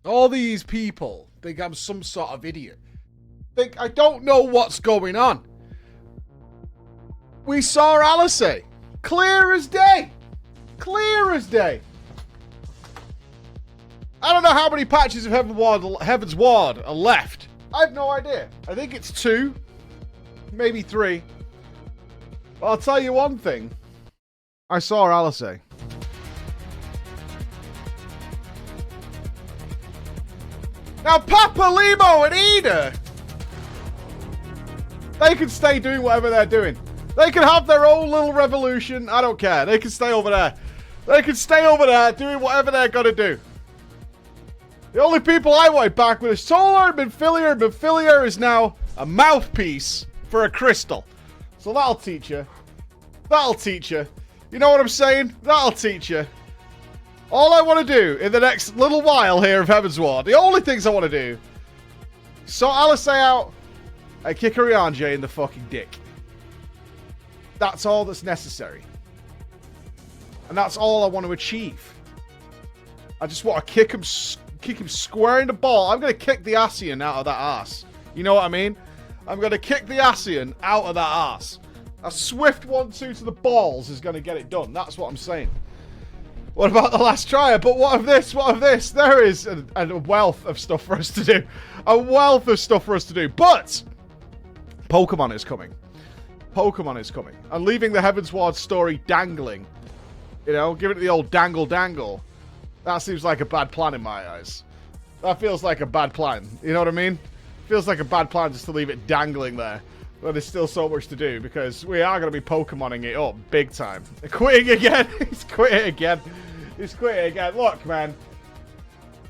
All these people think I'm some sort of idiot. Think I don't know what's going on. We saw Alice. Clear as day. Clear as day. I don't know how many patches of Heaven's Ward are left. I have no idea. I think it's 2. Maybe 3. But I'll tell you one thing. I saw Alice. Now, Papa, Limo, and Ida, they can stay doing whatever they're doing. They can have their own little revolution. I don't care. They can stay over there. They can stay over there doing whatever they're going to do. The only people I want back with is Solar and Minfilia. Minfilia is now a mouthpiece for a crystal. So that'll teach you. That'll teach you. You know what I'm saying? That'll teach you. All I want to do in the next little while here of Heaven's Ward, the only things I want to do, sort Alice out and kick Ariane in the fucking dick. That's all that's necessary. And that's all I want to achieve. I just want to kick him square in the ball. I'm going to kick the Asian out of that ass. You know what I mean? I'm going to kick the Asian out of that ass. A swift 1-2 to the balls is going to get it done. That's what I'm saying. What about the last trier? But what of this? What of this? There is a wealth of stuff for us to do. A wealth of stuff for us to do. But Pokemon is coming. Pokemon is coming. And leaving the Heaven's Ward story dangling. You know, give it the old dangle. That seems like a bad plan in my eyes. That feels like a bad plan. You know what I mean? Feels like a bad plan just to leave it dangling there. But there's still so much to do because we are going to be Pokemoning it up big time. Quitting again. He's quitting again. He's quitting again. Look, man.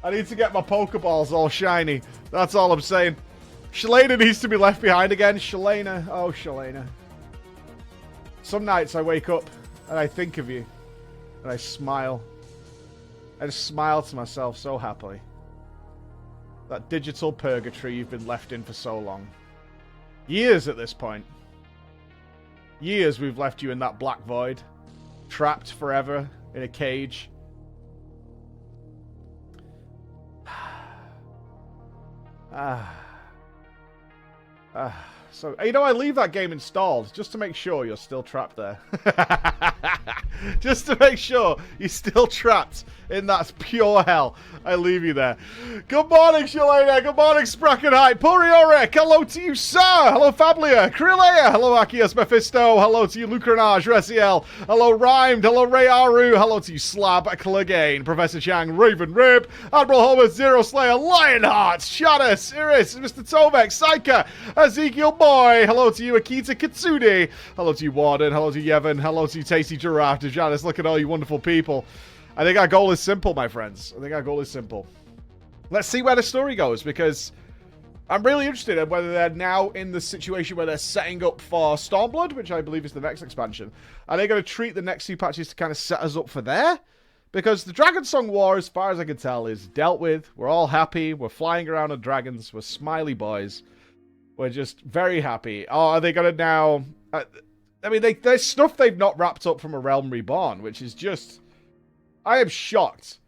I need to get my Pokeballs all shiny. That's all I'm saying. Shalena needs to be left behind again. Shalena. Oh, Shalena. Some nights I wake up and I think of you. And I smile. I just smile to myself so happily. That digital purgatory you've been left in for so long. Years at this point. Years we've left you in that black void. Trapped forever in a cage. So, you know, I leave that game installed just to make sure you're still trapped there. Just to make sure you're still trapped in that pure hell. I leave you there. Good morning, Shalena. Good morning, Sprackenheit. Porioric. Hello to you, sir. Hello, Fablia. Krilea. Hello, Akias Mephisto. Hello to you, Lucranage. Resiel. Hello, Rhymed. Hello, Ray Aru. Hello to you, Slab. Clegane. Professor Chang. Raven Rib. Admiral Homer. Zero Slayer. Lionheart. Shadus. Iris. Mr. Tomek. Psycha. Ezekiel Boy. Hello to you, Akita Katsudi. Hello to you, Warden. Hello to you, Yevon. Hello to you, Tasty Giraffe. To Janice. Look at all you wonderful people. I think our goal is simple, my friends. I think our goal is simple. Let's see where the story goes, because I'm really interested in whether they're now in the situation where they're setting up for Stormblood, which I believe is the next expansion. Are they going to treat the next few patches to kind of set us up for there? Because the Dragon Song War, as far as I can tell, is dealt with. We're all happy. We're flying around on dragons. We're smiley boys. We're just very happy. Oh, are they going to now... I mean, there's stuff they've not wrapped up from A Realm Reborn, which is just... I am shocked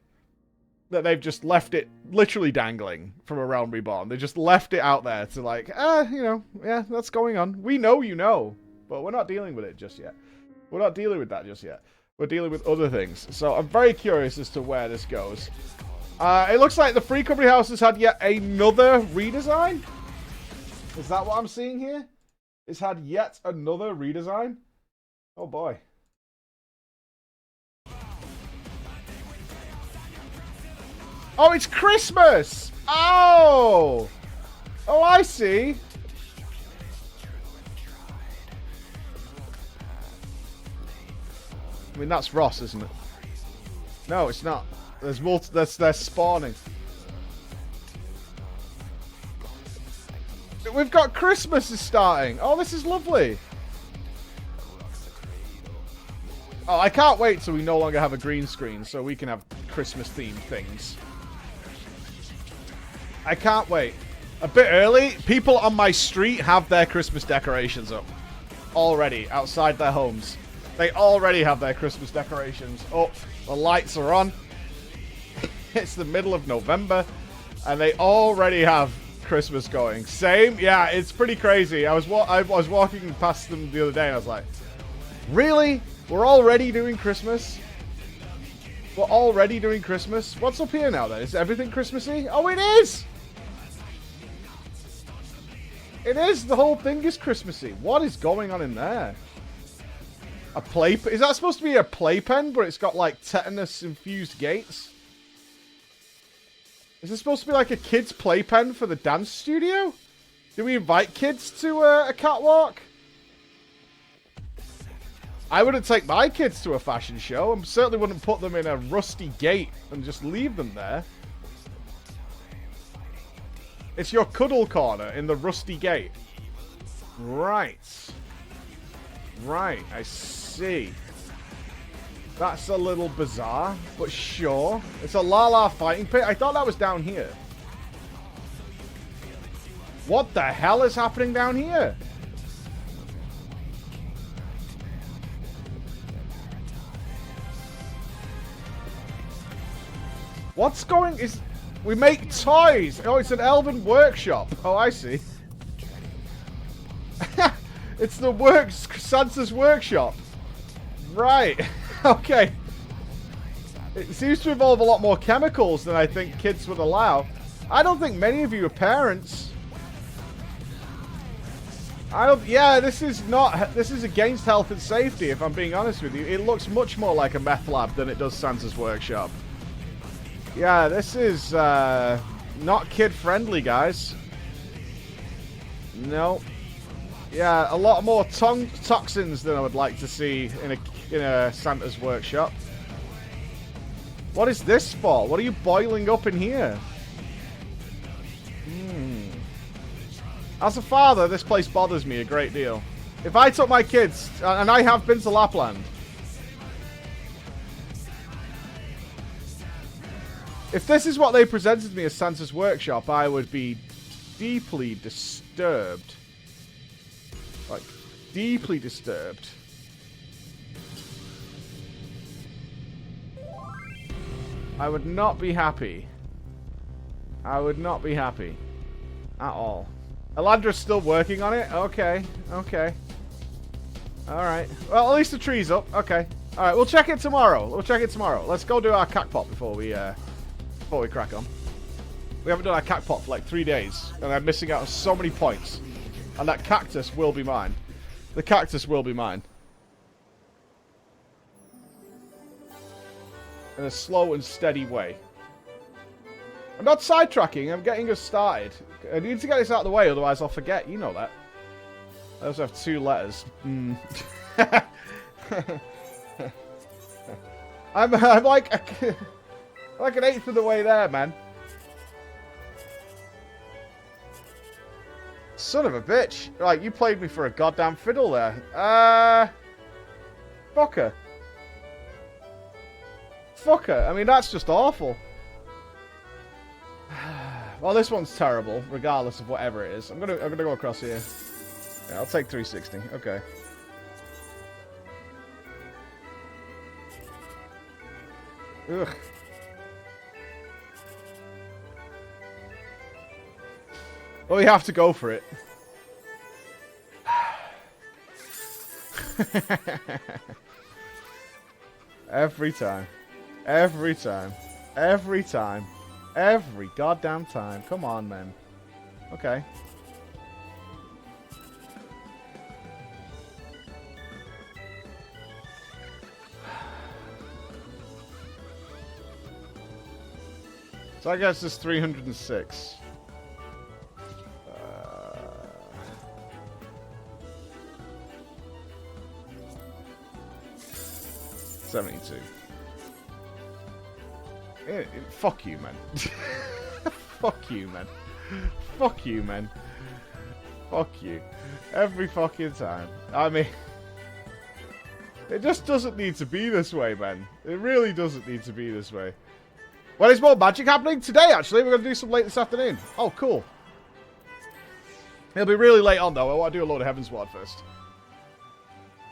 that they've just left it literally dangling from A Realm Reborn. They just left it out there to like, you know, yeah, that's going on. We know you know, but we're not dealing with it just yet. We're not dealing with that just yet. We're dealing with other things. So I'm very curious as to where this goes. It looks like the Free Company House has had yet another redesign. Is that what I'm seeing here? It's had yet another redesign? Oh boy. Oh, it's Christmas! Oh! Oh, I see. I mean, that's Ross, isn't it? No, it's not. There's they're spawning. We've got Christmas is starting. Oh, this is lovely. Oh, I can't wait till we no longer have a green screen so we can have Christmas-themed things. I can't wait. A bit early, people on my street have their Christmas decorations up. Already, outside their homes. They already have their Christmas decorations up. The lights are on. It's the middle of November. And they already have Christmas going. Same? Yeah, it's pretty crazy. I was walking past them the other day and I was like, really? We're already doing Christmas? We're already doing Christmas? What's up here now then? Is everything Christmassy? Oh, it is! It is! The whole thing is Christmassy. What is going on in there? A play... Is that supposed to be a playpen, but it's got like tetanus-infused gates? Is this supposed to be like a kid's playpen for the dance studio? Do we invite kids to a catwalk? I wouldn't take my kids to a fashion show. I certainly wouldn't put them in a rusty gate and just leave them there. It's your cuddle corner in the rusty gate. Right. Right, I see. That's a little bizarre, but sure. It's a La fighting pit. I thought that was down here. What the hell is happening down here? What's going... We make toys! Oh, it's an elven workshop. Oh, I see. It's the Santa's workshop. Right. Okay. It seems to involve a lot more chemicals than I think kids would allow. I don't think many of you are parents. Yeah, this is against health and safety, if I'm being honest with you. It looks much more like a meth lab than it does Santa's workshop. Yeah, this is not kid-friendly, guys. No. Yeah, a lot more toxins than I would like to see in a Santa's workshop. What is this for? What are you boiling up in here? As a father, this place bothers me a great deal. If I took my kids, and I have been to Lapland, if this is what they presented me as Santa's workshop, I would be deeply disturbed. Like, deeply disturbed. I would not be happy. I would not be happy. At all. Elandra's still working on it? Okay. Okay. Alright. Well, at least the tree's up. Okay. Alright, we'll check it tomorrow. We'll check it tomorrow. Let's go do our cackpot before we crack on. We haven't done our cackpot for like 3 days. And I'm missing out on so many points. And that cactus will be mine. The cactus will be mine. In a slow and steady way. I'm not sidetracking, I'm getting us started. I need to get this out of the way, otherwise I'll forget. You know that. I also have 2 letters. I'm like an eighth of the way there, man. Son of a bitch. Right, you played me for a goddamn fiddle there. Fucker. Fucker. I mean, that's just awful. Well, this one's terrible, regardless of whatever it is. I'm gonna go across here. Yeah, I'll take 360. Okay. Ugh. Well, we have to go for it. Every time. Every time. Every time. Every goddamn time. Come on, man. Okay. So I guess it's 306. 72. Fuck you, man. Fuck you, man. Fuck you, man. Fuck you. Every fucking time. I mean, it just doesn't need to be this way, man. It really doesn't need to be this way. Well, there's more magic happening today, actually. We're going to do some late this afternoon. Oh, cool. It'll be really late on, though. I want to do a load of Heavensward first.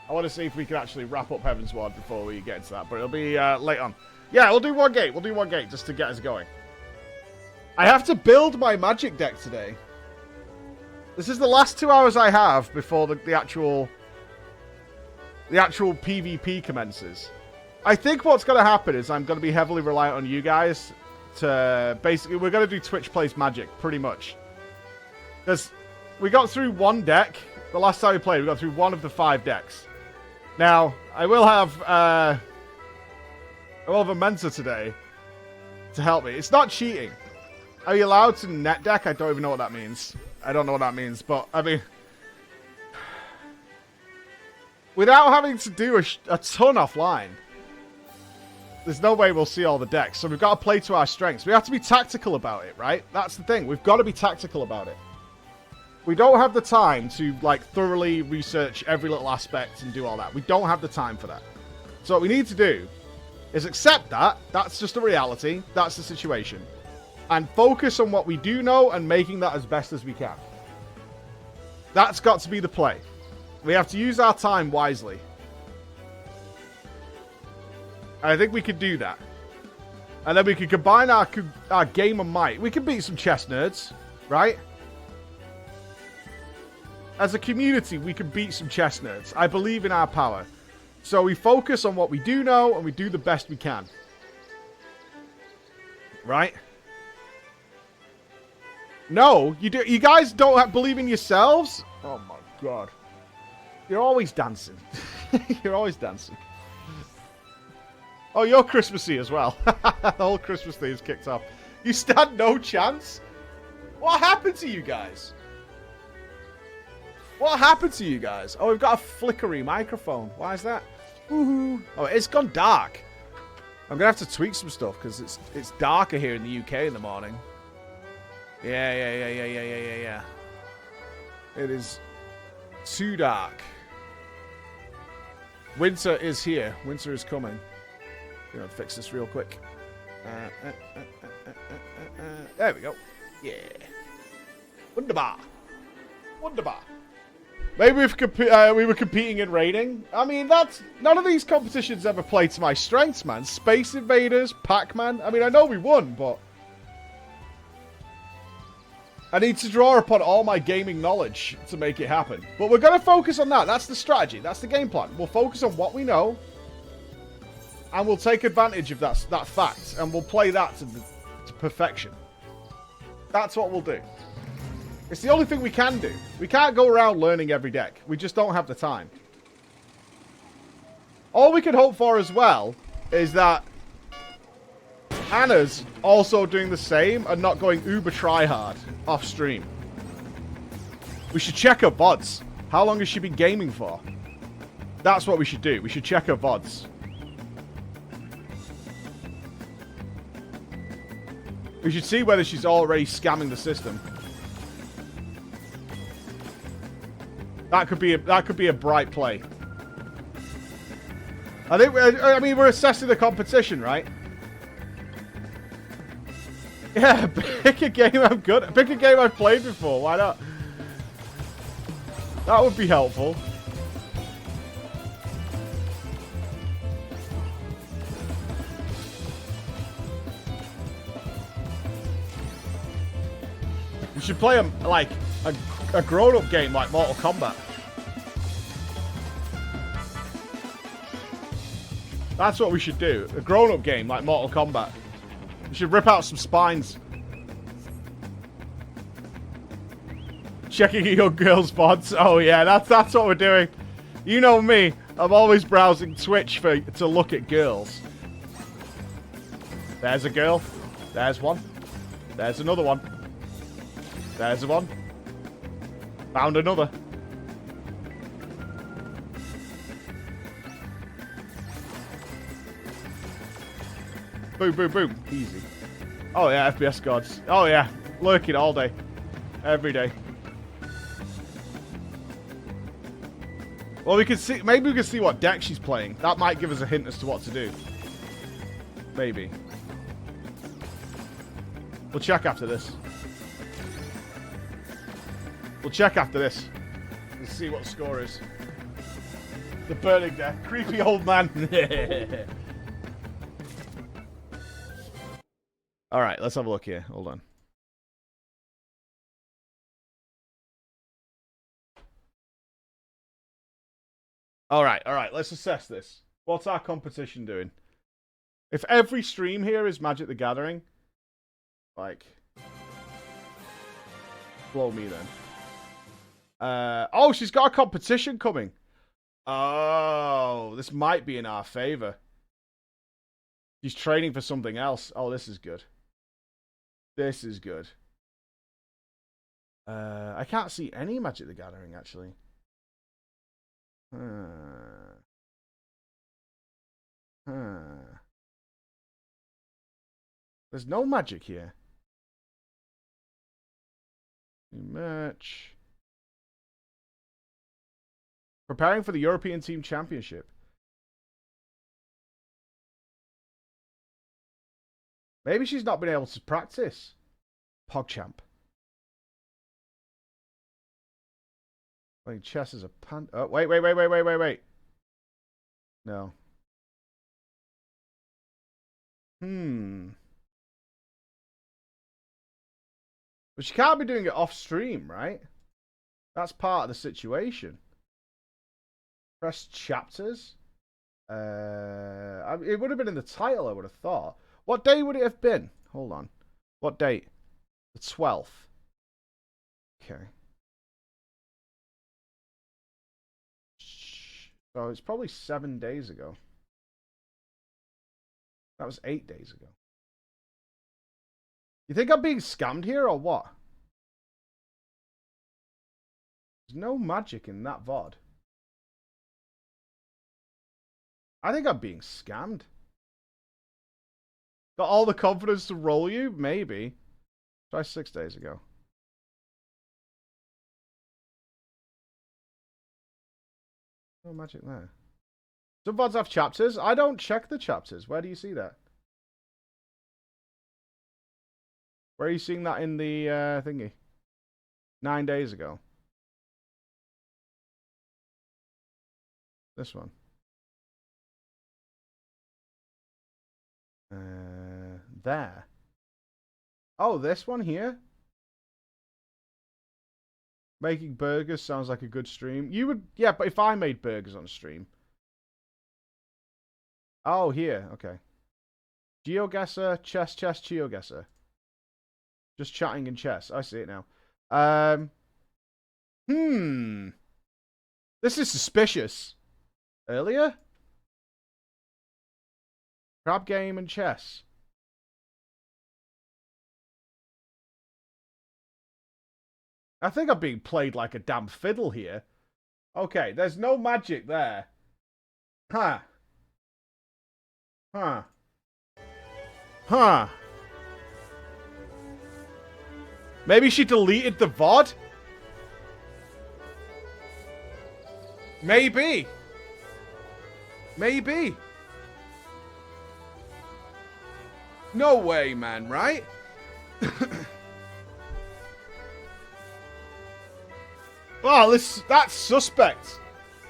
I want to see if we can actually wrap up Heavensward before we get into that, but it'll be late on. Yeah, we'll do one gate. We'll do one gate just to get us going. I have to build my magic deck today. This is the last 2 hours I have before the actual PvP commences. I think what's going to happen is I'm going to be heavily reliant on you guys to basically... We're going to do Twitch Plays Magic, pretty much. Because we got through one deck. The last time we played, we got through one of the 5 decks. Now, I will have a Mensa today to help me. It's not cheating. Are you allowed to net deck? I don't even know what that means. I don't know what that means, but, I mean... Without having to do a ton offline, there's no way we'll see all the decks. So we've got to play to our strengths. We have to be tactical about it, right? That's the thing. We've got to be tactical about it. We don't have the time to, like, thoroughly research every little aspect and do all that. We don't have the time for that. So what we need to do is accept that. That's just a reality. That's the situation. And focus on what we do know and making that as best as we can. That's got to be the play. We have to use our time wisely. And I think we could do that. And then we could combine our game and might. We can beat some chess nerds, right? As a community, we can beat some chess nerds. I believe in our power. So we focus on what we do know, and we do the best we can. Right? No, you do. You guys don't believe in yourselves? Oh my god. You're always dancing. You're always dancing. Oh, you're Christmassy as well. The whole Christmas thing is kicked off. You stand no chance? What happened to you guys? What happened to you guys? Oh, we've got a flickery microphone. Why is that? Woohoo. Oh, it's gone dark. I'm going to have to tweak some stuff because it's darker here in the UK in the morning. Yeah. It is too dark. Winter is here. Winter is coming. I'm going to fix this real quick. There we go. Yeah. Wunderbar. Wunderbar. Maybe we were competing in raiding. I mean, that's... None of these competitions ever played to my strengths, man. Space Invaders, Pac-Man. I mean, I know we won, but... I need to draw upon all my gaming knowledge to make it happen. But we're going to focus on that. That's the strategy. That's the game plan. We'll focus on what we know. And we'll take advantage of that fact. And we'll play that to perfection. That's what we'll do. It's the only thing we can do. We can't go around learning every deck. We just don't have the time. All we can hope for as well is that Anna's also doing the same and not going uber tryhard off stream. We should check her VODs. How long has she been gaming for? That's what we should do. We should check her VODs. We should see whether she's already scamming the system. That could be a bright play. I mean, we're assessing the competition, right? Yeah, pick a game I'm good at. Pick a game I've played before. Why not? That would be helpful. We should play a grown-up game like Mortal Kombat. That's what we should do. A grown-up game like Mortal Kombat. We should rip out some spines. Checking a young girl's VODs. Oh yeah, that's what we're doing. You know me. I'm always browsing Twitch to look at girls. There's a girl. There's one. There's another one. There's one. Found another. Boom, boom, boom. Easy. Oh yeah, FPS gods. Oh yeah, lurking all day. Every day. Well, we can see. Maybe we can see what deck she's playing. That might give us a hint as to what to do. Maybe. We'll check after this. We'll check after this. Let's see what the score is. The burning deck. Creepy old man. Alright, let's have a look here. Hold on. All right. Let's assess this. What's our competition doing? If every stream here is Magic the Gathering, like, blow me then. Oh, she's got a competition coming. Oh, this might be in our favor. She's training for something else. Oh, this is good. This is good. I can't see any Magic the Gathering, actually. There's no Magic here. Merch. Preparing for the European Team Championship. Maybe she's not been able to practice. PogChamp. Playing chess as a pan. Oh, wait. No. But she can't be doing it off stream, right? That's part of the situation. Press chapters. It would have been in the title, I would have thought. What day would it have been? Hold on. What date? The 12th. Okay. So it's probably 7 days ago. That was 8 days ago. You think I'm being scammed here or what? There's no Magic in that VOD. I think I'm being scammed. Got all the confidence to roll you? Maybe. Try 6 days ago. No Magic there. Some VODs have chapters. I don't check the chapters. Where do you see that? Where are you seeing that in the thingy? 9 days ago. This one. There. Oh, this one here? Making burgers sounds like a good stream. You would... Yeah, but if I made burgers on stream. Oh, here. Okay. GeoGuessr, chess, GeoGuessr. Just chatting in chess. I see it now. This is suspicious. Earlier? Crab game and chess. I think I'm being played like a damn fiddle here. Okay, there's no Magic there. Huh. Maybe she deleted the VOD? Maybe. No way, man, right? Oh, that's suspect.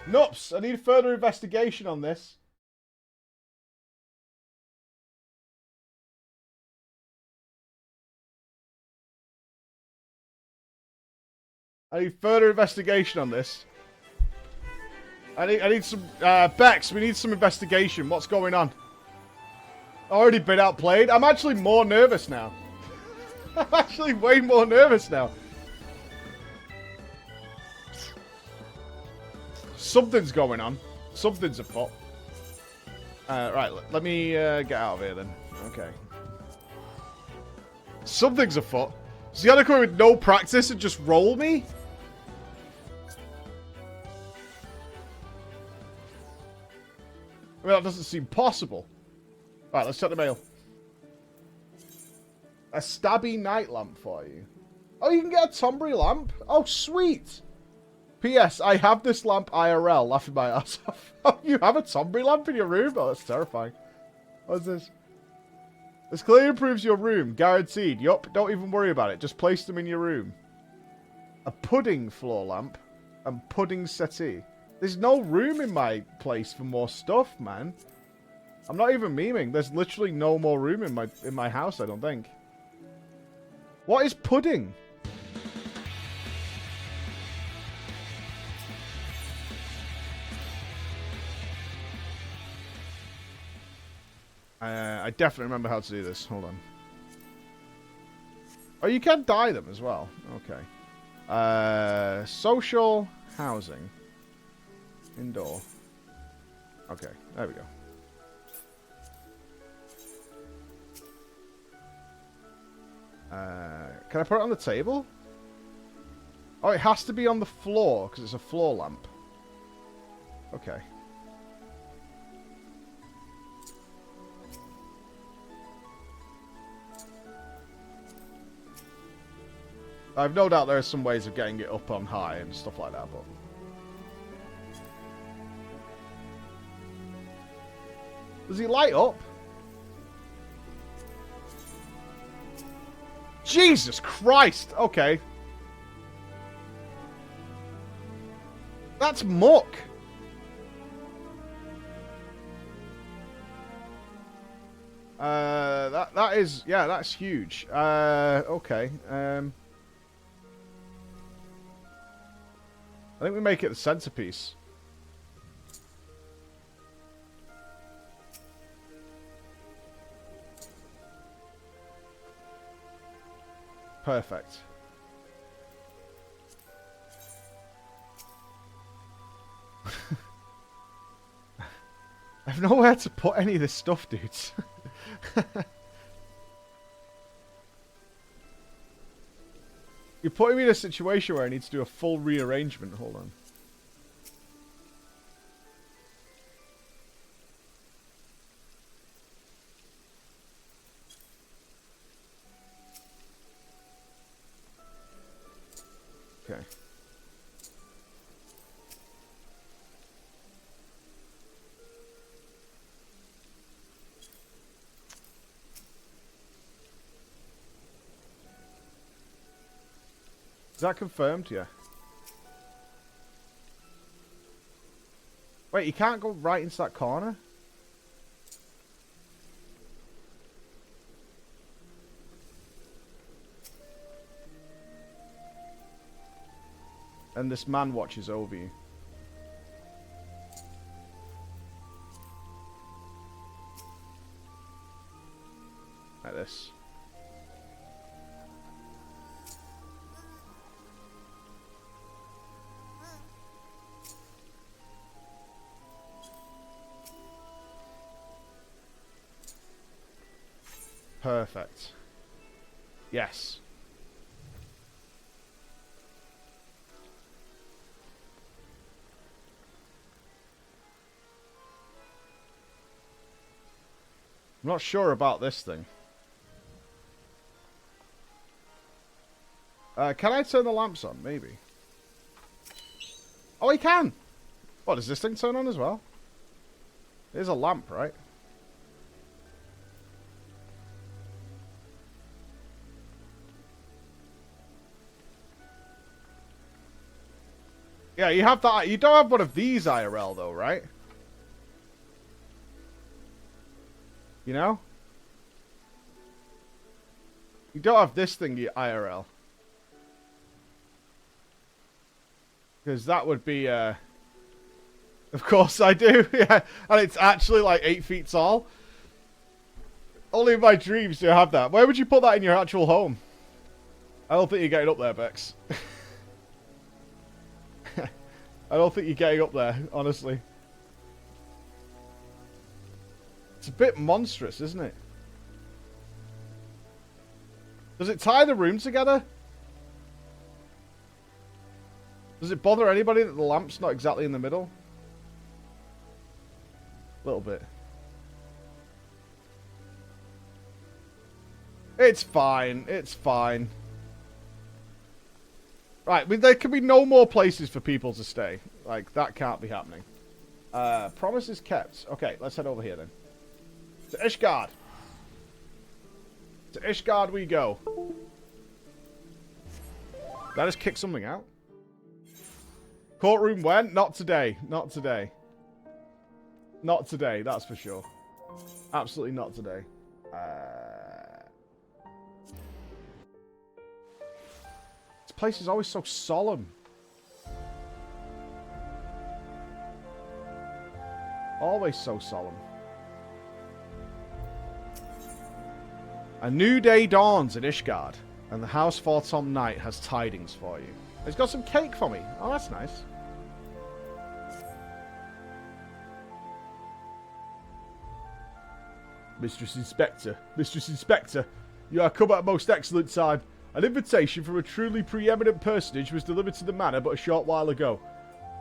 Nups, I need further investigation on this. I need further investigation on this. I need some Bex, we need some investigation. What's going on? Already been outplayed. I'm actually more nervous now. I'm actually way more nervous now. Something's going on. Something's afoot. Right, let me get out of here then. Okay. Something's afoot. Is he gonna come with no practice and just roll me? I mean, that doesn't seem possible. Right, let's check the mail. A stabby night lamp for you. Oh, you can get a Tombury lamp? Oh, sweet. P.S. I have this lamp IRL, laughing my ass off. Oh, you have a Tombury lamp in your room? Oh, that's terrifying. What's this? This clearly improves your room, guaranteed. Yup, don't even worry about it. Just place them in your room. A pudding floor lamp and pudding settee. There's no room in my place for more stuff, man. I'm not even memeing. There's literally no more room in my house, I don't think. What is pudding? I definitely remember how to do this. Hold on. Oh, you can dye them as well. Okay. Social housing. Indoor. Okay, there we go. Can I put it on the table? Oh, it has to be on the floor because it's a floor lamp. Okay. I've no doubt there are some ways of getting it up on high and stuff like that, but... Does he light up? Jesus Christ! Okay. That's muck! That is... Yeah, that's huge. Okay. I think we make it the centerpiece. Perfect. I have nowhere to put any of this stuff, dudes. You're putting me in a situation where I need to do a full rearrangement. Hold on. Okay. Is that confirmed? Yeah. Wait, you can't go right into that corner? And this man watches over you. Like this. Perfect. Yes. I'm not sure about this thing. Can I turn the lamps on? Maybe. Oh, I can! What, does this thing turn on as well? There's a lamp, right? Yeah, you have that. You don't have one of these IRL, though, right? You know? You don't have this thing IRL. Because that would be, Of course I do, yeah. And it's actually like 8 feet tall. Only in my dreams do I have that. Where would you put that in your actual home? I don't think you're getting up there, Bex. I don't think you're getting up there, honestly. It's a bit monstrous, isn't it? Does it tie the room together? Does it bother anybody that the lamp's not exactly in the middle? A little bit. It's fine. It's fine. Right, there can be no more places for people to stay. Like, that can't be happening. Promises kept. Okay, let's head over here then. To Ishgard. To Ishgard we go. Did I just kick something out? Courtroom when? Not today. Not today. Not today, that's for sure. Absolutely not today. This place is always so solemn. Always so solemn. A new day dawns in Ishgard, and the House for Tom Knight has tidings for you. He's got some cake for me. Oh, that's nice. Mistress Inspector, you are come at a most excellent time. An invitation from a truly preeminent personage was delivered to the manor but a short while ago.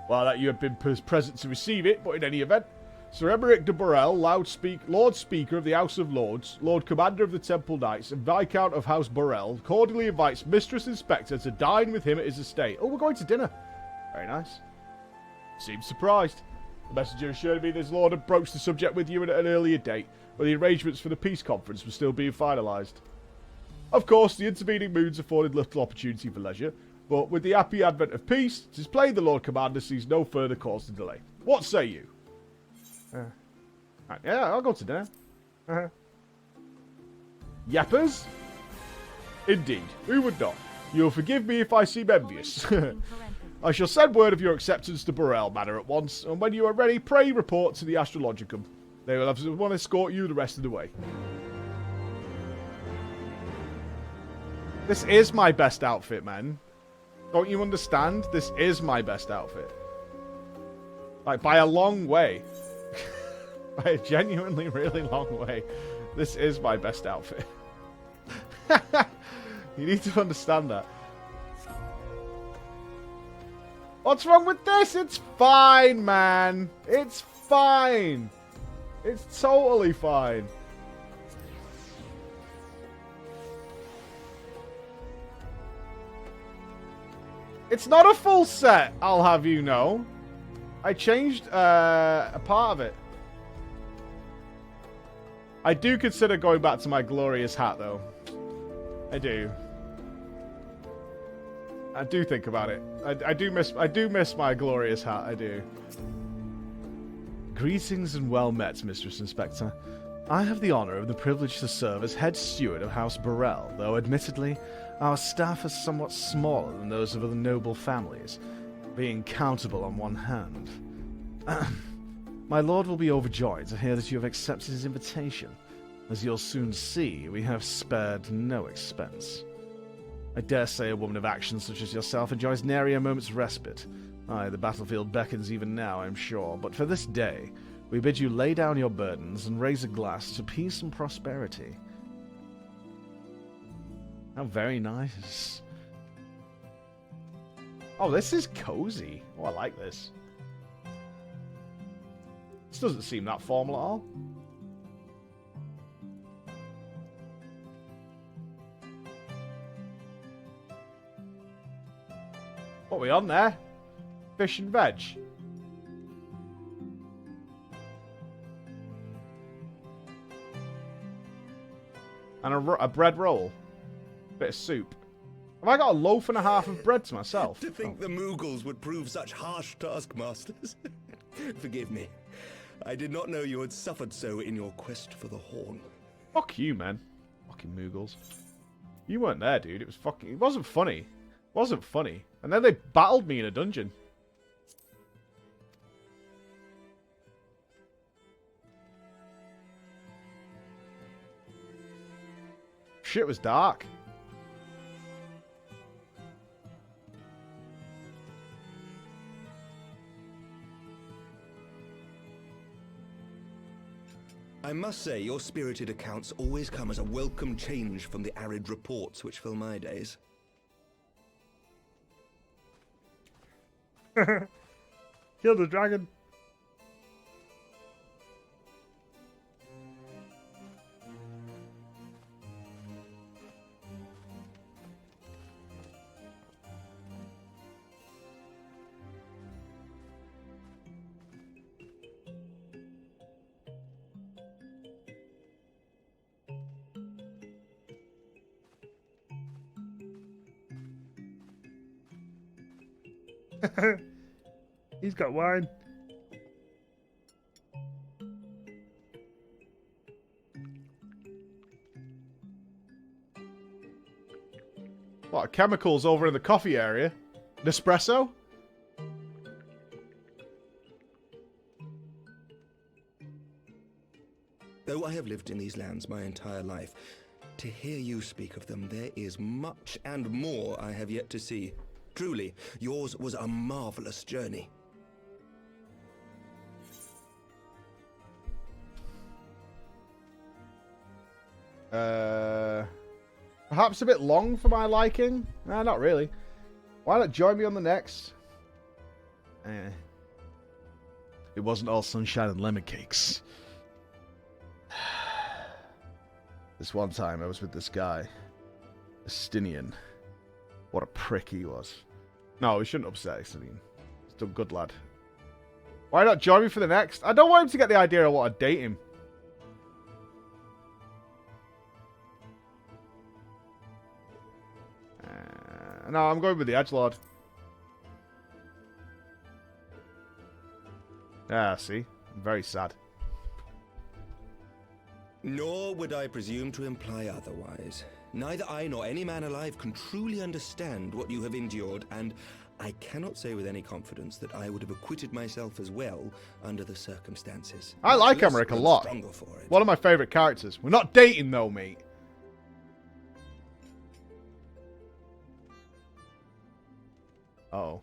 Well, that you have been present to receive it, but in any event, Sir Emeric de Burrell, Lord Speaker of the House of Lords, Lord Commander of the Temple Knights, and Viscount of House Burrell, cordially invites Mistress Inspector to dine with him at his estate. Oh, we're going to dinner. Very nice. Seems surprised. The messenger assured me this lord had broached the subject with you at an earlier date, where the arrangements for the peace conference were still being finalised. Of course, the intervening moons afforded little opportunity for leisure, but with the happy advent of peace, it is plain the Lord Commander sees no further cause to delay. What say you? Right, yeah, I'll go to dinner. Yappers? Indeed, who would not? You'll forgive me if I seem envious. I shall send word of your acceptance to Burrell Manor at once, and when you are ready, pray report to the Astrologicum. They will have someone escort you the rest of the way. This is my best outfit, man. Don't you understand? This is my best outfit. Like, by a long way. By a genuinely really long way. This is my best outfit. You need to understand that. What's wrong with this? It's fine, man. It's fine. It's totally fine. It's not a full set, I'll have you know. I changed a part of it. I do consider going back to my glorious hat, though. I do. I do think about it. I do miss my glorious hat. I do. Greetings and well met, Mistress Inspector. I have the honour and the privilege to serve as head steward of House Burrell, though admittedly our staff is somewhat smaller than those of other noble families, being countable on one hand. My lord will be overjoyed to hear that you have accepted his invitation. As you'll soon see, we have spared no expense. I dare say a woman of action such as yourself enjoys nary a moment's respite. Aye, the battlefield beckons even now, I'm sure, but for this day, we bid you lay down your burdens and raise a glass to peace and prosperity. How very nice. Oh, this is cozy. Oh, I like this. This doesn't seem that formal at all. What are we on there? Fish and veg. And a bread roll. Bit of soup. Have I got a loaf and a half of bread to myself? To think the Moogles would prove such harsh taskmasters. Forgive me. I did not know you had suffered so in your quest for the horn. Fuck you, man. Fucking Moogles. You weren't there, dude. It was fucking... It wasn't funny. It wasn't funny. And then they battled me in a dungeon. Shit was dark. I must say, your spirited accounts always come as a welcome change from the arid reports which fill my days. Kill the dragon. He's got wine. A lot of chemicals over in the coffee area. Nespresso? Though I have lived in these lands my entire life, To hear you speak of them, there is much and more I have yet to see. Truly, yours was a marvelous journey. Perhaps a bit long for my liking? Nah, not really. Why not join me on the next? It wasn't all sunshine and lemon cakes. This one time I was with this guy, Estinian. What a prick he was. No, we shouldn't upset Estinian. He's a good lad. Why not join me for the next? I don't want him to get the idea I want to date him. No, I'm going with the Edgelord. Ah, see? I'm very sad. Nor would I presume to imply otherwise. Neither I nor any man alive can truly understand what you have endured, and I cannot say with any confidence that I would have acquitted myself as well under the circumstances. I like Emmerich a lot. One of my favourite characters. We're not dating though, mate. Uh-oh.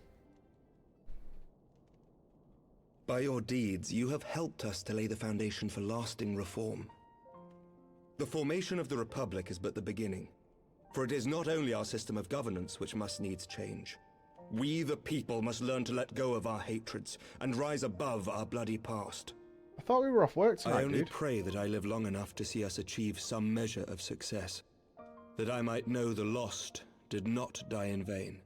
By your deeds, you have helped us to lay the foundation for lasting reform. The formation of the Republic is but the beginning, for it is not only our system of governance which must needs change. We, the people, must learn to let go of our hatreds and rise above our bloody past. I thought we were off work tonight, I only pray that I live long enough to see us achieve some measure of success, that I might know the lost did not die in vain.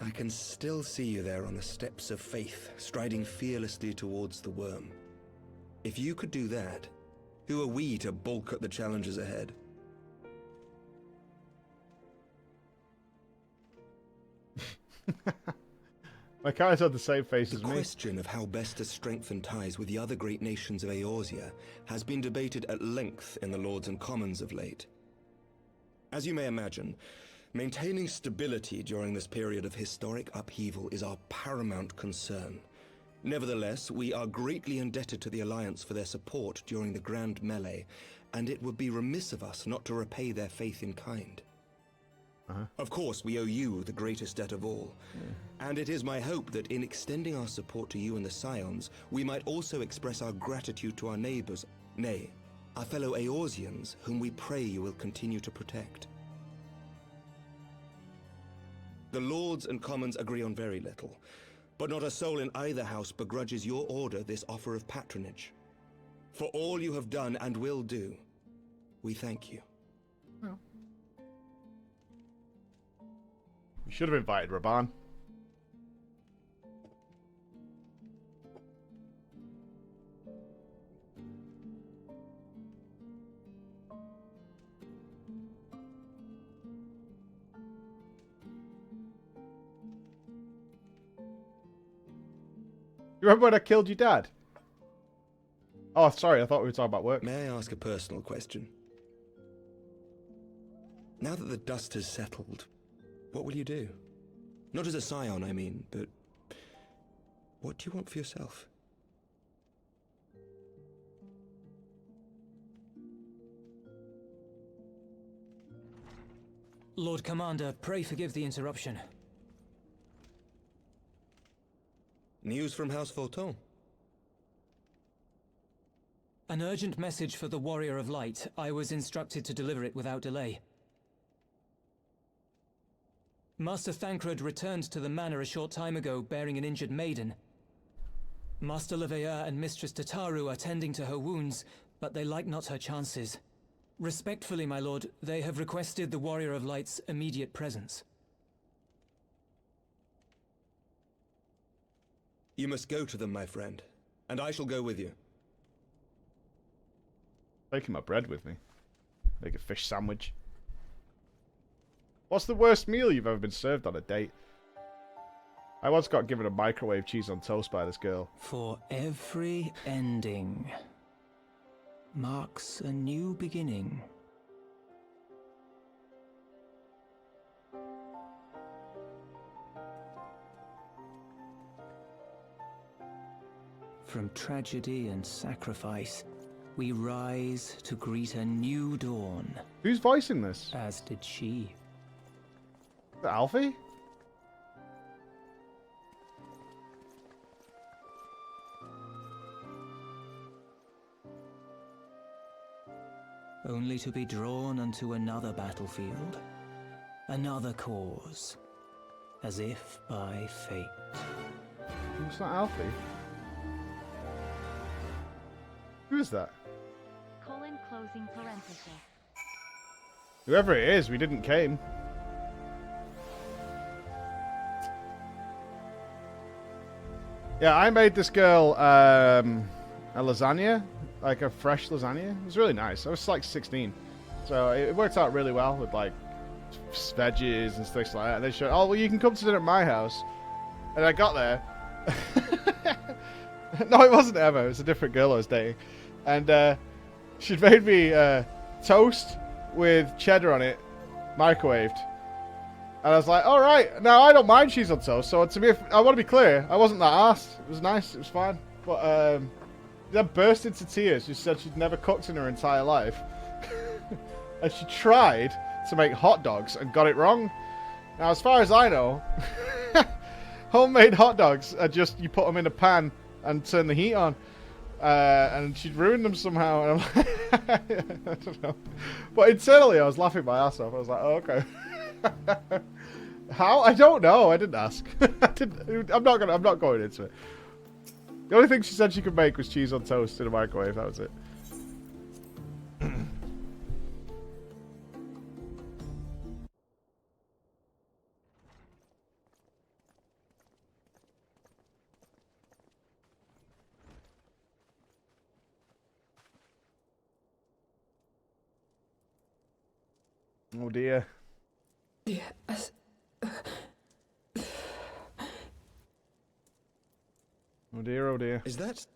I can still see you there on the steps of faith, striding fearlessly towards the worm. If you could do that, who are we to balk at the challenges ahead? My character's had the same face as me. The question of how best to strengthen ties with the other great nations of Eorzea has been debated at length in the Lords and Commons of late. As you may imagine, maintaining stability during this period of historic upheaval is our paramount concern. Nevertheless, we are greatly indebted to the Alliance for their support during the Grand Melee, and it would be remiss of us not to repay their faith in kind. Of course, we owe you the greatest debt of all, and it is my hope that in extending our support to you and the Scions, we might also express our gratitude to our neighbors, nay, our fellow Eorzeans, whom we pray you will continue to protect. The Lords and Commons agree on very little, but not a soul in either house begrudges your order this offer of patronage. For all you have done and will do, we thank you. Well. You should have invited Raban. You remember when I killed your dad? Oh, sorry, I thought we were talking about work. May I ask a personal question? Now that the dust has settled, what will you do? Not as a scion, I mean, but what do you want for yourself? Lord Commander, pray forgive the interruption. News from House Fulton? An urgent message for the Warrior of Light. I was instructed to deliver it without delay. Master Thancred returned to the manor a short time ago, bearing an injured maiden. Master Leveilleur and Mistress Tataru are tending to her wounds, but they like not her chances. Respectfully, my lord, they have requested the Warrior of Light's immediate presence. You must go to them, my friend, and I shall go with you. Taking my bread with me. Make a fish sandwich. What's the worst meal you've ever been served on a date? I once got given a microwave cheese on toast by this girl. For every ending marks a new beginning. From tragedy and sacrifice we rise to greet a new dawn. Who's voicing this? As did she. Is it Alfie? Only to be drawn unto another battlefield, another cause, as if by fate. It's not Alfie. Who is that? Colon closing parenthesis. Whoever it is, we didn't came. Yeah, I made this girl a lasagna, like a fresh lasagna. It was really nice. I was like 16, so it worked out really well with like veggies and stuff like that. And they showed, oh well, you can come to dinner at my house. And I got there. No, it wasn't Emma. It was a different girl I was dating, and she'd made me toast with cheddar on it, microwaved. And I was like, all right, now I don't mind cheese on toast. So to me, I want to be clear, I wasn't that arsed. It was nice, it was fine. But then burst into tears. She said she'd never cooked in her entire life. And she tried to make hot dogs and got it wrong. Now, as far as I know, homemade hot dogs are just, you put them in a pan and turn the heat on. And she'd ruined them somehow. And I'm like, I don't know. But internally, I was laughing my ass off. I was like, oh, okay. How? I don't know. I didn't ask. I'm not going into it. The only thing she said she could make was cheese on toast in a microwave. That was it. Oh dear. Yes. Oh dear, oh dear. Is that...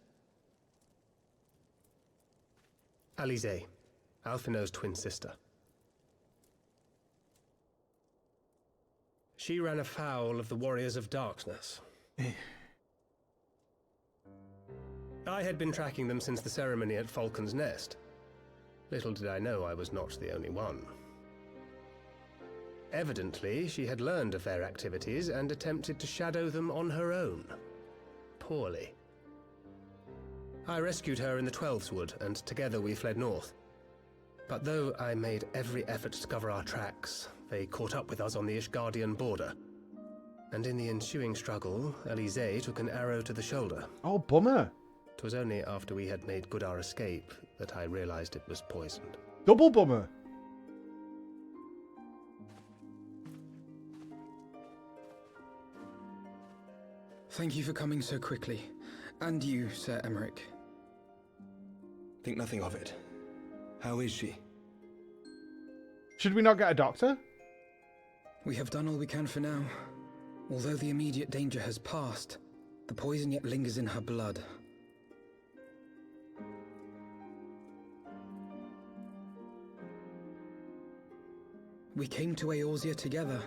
Alize, Alphinaud's twin sister. She ran afoul of the Warriors of Darkness. I had been tracking them since the ceremony at Falcon's Nest. Little did I know I was not the only one. Evidently, she had learned of their activities and attempted to shadow them on her own. Poorly. I rescued her in the Twelveswood, and together we fled north. But though I made every effort to cover our tracks, they caught up with us on the Ishgardian border. And in the ensuing struggle, Alize took an arrow to the shoulder. Oh, bummer. 'Twas only after we had made good our escape that I realized it was poisoned. Double bummer. Thank you for coming so quickly. And you, Sir Emmerich. Think nothing of it. How is she? Should we not get a doctor? We have done all we can for now. Although the immediate danger has passed, the poison yet lingers in her blood. We came to Eorzea together,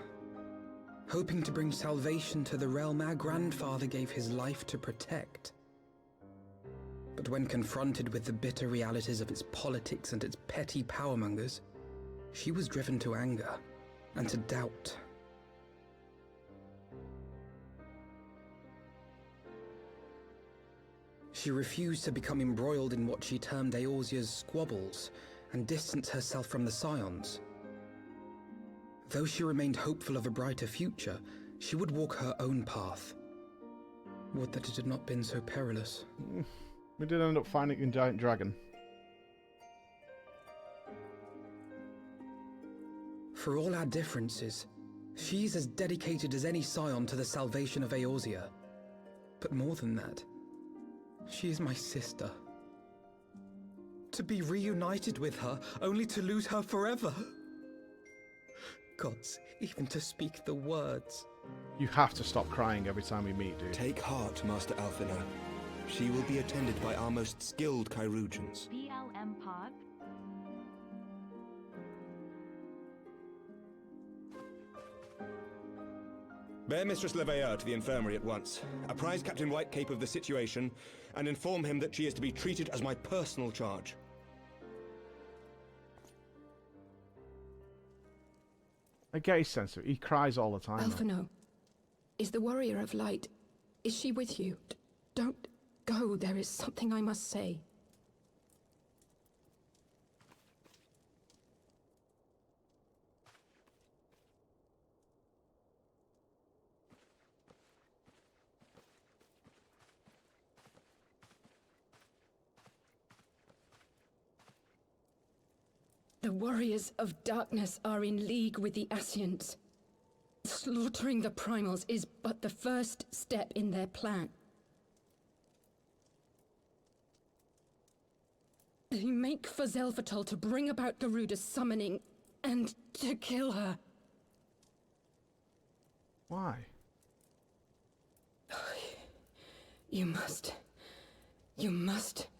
hoping to bring salvation to the realm our grandfather gave his life to protect. But when confronted with the bitter realities of its politics and its petty powermongers, she was driven to anger and to doubt. She refused to become embroiled in what she termed Eorzea's squabbles and distance herself from the Scions. Though she remained hopeful of a brighter future, she would walk her own path. Would that it had not been so perilous. We did end up finding a giant dragon. For all our differences, she's as dedicated as any Scion to the salvation of Eorzea. But more than that, she is my sister. To be reunited with her, only to lose her forever. Gods, even to speak the words. You have to stop crying every time we meet, dude. Take heart, Master Alphinaud. She will be attended by our most skilled chirurgeons. BLM pod. Bear Mistress Leveilleur to the infirmary at once. Apprise Captain Whitecape of the situation, and inform him that she is to be treated as my personal charge. I get his sense of it. He cries all the time. Alphino, is the Warrior of Light... is she with you? Don't go. There is something I must say. The Warriors of Darkness are in league with the Ascians. Slaughtering the Primals is but the first step in their plan. They make for Zelphatol to bring about Garuda's summoning and to kill her. Why? You must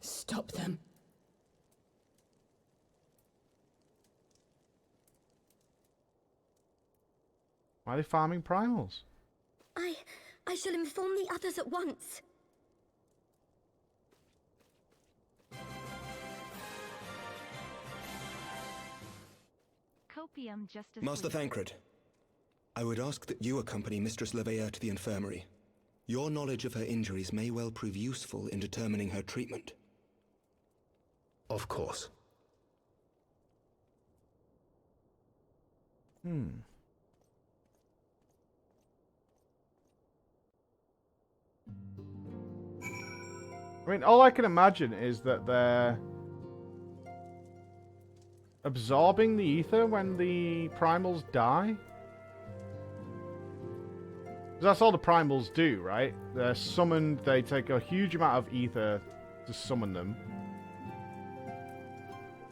stop them. Why are they farming primals? I shall inform the others at once. Copium just asleep. Master Thancred, I would ask that you accompany Mistress Leveilleur to the infirmary. Your knowledge of her injuries may well prove useful in determining her treatment. Of course. I mean, all I can imagine is that they're absorbing the ether when the primals die. 'Cause that's all the primals do, right? They're summoned, they take a huge amount of ether to summon them.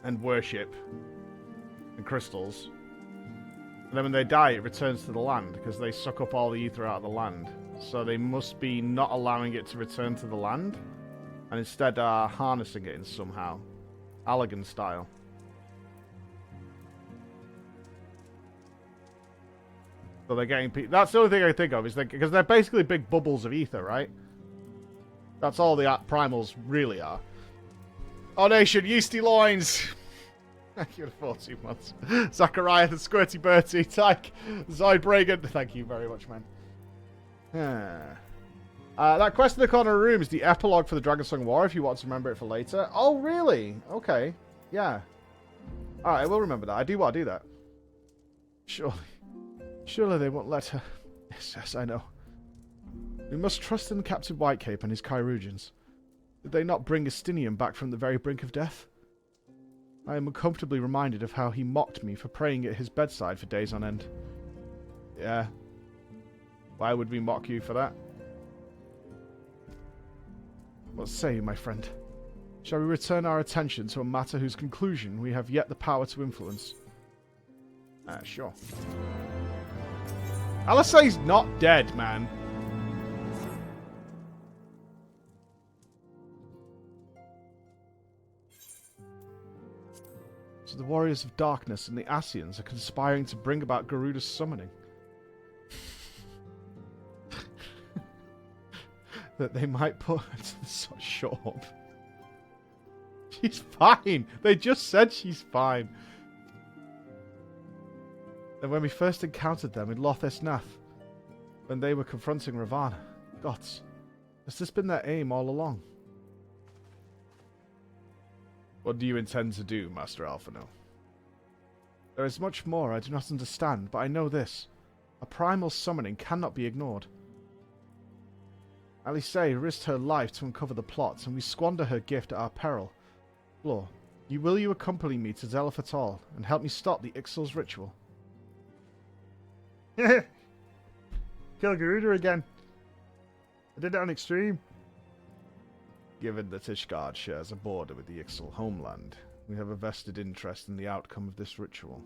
And worship. And crystals. And then when they die, it returns to the land, because they suck up all the ether out of the land. So they must be not allowing it to return to the land, and instead are harnessing it in somehow. Allegan style. So they're getting... That's the only thing I think of, is because they're basically big bubbles of ether, right? That's all the primals really are. Oh, nation, yeasty loins! Thank you for 14 months. Zachariah, the Squirty Bertie, Tyke, Zoidbragan. Thank you very much, man. That quest in the corner of the room is the epilogue for the Dragonsong War, if you want to remember it for later. Oh, really? Okay. Yeah. Alright, I will remember that. I do want to do that. Surely they won't let her... Yes, I know. We must trust in Captain Whitecape and his Chirurgeons. Did they not bring Estinian back from the very brink of death? I am uncomfortably reminded of how he mocked me for praying at his bedside for days on end. Yeah. Why would we mock you for that? What say you, my friend? Shall we return our attention to a matter whose conclusion we have yet the power to influence? Sure. Alisay's not dead, man. So the Warriors of Darkness and the Ascians are conspiring to bring about Garuda's summoning. That they might put her to the shut up. She's fine. They just said she's fine. And when we first encountered them in Lothis Nath, when they were confronting Ravana, gods, has this been their aim all along? What do you intend to do, Master Alphino? There is much more I do not understand, but I know this. A primal summoning cannot be ignored. Alisay risked her life to uncover the plot, and we squander her gift at our peril. Floor, will you accompany me to Zelphatol and help me stop the Ixal's ritual? Kill Garuda again. I did it on extreme. Given that Ishgard shares a border with the Ixal homeland, we have a vested interest in the outcome of this ritual.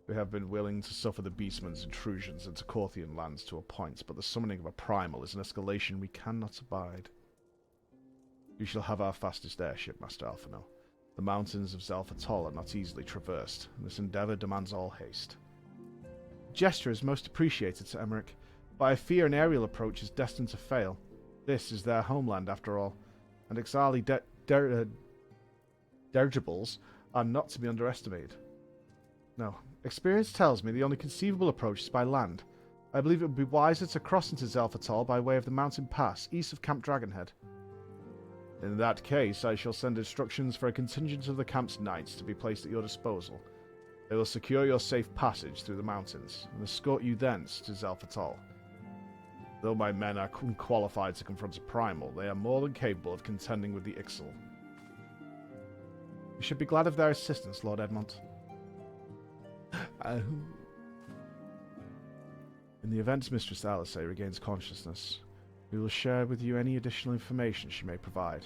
We have been willing to suffer the Beastman's intrusions into Corthian lands to a point, but the summoning of a primal is an escalation we cannot abide. You shall have our fastest airship, Master Alphino. The mountains of Zelphatol are not easily traversed, and this endeavour demands all haste. Gesture is most appreciated, Sir Emmerich, but I fear an aerial approach is destined to fail. This is their homeland, after all, and Ixali dirigibles are not to be underestimated. No. Experience tells me the only conceivable approach is by land. I believe it would be wiser to cross into Zelphatol by way of the mountain pass, east of Camp Dragonhead. In that case, I shall send instructions for a contingent of the camp's knights to be placed at your disposal. They will secure your safe passage through the mountains, and escort you thence to Zelphatol. Though my men are unqualified to confront a primal, they are more than capable of contending with the Ixal. You should be glad of their assistance, Lord Edmont. In the event Mistress Alice regains consciousness, we will share with you any additional information she may provide.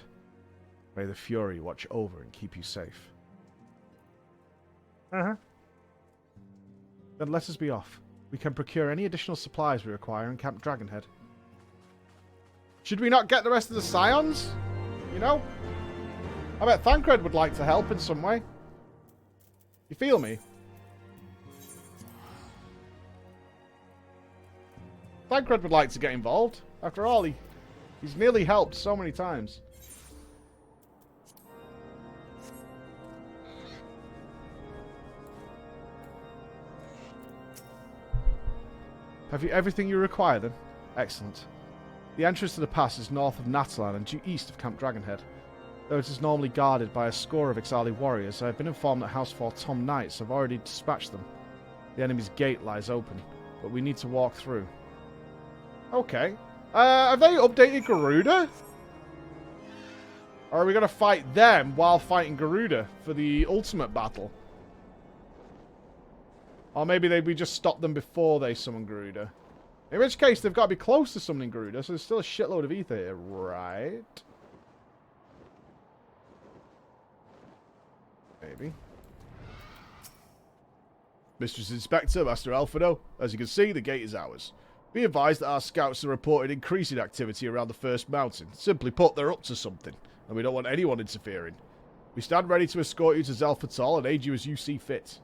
May the Fury watch over and keep you safe. Then let us be off. We can procure any additional supplies we require in Camp Dragonhead. Should we not get the rest of the Scions? You know? I bet Thancred would like to help in some way. You feel me? Thancred would like to get involved. After all, he's nearly helped so many times. Have you everything you require, then? Excellent. The entrance to the pass is north of Natalan and due east of Camp Dragonhead. Though it is normally guarded by a score of Ixali warriors, I have been informed that House 4 Tom Knights have already dispatched them. The enemy's gate lies open, but we need to walk through. Okay. Have they updated Garuda? Or are we going to fight them while fighting Garuda for the ultimate battle? Or maybe we just stop them before they summon Garuda. In which case, they've got to be close to summoning Garuda, so there's still a shitload of ether here, right? Maybe. Mistress Inspector, Master Alfredo, as you can see, the gate is ours. Be advised that our scouts have reported increasing activity around the first mountain. Simply put, they're up to something, and we don't want anyone interfering. We stand ready to escort you to Zelphatol and aid you as you see fit.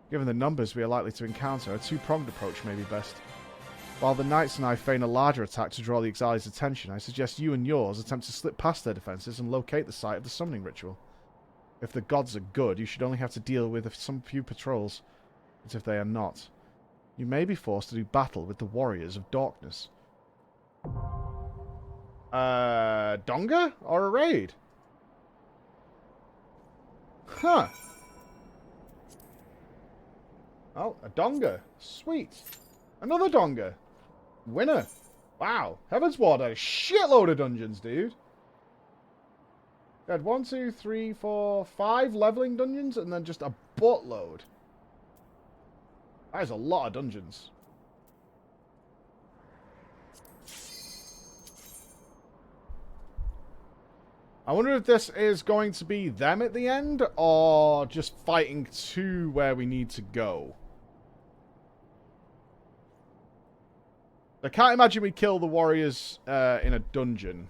Given the numbers we are likely to encounter, a two-pronged approach may be best. While the knights and I feign a larger attack to draw the Ixali's attention, I suggest you and yours attempt to slip past their defences and locate the site of the summoning ritual. If the gods are good, you should only have to deal with some few patrols. But if they are not, you may be forced to do battle with the warriors of darkness. Donga? Or a raid? Huh. Oh, a Donga. Sweet. Another Donga. Winner. Wow. Heavensward had a shitload of dungeons, dude. They had 1, 2, 3, 4, 5 leveling dungeons and then just a buttload. That is a lot of dungeons. I wonder if this is going to be them at the end or just fighting to where we need to go. I can't imagine we kill the warriors in a dungeon.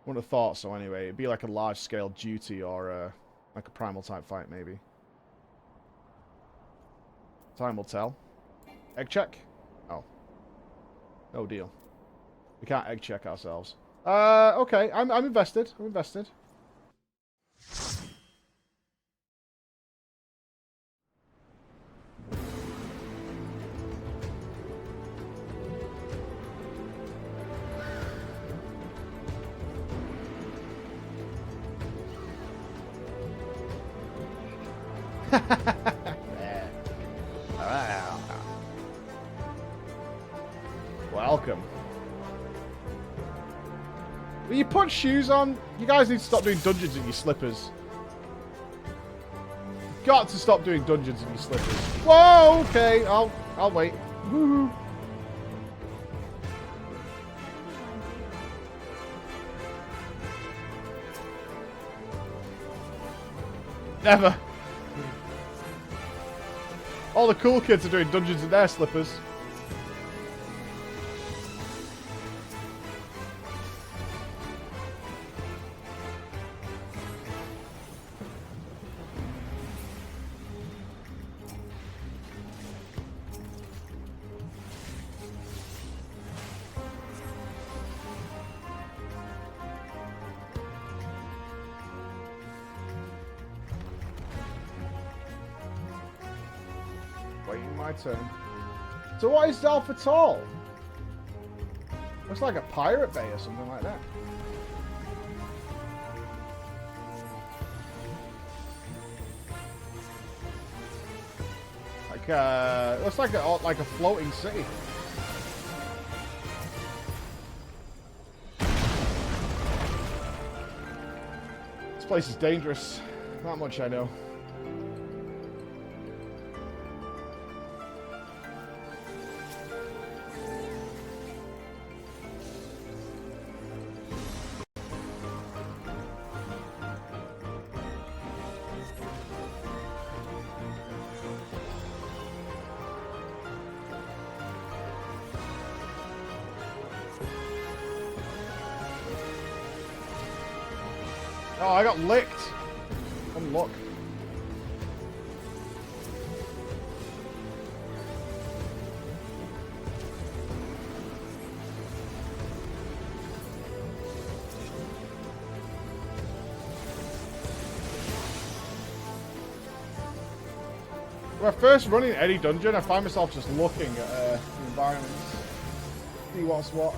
Wouldn't have thought so anyway. It'd be like a large-scale duty or like a primal type fight maybe. Time will tell. Egg check? Oh. No deal. We can't egg check ourselves. Okay. I'm invested. I'm invested. Welcome. Will you put shoes on? You guys need to stop doing dungeons in your slippers. Got to stop doing dungeons in your slippers. Whoa, okay, I'll wait. Woohoo. Never. All the cool kids are doing dungeons in their slippers. my turn. So what is Alpha Tall? Looks like a pirate bay or something like that. Looks like a floating city. This place is dangerous. Not much I know. Oh, I got licked. Unlock. When I first run in any dungeon, I find myself just looking at the environments. See what's what.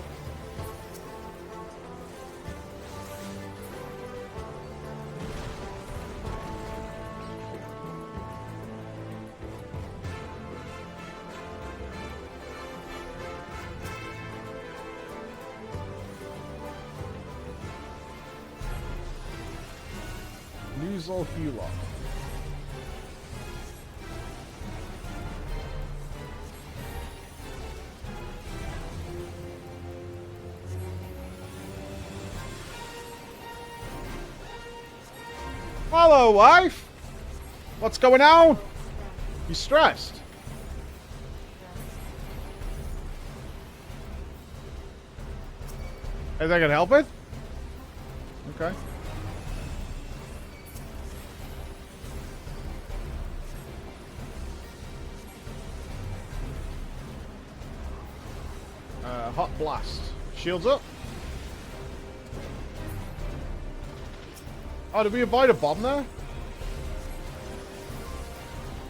Newsel Hewlock. Hello, wife. What's going on? You stressed? Anything I can help with? Okay. Hot blast. Shields up. Oh, did we avoid a bomb there?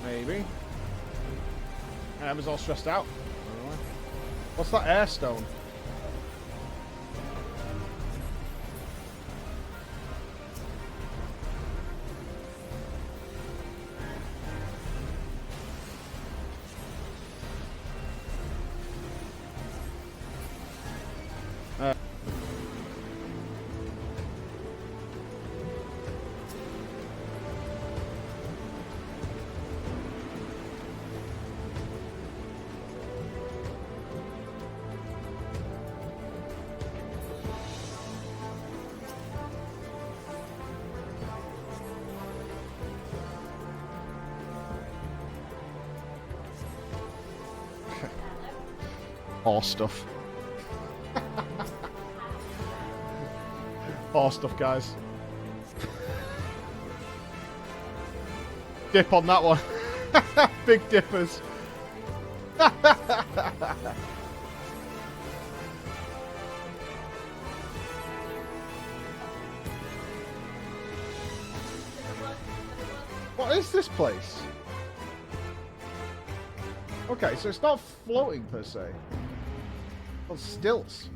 Maybe. Emma's all stressed out. What's that air stone? All stuff. All stuff, guys. Dip on that one. Big dippers. What is this place? Okay, so it's not floating per se. Well, stilts.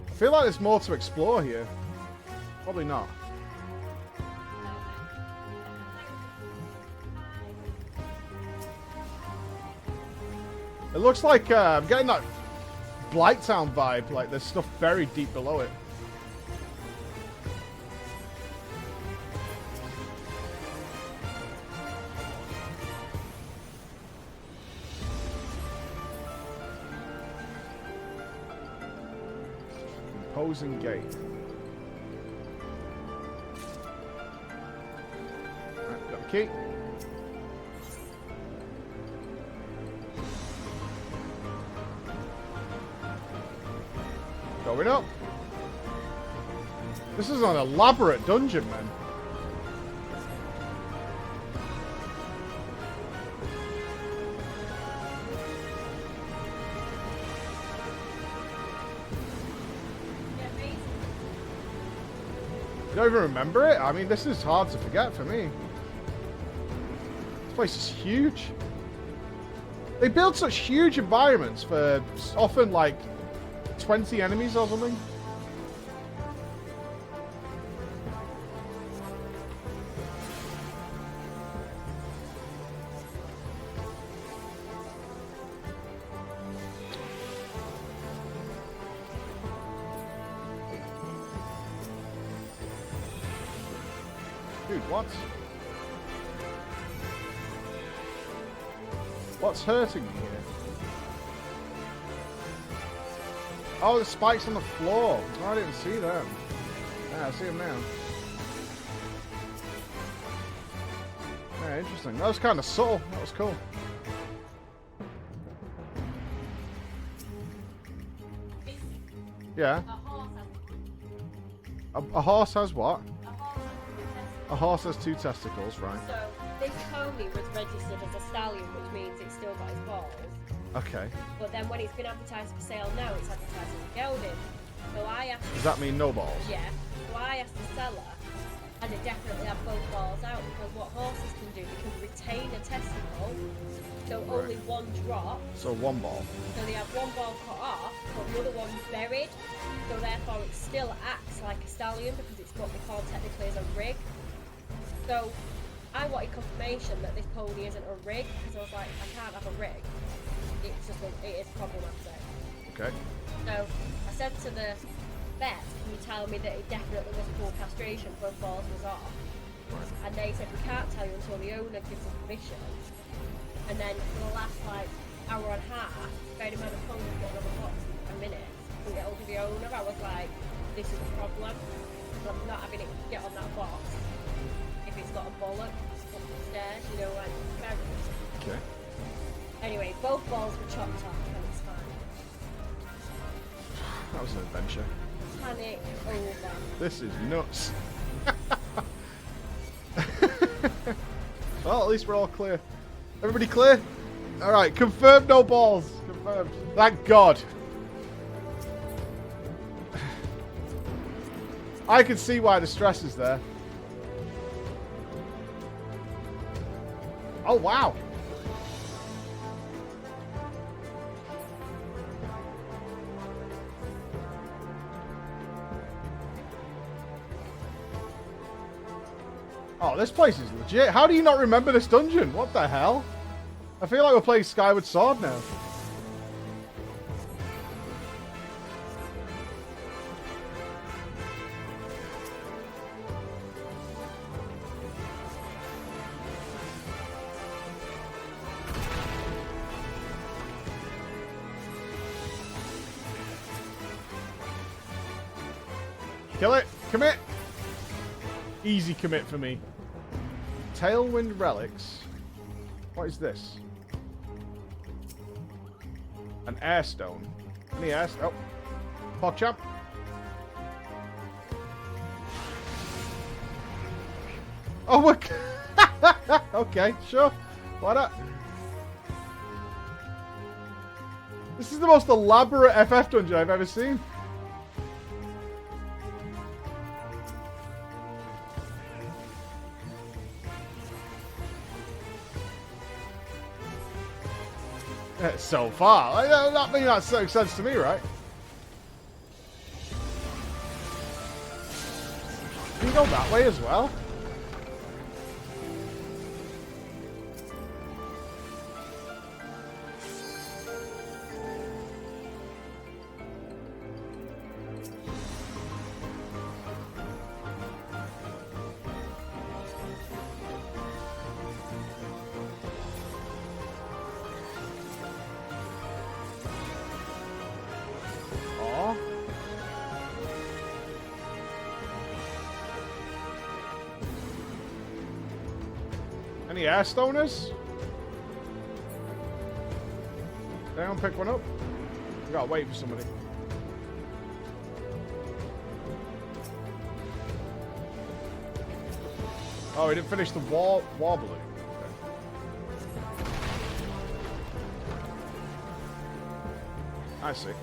I feel like there's more to explore here. Probably not. It looks like I'm getting that Blighttown vibe, like there's stuff buried deep below it. Imposing gate. Right, got the key. Going up. This is an elaborate dungeon, man. don't even remember it. I mean, this is hard to forget for me. This place is huge. They build such huge environments for often like 20 enemies or something. Dude, what? What's hurting me here? Oh, the spikes on the floor. Oh, I didn't see them. Yeah, I see them now. Yeah, interesting. That was kind of subtle. That was cool. Yeah. A horse has what? A horse has 2 testicles, right? So this pony was registered as a stallion, which means it's still got his balls. Okay. But then when it's been advertised for sale now, it's advertised as a gelding. So I asked. Does that mean no balls? Yeah. So I asked the seller, and it definitely have both balls out because what horses can do, they can retain a testicle, so only one drop. So 1 ball. So they have 1 ball cut off, but the other one's buried. So therefore, it still acts like a stallion because it's what they call technically as a rig. So I wanted confirmation that this pony isn't a rig because I was like, I can't have a rig. It's just it is problematic. Okay. So I said to the vet, can you tell me that it definitely was full castration, both balls was off? And they said we can't tell you until the owner gives us permission. And then for the last like hour and a half, bearing in mind the pony's got another box in a minute, to get hold of the owner, I was like, this is a problem. I'm not having it get on that box if it's got a bollock up the stairs, you know, like ferrets. Okay. Anyway, both balls were chopped off and it's fine. That was an adventure. Panic over. This is nuts. Well, at least we're all clear. Everybody clear? Alright, confirmed no balls. Confirmed. Thank God. I can see why the stress is there. Oh, wow. Oh, this place is legit. How do you not remember this dungeon? What the hell? I feel like we're playing Skyward Sword now. Kill it. Commit. Easy commit for me. Tailwind relics. What is this? An airstone. Any airstone? Oh. PogChamp. Oh, look. Okay, sure. Why not? This is the most elaborate FF dungeon I've ever seen. So far. I mean, that makes sense to me, right? Can you go that way as well? Any air stoners? Anyone pick one up? We gotta wait for somebody. Oh, he didn't finish the war balloon. Okay. I see.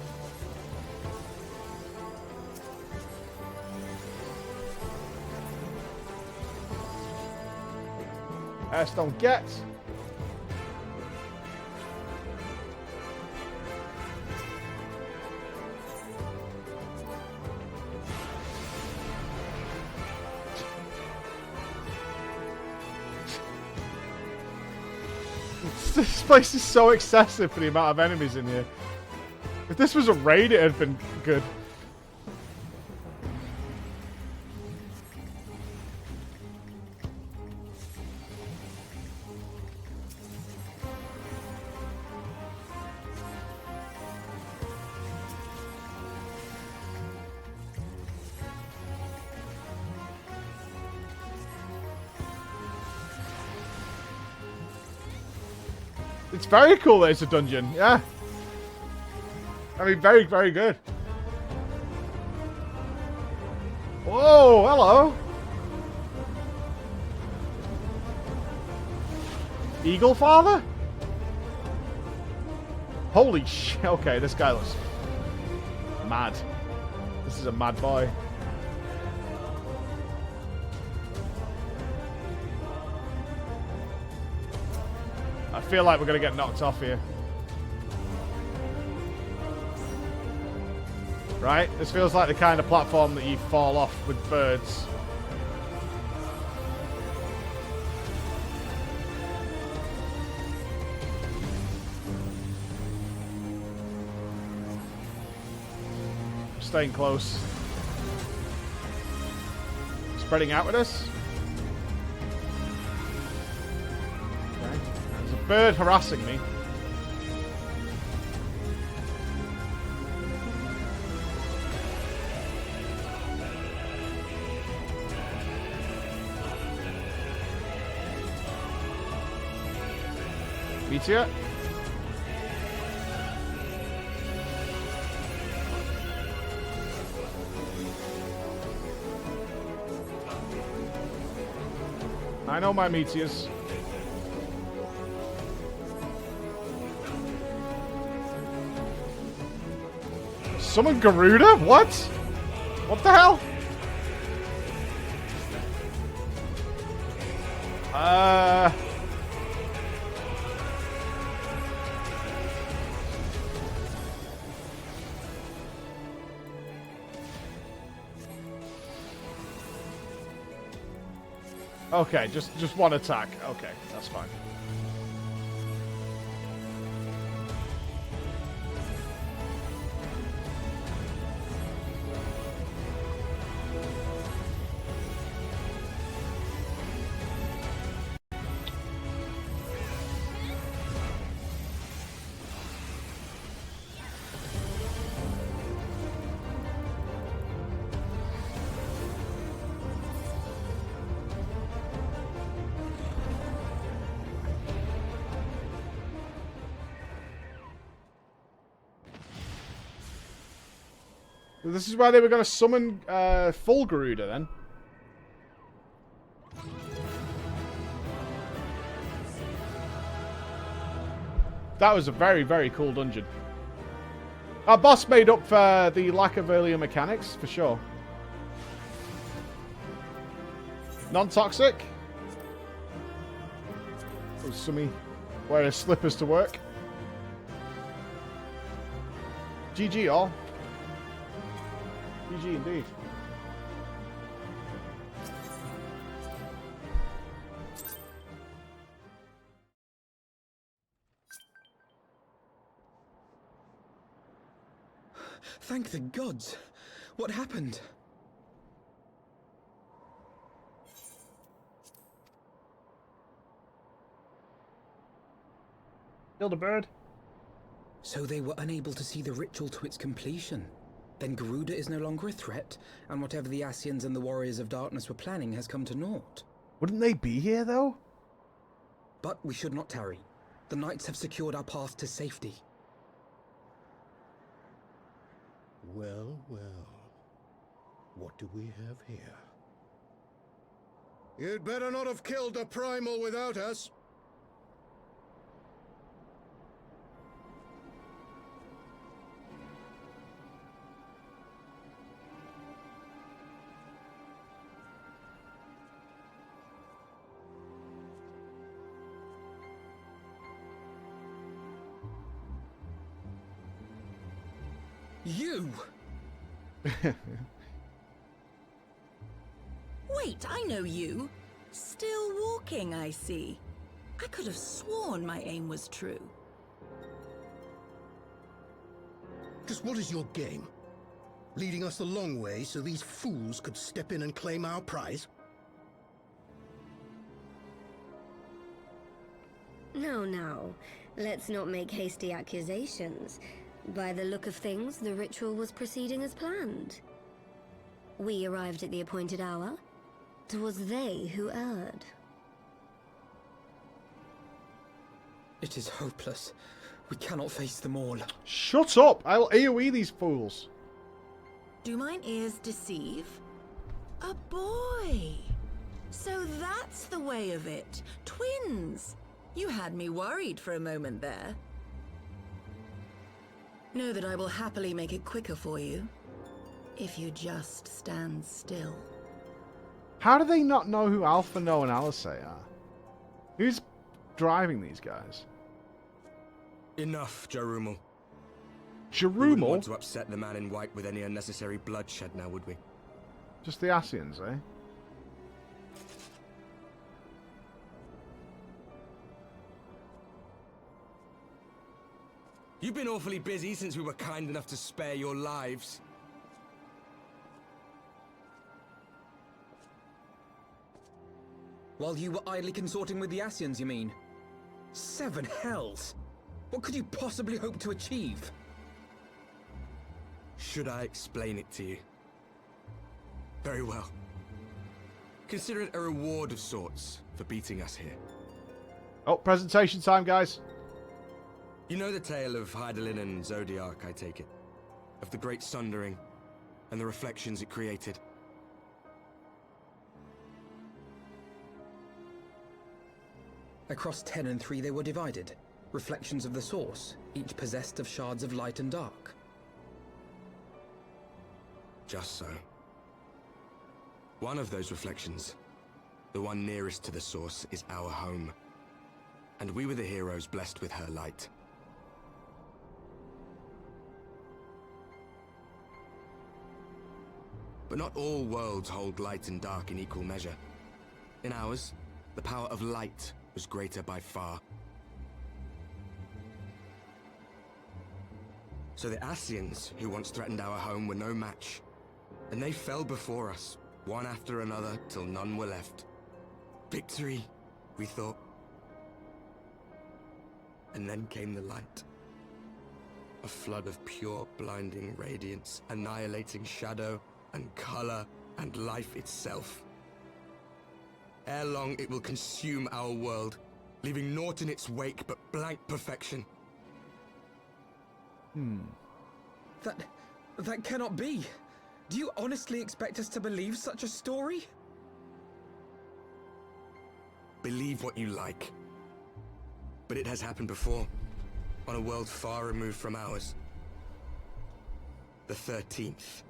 Airstone get. This place is so excessive for the amount of enemies in here. If this was a raid, it had been good. It's very cool that it's a dungeon, yeah. I mean, very, very good. Whoa, hello. Eagle Father? Holy shit. Okay, this guy looks mad. This is a mad boy. I feel like we're going to get knocked off here. Right? This feels like the kind of platform that you fall off with birds. Staying close. Spreading out with us. Okay. There's a bird harassing me. Meteor. I know my meteors. Summon Garuda? What? What the hell? Okay, just one attack. Okay, that's fine. This is why they were going to summon full Garuda then. That was a very, very cool dungeon. Our boss made up for the lack of earlier mechanics, for sure. Non-toxic. Summy wearing slippers to work. GG all. GG indeed. Thank the gods. What happened? Killed a bird. So they were unable to see the ritual to its completion. Then Garuda is no longer a threat, and whatever the Asians and the Warriors of Darkness were planning has come to naught. Wouldn't they be here, though? But we should not tarry. The knights have secured our path to safety. Well, well. What do we have here? You'd better not have killed the primal without us. You! Wait, I know you. Still walking, I see. I could have sworn my aim was true. Just what is your game? Leading us the long way so these fools could step in and claim our prize? No. Let's not make hasty accusations. By the look of things, the ritual was proceeding as planned. We arrived at the appointed hour. 'Twas they who erred. It is hopeless. We cannot face them all. Shut up! I'll AoE these fools. Do mine ears deceive? A boy! So that's the way of it. Twins! You had me worried for a moment there. Know that I will happily make it quicker for you, if you just stand still. How do they not know who Alpha, No, and Alice are? Who's driving these guys? Enough, Jarumal. We wouldn't Jarumal? want to upset the man in white with any unnecessary bloodshed now, would we? Just the Asians, eh? You've been awfully busy since we were kind enough to spare your lives. While you were idly consorting with the Asians, you mean? 7 hells! What could you possibly hope to achieve? Should I explain it to you? Very well. Consider it a reward of sorts for beating us here. Oh, presentation time, guys. You know the tale of Hydaelyn and Zodiac, I take it? Of the Great Sundering and the reflections it created? Across 10 and 3 they were divided. Reflections of the source, each possessed of shards of light and dark. Just so. One of those reflections, the one nearest to the source, is our home. And we were the heroes blessed with her light. But not all worlds hold light and dark in equal measure. In ours, the power of light was greater by far. So the Asians, who once threatened our home, were no match. And they fell before us, one after another, till none were left. Victory, we thought. And then came the light. A flood of pure, blinding radiance, annihilating shadow and color and life itself. Ere long, it will consume our world, leaving naught in its wake but blank perfection. That cannot be. Do you honestly expect us to believe such a story? Believe what you like. But it has happened before, on a world far removed from ours. The 13th,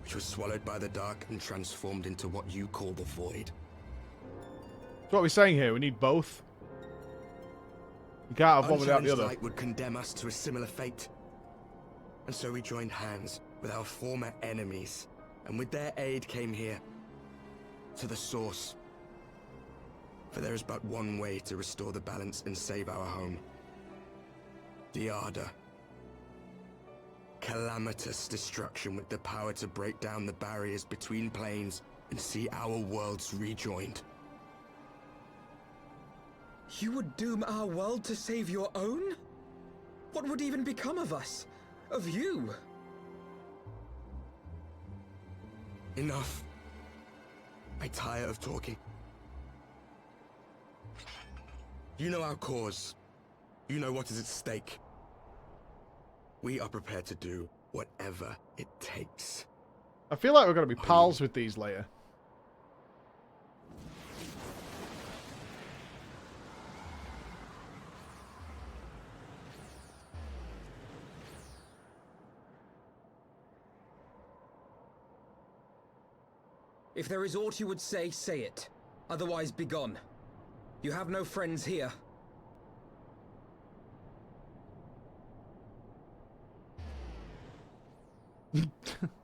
which was swallowed by the dark and transformed into what you call the Void. That's what we're saying here. We need both. You can't have one without the Unchallenged other. light would condemn us to a similar fate. And so we joined hands with our former enemies, and with their aid came here, to the source. For there is but one way to restore the balance and save our home. The Ardor. Calamitous destruction with the power to break down the barriers between planes and see our worlds rejoined. You would doom our world to save your own? What would even become of us? Of you? Enough. I tire of talking. You know our cause. You know what is at stake. We are prepared to do whatever it takes. I feel like we're going to be pals with these later. If there is aught you would say, say it. Otherwise, be gone. You have no friends here.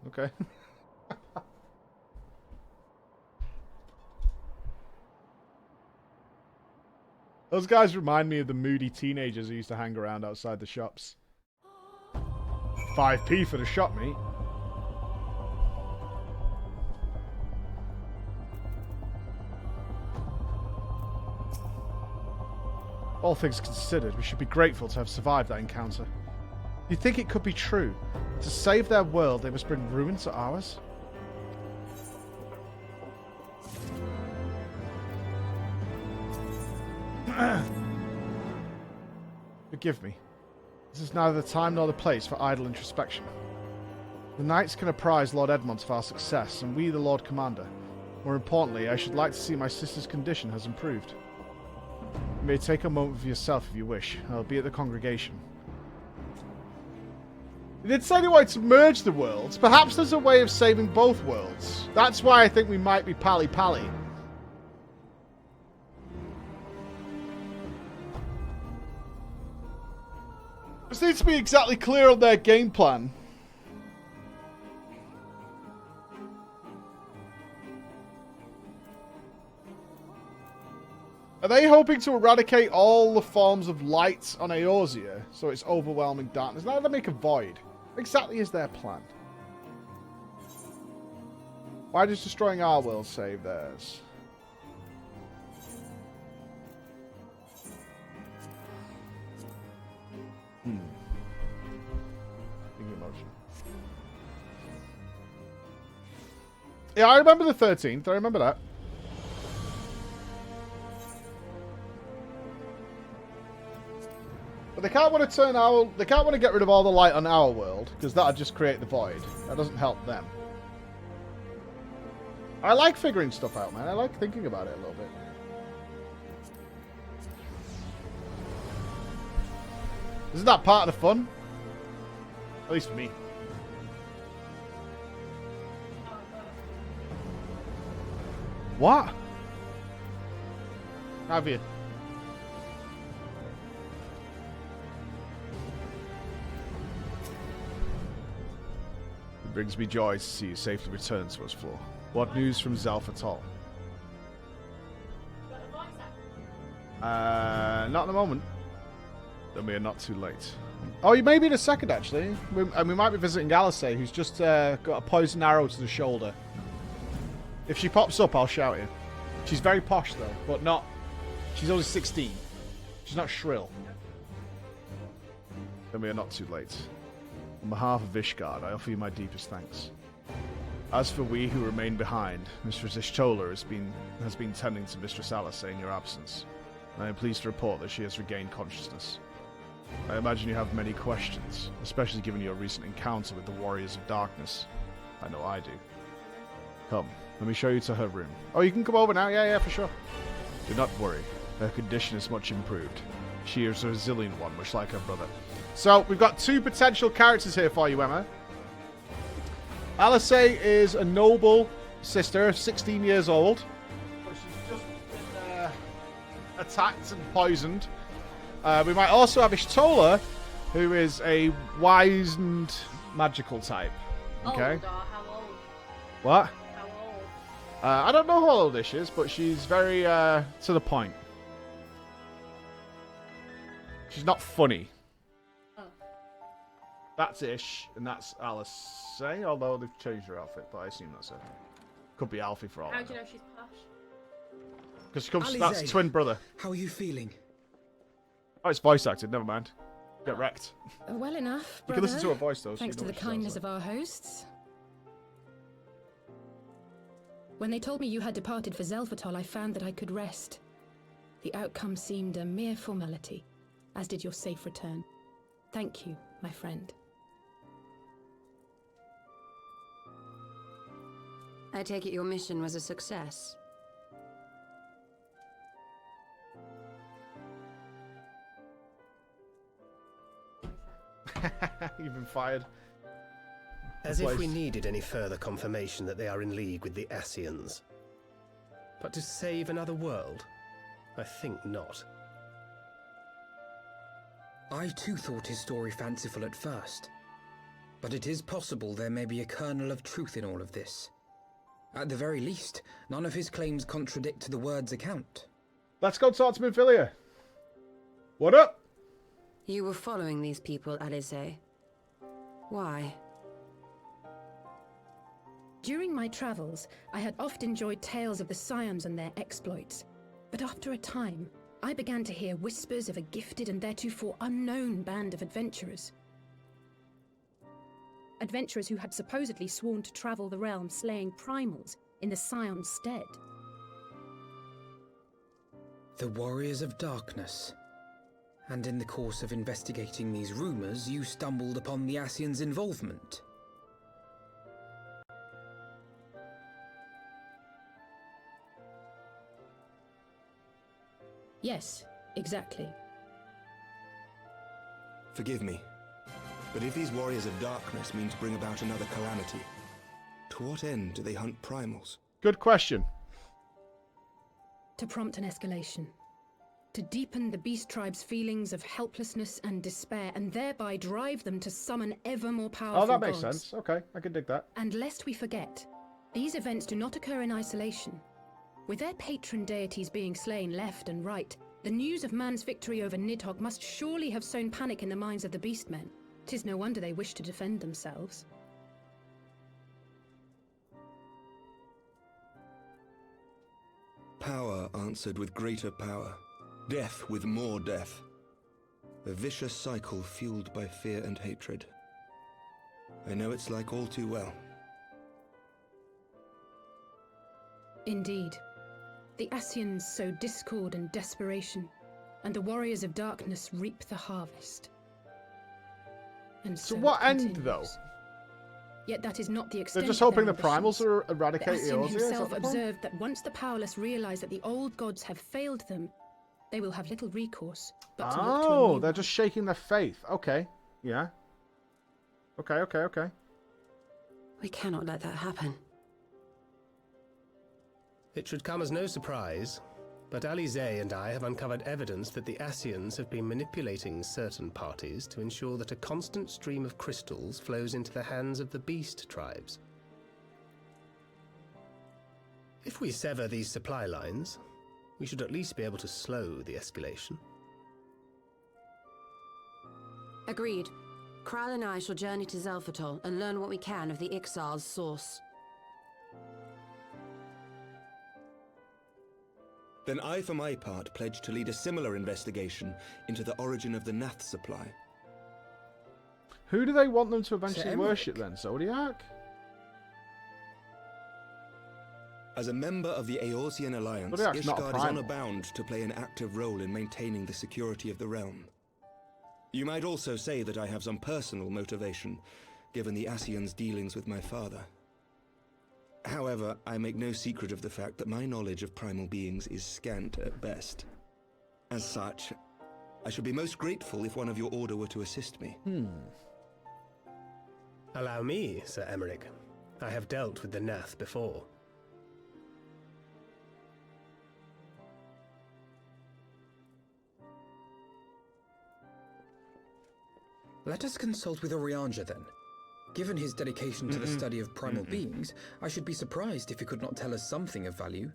Okay. Those guys remind me of the moody teenagers who used to hang around outside the shops. 5p for the shop, mate. All things considered, we should be grateful to have survived that encounter. You think it could be true? To save their world, they must bring ruin to ours? Forgive me. This is neither the time nor the place for idle introspection. The Knights can apprise Lord Edmund of our success, and we the Lord Commander. More importantly, I should like to see my sister's condition has improved. You may take a moment for yourself if you wish. I'll be at the congregation. He did say he wanted to merge the worlds. Perhaps there's a way of saving both worlds. That's why I think we might be pally-pally. Just needs to be exactly clear on their game plan. Are they hoping to eradicate all the forms of light on Eorzea so it's overwhelming darkness? Now they make a void. What exactly is their plan? Why does destroying our world save theirs? Big emotion. Yeah, I remember the 13th. I remember that. But they can't want to turn our... They can't want to get rid of all the light on our world, because that'd just create the void. That doesn't help them. I like figuring stuff out, man. I like thinking about it a little bit. Isn't that part of the fun? At least for me. What? Have you? It brings me joy to see you safely return to us, Floor. What news from Zelfatol? Not at the moment. Then we are not too late. Oh, you may be in a second, actually. We might be visiting Galisay, who's just got a poison arrow to the shoulder. If she pops up, I'll shout you. She's very posh, though, but not... She's only 16. She's not shrill. Then we are not too late. On behalf of Vishgard, I offer you my deepest thanks. As for we who remain behind, Mistress Ishtola has been tending to Mistress Alisay in your absence. And I am pleased to report that she has regained consciousness. I imagine you have many questions, especially given your recent encounter with the Warriors of Darkness. I know I do. Come, let me show you to her room. Oh, you can come over now? Yeah, for sure. Do not worry. Her condition is much improved. She is a resilient one, much like her brother. So, we've got two potential characters here for you, Emma. Alisay is a noble sister, 16 years old. But she's just been attacked and poisoned. We might also have Ishtola, who is a wizened magical type. Okay. Old or how old? What? How old? I don't know how old this is, but she's very to the point. She's not funny. Oh. That's Ish, and that's Alisay, although they've changed her outfit, but I assume that's her. Could be Alfie for all I know. How do you know she's posh? Because she comes. Alizé, That's twin brother. How are you feeling? Oh, it's voice acted. Never mind. Get wrecked. Well enough, You brother. can listen to her voice though. Thanks so to you the know what she kindness sounds of our hosts. When they told me you had departed for Zelfatol, I found that I could rest. The outcome seemed a mere formality, as did your safe return. Thank you, my friend. I take it your mission was a success. You've been fired. As if we needed any further confirmation that they are in league with the Ascians. But to save another world? I think not. I too thought his story fanciful at first. But it is possible there may be a kernel of truth in all of this. At the very least, none of his claims contradict the word's account. Let's go talk to Minfilia. What up? You were following these people, Alice. Why? During my travels, I had oft enjoyed tales of the Scions and their exploits. But after a time, I began to hear whispers of a gifted and theretofore unknown band of adventurers. Adventurers who had supposedly sworn to travel the realm slaying primals in the Scion's stead. The Warriors of Darkness. And in the course of investigating these rumors, you stumbled upon the Ascians' involvement. Yes, exactly. Forgive me, but if these Warriors of Darkness mean to bring about another calamity, to what end do they hunt primals? Good question. To prompt an escalation. To deepen the beast tribe's feelings of helplessness and despair, and thereby drive them to summon ever more powerful Oh, that makes gods. sense. Okay, I can dig that. And lest we forget, these events do not occur in isolation. With their patron deities being slain left and right, the news of man's victory over Nidhogg must surely have sown panic in the minds of the beastmen. 'Tis no wonder they wish to defend themselves. Power answered with greater power. Death with more death. A vicious cycle fueled by fear and hatred. I know it's like all too well. Indeed. The Ascians sow discord and desperation, and the Warriors of Darkness reap the harvest. And So it what end, continues. though? Yet that is not the extent They're just of hoping their the primals ambitions. will The eradicate Ascian Eorzea. Is that himself the point? observed that once the powerless realize that the old gods have failed them, they will have little recourse but to look to a Oh, new they're one. just shaking their faith. Okay. Yeah. Okay. We cannot let that happen. It should come as no surprise, but Alice and I have uncovered evidence that the Ascians have been manipulating certain parties to ensure that a constant stream of crystals flows into the hands of the beast tribes. If we sever these supply lines, we should at least be able to slow the escalation. Agreed. Kral and I shall journey to Zelfatol and learn what we can of the Ixal's source. Then I, for my part, pledge to lead a similar investigation into the origin of the Nath supply. Who do they want them to eventually Emmerich. worship then? Zodiac? As a member of the Eorzean Alliance, Zodiac's not a Ishgard is primal. honor bound to play an active role in maintaining the security of the realm. You might also say that I have some personal motivation, given the Ascians' dealings with my father. However, I make no secret of the fact that my knowledge of primal beings is scant at best. As such, I should be most grateful if one of your order were to assist me. Allow me, Sir Emmerich. I have dealt with the Nath before. Let us consult with Orianja then. Given his dedication to the study of primal beings, I should be surprised if he could not tell us something of value.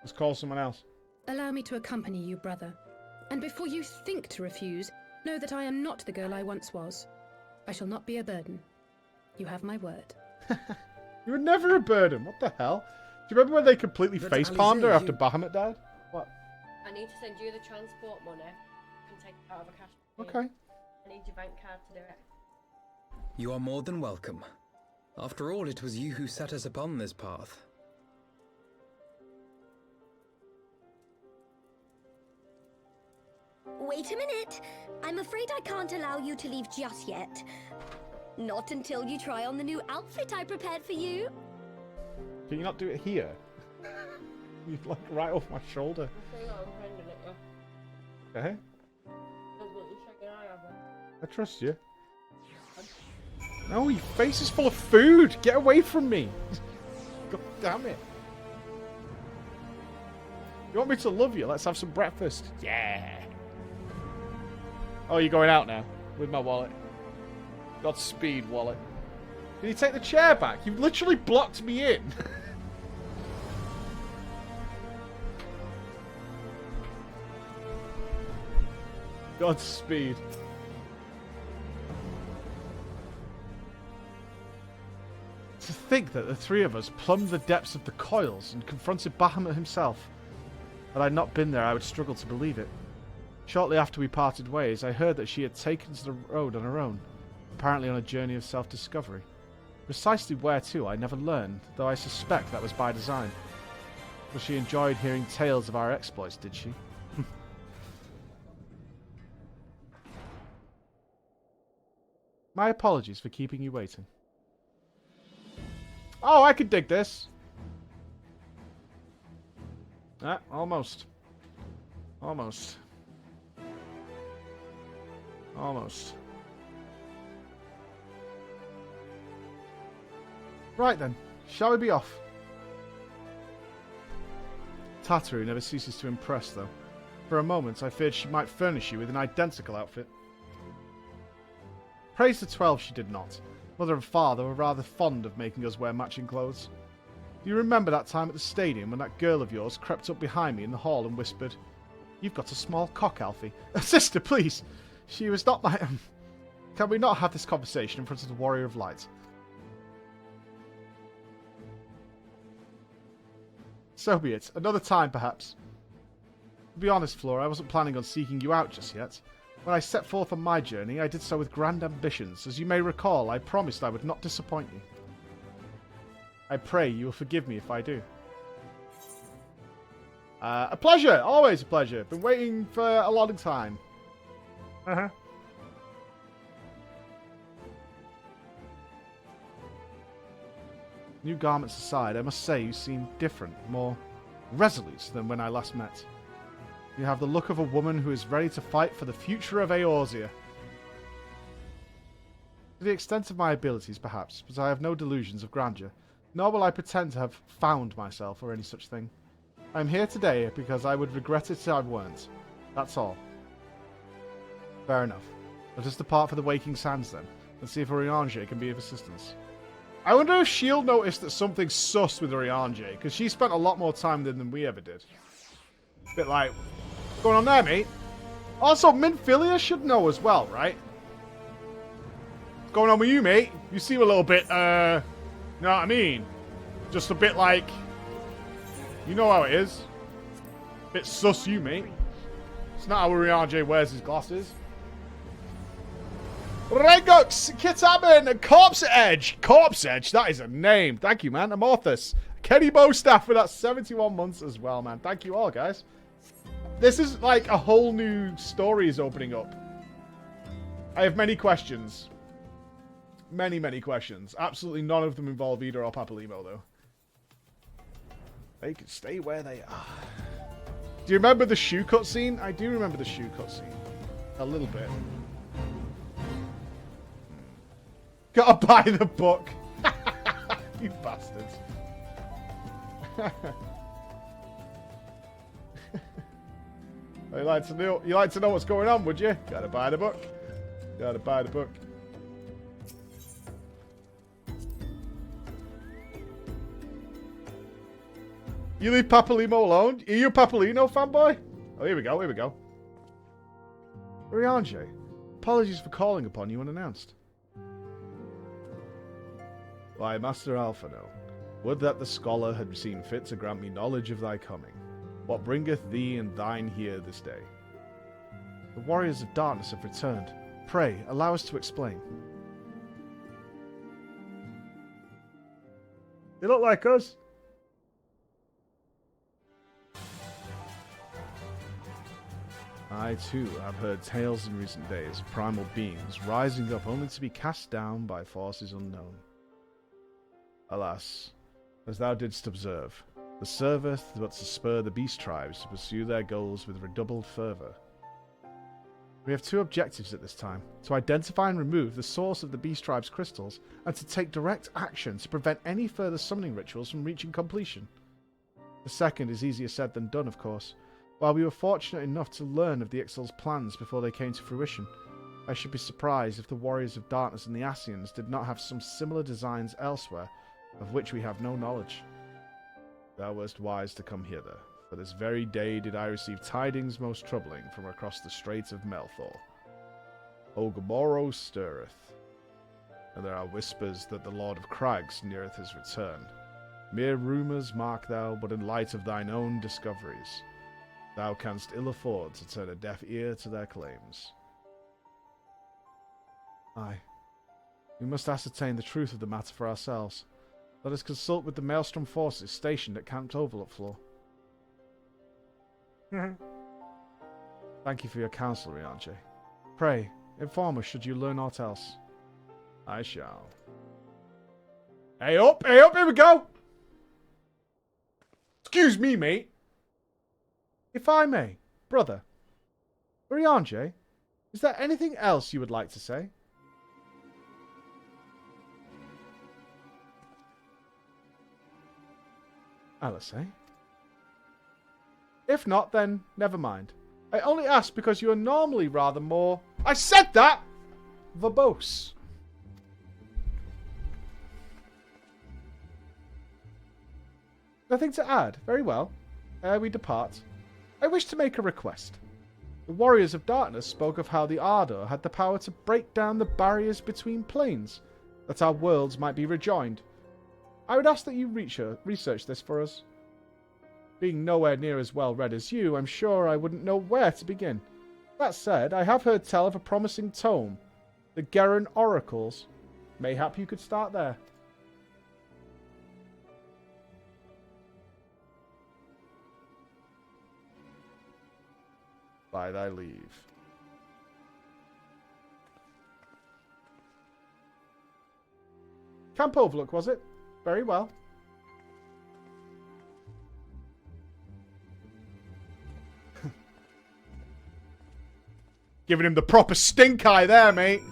Let's call someone else. Allow me to accompany you, brother. And before you think to refuse, know that I am not the girl I once was. I shall not be a burden. You have my word. You were never a burden. What the hell? Do you remember when they completely But facepalmed her Alize, after you- Bahamut died? What? I need to send you the transport money and take it out of a cash machine. Okay. I need your bank card to do it. You are more than welcome. After all, it was you who set us upon this path. Wait a minute. I'm afraid I can't allow you to leave just yet. Not until you try on the new outfit I prepared for you. Can you not do it here? You're like right off my shoulder. Hang on, I'm bringing it up. Okay. That's what you're shaking eye over. I trust you. No, your face is full of food. Get away from me. God damn it. You want me to love you? Let's have some breakfast. Yeah. Oh, you're going out now? with my wallet. Godspeed, wallet. Can you take the chair back? You've literally blocked me in. Godspeed. To think that the three of us plumbed the depths of the coils and confronted Bahamut himself. Had I not been there, I would struggle to believe it. Shortly after we parted ways, I heard that she had taken to the road on her own, apparently on a journey of self-discovery. Precisely where to, I never learned, though I suspect that was by design. Well, she enjoyed hearing tales of our exploits, did she? My apologies for keeping you waiting. Oh, I could dig this. Ah, almost. Almost. Almost. Right then, shall we be off? Tataru never ceases to impress, though. For a moment, I feared she might furnish you with an identical outfit. Praise the 12 she did not. Mother and father were rather fond of making us wear matching clothes. Do you remember that time at the stadium when that girl of yours crept up behind me in the hall and whispered, "You've got a small cock, Alfie." Sister, please! She was not my... Can we not have this conversation in front of the Warrior of Light? So be it. Another time, perhaps. To be honest, Flora, I wasn't planning on seeking you out just yet. When I set forth on my journey, I did so with grand ambitions. As you may recall, I promised I would not disappoint you. I pray you will forgive me if I do. A pleasure! Always a pleasure. Been waiting for a long time. Uh-huh. New garments aside, I must say you seem different, more resolute than when I last met. You have the look of a woman who is ready to fight for the future of Eorzea. To the extent of my abilities, perhaps, but I have no delusions of grandeur, nor will I pretend to have found myself or any such thing. I am here today because I would regret it if I weren't. That's all. Fair enough. Let us depart for the Waking Sands then, and see if Urianger can be of assistance. I wonder if S.H.I.E.L.D. noticed that something's sus with Urianger, because she spent a lot more time than we ever did. Bit like, what's going on there, mate? Also, Minfilia should know as well, right? What's going on with you, mate? You seem a little bit, you know what I mean? Just a bit like, you know how it is. Bit sus you, mate. It's not how Urianger wears his glasses. Regux, Kitaben, and Corpse Edge. Corpse Edge, that is a name. Thank you, man. Amorthus. Kenny Bostaff for that 71 months as well, man. Thank you all, guys. This is like a whole new story is opening up. I have many questions. Many, many questions. Absolutely none of them involve Ida or Papalymo, though. They can stay where they are. Do you remember the shoe cutscene? I do remember the shoe cutscene. A little bit. Gotta buy the book. You bastards. You like to know what's going on, would you? Gotta buy the book. Gotta buy the book. You leave Papalymo alone? Are you a Papalymo fanboy? Oh, here we go, here we go. Urianger, apologies for calling upon you unannounced. Why, Master Alphano, would that the scholar had seen fit to grant me knowledge of thy coming. What bringeth thee and thine here this day? The warriors of darkness have returned. Pray, allow us to explain. They look like us. I, too, have heard tales in recent days of primal beings rising up only to be cast down by forces unknown. Alas, as thou didst observe, the serveth but to spur the beast tribes to pursue their goals with redoubled fervour. We have two objectives at this time, to identify and remove the source of the beast tribe's crystals, and to take direct action to prevent any further summoning rituals from reaching completion. The second is easier said than done, of course. While we were fortunate enough to learn of the Ixal's plans before they came to fruition, I should be surprised if the Warriors of Darkness and the Ascians did not have some similar designs elsewhere, of which we have no knowledge. Thou wast wise to come hither, for this very day did I receive tidings most troubling from across the straits of Melthor. Ogomoro stirreth, and there are whispers that the Lord of Crags neareth his return. Mere rumours mark thou, but in light of thine own discoveries, thou canst ill afford to turn a deaf ear to their claims. Aye. We must ascertain the truth of the matter for ourselves. Let us consult with the Maelstrom forces stationed at Camp Overlook Floor. Thank you for your counsel, Rianche. Pray, inform us should you learn aught else. I shall. Hey up, here we go! Excuse me, mate. If I may, brother. Rianche, is there anything else you would like to say? Alice, eh? If not, then never mind. I only ask because you are normally rather more... I said that! Verbose. Nothing to add. Very well. Ere we depart, I wish to make a request. The Warriors of Darkness spoke of how the Ardor had the power to break down the barriers between planes, that our worlds might be rejoined. I would ask that you research this for us. Being nowhere near as well read as you, I'm sure I wouldn't know where to begin. That said, I have heard tell of a promising tome, the Geren Oracles. Mayhap you could start there. By thy leave. Camp Overlook, was it? Very well. Giving him the proper stink eye there, mate.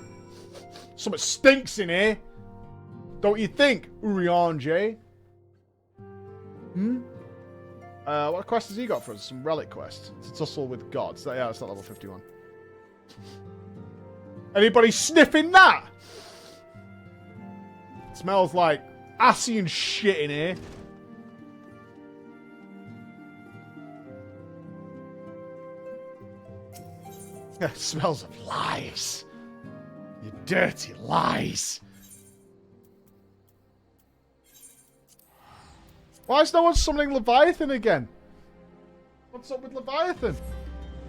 Something stinks in here. Don't you think, Uriange? What quest has he got for us? Some relic quest. To tussle with gods. Yeah, that's not level 51. Anybody sniffing that? It smells like assy and shit in here. It smells of lies. You dirty lies. Why is no one summoning Leviathan again? What's up with Leviathan?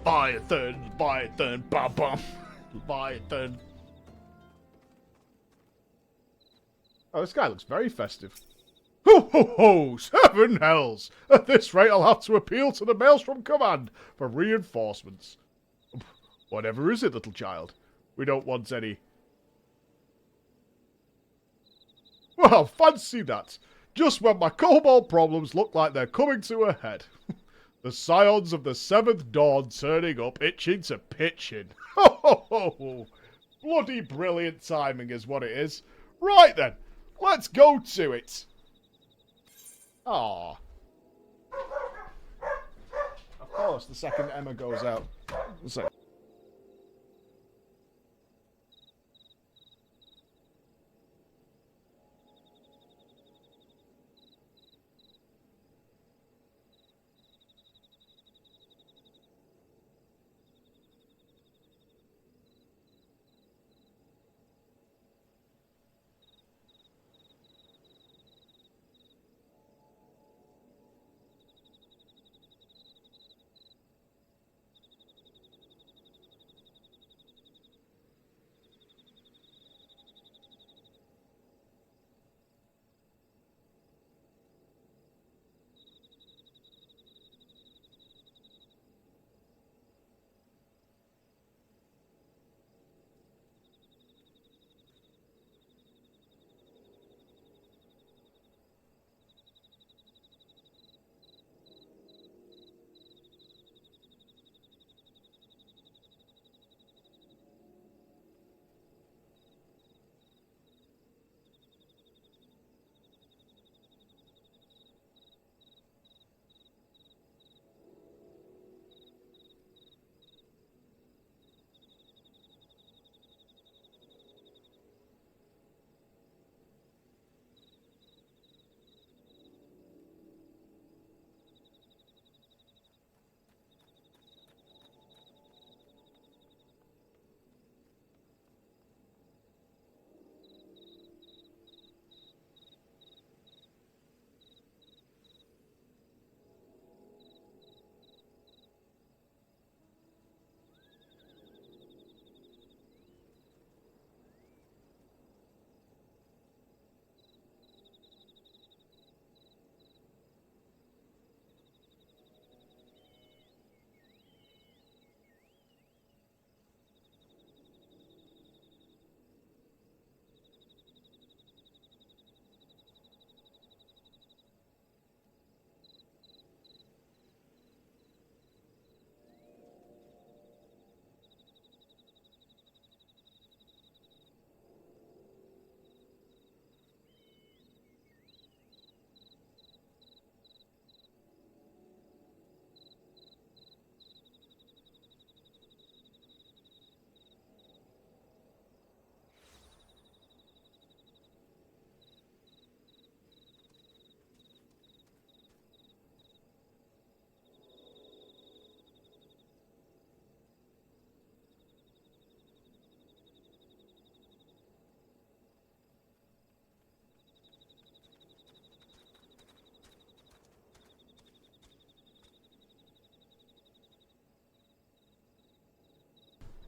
Leviathan, bum. Leviathan. Oh, this guy looks very festive. Ho ho ho! Seven hells! At this rate, I'll have to appeal to the Maelstrom Command for reinforcements. Whatever is it, little child? We don't want any... Well, fancy that. Just when my kobold problems look like they're coming to a head. The scions of the Seventh Dawn turning up, itching to pitch in. Ho ho ho! Bloody brilliant timing is what it is. Right then, let's go to it. Ah. Of course, the second Emma goes out.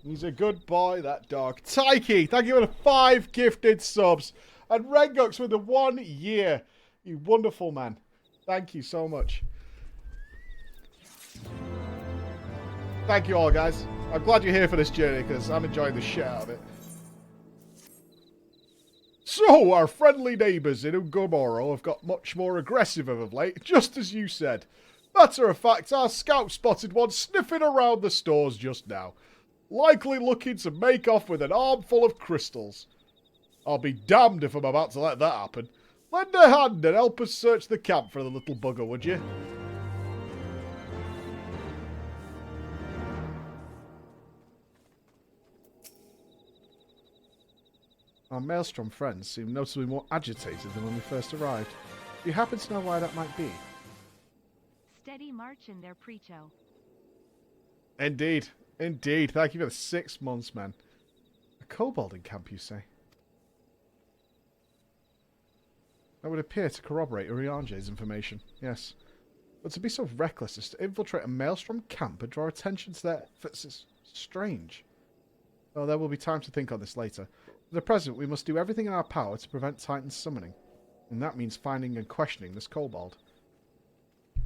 He's a good boy, that dog. Taiki, thank you for the 5 gifted subs. And Rengux with the 1 year. You wonderful man. Thank you so much. Thank you all, guys. I'm glad you're here for this journey, because I'm enjoying the shit out of it. So, our friendly neighbours in Ungomoro have got much more aggressive of late, just as you said. Matter of fact, our scout spotted one sniffing around the stores just now. Likely looking to make off with an armful of crystals. I'll be damned if I'm about to let that happen. Lend a hand and help us search the camp for the little bugger, would you? Our Maelstrom friends seem noticeably more agitated than when we first arrived. Do you happen to know why that might be? Steady march in their preacho. Indeed. Indeed. Thank you for the 6 months, man. A kobold in camp, you say? That would appear to corroborate Uriange's information, yes. But to be so reckless as to infiltrate a Maelstrom camp and draw attention to their efforts is strange. Well, there will be time to think on this later. For the present, we must do everything in our power to prevent Titan's summoning. And that means finding and questioning this kobold.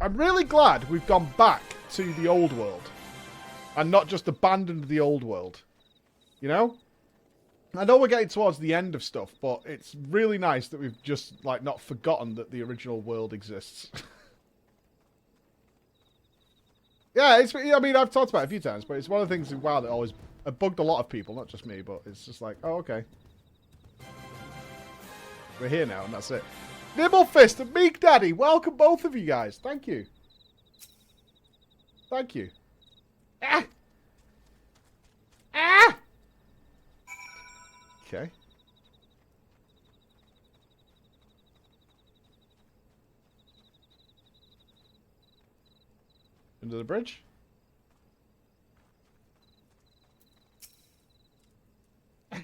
I'm really glad we've gone back to the old world. And not just abandoned the old world. You know? I know we're getting towards the end of stuff, but it's really nice that we've just, like, not forgotten that the original world exists. Yeah, it's, I mean, I've talked about it a few times, but it's one of the things in WoW that always bugged a lot of people, not just me, but it's just like, oh, okay. We're here now, and that's it. Nibble Fist and Meek Daddy, welcome both of you guys. Thank you. Thank you. Ah! Ah! Okay. Into the bridge.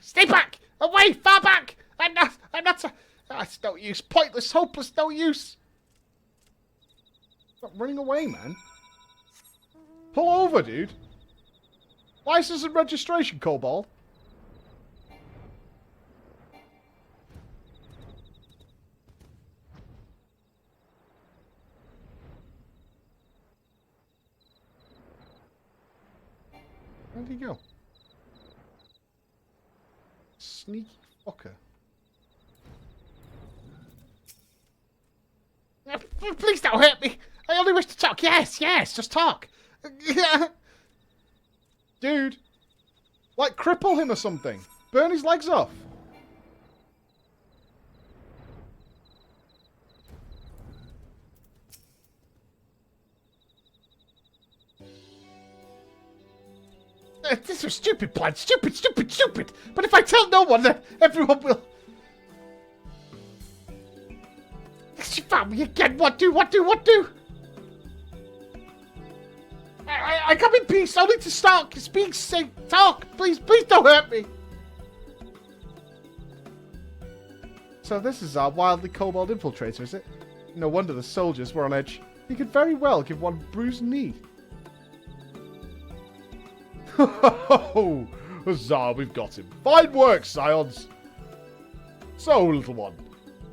Stay back! Away! Far back! I'm not it's no use. Pointless, hopeless, no use. Stop running away, man. Pull over, dude. License and registration, kobold. Where'd he go? Sneaky fucker. Please don't hurt me. I only wish to talk. Yes, just talk. Dude. Like, cripple him or something. Burn his legs off. This is stupid plan. Stupid. But if I tell no one, then everyone will... She found me again. What do? I come in peace, only to stalk. Speak, say, talk. Please don't hurt me. So this is our wildly kobold infiltrator, is it? No wonder the soldiers were on edge. He could very well give one bruised knee. Ho! Huzzah, we've got him. Fine work, scions. So, little one.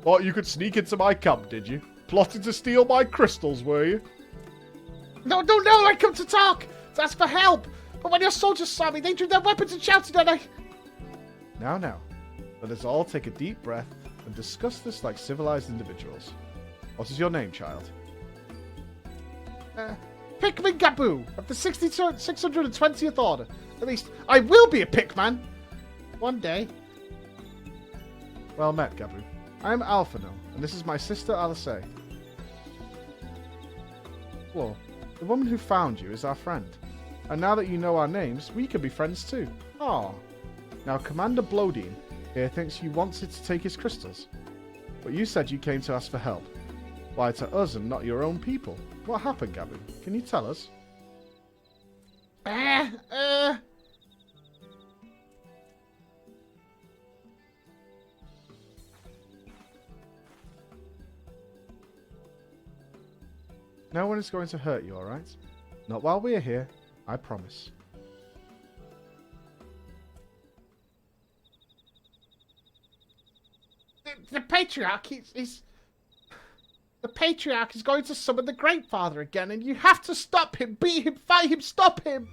Thought you could sneak into my camp, did you? Plotting to steal my crystals, were you? No, I come to talk. To ask for help. But when your soldiers saw me, they drew their weapons and shouted at me. Now. Let us all take a deep breath and discuss this like civilized individuals. What is your name, child? Pikmin Gaboo of the 620th Order. At least, I will be a Pikman. One day. Well met, Gaboo. I'm Alphano, and this is my sister Alice. Well, the woman who found you is our friend. And now that you know our names, we can be friends too. Ah. Now, Commander Blodine here thinks you wanted to take his crystals. But you said you came to ask for help. Why to us and not your own people? What happened, Gabby? Can you tell us? No one is going to hurt you, alright? Not while we're here, I promise. The Patriarch, the Patriarch is going to summon the Great Father again, and you have to stop him, beat him, fight him, stop him!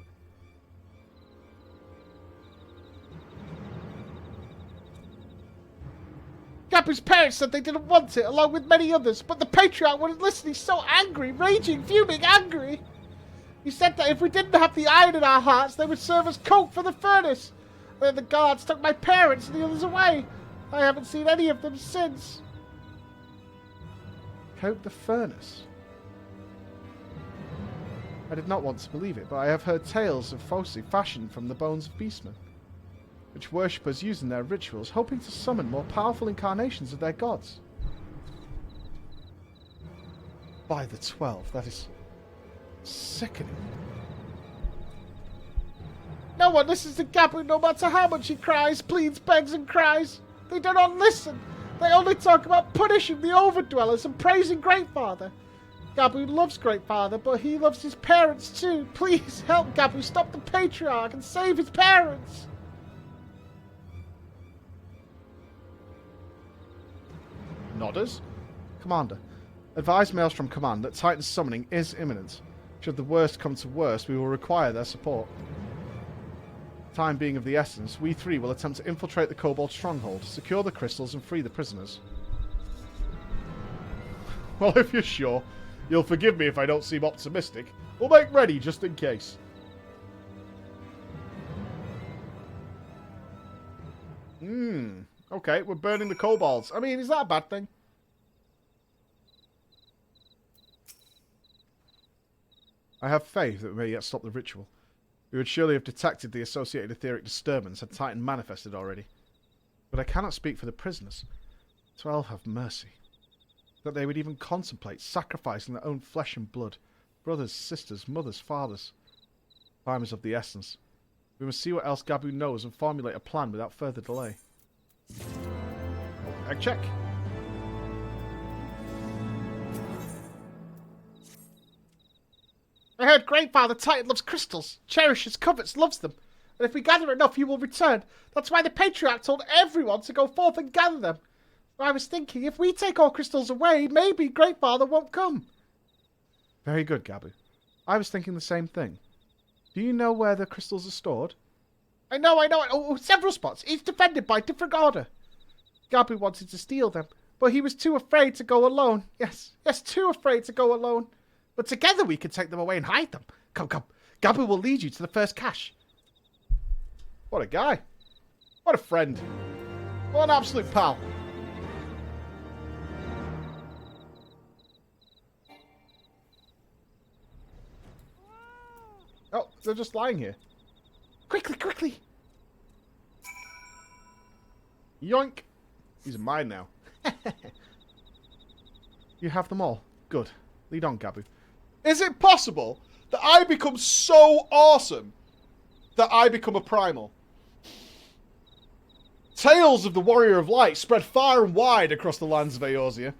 Gabu's parents said they didn't want it, along with many others, but the Patriarch wouldn't listen. He's so angry, raging, fuming, angry. He said that if we didn't have the iron in our hearts, they would serve us coke for the furnace. Then the guards took my parents and the others away. I haven't seen any of them since. Coke the furnace? I did not want to believe it, but I have heard tales of foci fashioned from the bones of beastmen, which worshippers use in their rituals, hoping to summon more powerful incarnations of their gods. By the 12, that is sickening. No one listens to Gabu, no matter how much he cries, pleads, begs and cries. They do not listen. They only talk about punishing the overdwellers and praising Great Father. Gabu loves Great Father, but he loves his parents too. Please help Gabu stop the Patriarch and save his parents. Nodders? Commander, advise Maelstrom Command that Titan's summoning is imminent. Should the worst come to worst, we will require their support. Time being of the essence, we three will attempt to infiltrate the Kobold stronghold, secure the crystals, and free the prisoners. Well, if you're sure, you'll forgive me if I don't seem optimistic. We'll make ready just in case. Okay, we're burning the kobolds. I mean, is that a bad thing? I have faith that we may yet stop the ritual. We would surely have detected the associated etheric disturbance had Titan manifested already. But I cannot speak for the prisoners. 12 have mercy. That they would even contemplate sacrificing their own flesh and blood. Brothers, sisters, mothers, fathers. Time is of the essence. We must see what else Gabu knows and formulate a plan without further delay. Egg check. I heard Great Father Titan loves crystals, cherishes, covets, loves them. And if we gather enough, he will return. That's why the Patriarch told everyone to go forth and gather them. So I was thinking, if we take all crystals away, maybe Great Father won't come. Very good, Gabu. I was thinking the same thing. Do you know where the crystals are stored? I know. Oh, several spots, each defended by different order. Gabu wanted to steal them, but he was too afraid to go alone. Yes, too afraid to go alone. But together we can take them away and hide them. Come. Gabu will lead you to the first cache. What a guy. What a friend. What an absolute pal. Oh, they're just lying here. Quickly! Yoink! These are mine now. You have them all. Good. Lead on, Gabu. Is it possible that I become so awesome that I become a primal? Tales of the Warrior of Light spread far and wide across the lands of Eorzea.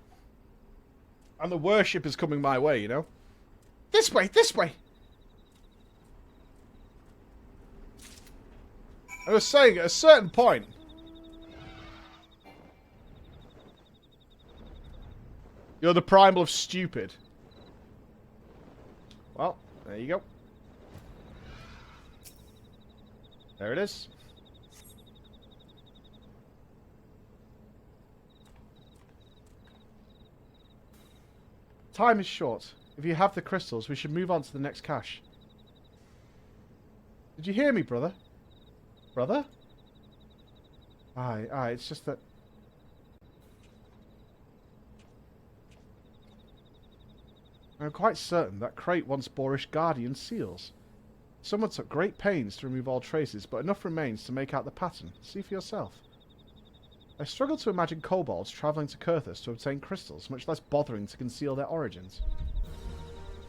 And the worship is coming my way, you know? This way! I was saying, at a certain point, you're the primal of stupid. Well, there you go. There it is. Time is short. If you have the crystals, we should move on to the next cache. Did you hear me, brother? Brother? Aye, it's just that... I'm quite certain that crate once boorish guardian seals. Someone took great pains to remove all traces, but enough remains to make out the pattern. See for yourself. I struggle to imagine kobolds travelling to Kurthus to obtain crystals, much less bothering to conceal their origins.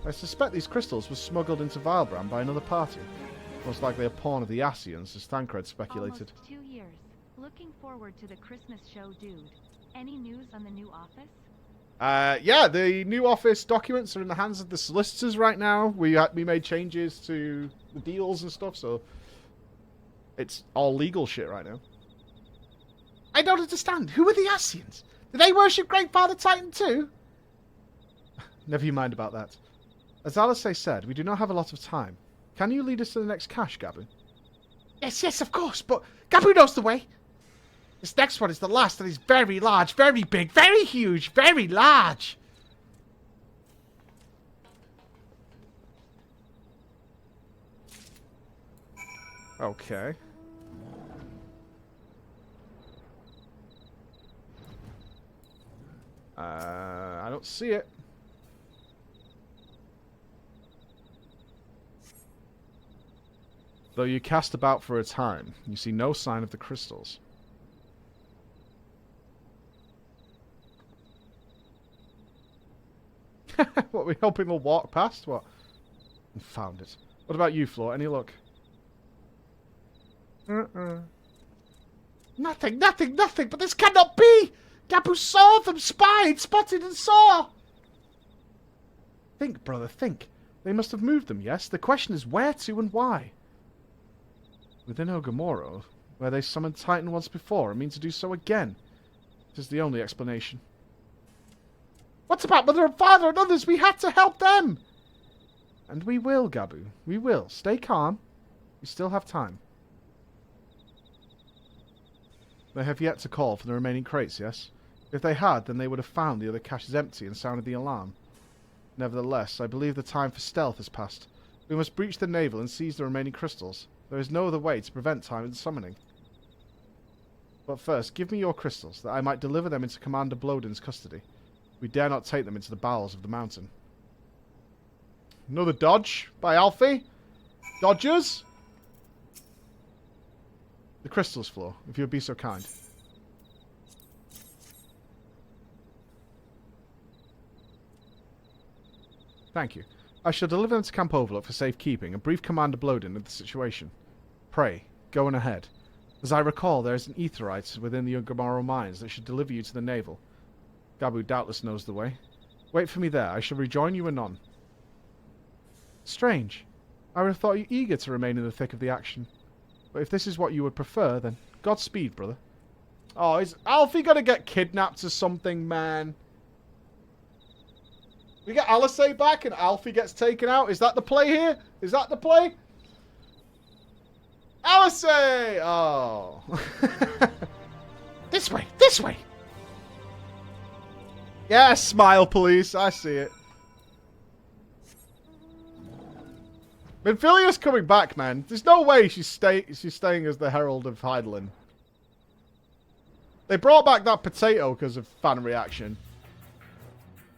I suspect these crystals were smuggled into Vilebrand by another party. Most likely a pawn of the Asians, as Thancred speculated. Almost 2 years. Looking forward to the Christmas show, dude. Any news on the new office? Yeah, the new office documents are in the hands of the solicitors right now. We made changes to the deals and stuff, so it's all legal shit right now. I don't understand. Who are the Ascians? Do they worship Great Father Titan too? Never you mind about that. As Alisei said, we do not have a lot of time. Can you lead us to the next cache, Gabu? Yes, of course, but Gabu knows the way. This next one is the last and is very large, very big, very huge, very large. Okay. I don't see it. Though you cast about for a time, you see no sign of the crystals. What, we hoping they'll walk past? What? Found it. What about you, Floor? Any luck? Nothing, but this cannot be! Gabu saw them, spied, spotted and saw! Think, brother, think. They must have moved them, yes? The question is where to and why. Within Ogamoro, where they summoned Titan once before and mean to do so again. It is the only explanation. What about Mother and Father and others? We had to help them! And we will, Gabu. We will. Stay calm. We still have time. They have yet to call for the remaining crates, yes? If they had, then they would have found the other caches empty and sounded the alarm. Nevertheless, I believe the time for stealth has passed. We must breach the navel and seize the remaining crystals. There is no other way to prevent Titan's summoning. But first, give me your crystals, that I might deliver them into Commander Blodin's custody. We dare not take them into the bowels of the mountain. Another dodge by Alfie. Dodgers. The crystals, Floor, if you would be so kind. Thank you. I shall deliver them to Camp Overlook for safekeeping and brief Commander Blodin of the situation. Pray, go on ahead. As I recall, there is an aetherite within the Ogamoro mines that should deliver you to the navel. Gabu doubtless knows the way. Wait for me there. I shall rejoin you anon. Strange. I would have thought you eager to remain in the thick of the action. But if this is what you would prefer, then Godspeed, brother. Oh, is Alfie gonna get kidnapped or something, man? We get Alisei back and Alfie gets taken out? Is that the play here? Is that the play? Alisei! Oh. This way! This way! Yeah, smile, police. I see it. Minfilia's coming back, man. There's no way she's staying as the Herald of Hydaelyn. They brought back that potato because of fan reaction.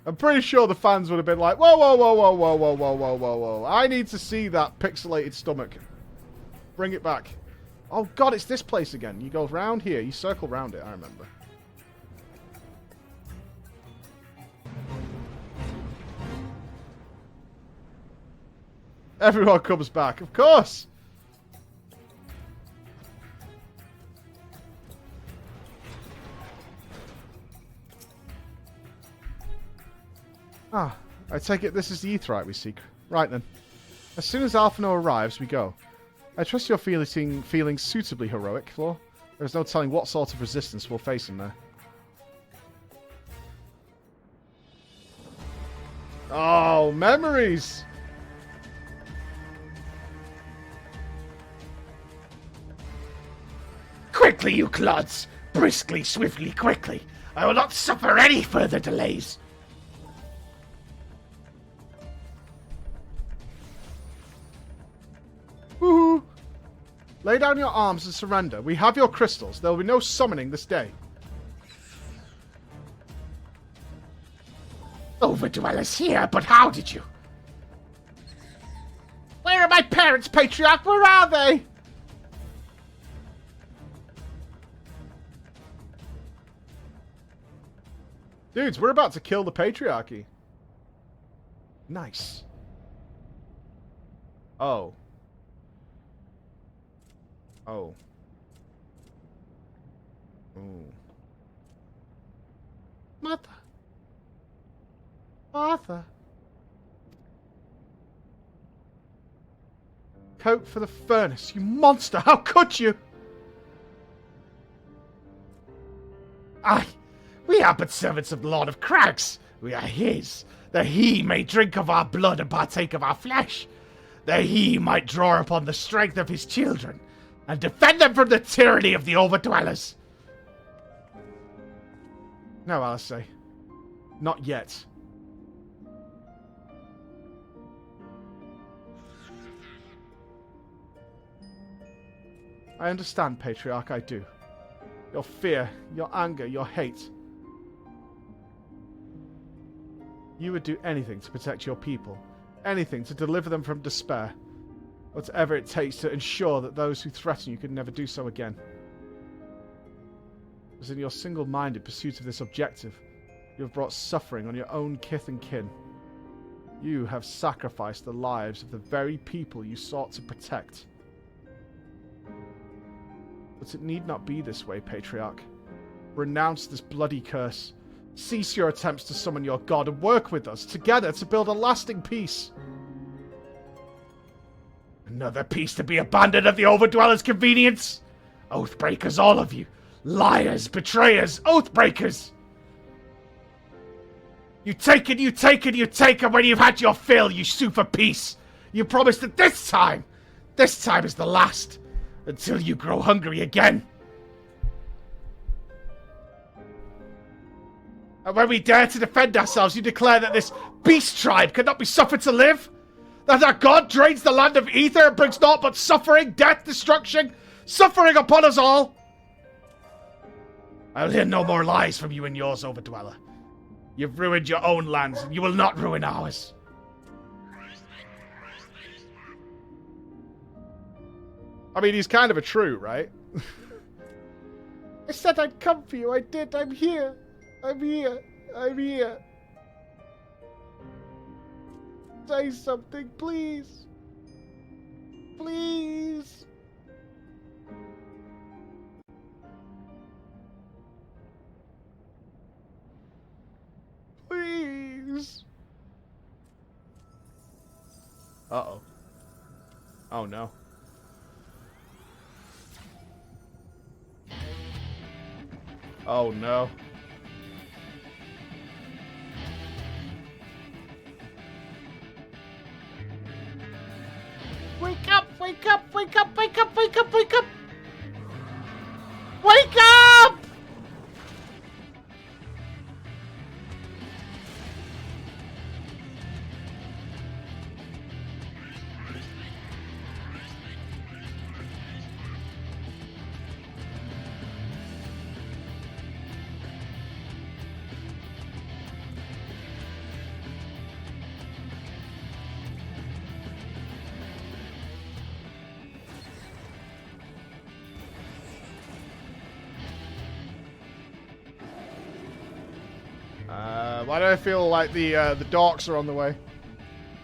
I'm pretty sure the fans would have been like, whoa, whoa, whoa, whoa, whoa, whoa, whoa, whoa, whoa, whoa. I need to see that pixelated stomach. Bring it back. Oh, God, it's this place again. You go round here. You circle round it, I remember. Everyone comes back, of course. Ah, I take it this is the aetherite we seek. Right then. As soon as Alphino arrives, we go. I trust you're feeling suitably heroic, Floor. There is no telling what sort of resistance we'll face in there. Oh, memories! Quickly, you clods! Briskly, swiftly, quickly! I will not suffer any further delays! Woohoo! Lay down your arms and surrender. We have your crystals. There will be no summoning this day. Overdwellers here, but how did you? Where are my parents, Patriarch? Where are they? Dudes, we're about to kill the Patriarchy. Nice. Oh. Oh. Ooh. Mother. Martha. Coat for the furnace, you monster! How could you? Aye, we are but servants of the Lord of Crags. We are his, that he may drink of our blood and partake of our flesh, that he might draw upon the strength of his children, and defend them from the tyranny of the Overdwellers. No, Alistair. Not yet. I understand, Patriarch, I do. Your fear, your anger, your hate. You would do anything to protect your people. Anything to deliver them from despair. Whatever it takes to ensure that those who threaten you could never do so again. As in your single-minded pursuit of this objective, you have brought suffering on your own kith and kin. You have sacrificed the lives of the very people you sought to protect. But it need not be this way, Patriarch. Renounce this bloody curse. Cease your attempts to summon your god and work with us together to build a lasting peace. Another peace to be abandoned at the Overdwellers' convenience? Oathbreakers, all of you. Liars, betrayers, oathbreakers! You take and you take and you take, and when you've had your fill, you sue for peace. You promise that this time is the last, until you grow hungry again. And when we dare to defend ourselves, you declare that this beast tribe cannot be suffered to live? That our god drains the land of ether and brings naught but suffering, death, destruction, suffering upon us all? I'll hear no more lies from you and yours, Overdweller. You've ruined your own lands, and you will not ruin ours. I mean, he's kind of a true, right? I said I'd come for you, I did, I'm here. I'm here. I'm here. Say something, please. Please. Please. Uh-oh. Oh, no. Oh, no. Wake up! Wake up! Wake up! Wake up! Wake up! Wake up! Wake up! Why do I feel like the dorks are on the way?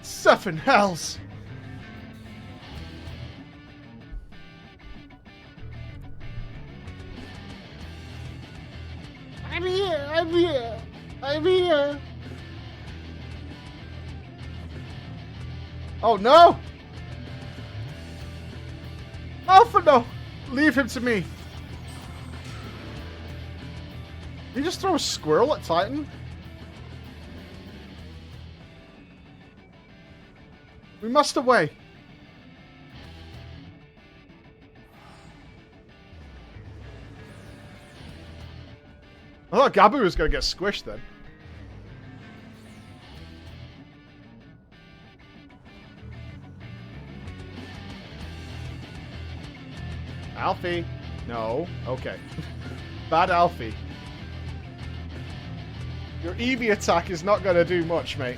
Seven hells! I'm here! I'm here! I'm here! Oh no! Alpha, no! Leave him to me. Did he just throw a squirrel at Titan? We must away. I thought Gabu was going to get squished then. Alfie. No. Okay. Bad Alfie. Your Eevee attack is not going to do much, mate.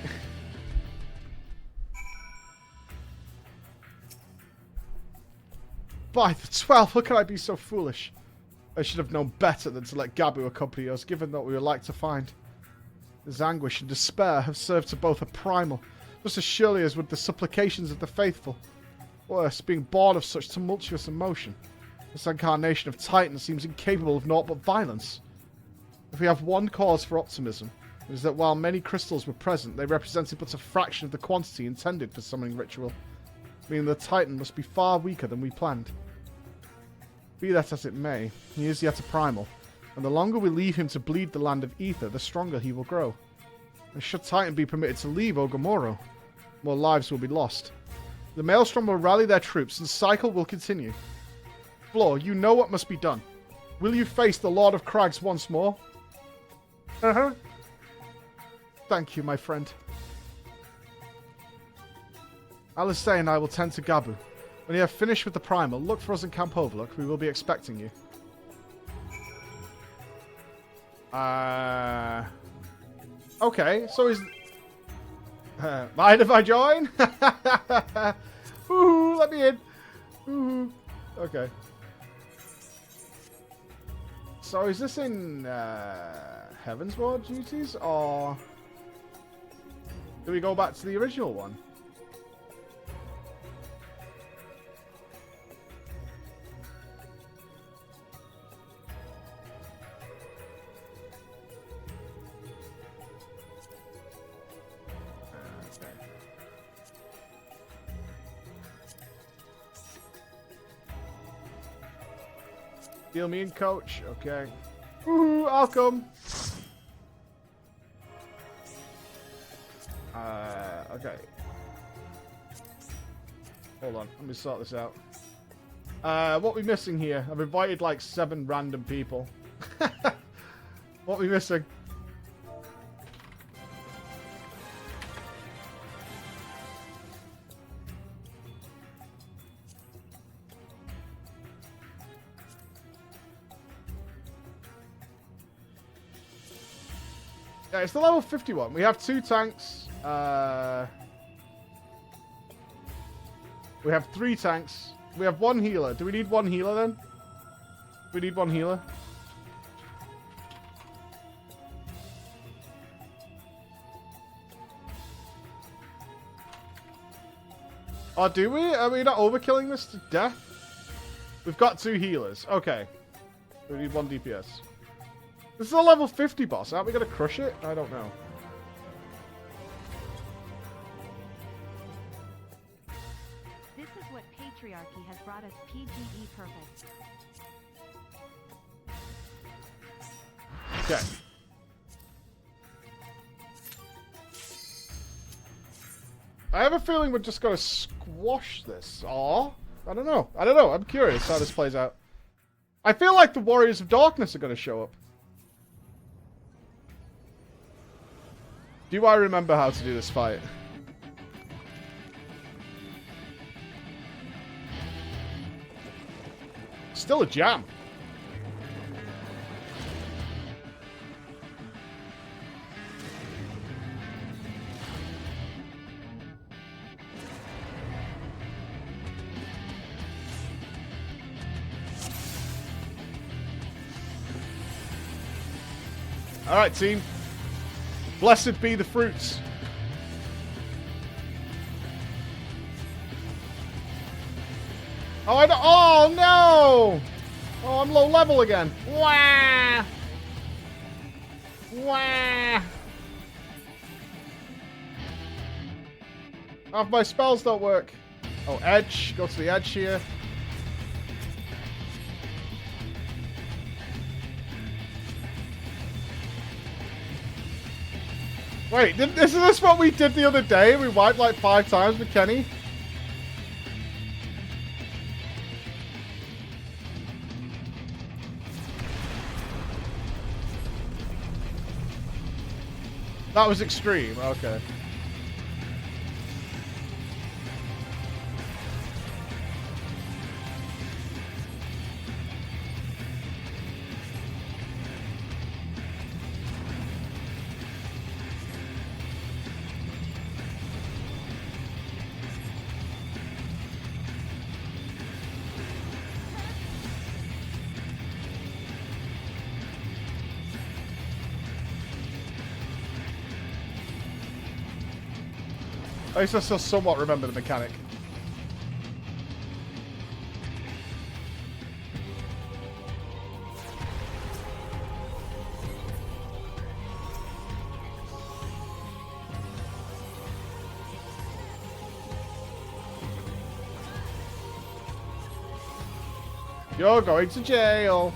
By the 12, how could I be so foolish? I should have known better than to let Gabu accompany us, given what we were like to find. His anguish and despair have served to both a primal, just as surely as would the supplications of the faithful. Worse, being born of such tumultuous emotion, this incarnation of Titan seems incapable of naught but violence. If we have one cause for optimism, it is that while many crystals were present, they represented but a fraction of the quantity intended for summoning ritual, meaning the Titan must be far weaker than we planned. Be that as it may, he is yet a primal, And the longer we leave him to bleed the land of Ether, the stronger he will grow. And should Titan be permitted to leave Ogomoro, more lives will be lost. The Maelstrom will rally their troops and the cycle will continue. Floor, you know what must be done. Will you face the Lord of Crags once more? Uh-huh. Thank you, my friend. Alistair and I will tend to Gabu. When you have finished with the primal, look for us in Camp Overlook. We will be expecting you. Okay, so is... mind if I join? Ooh, let me in. Ooh. Okay. So is this in Heaven's Ward duties, or do we go back to the original one? Deal me in, coach. Okay. Woohoo, I'll come. Okay. Hold on, let me sort this out. What we missing here? I've invited like 7 random people. What we missing? Yeah, it's the level 51. We have 2 tanks. We have 3 tanks. We have 1 healer. Do we need 1 healer then? We need 1 healer. Oh, do we? Are we not overkilling this to death? We've got 2 healers. Okay. We need 1 DPS. This is a level 50 boss. Aren't we going to crush it? I don't know. This is what patriarchy has brought us. PGE perfect. Okay. I have a feeling we're just going to squash this. Or I don't know. I don't know. I'm curious how this plays out. I feel like the Warriors of Darkness are going to show up. Do I remember how to do this fight? Still a jam. All right, team. Blessed be the fruits. Oh, I don't. Oh no! Oh, I'm low level again. Wah! Wah! Half my spells don't work. Oh, edge. Go to the edge here. Wait, isn't this what we did the other day? We wiped like 5 times with Kenny? That was extreme, okay. At least I still somewhat remember the mechanic. You're going to jail.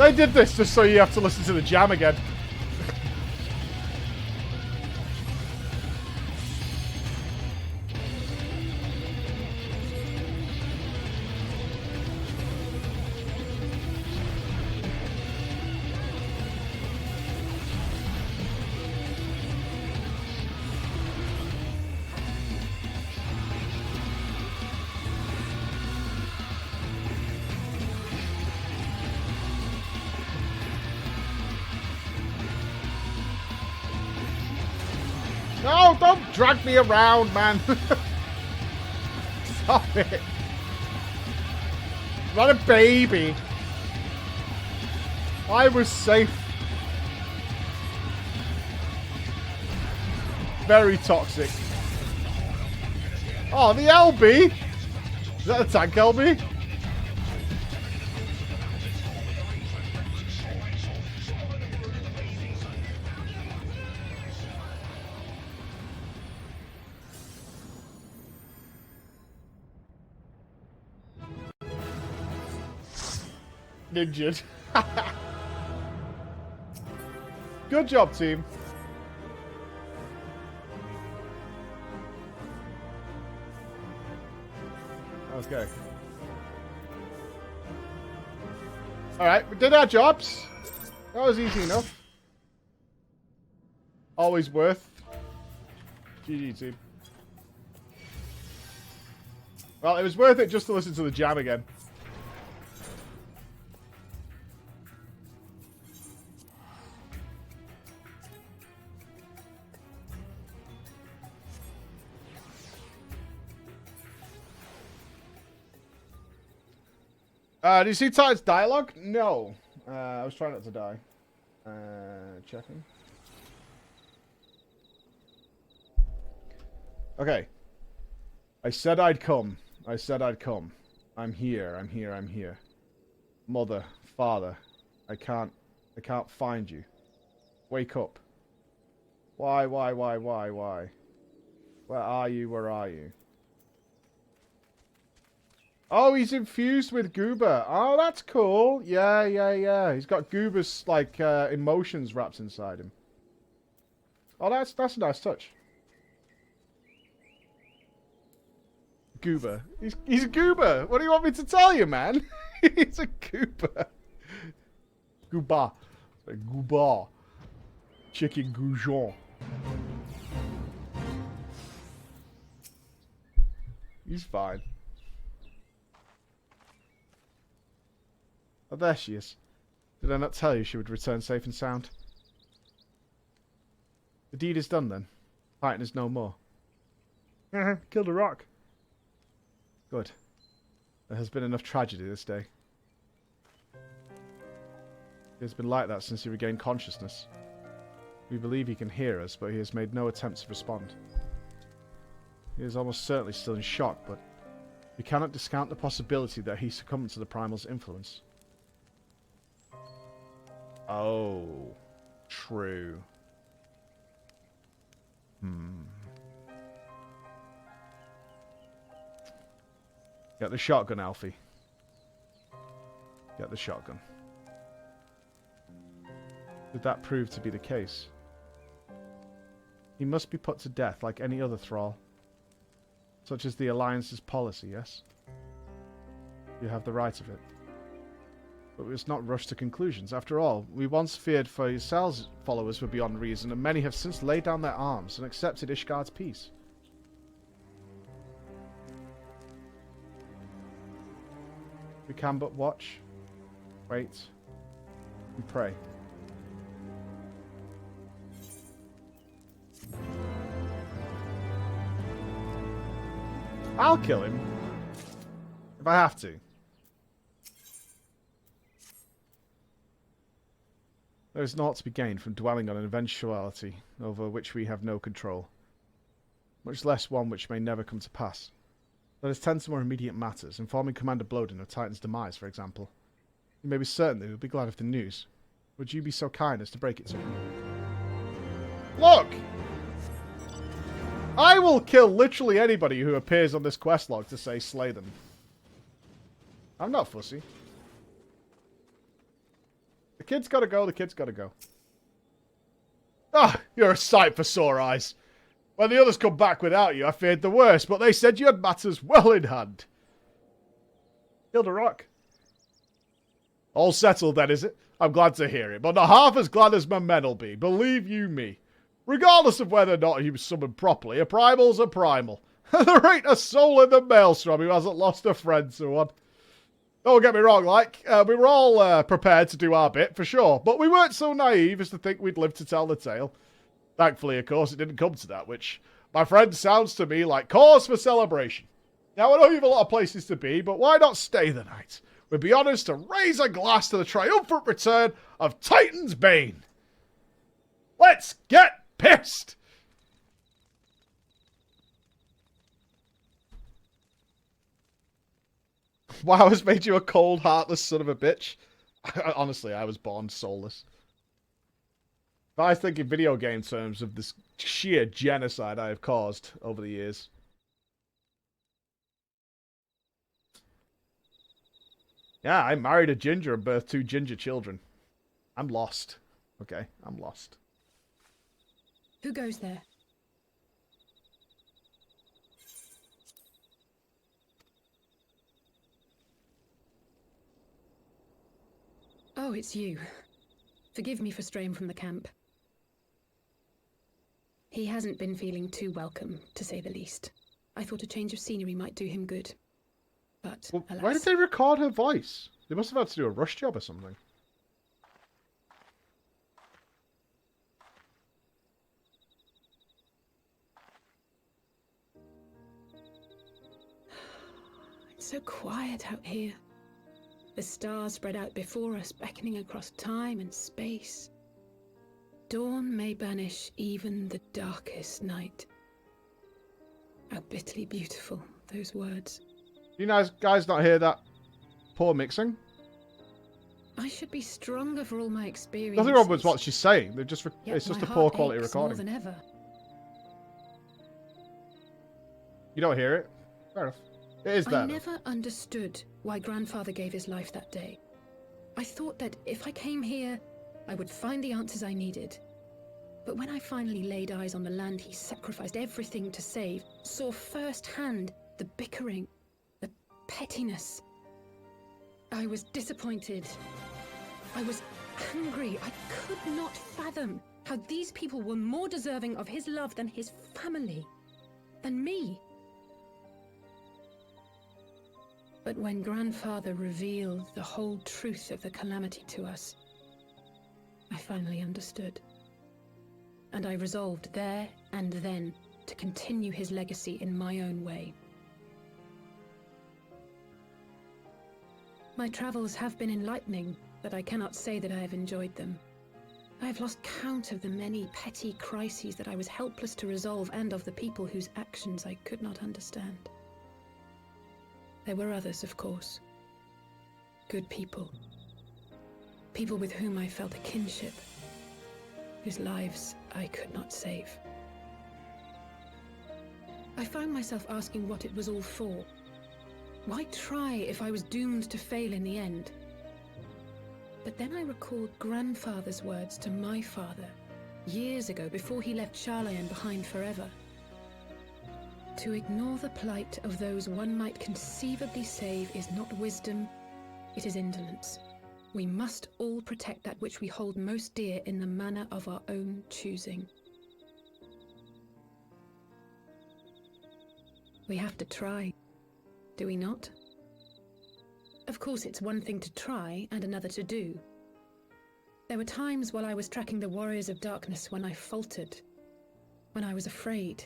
They did this just so you have to listen to the jam again. No, don't drag me around, man. Stop it. I'm not a baby. I was safe. Very toxic. Oh, the LB? Is that a tank LB? Ninja. Good job, team. Okay. Alright, we did our jobs. That was easy enough. Always worth. GG, team. Well, it was worth it just to listen to the jam again. Do you see Titan's dialogue? No. I was trying not to die. Checking. Okay. I said I'd come. I said I'd come. I'm here. I'm here. I'm here. Mother, father, I can't find you. Wake up. Why? Where are you? Where are you? Oh, he's infused with Goober. Oh, that's cool. Yeah. He's got Goober's, like, emotions wrapped inside him. Oh, that's a nice touch. Goober. He's a Goober. What do you want me to tell you, man? He's a Goober. Gooba. Gooba. Chicken Goujon. He's fine. Oh, there she is. Did I not tell you she would return safe and sound? The deed is done, then. Titan is no more. Killed a rock. Good. There has been enough tragedy this day. It has been like that since he regained consciousness. We believe he can hear us, but he has made no attempt to respond. He is almost certainly still in shock, but we cannot discount the possibility that he succumbed to the Primal's influence. Oh, true. Get the shotgun, Alfie. Get the shotgun. Did that prove to be the case? He must be put to death like any other thrall. Such as the Alliance's policy, yes? You have the right of it. But we must not rush to conclusions. After all, we once feared for yourselves followers were beyond reason, and many have since laid down their arms and accepted Ishgard's peace. We can but watch, wait, and pray. I'll kill him. If I have to. There is naught to be gained from dwelling on an eventuality over which we have no control, much less one which may never come to pass. Let us tend to more immediate matters, informing Commander Bloden of Titan's demise, for example. You may be certain that he will be glad of the news. Would you be so kind as to break it to him? Look! I will kill literally anybody who appears on this quest log to say slay them. I'm not fussy. The kid's got to go. The kid's got to go. Ah, you're a sight for sore eyes. When the others come back without you, I feared the worst, but they said you had matters well in hand. Killed a rock. All settled then, is it? I'm glad to hear it, but not half as glad as my men'll be, believe you me. Regardless of whether or not he was summoned properly, a primal's a primal. There ain't a soul in the maelstrom who hasn't lost a friend to one. Don't get me wrong, we were all prepared to do our bit, for sure, but we weren't so naive as to think we'd live to tell the tale. Thankfully, of course, it didn't come to that, which, my friend, sounds to me like cause for celebration. Now, I know you've a lot of places to be, but why not stay the night? We'd be honest to raise a glass to the triumphant return of Titan's Bane. Let's get pissed! Wow has made you a cold, heartless son of a bitch. Honestly, I was born soulless. But I think in video game terms of this sheer genocide I have caused over the years. Yeah, I married a ginger and birthed 2 ginger children. I'm lost. Okay, I'm lost. Who goes there? Oh, it's you. Forgive me for straying from the camp. He hasn't been feeling too welcome, to say the least. I thought a change of scenery might do him good. But, well, alas... Why did they record her voice? They must have had to do a rush job or something. It's so quiet out here. The stars spread out before us, beckoning across time and space. Dawn may banish even the darkest night. How bitterly beautiful, those words. You guys not hear that poor mixing? I should be stronger for all my experiences. Nothing wrong with what she's saying. They're just Yet it's just my a poor heart quality aches recording. more than ever. You don't hear it? Fair enough. It is there. I never understood why Grandfather gave his life that day. I thought that if I came here, I would find the answers I needed. But when I finally laid eyes on the land he sacrificed everything to save, saw firsthand the bickering, the pettiness, I was disappointed. I was angry. I could not fathom how these people were more deserving of his love than his family, than me. But when Grandfather revealed the whole truth of the calamity to us, I finally understood. And I resolved there and then to continue his legacy in my own way. My travels have been enlightening, but I cannot say that I have enjoyed them. I have lost count of the many petty crises that I was helpless to resolve and of the people whose actions I could not understand. There were others, of course. Good people. People with whom I felt a kinship, whose lives I could not save. I found myself asking what it was all for. Why try if I was doomed to fail in the end? But then I recalled Grandfather's words to my father, years ago, before he left Charlayan behind forever. To ignore the plight of those one might conceivably save is not wisdom, it is indolence. We must all protect that which we hold most dear in the manner of our own choosing. We have to try, do we not? Of course, it's one thing to try and another to do. There were times while I was tracking the Warriors of Darkness when I faltered, when I was afraid.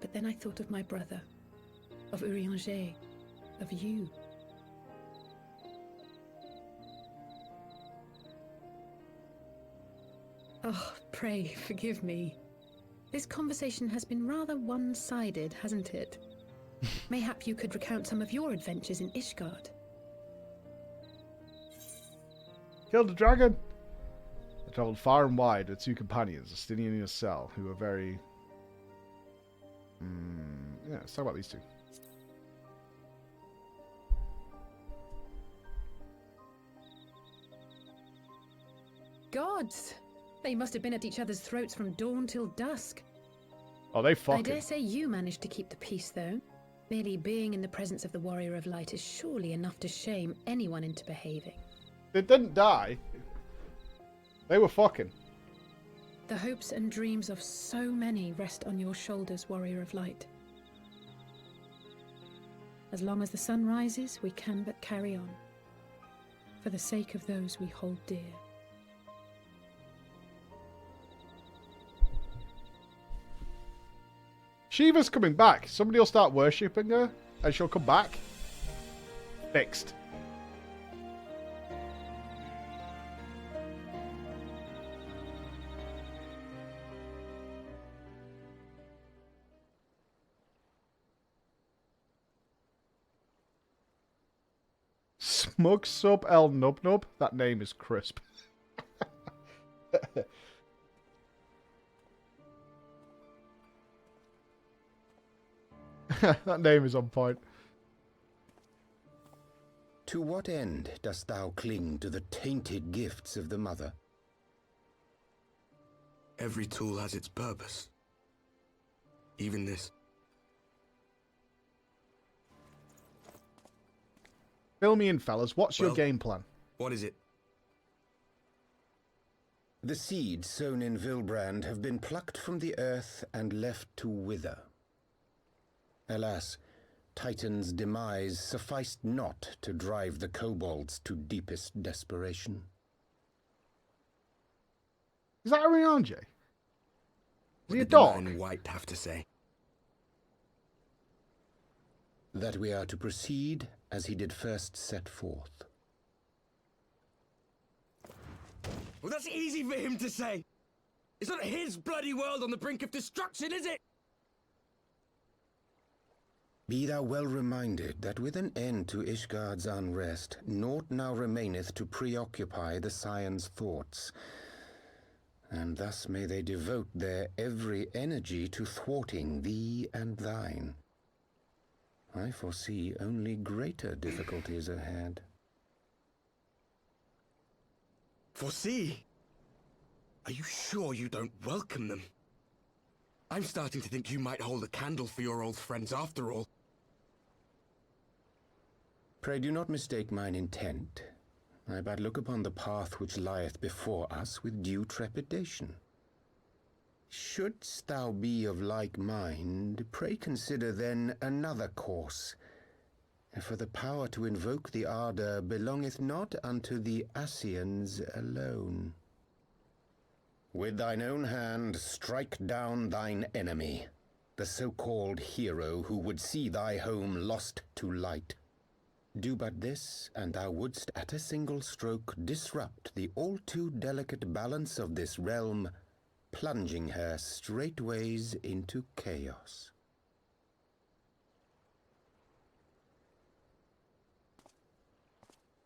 But then I thought of my brother, of Urianger, of you. Oh, pray forgive me. This conversation has been rather one-sided, hasn't it? Mayhap you could recount some of your adventures in Ishgard. Killed a dragon. I travelled far and wide with 2 companions, Justinian and yourself, who were very... yeah, let's talk about these 2. gods! They must have been at each other's throats from dawn till dusk. Oh, they I fucking. dare say you managed to keep the peace, though. Merely being in the presence of the Warrior of Light is surely enough to shame anyone into behaving. They didn't die. They were fucking. The hopes and dreams of so many rest on your shoulders, Warrior of Light. As long as the sun rises, we can but carry on. For the sake of those we hold dear. Shiva's coming back. Somebody will start worshipping her and she'll come back. Fixed. Smug Sub El Nub Nub. That name is crisp. That name is on point. To what end dost thou cling to the tainted gifts of the Mother? Every tool has its purpose. Even this. Fill me in, fellas. What's your game plan? What is it? The seeds sown in Vilbrand have been plucked from the earth and left to wither. Alas, Titan's demise sufficed not to drive the kobolds to deepest desperation. Is that Ariane? Is he a What dog? did the man in white have to say? That we are to proceed as he did first set forth. Well, that's easy for him to say. It's not his bloody world on the brink of destruction, is it? Be thou well reminded that with an end to Ishgard's unrest, naught now remaineth to preoccupy the Scion's thoughts, and thus may they devote their every energy to thwarting thee and thine. I foresee only greater difficulties ahead. Foresee? Are you sure you don't welcome them? I'm starting to think you might hold a candle for your old friends after all. Pray do not mistake mine intent. I but look upon the path which lieth before us with due trepidation. Shouldst thou be of like mind, pray consider then another course. For the power to invoke the ardor belongeth not unto the Ascians alone. With thine own hand strike down thine enemy, the so-called hero who would see thy home lost to light. Do but this, and thou wouldst at a single stroke disrupt the all too delicate balance of this realm, plunging her straightways into chaos.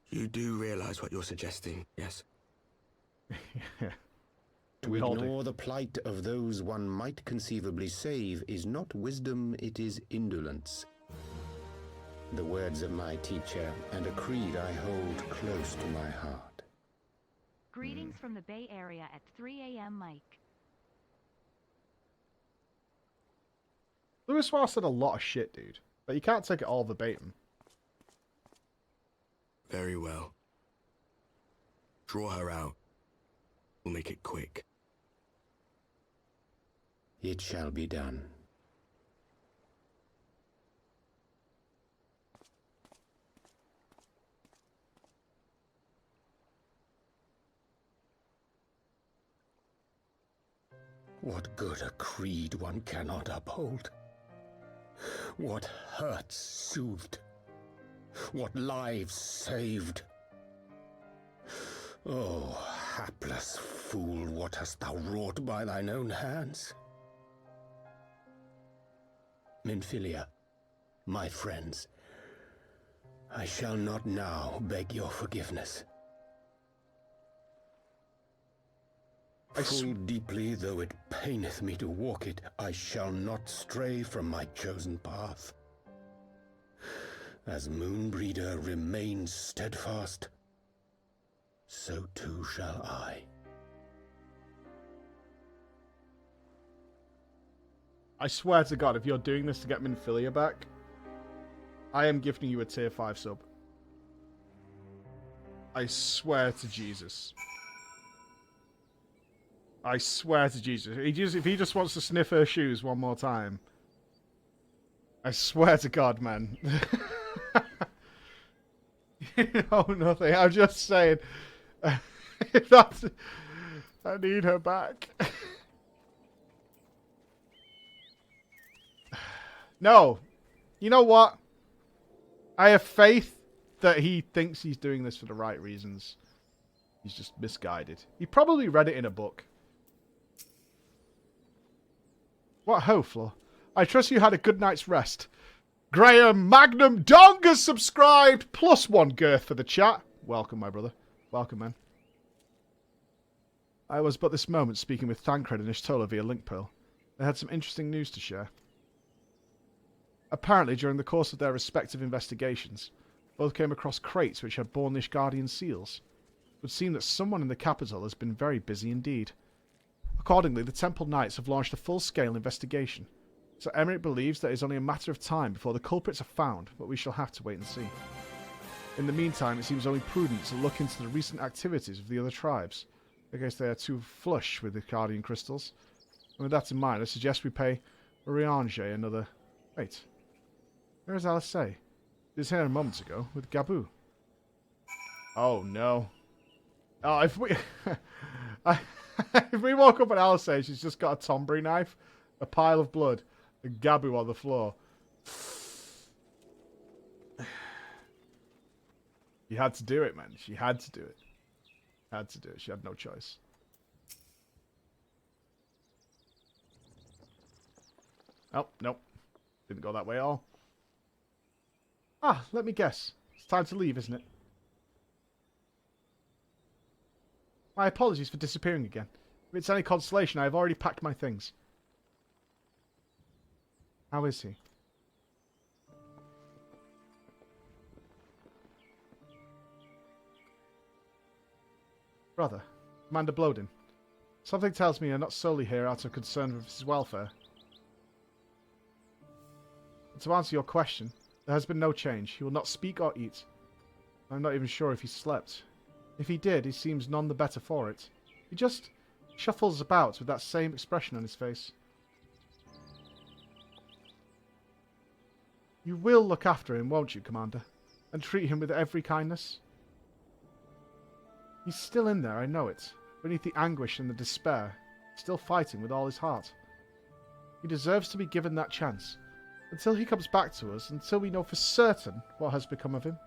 You do realize what you're suggesting, yes? To ignore the plight of those one might conceivably save is not wisdom, it is indolence. The words of my teacher, and a creed I hold close to my heart. Greetings from the Bay Area at 3 a.m. Mike. Louis Ross said a lot of shit, dude. But you can't take it all verbatim. Very well. Draw her out. We'll make it quick. It shall be done. What good a creed one cannot uphold? What hurts soothed? What lives saved? Oh, hapless fool, what hast thou wrought by thine own hands? Minfilia, my friends, I shall not now beg your forgiveness. Full deeply though it paineth me to walk it, I shall not stray from my chosen path. As Moonbreeder remains steadfast, so too shall I. I swear to God, if you're doing this to get Minfilia back, I am gifting you a tier 5 sub. I swear to Jesus. I swear to Jesus. If he just wants to sniff her shoes one more time, I swear to God, man. No, nothing. I'm just saying. That's, I need her back. No. You know what? I have faith that he thinks he's doing this for the right reasons. He's just misguided. He probably read it in a book. What ho, Flo? I trust you had a good night's rest. Graham Magnum Dong has subscribed. +1 girth for the chat. Welcome, my brother. Welcome, man. I was but this moment speaking with Thancred and Ishtola via link pearl. They had some interesting news to share. Apparently, during the course of their respective investigations, both came across crates which had borne the Ishgardian seals. It would seem that someone in the capital has been very busy indeed. Accordingly, the Temple Knights have launched a full-scale investigation. So Emmerich believes that it is only a matter of time before the culprits are found, but we shall have to wait and see. In the meantime, it seems only prudent to look into the recent activities of the other tribes. I guess they are too flush with the Ishgardian crystals. And with that in mind, I suggest we pay Urianger another... Wait. Where is Alisei? He was here a moment ago with Gabu. Oh no. Oh, if we... if we walk up at Alisei, she's just got a Tombury knife, a pile of blood, and Gabu on the floor. You had to do it, man. She had to do it. Had to do it. She had no choice. Oh, nope. Didn't go that way at all. Ah, let me guess. It's time to leave, isn't it? My apologies for disappearing again. If it's any consolation, I have already packed my things. How is he? Brother, Commander Blodin. Something tells me you're not solely here out of concern with his welfare. But to answer your question, there has been no change. He will not speak or eat. I'm not even sure if he slept. If he did, he seems none the better for it. He just shuffles about with that same expression on his face. You will look after him, won't you, Commander? And treat him with every kindness? He's still in there, I know it. Beneath the anguish and the despair. Still fighting with all his heart. He deserves to be given that chance. Until he comes back to us, until we know for certain what has become of him.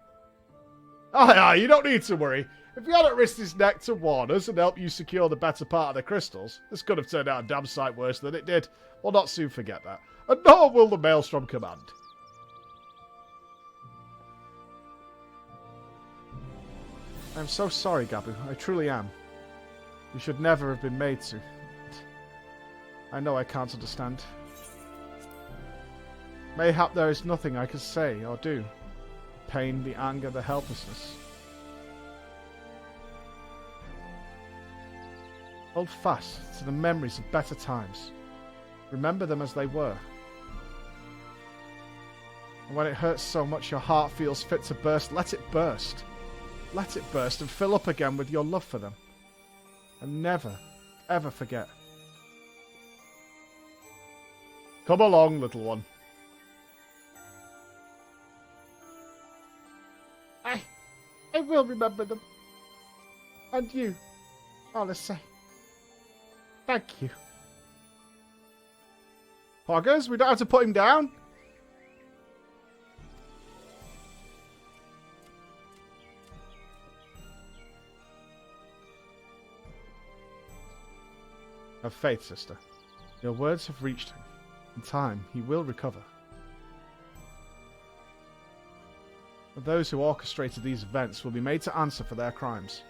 Ah, you don't need to worry. If he hadn't risked his neck to warn us and help you secure the better part of the crystals, this could have turned out a damn sight worse than it did. We'll not soon forget that. And nor will the Maelstrom Command. I'm so sorry, Gabu. I truly am. You should never have been made to. I know I can't understand. Mayhap there is nothing I can say or do. The pain, the anger, the helplessness. Hold fast to the memories of better times. Remember them as they were. And when it hurts so much your heart feels fit to burst, let it burst. Let it burst and fill up again with your love for them. And never, ever forget. Come along, little one. I will remember them. And you, Alisei. Thank you. Poggers, we don't have to put him down. Have faith, sister. Your words have reached him. In time, he will recover. But those who orchestrated these events will be made to answer for their crimes.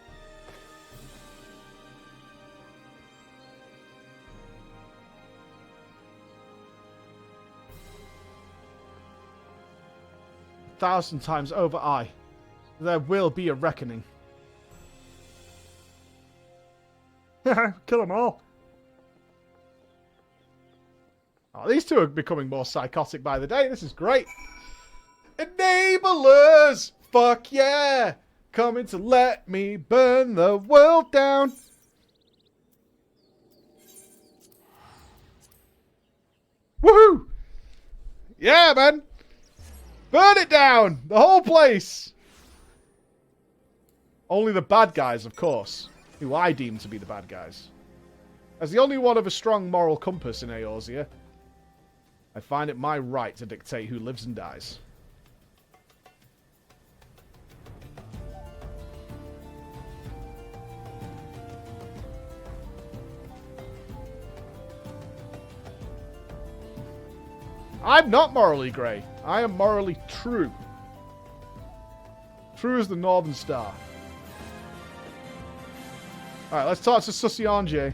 A 1,000 times over, aye. There will be a reckoning. Kill them all. Oh, these two are becoming more psychotic by the day. This is great. Enablers! Fuck yeah! Coming to let me burn the world down. Woohoo! Yeah, man! Burn it down! The whole place! Only the bad guys, of course. Who I deem to be the bad guys. As the only one of a strong moral compass in Eorzea, I find it my right to dictate who lives and dies. I'm not morally grey. I am morally true. True as the Northern Star. Alright, let's talk to Sussy Anjay.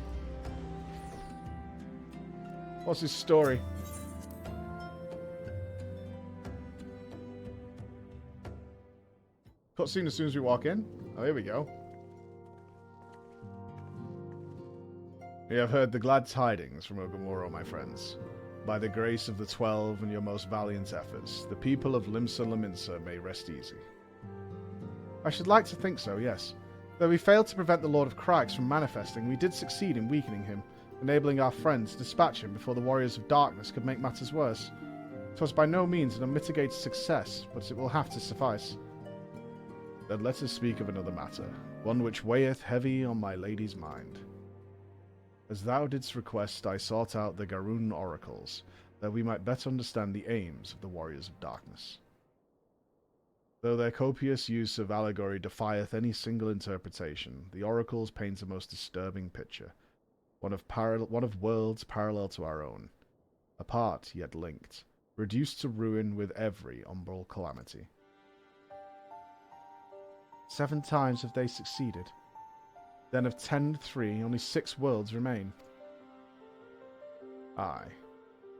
What's his story? Cutscene as soon as we walk in. Oh, here we go. We have heard the glad tidings from Ogamoro, my friends. By the grace of the 12 and your most valiant efforts, the people of Limsa Lominsa may rest easy. I should like to think so, yes. Though we failed to prevent the Lord of Crags from manifesting, we did succeed in weakening him, enabling our friends to dispatch him before the Warriors of Darkness could make matters worse. 'Twas by no means an unmitigated success, but it will have to suffice. Then let us speak of another matter, one which weigheth heavy on my lady's mind. As thou didst request, I sought out the Garoon oracles, that we might better understand the aims of the Warriors of Darkness. Though their copious use of allegory defieth any single interpretation, the oracles paint a most disturbing picture, one of worlds parallel to our own, apart yet linked, reduced to ruin with every umbral calamity. 7 times have they succeeded. Then of 10-3, only 6 worlds remain. Aye,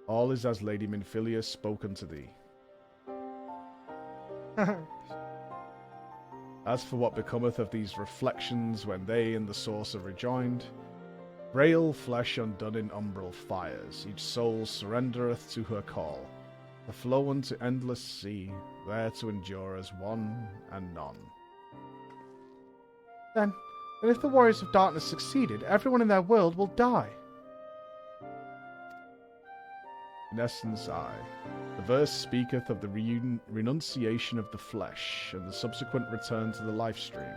all is as Lady Minfilia spoken to thee. As for what becometh of these reflections when they and the source are rejoined, frail flesh undone in umbral fires, each soul surrendereth to her call, the flow unto endless sea, there to endure as one and none. Then if the Warriors of Darkness succeeded, everyone in their world will die. In essence, aye. The verse speaketh of the renunciation of the flesh, and the subsequent return to the life stream.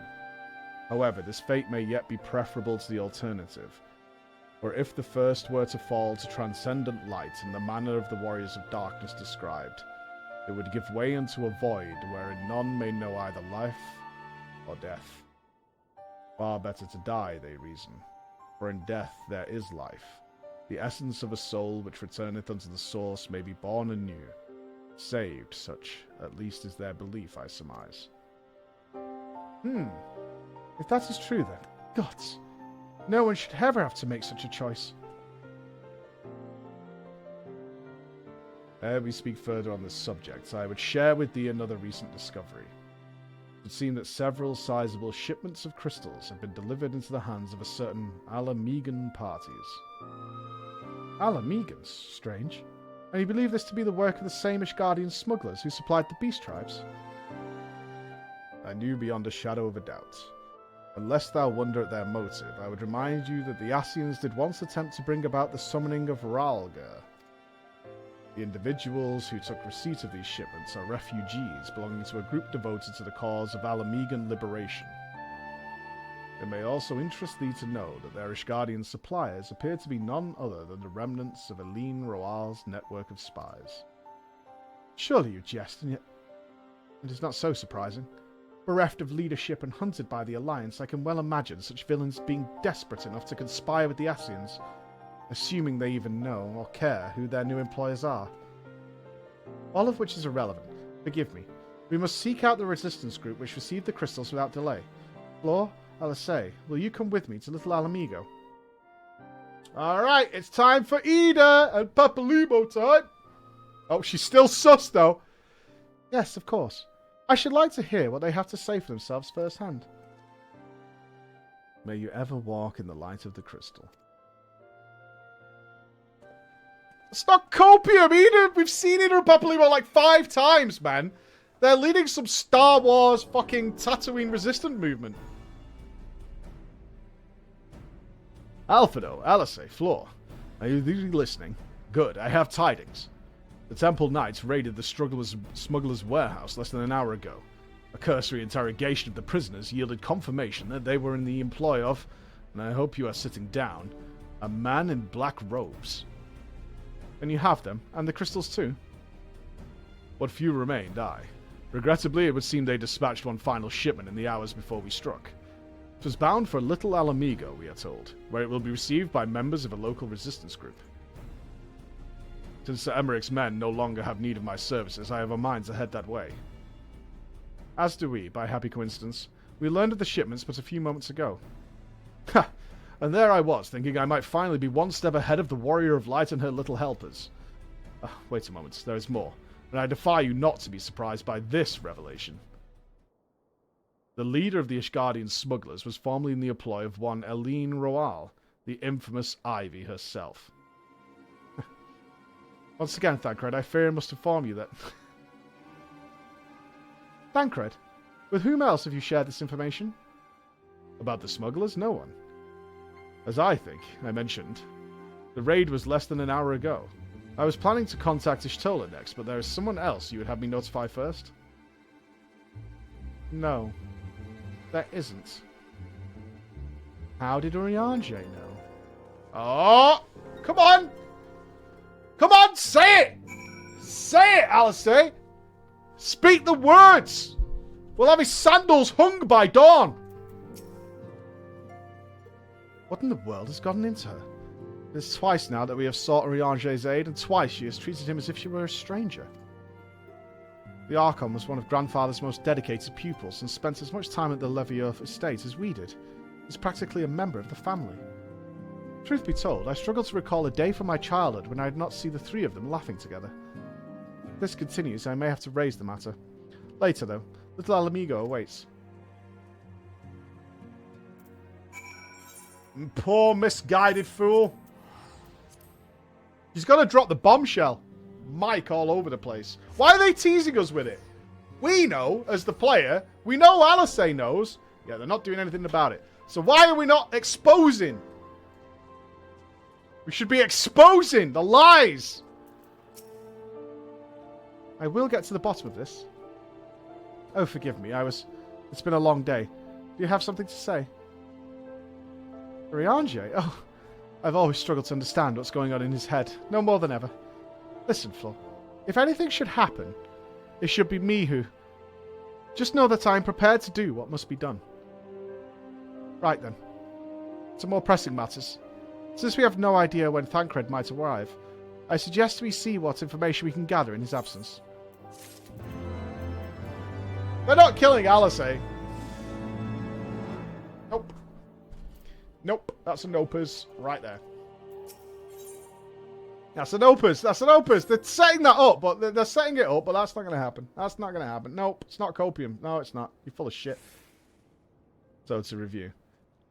However, this fate may yet be preferable to the alternative, for if the first were to fall to transcendent light in the manner of the Warriors of Darkness described, it would give way unto a void wherein none may know either life or death. Far better to die, they reason, for in death there is life. The essence of a soul which returneth unto the source may be born anew. Saved, such at least is their belief, I surmise. If that is true then, gods, no one should ever have to make such a choice. Ere we speak further on this subject, I would share with thee another recent discovery. It would seem that several sizable shipments of crystals have been delivered into the hands of a certain Alamegan parties. Alamegans? Strange. And you believe this to be the work of the same Ishgardian smugglers who supplied the beast tribes? I knew beyond a shadow of a doubt. Unless thou wonder at their motive, I would remind you that the Ascians did once attempt to bring about the summoning of Ralgar. The individuals who took receipt of these shipments are refugees belonging to a group devoted to the cause of Alamegan liberation. It may also interest thee to know that their Ishgardian suppliers appear to be none other than the remnants of Aline Roal's network of spies. Surely you jest, and yet it is not so surprising. Bereft of leadership and hunted by the Alliance, I can well imagine such villains being desperate enough to conspire with the Ascians, assuming they even know or care who their new employers are. All of which is irrelevant. Forgive me. We must seek out the resistance group which received the crystals without delay. Flor, Alasay, will you come with me to Little Alamigo? Alright, it's time for Ida and Papalimo time! Oh, she's still sus, though. Yes, of course. I should like to hear what they have to say for themselves firsthand. May you ever walk in the light of the crystal. It's not copium either. We've seen Ida and Papalymo like 5 times, man. They're leading some Star Wars fucking Tatooine resistant movement. Alphado, Alice, Floor. Are you really listening? Good, I have tidings. The Temple Knights raided the smuggler's warehouse less than an hour ago. A cursory interrogation of the prisoners yielded confirmation that they were in the employ of, and I hope you are sitting down, a man in black robes. And you have them, and the crystals too. What few remained, aye. Regrettably, it would seem they dispatched one final shipment in the hours before we struck. It was bound for Little Alamigo, we are told, where it will be received by members of a local resistance group. Since Sir Emmerich's men no longer have need of my services, I have a mind to head that way. As do we, by happy coincidence. We learned of the shipments but a few moments ago. Ha! And there I was, thinking I might finally be one step ahead of the Warrior of Light and her little helpers. Wait a moment, there is more, and I defy you not to be surprised by this revelation. The leader of the Ishgardian smugglers was formerly in the employ of one Eileen Roal, the infamous Ivy herself. Once again, Thancred, I fear I must inform you that... Thancred, with whom else have you shared this information? About the smugglers? No one. As I think, I mentioned, the raid was less than an hour ago. I was planning to contact Ishtola next, but there is someone else you would have me notify first? No, there isn't. How did Urianger know? Oh! Come on! Come on, say it! Say it, Alistair! Speak the words! We'll have his sandals hung by dawn! What in the world has gotten into her? It's twice now that we have sought Urianger's aid, and twice she has treated him as if she were a stranger. The Archon was one of Grandfather's most dedicated pupils, and spent as much time at the Levieux estate as we did. He's practically a member of the family. Truth be told, I struggle to recall a day from my childhood when I did not see the three of them laughing together. If this continues, I may have to raise the matter. Later, though, little Alamigo awaits. Poor misguided fool. He's got to drop the bombshell. Mike all over the place. Why are they teasing us with it? We know, as the player, we know Alistair knows. Yeah, they're not doing anything about it. So why are we not exposing? We should be exposing the lies. I will get to the bottom of this. Oh, forgive me. It's been a long day. Do you have something to say? Urianger? Oh, I've always struggled to understand what's going on in his head. No more than ever. Listen, Flo. If anything should happen, it should be me who... Just know that I am prepared to do what must be done. Right then. To more pressing matters. Since we have no idea when Thancred might arrive, I suggest we see what information we can gather in his absence. They're not killing Alice, eh? Nope. Nope. That's an opus right there. That's an opus. That's an opus. They're setting that up, but they're setting it up, but that's not going to happen. That's not going to happen. Nope. It's not copium. No, it's not. You're full of shit. So to review.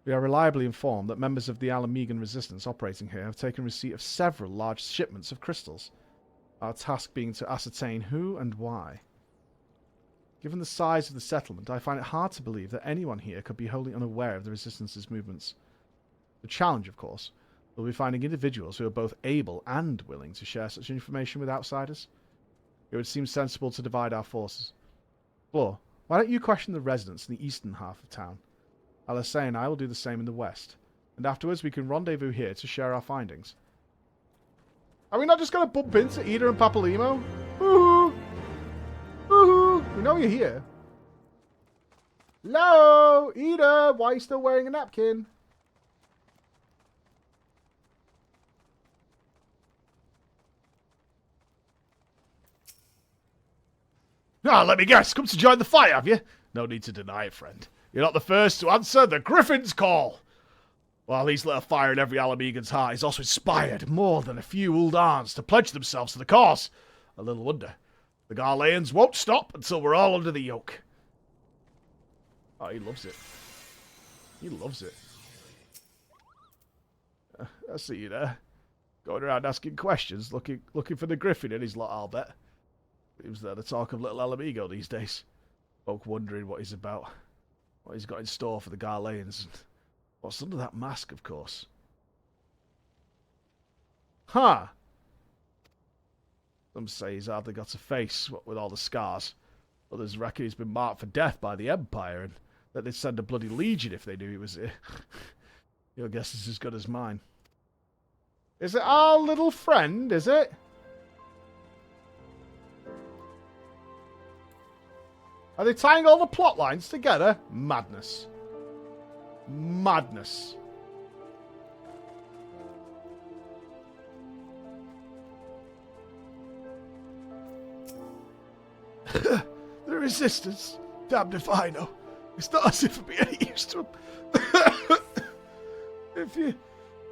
We are reliably informed that members of the Alamigan resistance operating here have taken receipt of several large shipments of crystals. Our task being to ascertain who and why. Given the size of the settlement, I find it hard to believe that anyone here could be wholly unaware of the resistance's movements. The challenge, of course, will be finding individuals who are both able and willing to share such information with outsiders. It would seem sensible to divide our forces. Floor, why don't you question the residents in the eastern half of town? Alistair and I will do the same in the west, and afterwards we can rendezvous here to share our findings. Are we not just going to bump into Ida and Papalymo? Woohoo! Woohoo! We know you're here. Hello, Ida! Why are you still wearing a napkin? Ah, let me guess. Come to join the fight, have you? No need to deny it, friend. You're not the first to answer the Griffin's call. While he's lit a fire in every Alamigan's heart, he's also inspired more than a few old aunts to pledge themselves to the cause. A little wonder. The Garleans won't stop until we're all under the yoke. Oh, he loves it. He loves it. I see you there. Going around asking questions, looking for the Griffin in his lot, I'll bet. Seems they're the talk of Little Alamigo these days. Folk wondering what he's about. What he's got in store for the Garleans. And what's under that mask, of course. Huh. Some say he's hardly got a face, what with all the scars. Others reckon he's been marked for death by the Empire, and that they'd send a bloody legion if they knew he was here. Your guess is as good as mine. Is it our little friend, is it? Are they tying all the plot lines together? Madness. Madness. The Resistance. Damned if I know. It's not as if I'd be any use to them.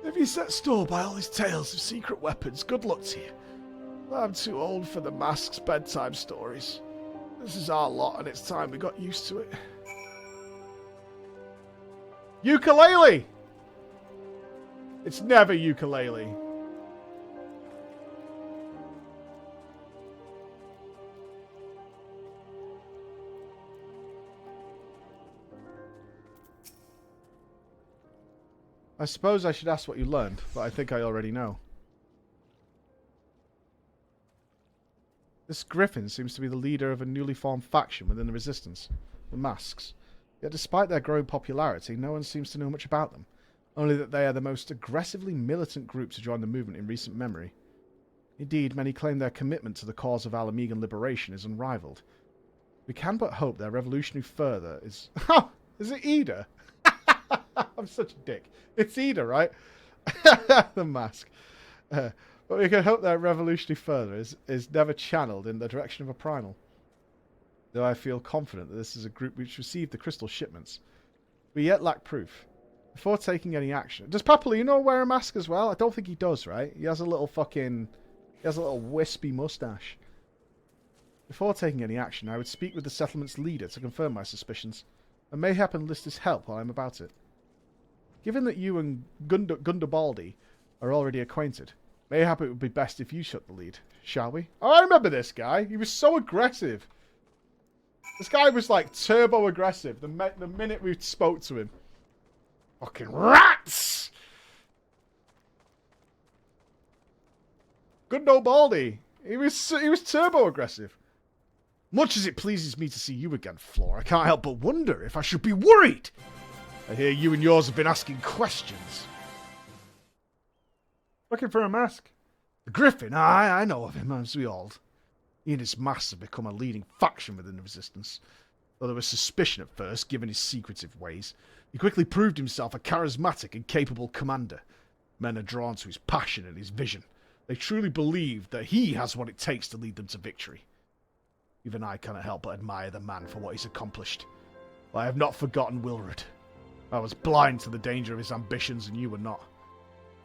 If you set store by all these tales of secret weapons, good luck to you. I'm too old for the mask's bedtime stories. This is our lot, and it's time we got used to it. Ukulele! It's never ukulele. I suppose I should ask what you learned, but I think I already know. This Griffin seems to be the leader of a newly formed faction within the Resistance, the Masks. Yet despite their growing popularity, no one seems to know much about them, only that they are the most aggressively militant group to join the movement in recent memory. Indeed, many claim their commitment to the cause of Alamegan liberation is unrivaled. We can but hope their revolutionary fervour is... Ha! Is it Ida? I'm such a dick. It's Ida, right? The mask. But we can hope that revolutionary fervour is never channeled in the direction of a primal. Though I feel confident that this is a group which received the crystal shipments, we yet lack proof. Before taking any action... Does Papalino wear a mask as well? I don't think he does, right? He has a little fucking... He has a little wispy mustache. Before taking any action, I would speak with the settlement's leader to confirm my suspicions, and mayhap enlist his help while I'm about it. Given that you and Gundabaldi are already acquainted, mayhap it would be best if you took the lead, shall we? Oh, I remember this guy. He was so aggressive. This guy was like turbo aggressive the minute we spoke to him. Fucking rats! Gundabaldi. He was turbo aggressive. Much as it pleases me to see you again, Flora, I can't help but wonder if I should be worried. I hear you and yours have been asking questions. Looking for a mask? The Griffin, I know of him, as we all. He and his mask have become a leading faction within the Resistance. Though there was suspicion at first, given his secretive ways, he quickly proved himself a charismatic and capable commander. Men are drawn to his passion and his vision. They truly believe that he has what it takes to lead them to victory. Even I cannot help but admire the man for what he's accomplished. But I have not forgotten Wilrod. I was blind to the danger of his ambitions, and you were not.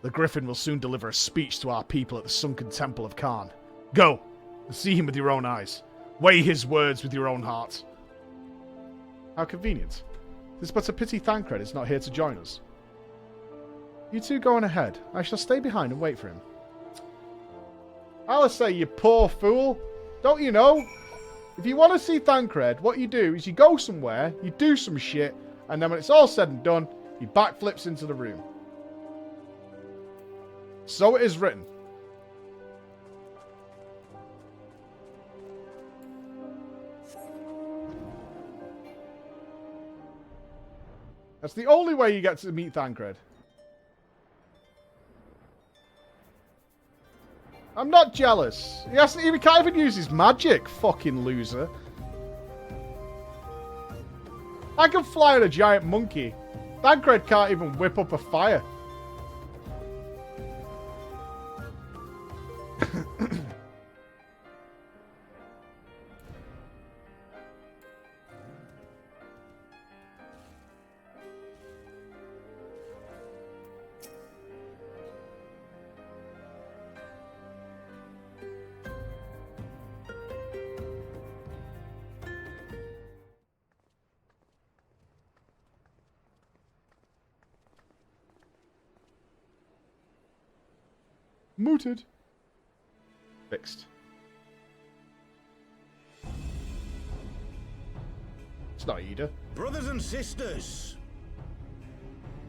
The Griffin will soon deliver a speech to our people at the sunken temple of Khan. Go, and see him with your own eyes. Weigh his words with your own heart. How convenient. It is but a pity Thancred is not here to join us. You two go on ahead. I shall stay behind and wait for him. I'll say, you poor fool. Don't you know? If you want to see Thancred, what you do is you go somewhere, you do some shit, and then when it's all said and done, he backflips into the room. So it is written. That's the only way you get to meet Thancred. I'm not jealous. He can't even use his magic, fucking loser. I can fly on a giant monkey. Thancred can't even whip up a fire. Mooted. Fixed. It's not Ida. Brothers and sisters,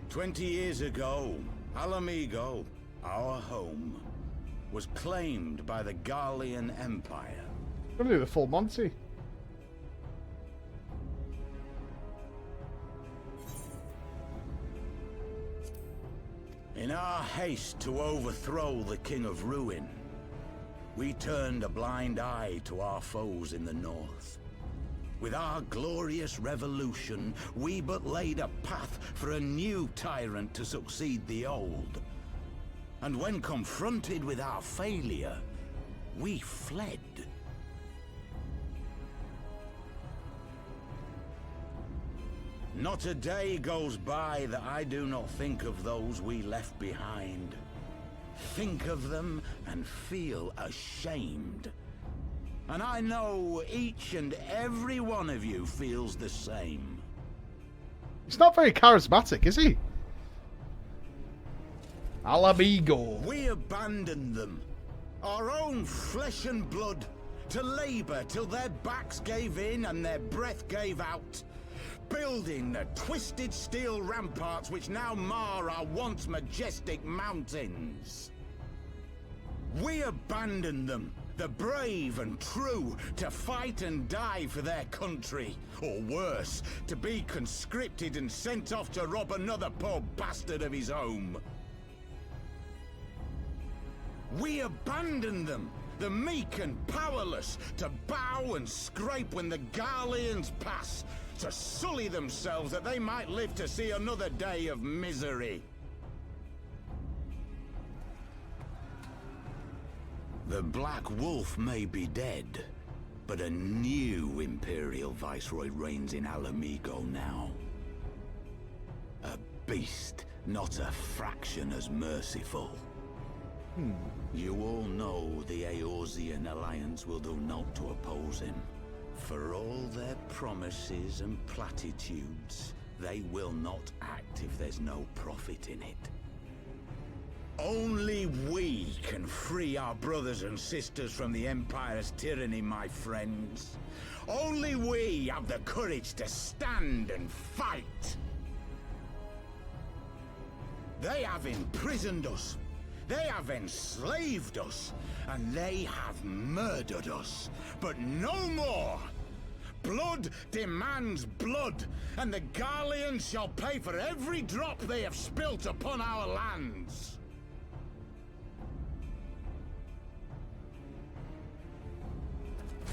20 years ago, Alamigo, our home, was claimed by the Garlean Empire. I'm gonna do the full Monty. In our haste to overthrow the King of Ruin, we turned a blind eye to our foes in the north. With our glorious revolution, we but laid a path for a new tyrant to succeed the old. And when confronted with our failure, we fled. Not a day goes by that I do not think of those we left behind. Think of them and feel ashamed. And I know each and every one of you feels the same. He's not very charismatic, is he? Alamigo. We abandoned them, our own flesh and blood, to labor till their backs gave in and their breath gave out. Building the twisted steel ramparts which now mar our once majestic mountains. We abandoned them, the brave and true, to fight and die for their country. Or worse, to be conscripted and sent off to rob another poor bastard of his home. We abandoned them, the meek and powerless, to bow and scrape when the Garleans pass, to sully themselves that they might live to see another day of misery. The Black Wolf may be dead, but a new Imperial Viceroy reigns in Alamigo now. A beast, not a fraction as merciful. You all know the Eorzean Alliance will do naught to oppose him. For all their promises and platitudes, they will not act if there's no profit in it. Only we can free our brothers and sisters from the Empire's tyranny, my friends. Only we have the courage to stand and fight. They have imprisoned us. They have enslaved us. And they have murdered us. But no more! Blood demands blood, and the Garleans shall pay for every drop they have spilt upon our lands.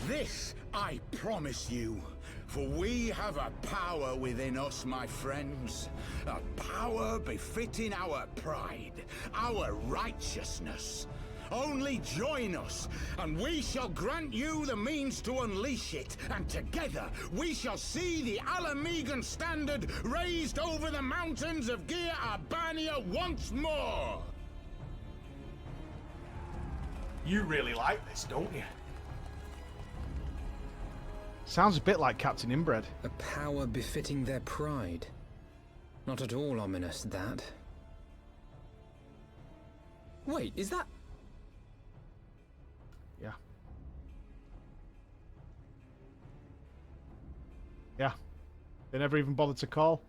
This I promise you, for we have a power within us, my friends. A power befitting our pride, our righteousness. Only join us, and we shall grant you the means to unleash it, and together we shall see the Alamigan standard raised over the mountains of Gia Arbania once more! You really like this, don't you? Sounds a bit like Captain Inbred. A power befitting their pride. Not at all ominous, that. Wait, is that... Yeah. Yeah. They never even bothered to call.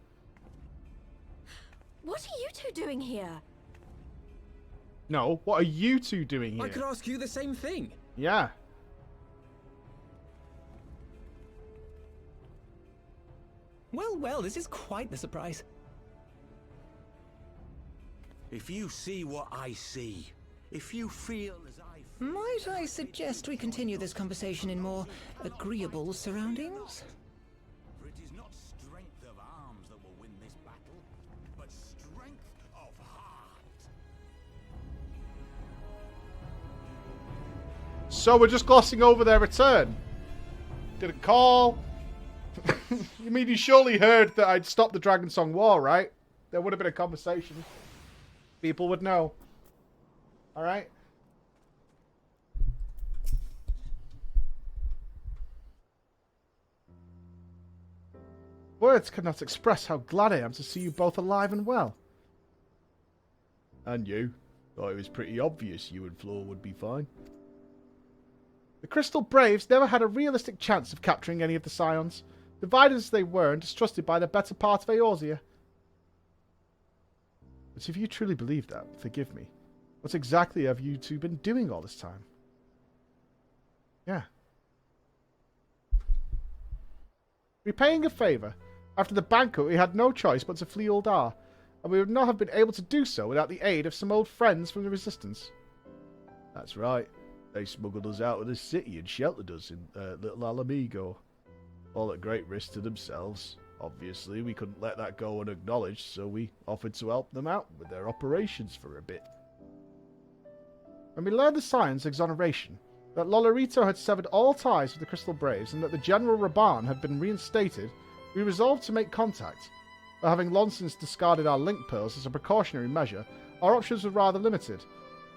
What are you two doing here? No, what are you two doing here? I could ask you the same thing. Yeah. Well, well, this is quite the surprise. If you see what I see, if you feel as I feel... Might I suggest we continue this conversation in more agreeable surroundings? For it is not strength of arms that will win this battle, but strength of heart. So we're just glossing over their return. Did a call. You mean you surely heard that I'd stopped the Dragon Song War, right? There would have been a conversation. People would know. Alright? Words cannot express how glad I am to see you both alive and well. And you. Thought it was pretty obvious you and Floor would be fine. The Crystal Braves never had a realistic chance of capturing any of the Scions, divided as they were and distrusted by the better part of Eorzea. But if you truly believe that, forgive me. What exactly have you two been doing all this time? Yeah. Repaying a favour. After the banquet, we had no choice but to flee Uldar, and we would not have been able to do so without the aid of some old friends from the Resistance. That's right. They smuggled us out of the city and sheltered us in Little Alamigo. All at great risk to themselves. Obviously, we couldn't let that go unacknowledged, so we offered to help them out with their operations for a bit. When we learned the Scion's exoneration, that Lolorito had severed all ties with the Crystal Braves and that the General Raban had been reinstated, we resolved to make contact. But having long since discarded our link pearls as a precautionary measure, our options were rather limited.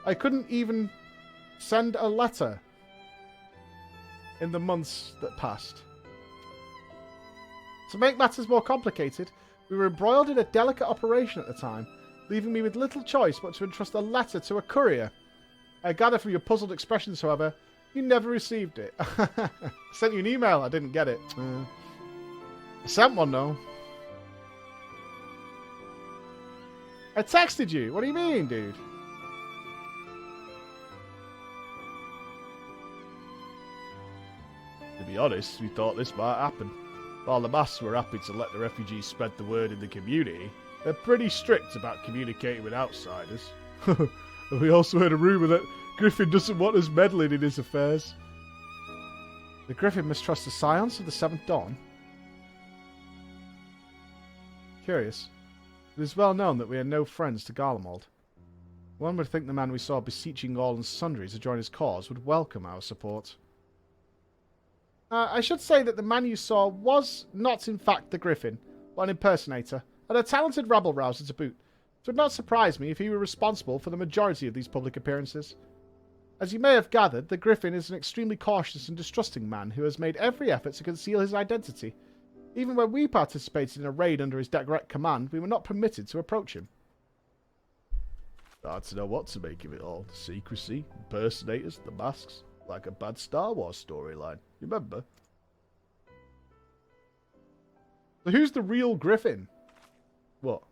I couldn't even send a letter in the months that passed. To make matters more complicated, we were embroiled in a delicate operation at the time, leaving me with little choice but to entrust a letter to a courier. I gather from your puzzled expressions, however, you never received it. I sent you an email, I didn't get it. I sent one, though. I texted you. What do you mean, dude? To be honest, we thought this might happen. While the masks were happy to let the refugees spread the word in the community, they're pretty strict about communicating with outsiders. And we also heard a rumour that Griffin doesn't want us meddling in his affairs. The Griffin mistrusts the Scions of the Seventh Dawn? Curious. It is well known that we are no friends to Garlemald. One would think the man we saw beseeching all and sundry to join his cause would welcome our support. I should say that the man you saw was not in fact the Griffin, but an impersonator, and a talented rabble-rouser to boot. It would not surprise me if he were responsible for the majority of these public appearances. As you may have gathered, the Griffin is an extremely cautious and distrusting man who has made every effort to conceal his identity. Even when we participated in a raid under his direct command, we were not permitted to approach him. Hard to know what to make of it all. The secrecy, impersonators, the masks. Like a bad Star Wars storyline. Remember? So who's the real Griffin? What?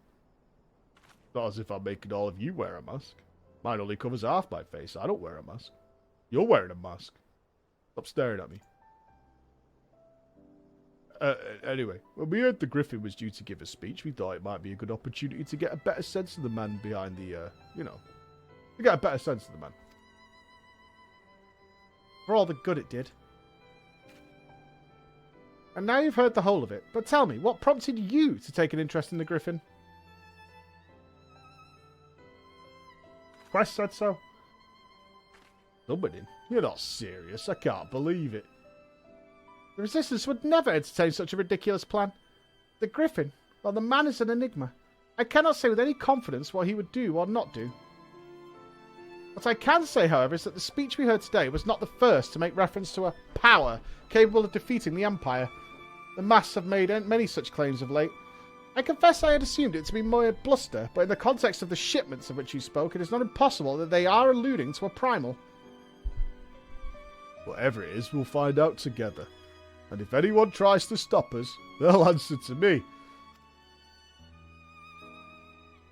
Not as if I'm making all of you wear a mask. Mine only covers half my face. I don't wear a mask. You're wearing a mask. Stop staring at me. Anyway, when we heard the Griffin was due to give a speech, we thought it might be a good opportunity to get a better sense of the man behind the, to get a better sense of the man. For all the good it did. And now you've heard the whole of it, but tell me, what prompted you to take an interest in the Griffin? Quest said so. Somebody, you're not serious, I can't believe it. The Resistance would never entertain such a ridiculous plan. The Griffin, well, the man is an enigma. I cannot say with any confidence what he would do or not do. What I can say, however, is that the speech we heard today was not the first to make reference to a power capable of defeating the Empire. The masks have made many such claims of late. I confess I had assumed it to be mere bluster, but in the context of the shipments of which you spoke, it is not impossible that they are alluding to a primal. Whatever it is, we'll find out together. And if anyone tries to stop us, they'll answer to me.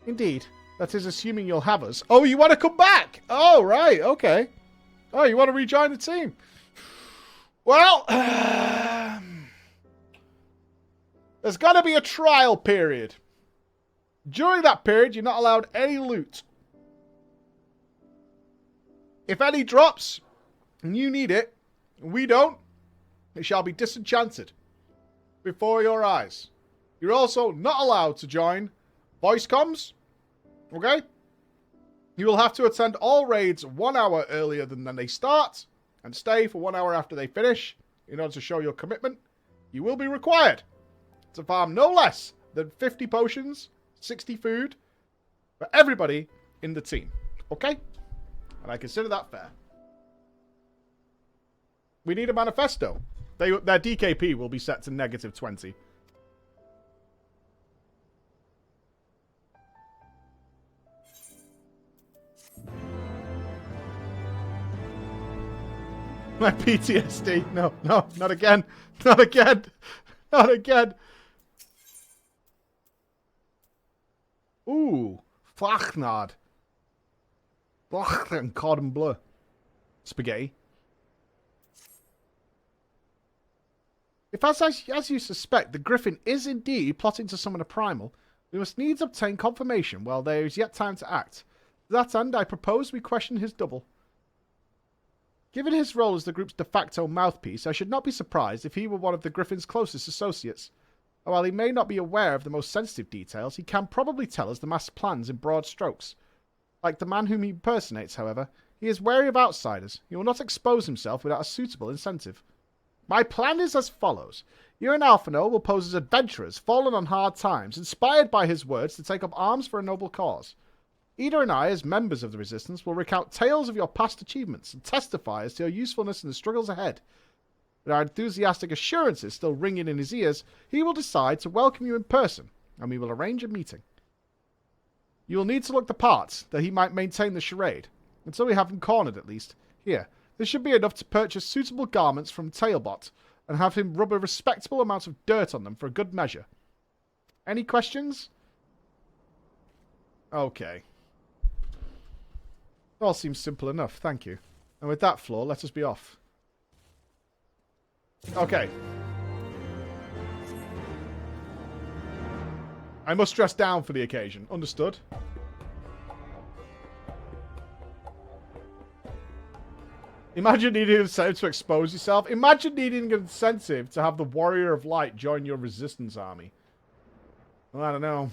Indeed. That is assuming you'll have us. Oh, you want to come back? Oh, right. Okay. Oh, you want to rejoin the team? Well, there's got to be a trial period. During that period, you're not allowed any loot. If any drops, and you need it, and we don't, it shall be disenchanted before your eyes. You're also not allowed to join voice comms. Okay? You will have to attend all raids 1 hour earlier than they start and stay for 1 hour after they finish in order to show your commitment. You will be required to farm no less than 50 potions, 60 food for everybody in the team. Okay? And I consider that fair. We need a manifesto. Their DKP will be set to -20. My PTSD. No, no, not again. Not again. Not again. Ooh. Flachnad. Flach and cordon bleu. Spaghetti. If, as you suspect, the Griffin is indeed plotting to summon a primal, we must needs obtain confirmation while there is yet time to act. To that end, I propose we question his double. Given his role as the group's de facto mouthpiece, I should not be surprised if he were one of the Griffin's closest associates. And while he may not be aware of the most sensitive details, he can probably tell us the master plans in broad strokes. Like the man whom he impersonates, however, he is wary of outsiders. He will not expose himself without a suitable incentive. My plan is as follows. You and Alphino will pose as adventurers, fallen on hard times, inspired by his words to take up arms for a noble cause. Ida and I, as members of the Resistance, will recount tales of your past achievements and testify as to your usefulness in the struggles ahead. With our enthusiastic assurances still ringing in his ears, he will decide to welcome you in person, and we will arrange a meeting. You will need to look the part, that he might maintain the charade, until we have him cornered at least. Here, this should be enough to purchase suitable garments from Tailbot, and have him rub a respectable amount of dirt on them for a good measure. Any questions? Okay. All seems simple enough, thank you. And with that, Floor, let us be off. Okay. I must dress down for the occasion. Understood. Imagine needing an incentive to expose yourself. Imagine needing an incentive to have the Warrior of Light join your resistance army. Well, I don't know.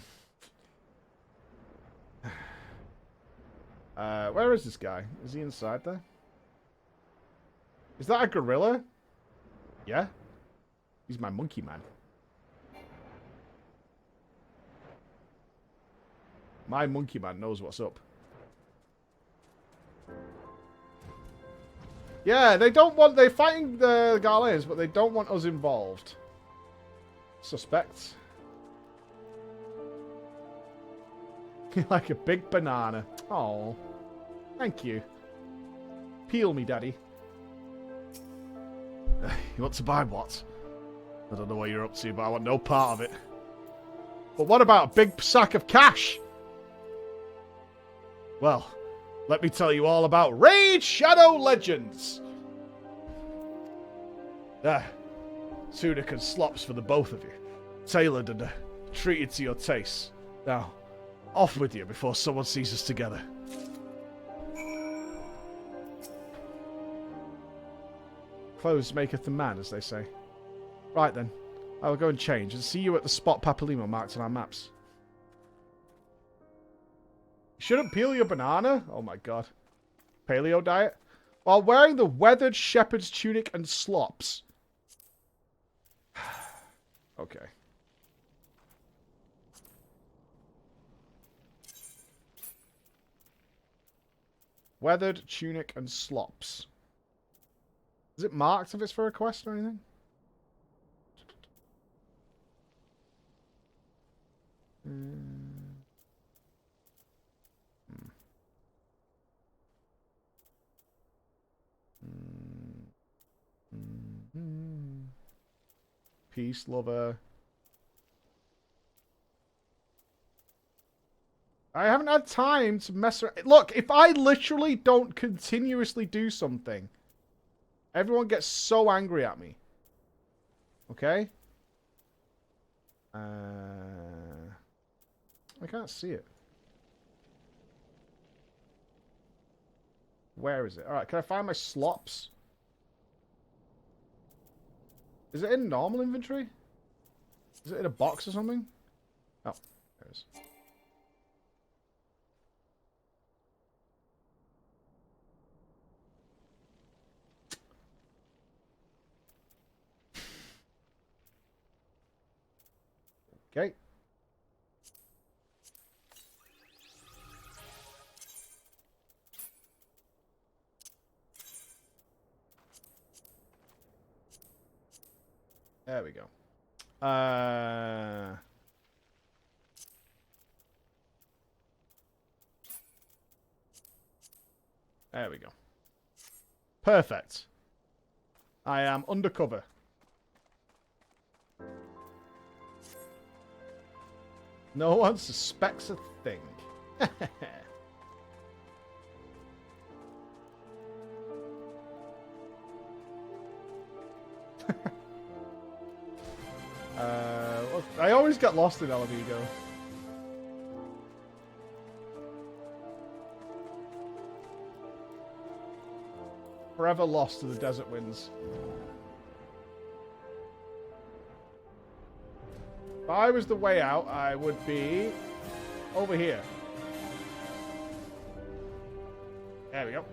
Where is this guy? Is he inside there? Is that a gorilla? Yeah. He's my monkey man. My monkey man knows what's up. Yeah, they don't want... They're fighting the Garleans, but they don't want us involved. Suspects. Like a big banana. Oh, thank you. Peel me, Daddy. You want to buy what? I don't know what you're up to, but I want no part of it. But what about a big sack of cash? Well, let me tell you all about Raid Shadow Legends. Tunic and slops for the both of you. Tailored and treated to your tastes. Now, off with you before someone sees us together. Clothes maketh the man, as they say. Right then, I will go and change and see you at the spot Papalimo marked on our maps. You shouldn't peel your banana? Oh my god. Paleo diet? While wearing the weathered shepherd's tunic and slops. Okay. Weathered tunic and slops. Is it marked if it's for a quest or anything? Peace, lover. I haven't had time to mess around. Look, if I literally don't continuously do something, everyone gets so angry at me. Okay? I can't see it. Where is it? Alright, can I find my slops? Is it in normal inventory? Is it in a box or something? Oh, there it is. Okay. There we go. There we go. Perfect. I am undercover. No one suspects a thing. I always get lost in Alamigo. Forever lost to the desert winds. If I was the way out, I would be over here. There we go.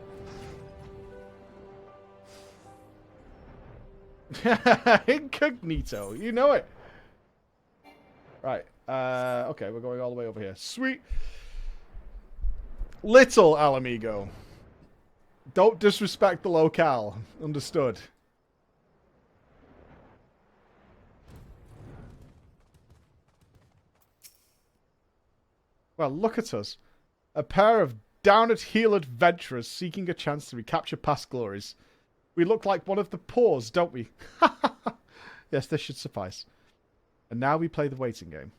Incognito, you know it. Right. Okay, we're going all the way over here. Sweet. Little Alamigo. Don't disrespect the locale. Understood. Well, look at us. A pair of down-at-heel adventurers seeking a chance to recapture past glories. We look like one of the paws, don't we? Yes, this should suffice. And now we play the waiting game.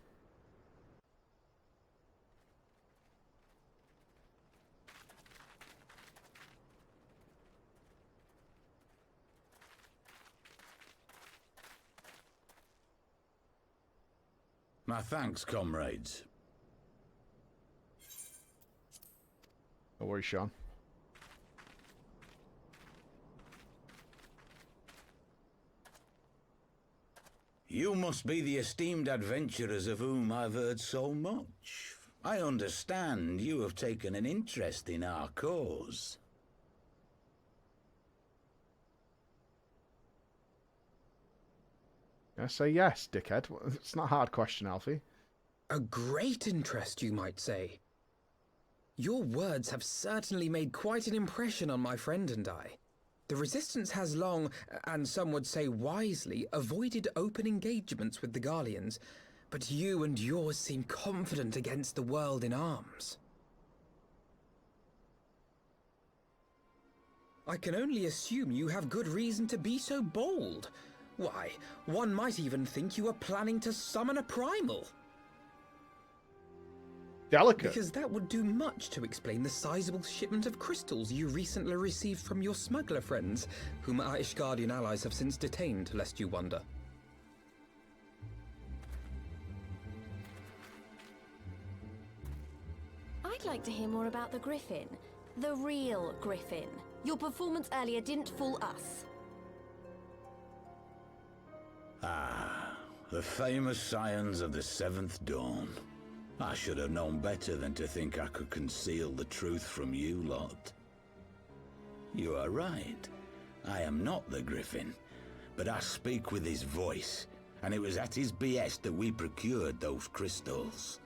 My thanks, comrades. Don't worry, Sean. You must be the esteemed adventurers of whom I've heard so much. I understand you have taken an interest in our cause. I say yes, dickhead. It's not a hard question, Alfie. A great interest, you might say. Your words have certainly made quite an impression on my friend and I. The Resistance has long, and some would say wisely, avoided open engagements with the Garleans, but you and yours seem confident against the world in arms. I can only assume you have good reason to be so bold. Why, one might even think you are planning to summon a primal. Delicate. Because that would do much to explain the sizable shipment of crystals you recently received from your smuggler friends, whom our Ishgardian allies have since detained, lest you wonder. I'd like to hear more about the Griffin. The real Griffin. Your performance earlier didn't fool us. Ah, the famous scions of the Seventh Dawn. I should have known better than to think I could conceal the truth from you lot. You are right. I am not the Griffin, but I speak with his voice, and it was at his behest that we procured those crystals.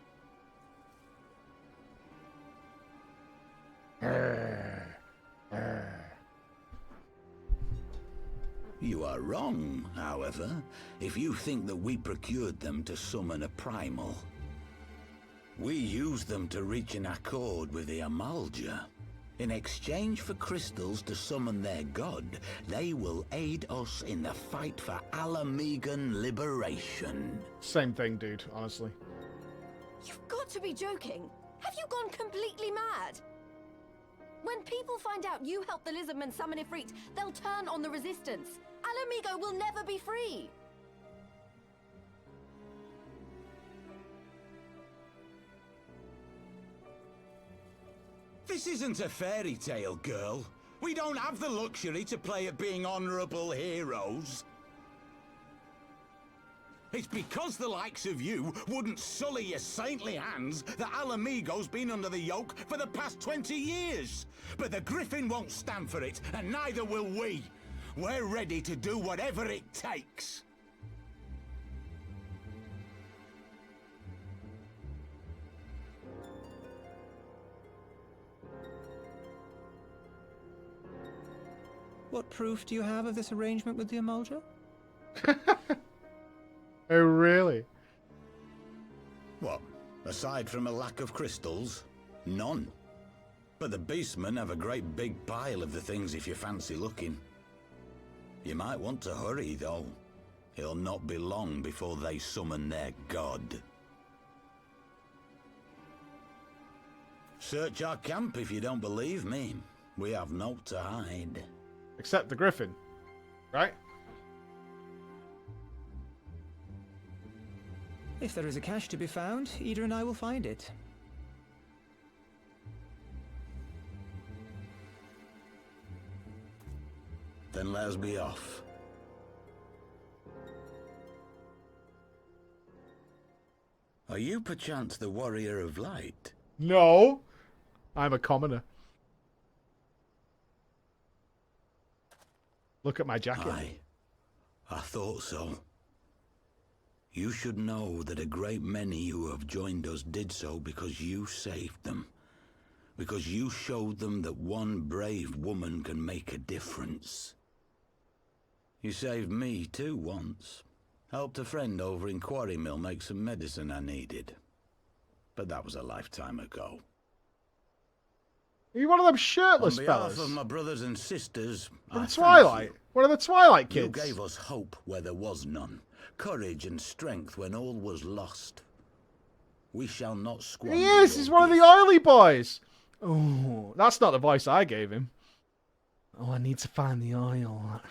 You are wrong, however, if you think that we procured them to summon a primal. We used them to reach an accord with the Amalja. In exchange for crystals to summon their god, they will aid us in the fight for Alamigan liberation. Same thing, dude, honestly. You've got to be joking. Have you gone completely mad? When people find out you helped the Lizardmen summon Ifrit, they'll turn on the Resistance. Alamigo will never be free. This isn't a fairy tale, girl. We don't have the luxury to play at being honorable heroes. It's because the likes of you wouldn't sully your saintly hands that Alamigo's been under the yoke for the past 20 years. But the Griffin won't stand for it, and neither will we. We're ready to do whatever it takes. What proof do you have of this arrangement with the Amalja? Oh, really? What? Aside from a lack of crystals? None. But the beastmen have a great big pile of the things if you fancy looking. You might want to hurry, though. It'll not be long before they summon their god. Search our camp if you don't believe me. We have naught to hide. Except the griffin, right? If there is a cache to be found, Ida and I will find it. Then let us be off. Are you perchance the warrior of light? No, I'm a commoner. Look at my jacket. I thought so. You should know that a great many who have joined us did so because you saved them. Because you showed them that one brave woman can make a difference. You saved me too once. Helped a friend over in Quarry Mill make some medicine I needed. But that was a lifetime ago. Are you one of them shirtless On behalf fellas? of my brothers and sisters, From I the thank Twilight? you. One of the Twilight kids? You gave us hope where there was none. Courage and strength when all was lost. We shall not squander. He is! He's one of the oily boys! Oh, that's not the voice I gave him. Oh, I need to find the oil.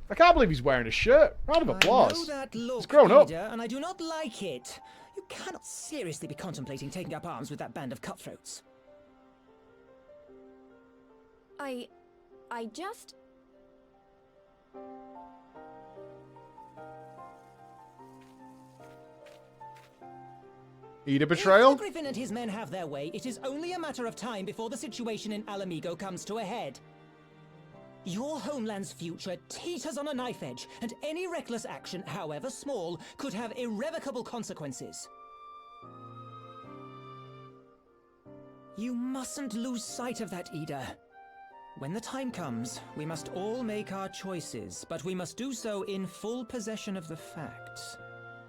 I can't believe he's wearing a shirt. Round of applause. I know that look, He's grown up. Ida, and I do not like it. You cannot seriously be contemplating taking up arms with that band of cutthroats. I just... Ida betrayal? If the Griffin and his men have their way, it is only a matter of time before the situation in Alamigo comes to a head. Your homeland's future teeters on a knife edge, and any reckless action, however small, could have irrevocable consequences. You mustn't lose sight of that, Ida. When the time comes, we must all make our choices, but we must do so in full possession of the facts.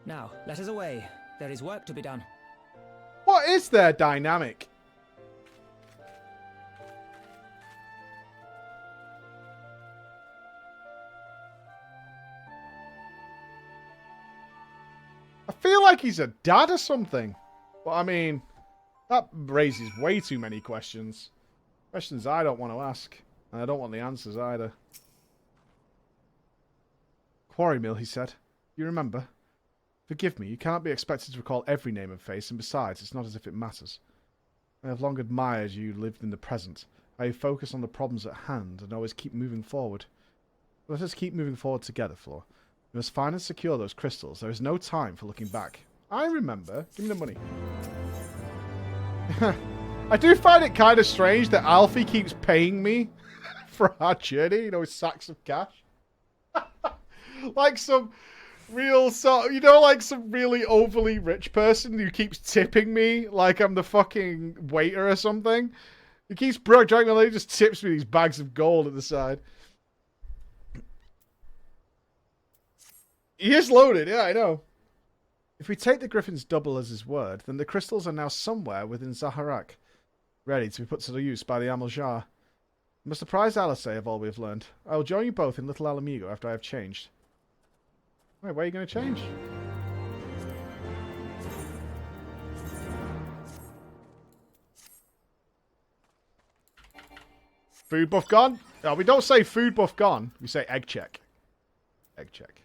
Now, let us away. There is work to be done. What is their dynamic? I feel like he's a dad or something. But I mean, that raises way too many questions. Questions I don't want to ask. And I don't want the answers either. Quarry Mill, he said. You remember? Forgive me, you cannot be expected to recall every name and face, and besides, it's not as if it matters. I have long admired you lived in the present. How you focus on the problems at hand and always keep moving forward. Let us keep moving forward together, Flor. We must find and secure those crystals. There is no time for looking back. I remember. Give me the money. I do find it kind of strange that Alfie keeps paying me for our journey. You know, with sacks of cash. Like some real sort, you know, like some really overly rich person who keeps tipping me like I'm the fucking waiter or something. He keeps dragging me, he just tips me these bags of gold at the side. He is loaded, yeah, I know. If we take the Griffin's double as his word, then the crystals are now somewhere within Zaharak, ready to be put to use by the Amaljar. We must apprise Alisay of all we have learned. I will join you both in Little Alamigo after I have changed. Wait, where are you going to change? Food buff gone? No, we don't say food buff gone. We say egg check. Egg check.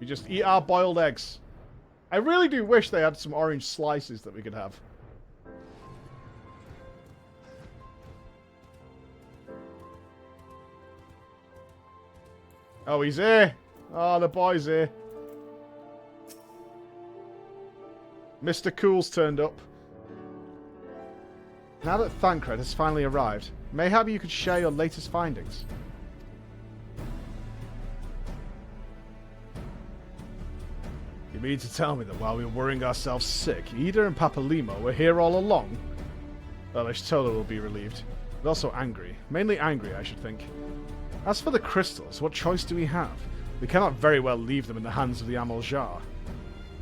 We just eat our boiled eggs. I really do wish they had some orange slices that we could have. Oh, he's here. Oh, the boy's here. Mr. Cool's turned up. Now that Thancred has finally arrived, mayhap you could share your latest findings. You mean to tell me that while we were worrying ourselves sick, Ida and Papalimo were here all along? Well, Ishtola will be relieved, but also angry. Mainly angry, I should think. As for the crystals, what choice do we have? We cannot very well leave them in the hands of the Amaljar.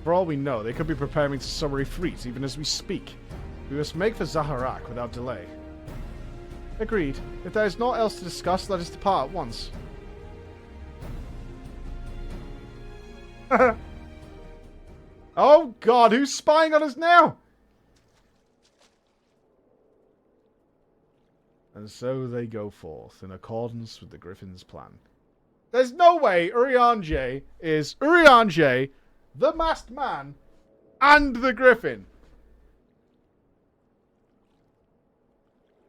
For all we know, they could be preparing to summary Freet even as we speak. We must make for Zaharak without delay. Agreed. If there is naught else to discuss, let us depart at once. Oh god, who's spying on us now? And so they go forth, in accordance with the Griffin's plan. There's no way Urianger is Urianger, the masked man, and the Griffin.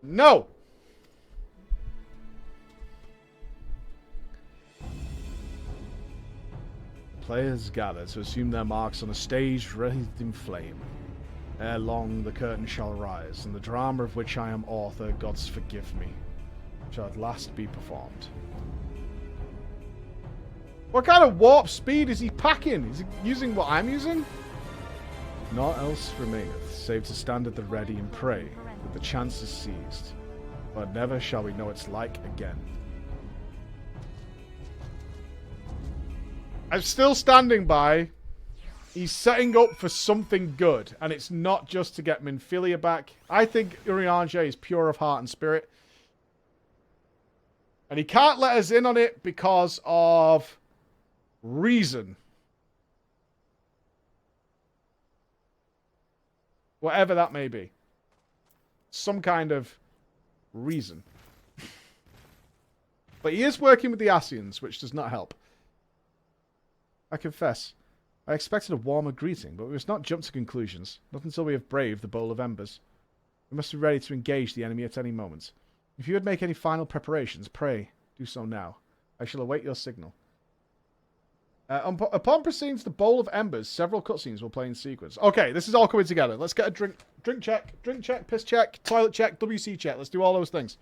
No! Players gather to assume their marks on a stage wreathed in flame. Ere long the curtain shall rise, and the drama of which I am author, gods forgive me, shall at last be performed. What kind of warp speed is he packing? Is he using what I'm using? Naught else remaineth, save to stand at the ready and pray that the chance is seized, but never shall we know its like again. I'm still standing by. He's setting up for something good, and it's not just to get Minfilia back. I think Urianger is pure of heart and spirit. And he can't let us in on it because of reason. Whatever that may be. Some kind of reason. But he is working with the Asians, which does not help. I confess, I expected a warmer greeting, but we must not jump to conclusions, not until we have braved the Bowl of Embers. We must be ready to engage the enemy at any moment. If you would make any final preparations, pray, do so now. I shall await your signal. Upon proceeding to the Bowl of Embers, several cutscenes will play in sequence. Okay, this is all coming together. Let's get a drink check, piss check, toilet check, WC check. Let's do all those things.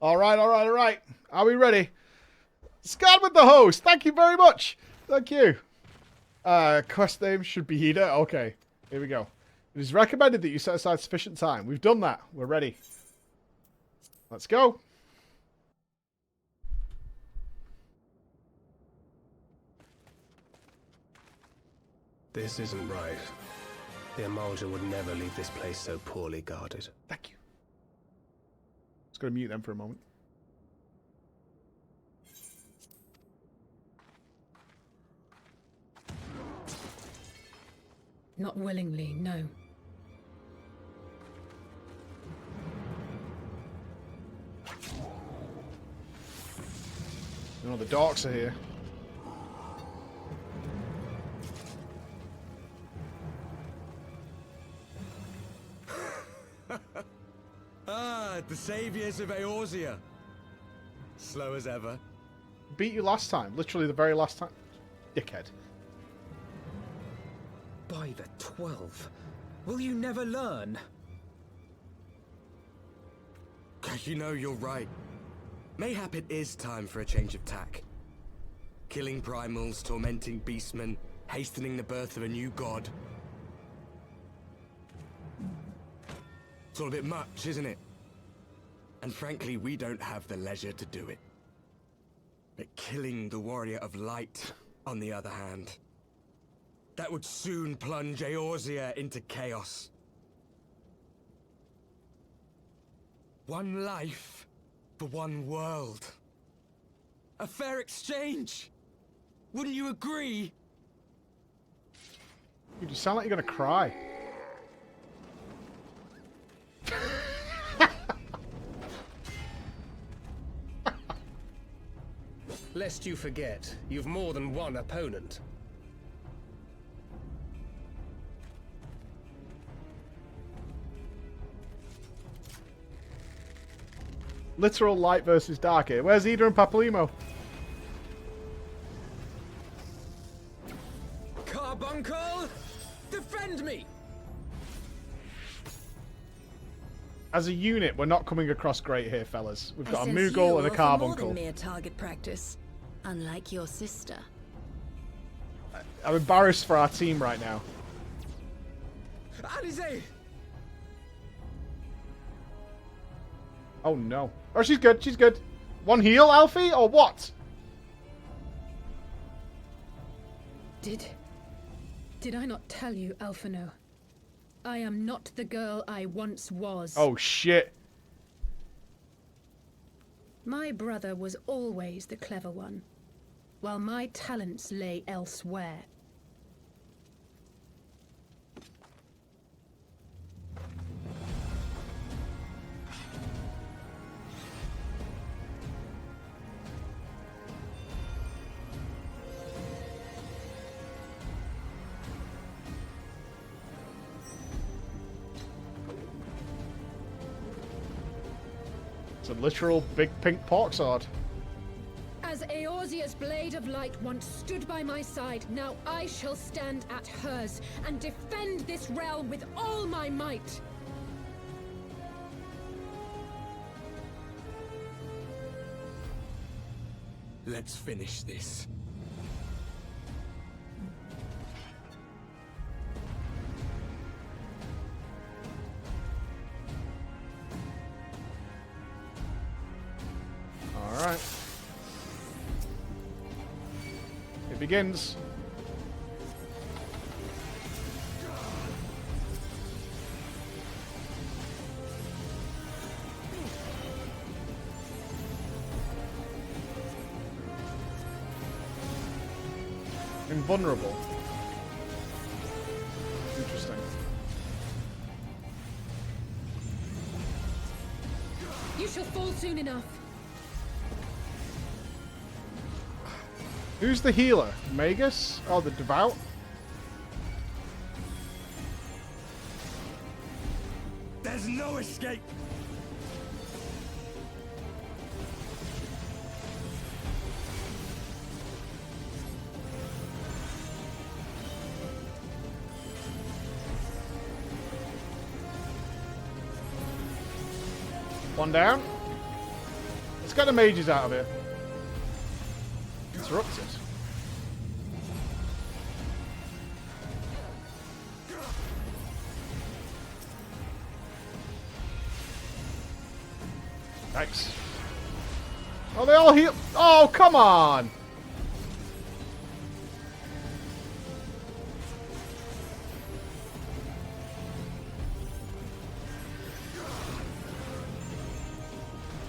All right, all right, all right. Are we ready? Scan with the host. Thank you very much. Thank you. Quest name should be Hida. Okay, here we go. It is recommended that you set aside sufficient time. We've done that. We're ready. Let's go. This isn't right. The Emulsion would never leave this place so poorly guarded. Thank you. Just going to mute them for a moment. Not willingly, no. You know, the Darks are here. The saviors of Eorzea. Slow as ever. Beat you last time. Literally the very last time. Dickhead. By the 12. Will you never learn? You know, you're right. Mayhap it is time for a change of tack. Killing primals, tormenting beastmen, hastening the birth of a new god. It's all a bit much, isn't it? And frankly, we don't have the leisure to do it. But killing the warrior of light, on the other hand, that would soon plunge Eorzea into chaos. One life for one world. A fair exchange. Wouldn't you agree? You sound like you're going to cry. Lest you forget, you've more than one opponent. Literal light versus dark here. Where's Ida and Papalymo? Carbuncle! Defend me! As a unit, we're not coming across great here, fellas. We've got a I sense Moogle you and a offer more Carbuncle. than mere target practice, unlike your sister. I'm embarrassed for our team right now. Alizé! Oh no. Oh, she's good. She's good. One heal, Alfie, or what? Did I not tell you, Alphino? I am not the girl I once was. Oh shit. My brother was always the clever one, while my talents lay elsewhere. It's a literal big pink pork sword. As Eorzea's blade of light once stood by my side, now I shall stand at hers and defend this realm with all my might. Let's finish this. Alright. It begins. Invulnerable. Interesting. You shall fall soon enough. Who's the healer? Magus? Oh, the Devout? There's no escape! One down. Let's get the mages out of here. Interrupted. Thanks. Oh, they all heal. Oh, come on.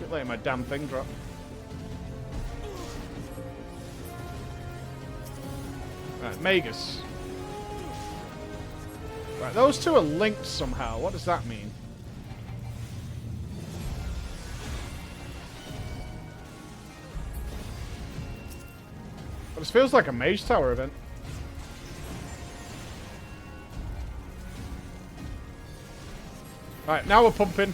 Keep letting my damn thing drop. Right, Magus. Right, those two are linked somehow. What does that mean? But this feels like a Mage Tower event. Right, now we're pumping.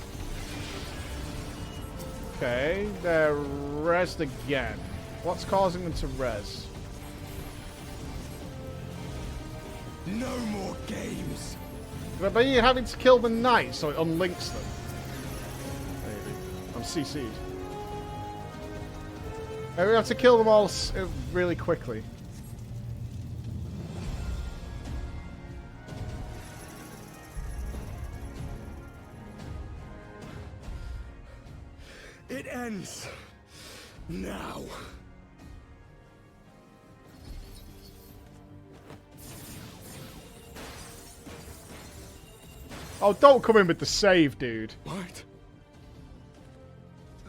Okay, they're rezzed again. What's causing them to res? No more games. But are you having to kill the knights so it unlinks them? Maybe. I'm CC'd. We have to kill them all really quickly. It ends now. Oh, don't come in with the save, dude. What?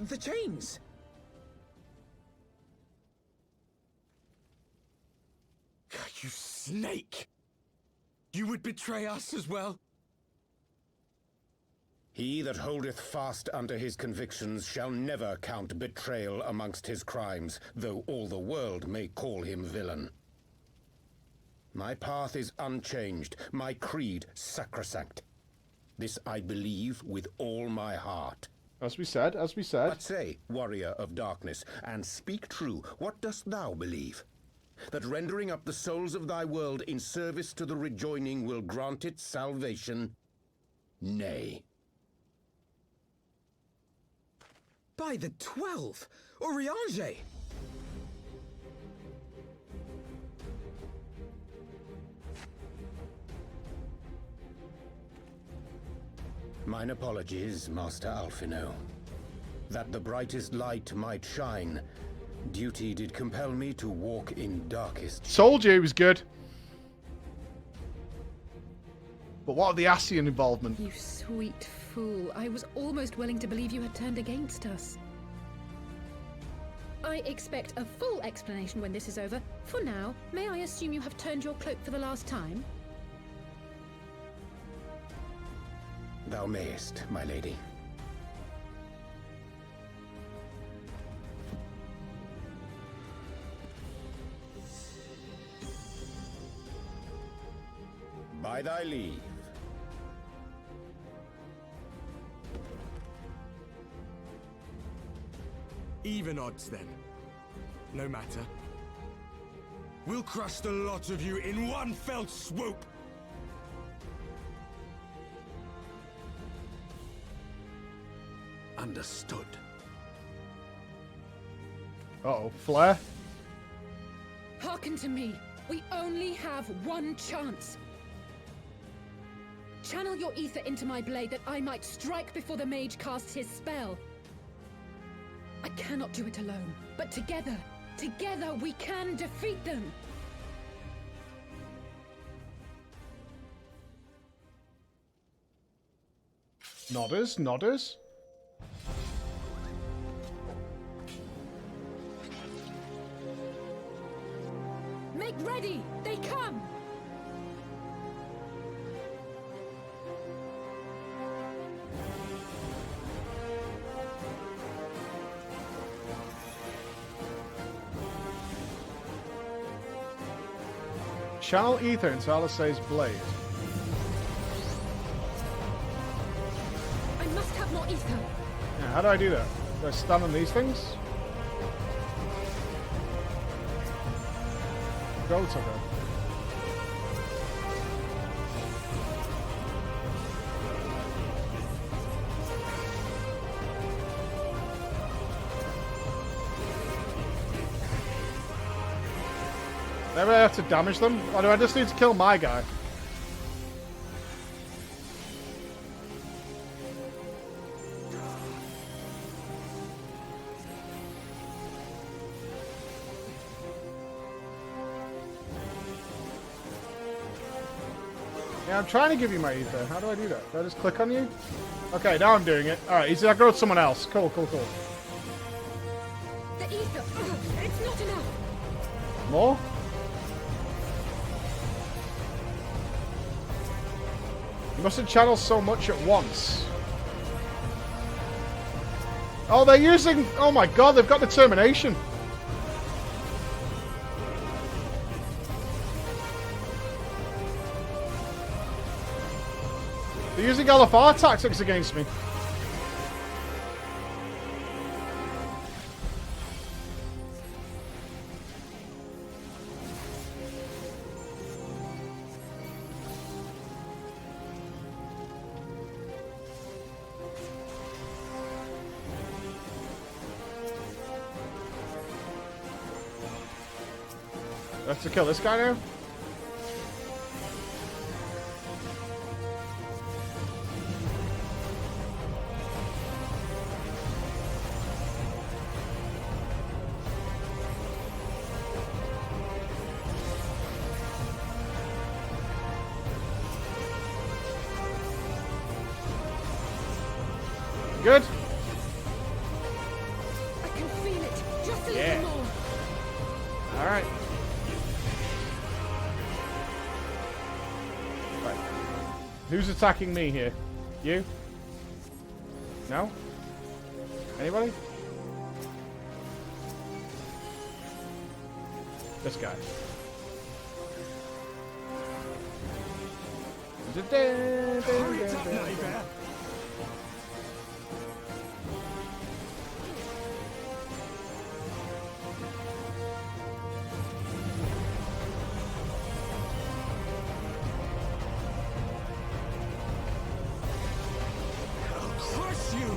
The chains. You snake! You would betray us as well? He that holdeth fast unto his convictions shall never count betrayal amongst his crimes, though all the world may call him villain. My path is unchanged, my creed sacrosanct. This I believe with all my heart. As we said, as we said. But say, warrior of darkness, and speak true, what dost thou believe? That rendering up the souls of thy world in service to the rejoining will grant it salvation? Nay. By the 12! Oriange! Mine apologies, Master Alphino. That the brightest light might shine, duty did compel me to walk in darkest. Told you he was good. But what of the Ascian involvement? You sweet fool. I was almost willing to believe you had turned against us. I expect a full explanation when this is over. For now, may I assume you have turned your cloak for the last time? Thou mayest, my lady. By thy leave. Even odds, then. No matter. We'll crush the lot of you in one fell swoop! Understood. Uh-oh, Flare? Hearken to me. We only have one chance. Channel your ether into my blade that I might strike before the mage casts his spell. I cannot do it alone, but together we can defeat them. Nodders, nodders. Make ready! They come! Channel ether into Alisay's blade. I must have more ether. Yeah, how do I do that? Do I stand on these things? Go to her. Maybe I have to damage them? Or do I just need to kill my guy? Yeah, I'm trying to give you my ether. How do I do that? Do I just click on you? Okay, now I'm doing it. Alright, he's gonna go to someone else. Cool, cool, cool. The ether! It's not enough! More? You mustn't channel so much at once. Oh, they're using... Oh my god, they've got determination. They're using LFR tactics against me. Let's kill this guy now. Good. I can feel it. Just a Yeah. little more. All right. Right. Who's attacking me here? You? No? Anybody? This guy. Hurry up, neighbor. I'll crush you.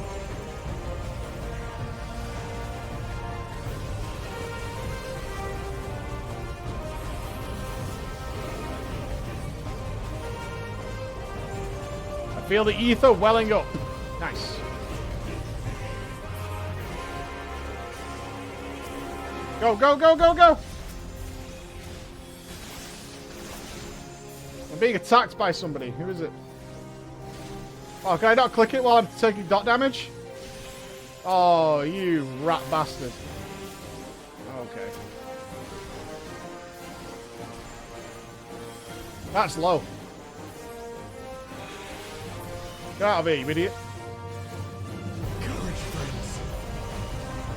I feel the ether welling up. Nice. Go, go, go, go, go! I'm being attacked by somebody. Who is it? Oh, can I not click it while I'm taking dot damage? Oh, you rat bastard. Okay. That's low. Get out of here, you idiot. Courage, friends.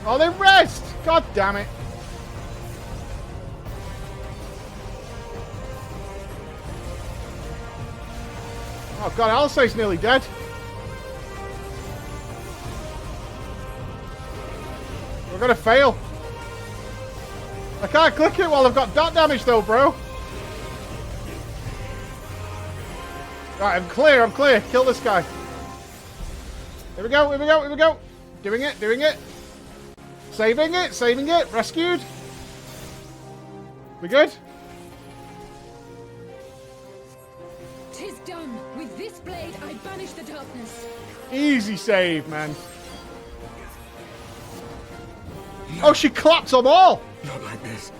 Oh, they rest! God damn it. Oh god, Alisay's nearly dead. We're gonna fail. I can't click it while I've got dot damage though, bro. Right, I'm clear, I'm clear. Kill this guy. Here we go, here we go, here we go. Doing it, doing it. Saving it, saving it. Rescued. We good? Tis done. With this blade, I banish the darkness. Easy save, man. Oh, she clapped them all. Not like this.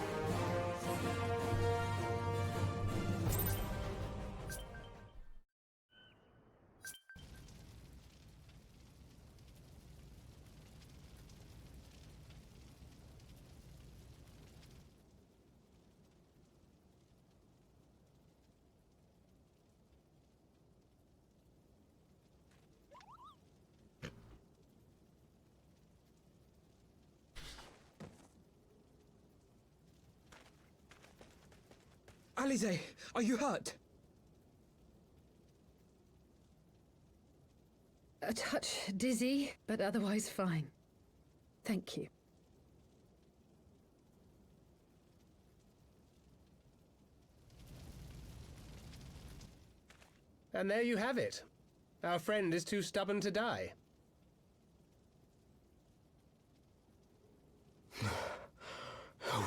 Alizé, are you hurt? A touch dizzy, but otherwise fine. Thank you. And there you have it. Our friend is too stubborn to die.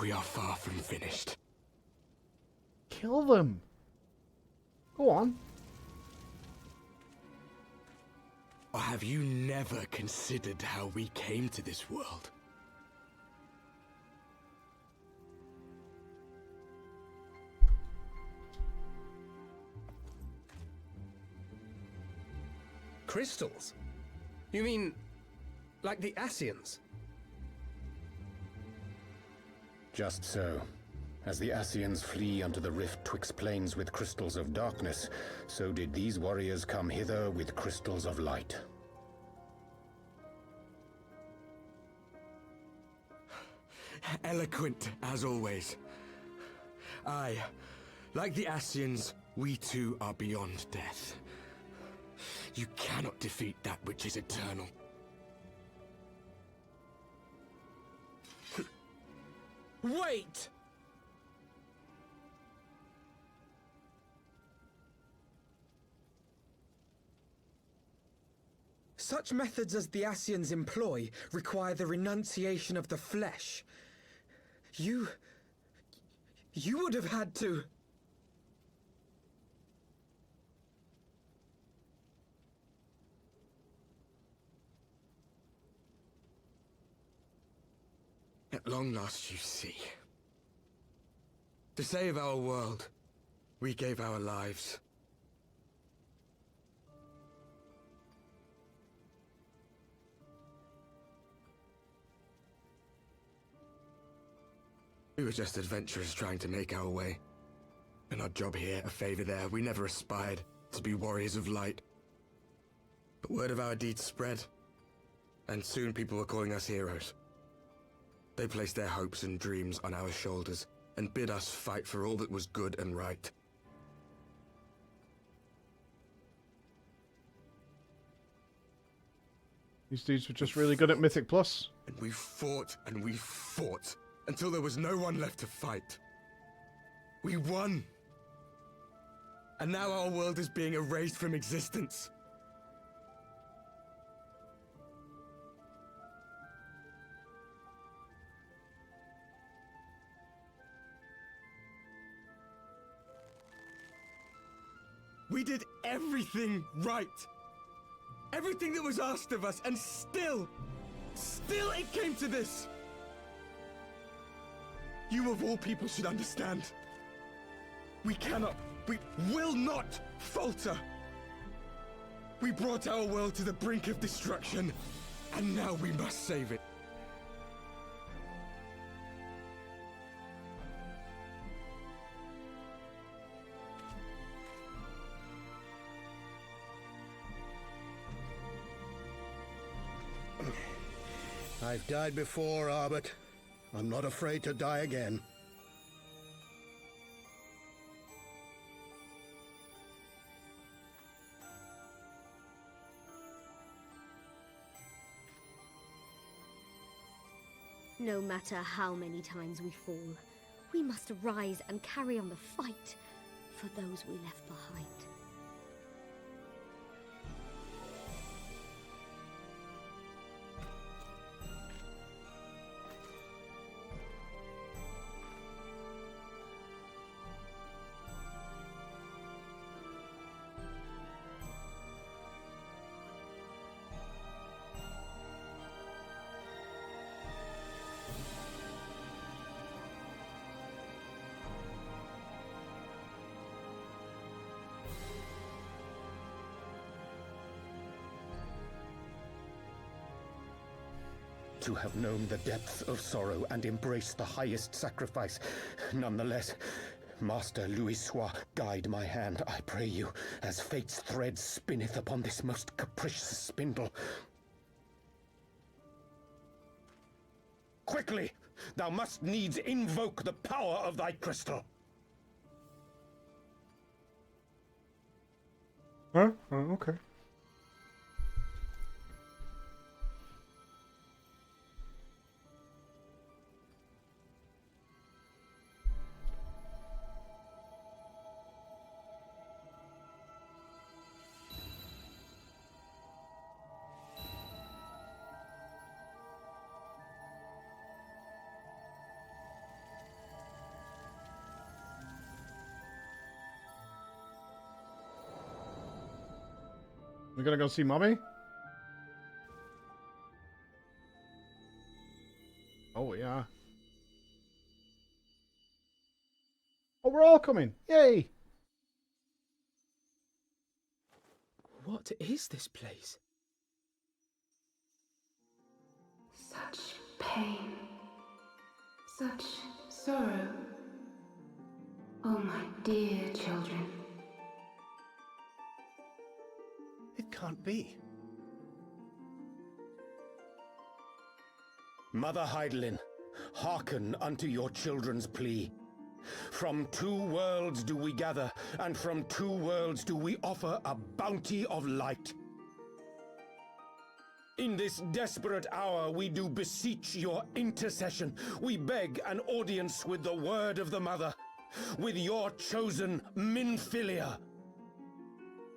We are far from finished. kill them. Go on. Or have you never considered how we came to this world? Crystals? You mean, like the Ascians? Just so. As the Ascians flee unto the rift twixt plains with crystals of darkness, so did these warriors come hither with crystals of light. Eloquent, as always. Aye, like the Ascians, we too are beyond death. You cannot defeat that which is eternal. Wait! Such methods as the Ascians employ require the renunciation of the flesh. You would have had to... At long last, you see. To save our world, we gave our lives. We were just adventurers trying to make our way. An odd job here, a favor there. We never aspired to be warriors of light. But word of our deeds spread, and soon people were calling us heroes. They placed their hopes and dreams on our shoulders, and bid us fight for all that was good and right. These dudes were just really good at Mythic Plus. And we fought, until there was no one left to fight. We won! And now our world is being erased from existence. We did everything right. Everything that was asked of us, and still it came to this. You of all people should understand. We will not falter. We brought our world to the brink of destruction, and now we must save it. I've died before, Arbet. I'm not afraid to die again. No matter how many times we fall, we must rise and carry on the fight for those we left behind. To have known the depths of sorrow and embraced the highest sacrifice. Nonetheless, Master Louis-Sois, guide my hand, I pray you, as fate's thread spinneth upon this most capricious spindle. Quickly! Thou must needs invoke the power of thy crystal. Huh? Oh, okay. We're gonna go see Mommy? Oh, yeah. Oh, we're all coming. Yay! What is this place? Such pain. Such sorrow. Oh, my dear children. It can't be. Mother Heidelin, hearken unto your children's plea. From 2 worlds do we gather, and from 2 worlds do we offer a bounty of light. In this desperate hour we do beseech your intercession. We beg an audience with the word of the Mother, with your chosen Minfilia.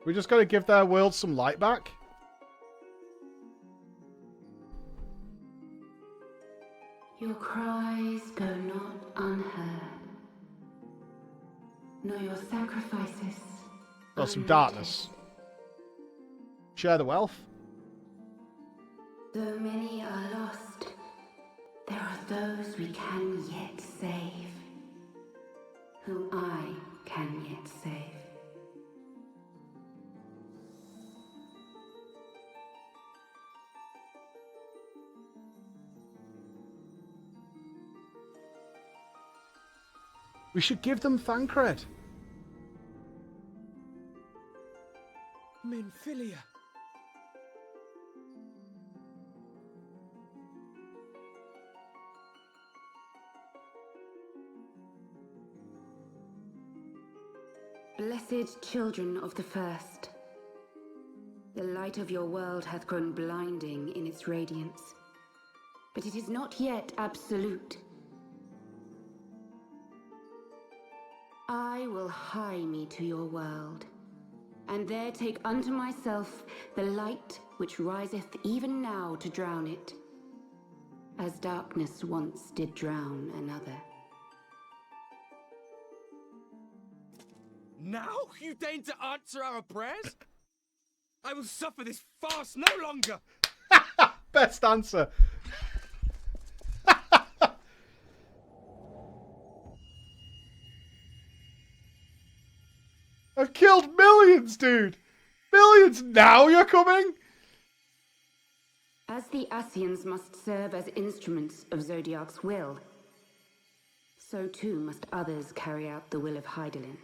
We just gotta give their world some light back. Your cries go not unheard, nor your sacrifices. Got some darkness. Share the wealth. Though many are lost, there are those we can yet save, whom I can yet save. We should give them Thancred. Minfilia. Blessed children of the first, the light of your world hath grown blinding in its radiance, but it is not yet absolute. I will hie me to your world, and there take unto myself the light which riseth even now to drown it, as darkness once did drown another. Now you deign to answer our prayers? I will suffer this farce no longer! Best answer. I've killed millions, dude! Millions! Now you're coming? As the Ascians must serve as instruments of Zodiark's will, so too must others carry out the will of Heidelin.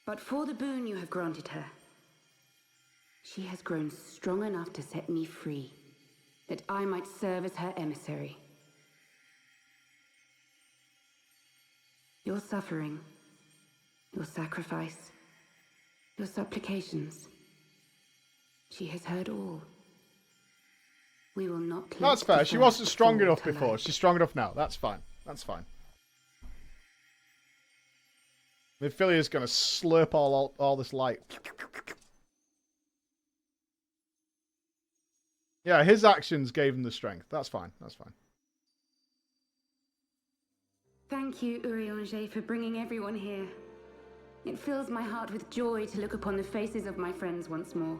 But for the boon you have granted her, she has grown strong enough to set me free, that I might serve as her emissary. Your suffering, your sacrifice, your supplications, she has heard all. We will not let That's fair. the She wasn't first strong fall enough to before. light. She's strong enough now. That's fine. That's fine. Minfilia's gonna slurp all this light. Yeah, his actions gave him the strength. That's fine. That's fine. Thank you, Urianger, for bringing everyone here. It fills my heart with joy to look upon the faces of my friends once more.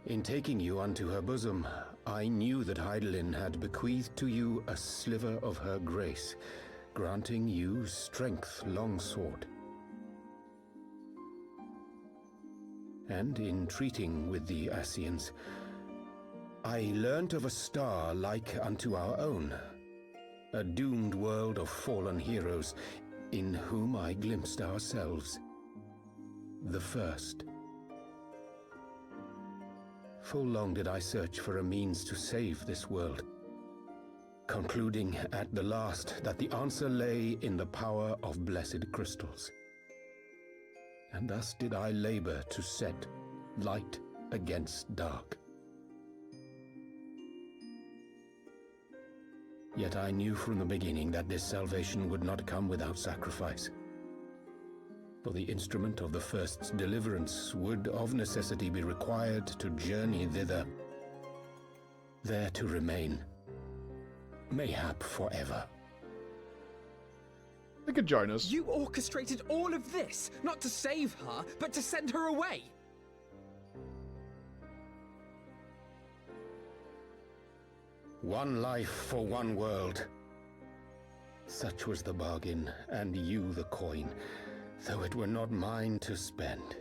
In taking you unto her bosom, I knew that Heidelin had bequeathed to you a sliver of her grace, granting you strength long sought. And in treating with the Ascians, I learnt of a star like unto our own, a doomed world of fallen heroes, in whom I glimpsed ourselves, the first. Full long did I search for a means to save this world, concluding at the last that the answer lay in the power of blessed crystals. And thus did I labor to set light against dark. Yet I knew from the beginning that this salvation would not come without sacrifice. For the instrument of the first's deliverance would of necessity be required to journey thither, there to remain, mayhap forever. They could join us. You orchestrated all of this, not to save her, but to send her away. One life for one world. Such was the bargain, and you the coin, though it were not mine to spend.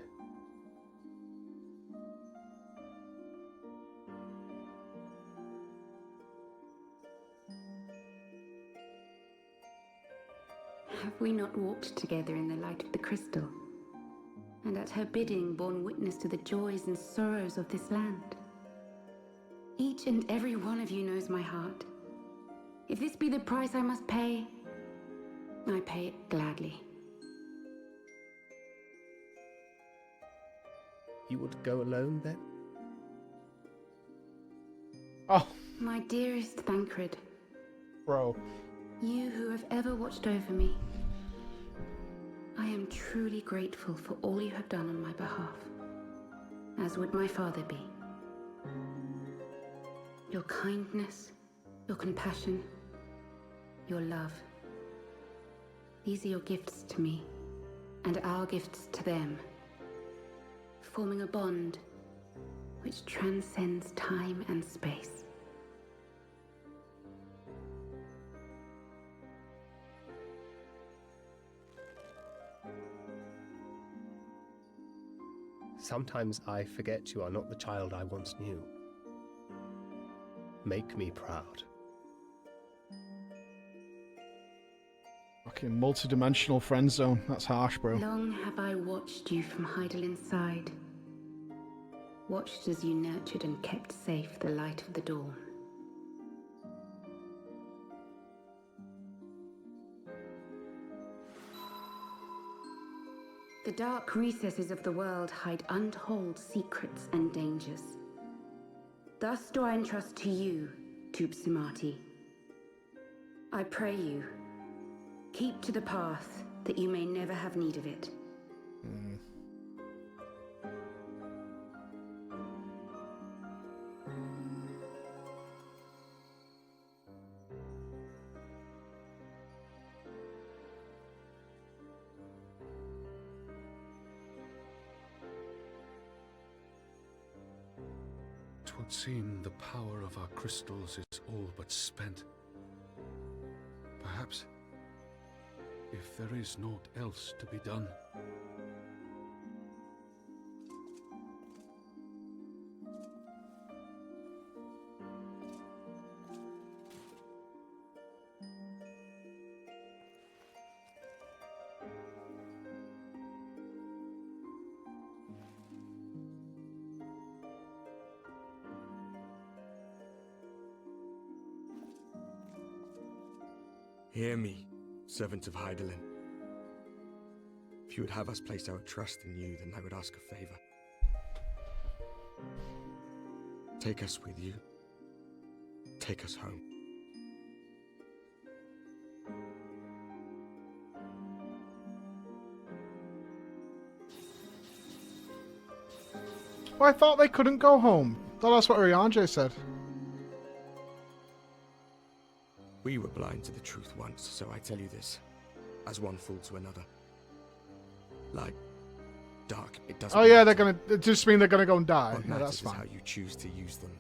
Have we not walked together in the light of the crystal, and at her bidding borne witness to the joys and sorrows of this land? Each and every one of you knows my heart. If this be the price I must pay, I pay it gladly. You would go alone, then? Oh. My dearest Thancred. Bro. You who have ever watched over me. I am truly grateful for all you have done on my behalf, as would my father be. Your kindness, your compassion, your love. These are your gifts to me, and our gifts to them, forming a bond which transcends time and space. Sometimes I forget you are not the child I once knew. Make me proud. Fucking multi-dimensional friend zone. That's harsh, bro. Long have I watched you from Heidel's side. Watched as you nurtured and kept safe the light of the dawn. The dark recesses of the world hide untold secrets and dangers. Thus do I entrust to you, Tupsimati. I pray you, keep to the path that you may never have need of it. Twould seem the power of our crystals is all but spent. Perhaps, if there is naught else to be done. Hear me, servant of Heidelin. If you would have us place our trust in you, then I would ask a favor. Take us with you. Take us home. Well, I thought they couldn't go home. Thought that's what Rianjay said. We were blind to the truth once, so I tell you this, as one fool to another. Light, dark, it doesn't Oh yeah, matter. they're gonna. It just mean they're gonna go and die. What Yeah, matters that's is fine. how you choose to use them.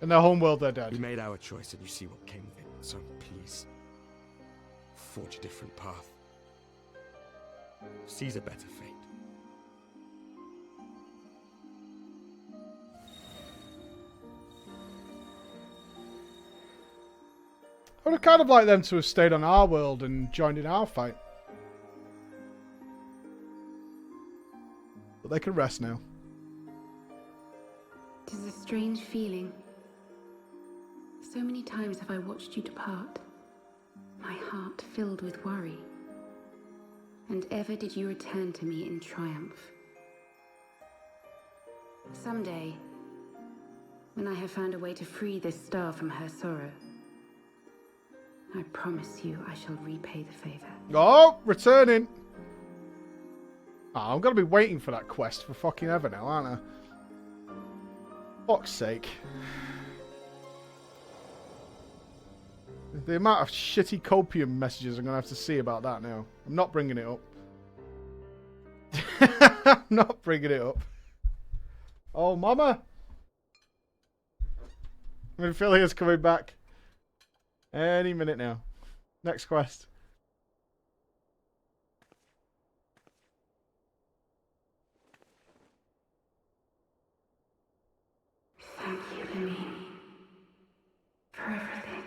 In their home world, they're dead. We made our choice, and you see what came of it. So please, forge a different path. Seize a better fate. I would have kind of liked them to have stayed on our world and joined in our fight. But they can rest now. It is a strange feeling. So many times have I watched you depart, my heart filled with worry. And ever did you return to me in triumph. Someday, when I have found a way to free this star from her sorrow, I promise you I shall repay the favor. Oh, returning. Oh, I'm gonna be waiting for that quest for fucking ever now, aren't I? Fuck's sake. The amount of shitty copium messages I'm going to have to see about that now. I'm not bringing it up. I'm not bringing it up. Oh, mama. Minfilia's coming back. Any minute now. Next quest. Thank you, Lemmy, for everything.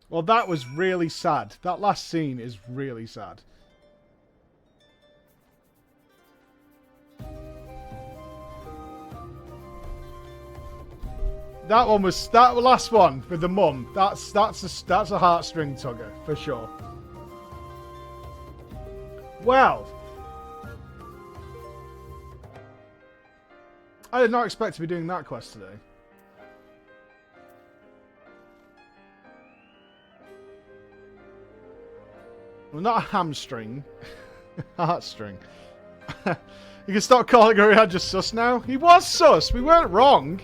Well, that was really sad. That last scene is really sad. That one was that last one with the mum. That's a heartstring tugger for sure. Well, I did not expect to be doing that quest today. Well, not a hamstring, heartstring. You can start calling her Had just sus now. He was sus. We weren't wrong.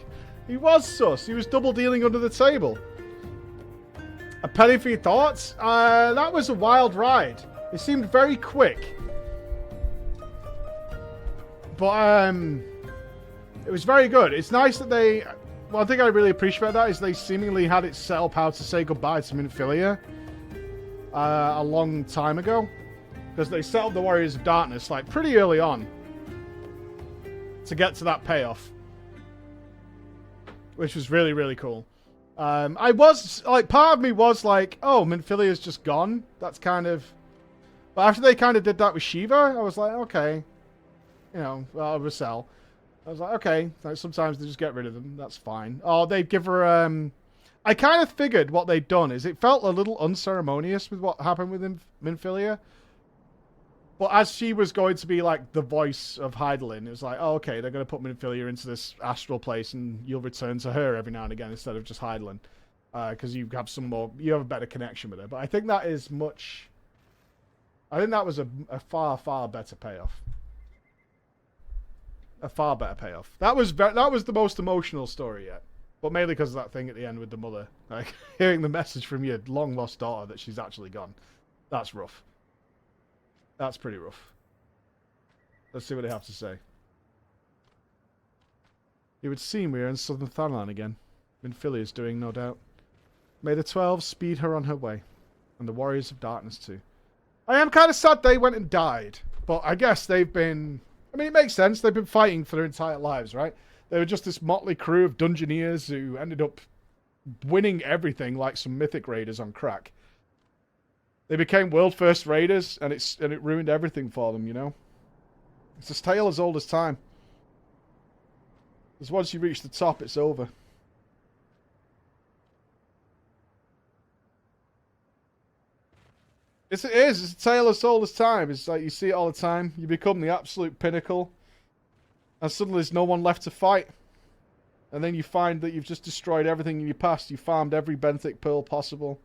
He was sus. He was double dealing under the table. A penny for your thoughts? That was a wild ride. It seemed very quick. But it was very good. It's nice that they... One thing I really appreciate that is they seemingly had it set up how to say goodbye to Minfilia a long time ago. Because they set up the Warriors of Darkness like pretty early on to get to that payoff. Which was really, really cool. I was, like, part of me was like, oh, Minfilia's just gone. That's kind of... But after they kind of did that with Shiva, I was like, okay. You know, Russell. I was like, okay. Like, sometimes they just get rid of them. That's fine. Oh, they'd give her, I kind of figured what they'd done is it felt a little unceremonious with what happened with Minfilia. But as she was going to be, like, the voice of Hydaelyn, it was like, oh, okay, they're going to put Minfilia into this astral place and you'll return to her every now and again instead of just Hydaelyn. Because you have you have a better connection with her. But I think that is much... I think that was a far, far better payoff. A far better payoff. That was the most emotional story yet. But mainly because of that thing at the end with the mother. Like, hearing the message from your long-lost daughter that she's actually gone. That's rough. That's pretty rough. Let's see what they have to say. It would seem we are in southern Thanalan again. Minfilia is doing, no doubt. May the 12 speed her on her way. And the Warriors of Darkness too. I am kind of sad they went and died. But I guess they've been... I mean, it makes sense. They've been fighting for their entire lives, right? They were just this motley crew of dungeoneers who ended up winning everything like some mythic raiders on crack. They became world first raiders, and it ruined everything for them, you know? It's a tale as old as time. Because once you reach the top, it's over. It is. It's a tale as old as time. It's like you see it all the time. You become the absolute pinnacle. And suddenly there's no one left to fight. And then you find that you've just destroyed everything in your past. You farmed every benthic pearl possible.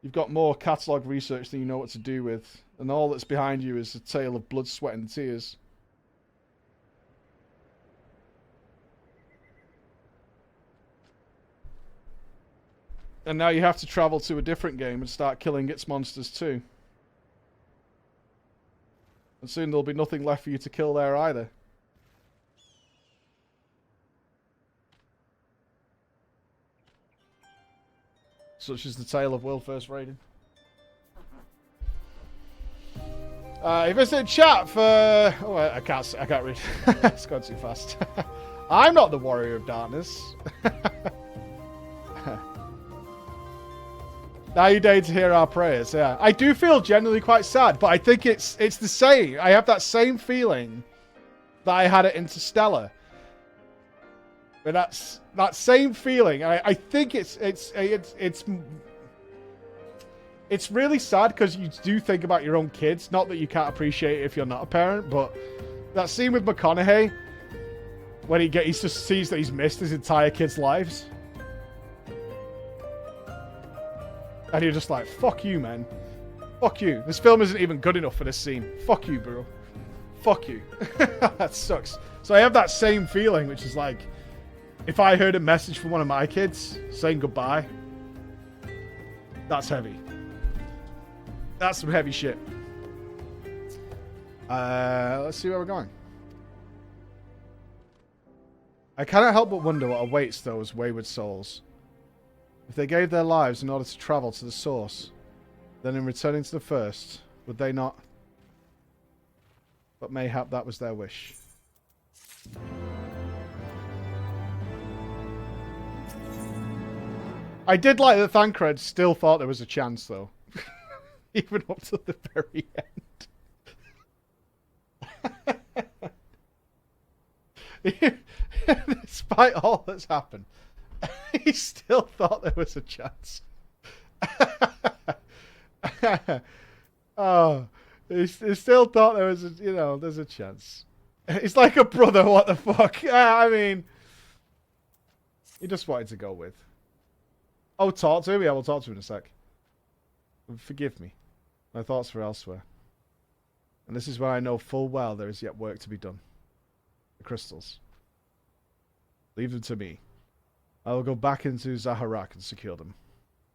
You've got more catalogue research than you know what to do with. And all that's behind you is a tale of blood, sweat and tears. And now you have to travel to a different game and start killing its monsters too. And soon there'll be nothing left for you to kill there either. Such is the tale of world first raiding. If it's in chat for... Oh, I can't read. It's gone too fast. I'm not the Warrior of Darkness. Now you dare to hear our prayers. Yeah, I do feel genuinely quite sad, but I think it's the same. I have that same feeling that I had at Interstellar. But that's that same feeling. I think it's really sad because you do think about your own kids. Not that you can't appreciate it if you're not a parent, but that scene with McConaughey when he just sees that he's missed his entire kids' lives. And you're just like, fuck you, man. Fuck you. This film isn't even good enough for this scene. Fuck you, bro. Fuck you. That sucks. So I have that same feeling, which is like, if I heard a message from one of my kids saying goodbye, that's heavy. That's some heavy shit. Let's see where we're going. I cannot help but wonder what awaits those wayward souls. If they gave their lives in order to travel to the source, then in returning to the first, would they not? But mayhap that was their wish. I did like that Thancred still thought there was a chance, though. Even up to the very end. Despite all that's happened, he still thought there was a chance. Oh, he still thought there was, there's a chance. It's like a brother, what the fuck? I mean, he just wanted to go with. Oh, talk to him? Yeah, we'll talk to him in a sec. Forgive me. My thoughts were elsewhere. And this is where I know full well there is yet work to be done. The crystals. Leave them to me. I will go back into Zaharak and secure them.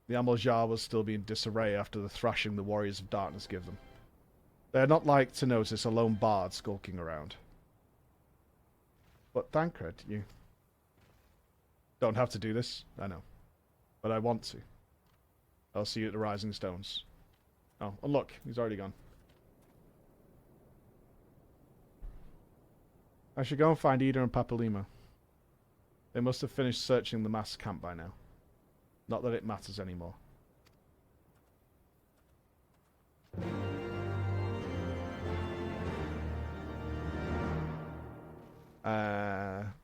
The Amaljar will still be in disarray after the thrashing the Warriors of Darkness give them. They are not like to notice a lone bard skulking around. But Thancred, you don't have to do this, I know. But I want to. I'll see you at the Rising Stones. Oh, and look, he's already gone. I should go and find Ida and Papalima. They must have finished searching the mass camp by now. Not that it matters anymore.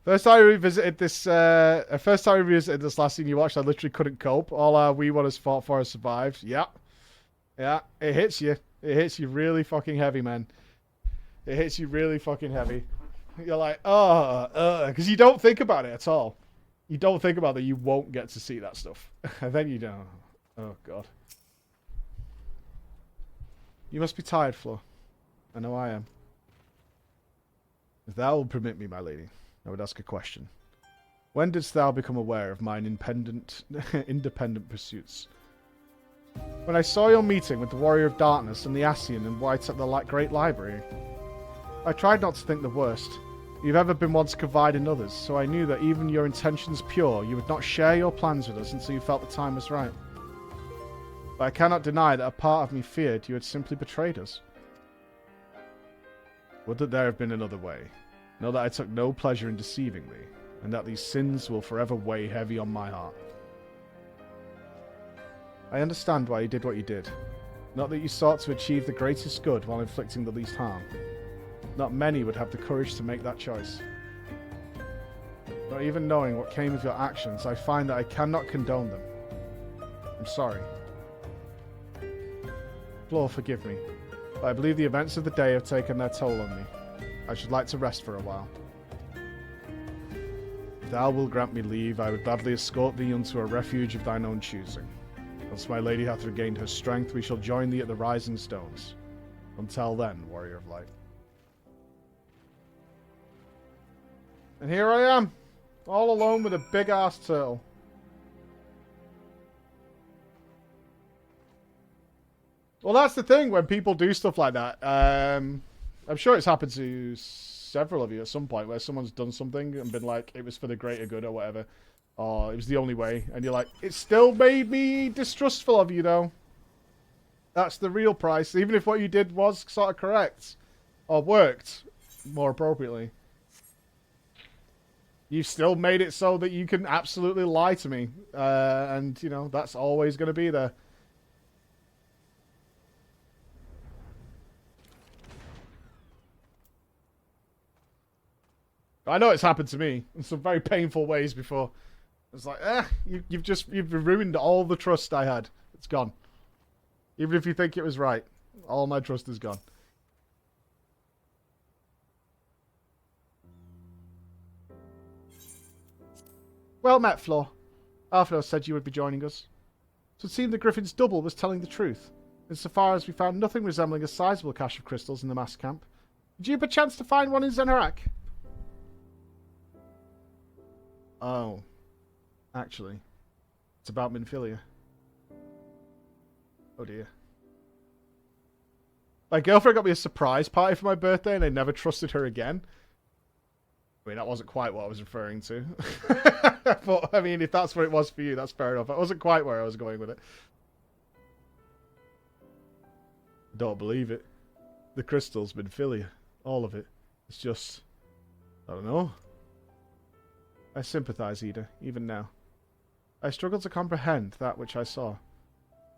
First time we revisited this last scene you watched, I literally couldn't cope. All our wee ones fought for us survived. Yeah. Yeah, it hits you. It hits you really fucking heavy, man. It hits you really fucking heavy. You're like, because you don't think about it at all. You don't think about that you won't get to see that stuff. And then you don't. Oh, God. You must be tired, Flo. I know I am. If thou will permit me, my lady, I would ask a question. When didst thou become aware of mine independent pursuits? When I saw your meeting with the Warrior of Darkness and the Ascian and White at the Great Library, I tried not to think the worst. You've ever been one to confide in others, so I knew that even your intentions pure, you would not share your plans with us until you felt the time was right. But I cannot deny that a part of me feared you had simply betrayed us. Would that there have been another way. Know that I took no pleasure in deceiving thee, and that these sins will forever weigh heavy on my heart. I understand why you did what you did. Not that you sought to achieve the greatest good while inflicting the least harm. Not many would have the courage to make that choice. Not even knowing what came of your actions, I find that I cannot condone them. I'm sorry. Flo, forgive me, but I believe the events of the day have taken their toll on me. I should like to rest for a while. If thou wilt grant me leave, I would gladly escort thee unto a refuge of thine own choosing. Once my lady hath regained her strength, we shall join thee at the Rising Stones. Until then, Warrior of Light. And here I am, all alone with a big-ass turtle. Well, that's the thing when people do stuff like that. I'm sure it's happened to several of you at some point where someone's done something and been like, it was for the greater good or whatever. Or it was the only way. And you're like, it still made me distrustful of you, though. That's the real price. Even if what you did was sort of correct. Or worked more appropriately. You've still made it so that you can absolutely lie to me. And, you know, that's always going to be there. I know it's happened to me in some very painful ways before. It's like, you've ruined all the trust I had. It's gone. Even if you think it was right, all my trust is gone. Well met, Flo. Alphino said you would be joining us. So it seemed the Griffin's double was telling the truth, insofar as we found nothing resembling a sizable cache of crystals in the mass camp. Did you perchance to find one in Zenarak? Oh. Actually, it's about Minfilia. Oh dear. My girlfriend got me a surprise party for my birthday and I never trusted her again. I mean, that wasn't quite what I was referring to. But, I mean, if that's what it was for you, that's fair enough. That wasn't quite where I was going with it. Don't believe it. The crystals, Minfilia. All of it. It's just... I don't know. I sympathize, Ida, even now. I struggle to comprehend that which I saw.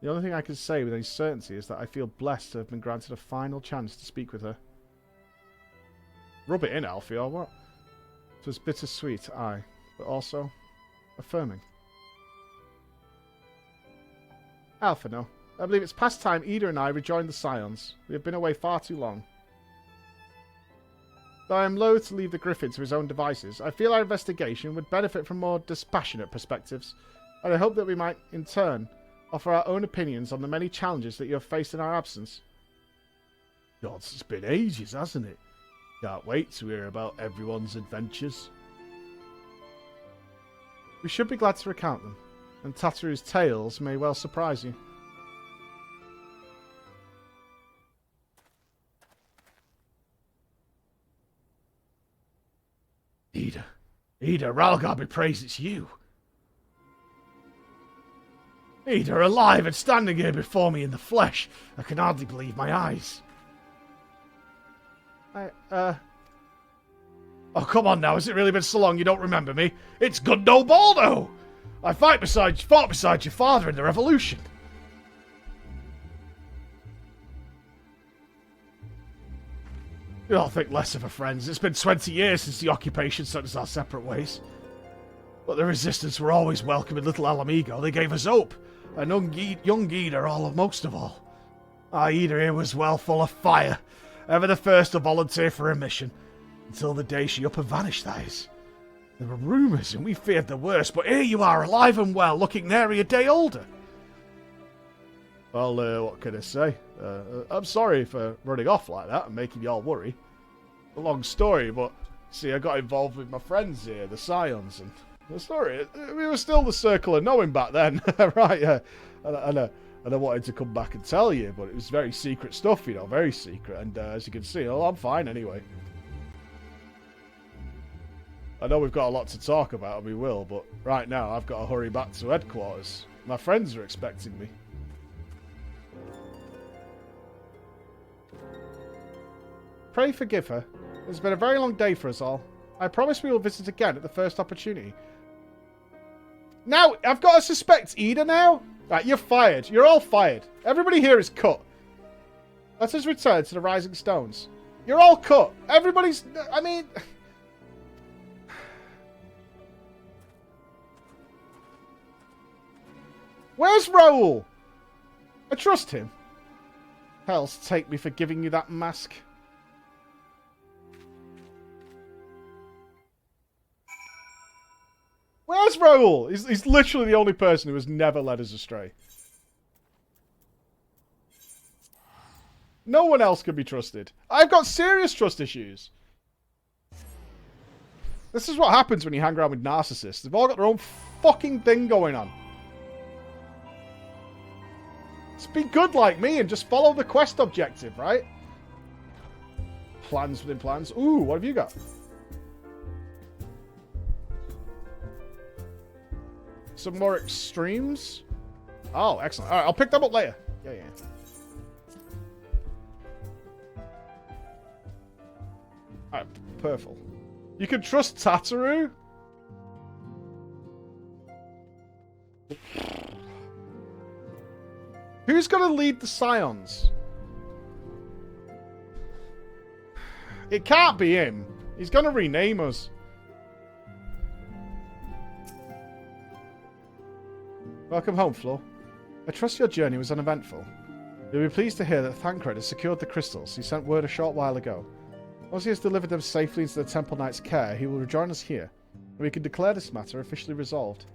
The only thing I can say with any certainty is that I feel blessed to have been granted a final chance to speak with her. Rub it in, Alfie, or what? It was bittersweet, aye, but also affirming. Alphino, I believe it's past time Ida and I rejoined the Scions. We have been away far too long. Though I am loath to leave the Griffin to his own devices, I feel our investigation would benefit from more dispassionate perspectives, and I hope that we might, in turn, offer our own opinions on the many challenges that you have faced in our absence. God, it's been ages, hasn't it? Can't wait to hear about everyone's adventures. We should be glad to recount them, and Tataru's tales may well surprise you. Ida, Ralgar be praised it's you. Ida, alive and standing here before me in the flesh. I can hardly believe my eyes. Oh, come on now. Has it really been so long you don't remember me? It's Gundo Baldo! I fought beside your father in the Revolution. You all think less of her friends. It's been 20 years since the occupation sent us our separate ways. But the resistance were always welcome in Little Alamigo. They gave us hope. And young Ida most of all. Our Ida here was well full of fire. Ever the first to volunteer for a mission. Until the day she up and vanished, that is. There were rumours and we feared the worst. But here you are, alive and well, looking nary a day older. Well, what can I say? I'm sorry for running off like that and making y'all worry. A long story, but see, I got involved with my friends here, the Scions, and the story. We were still the circle of knowing back then, right? And I wanted to come back and tell you, but it was very secret stuff, you know, very secret. And as you can see, well, I'm fine anyway. I know we've got a lot to talk about, and we will, but right now I've got to hurry back to headquarters. My friends are expecting me. Pray forgive her. It's been a very long day for us all. I promise we will visit again at the first opportunity. Now, I've got to suspect Ida now? Right, you're fired. You're all fired. Everybody here is cut. Let us return to the Rising Stones. You're all cut. Everybody's... I mean... Where's Raoul? I trust him. Hell's take me for giving you that mask. Where's Raoul? He's literally the only person who has never led us astray. No one else can be trusted. I've got serious trust issues. This is what happens when you hang around with narcissists. They've all got their own fucking thing going on. Just be good like me and just follow the quest objective, right? Plans within plans. Ooh, what have you got? Some more extremes? Oh, excellent. Alright, I'll pick them up later. Yeah. Alright, purple. You can trust Tataru? Who's going to lead the Scions? It can't be him. He's going to rename us. Welcome home, Flo. I trust your journey was uneventful. You'll be pleased to hear that Thancred has secured the crystals. He sent word a short while ago. Once he has delivered them safely into the Temple Knight's care, he will rejoin us here, and we can declare this matter officially resolved.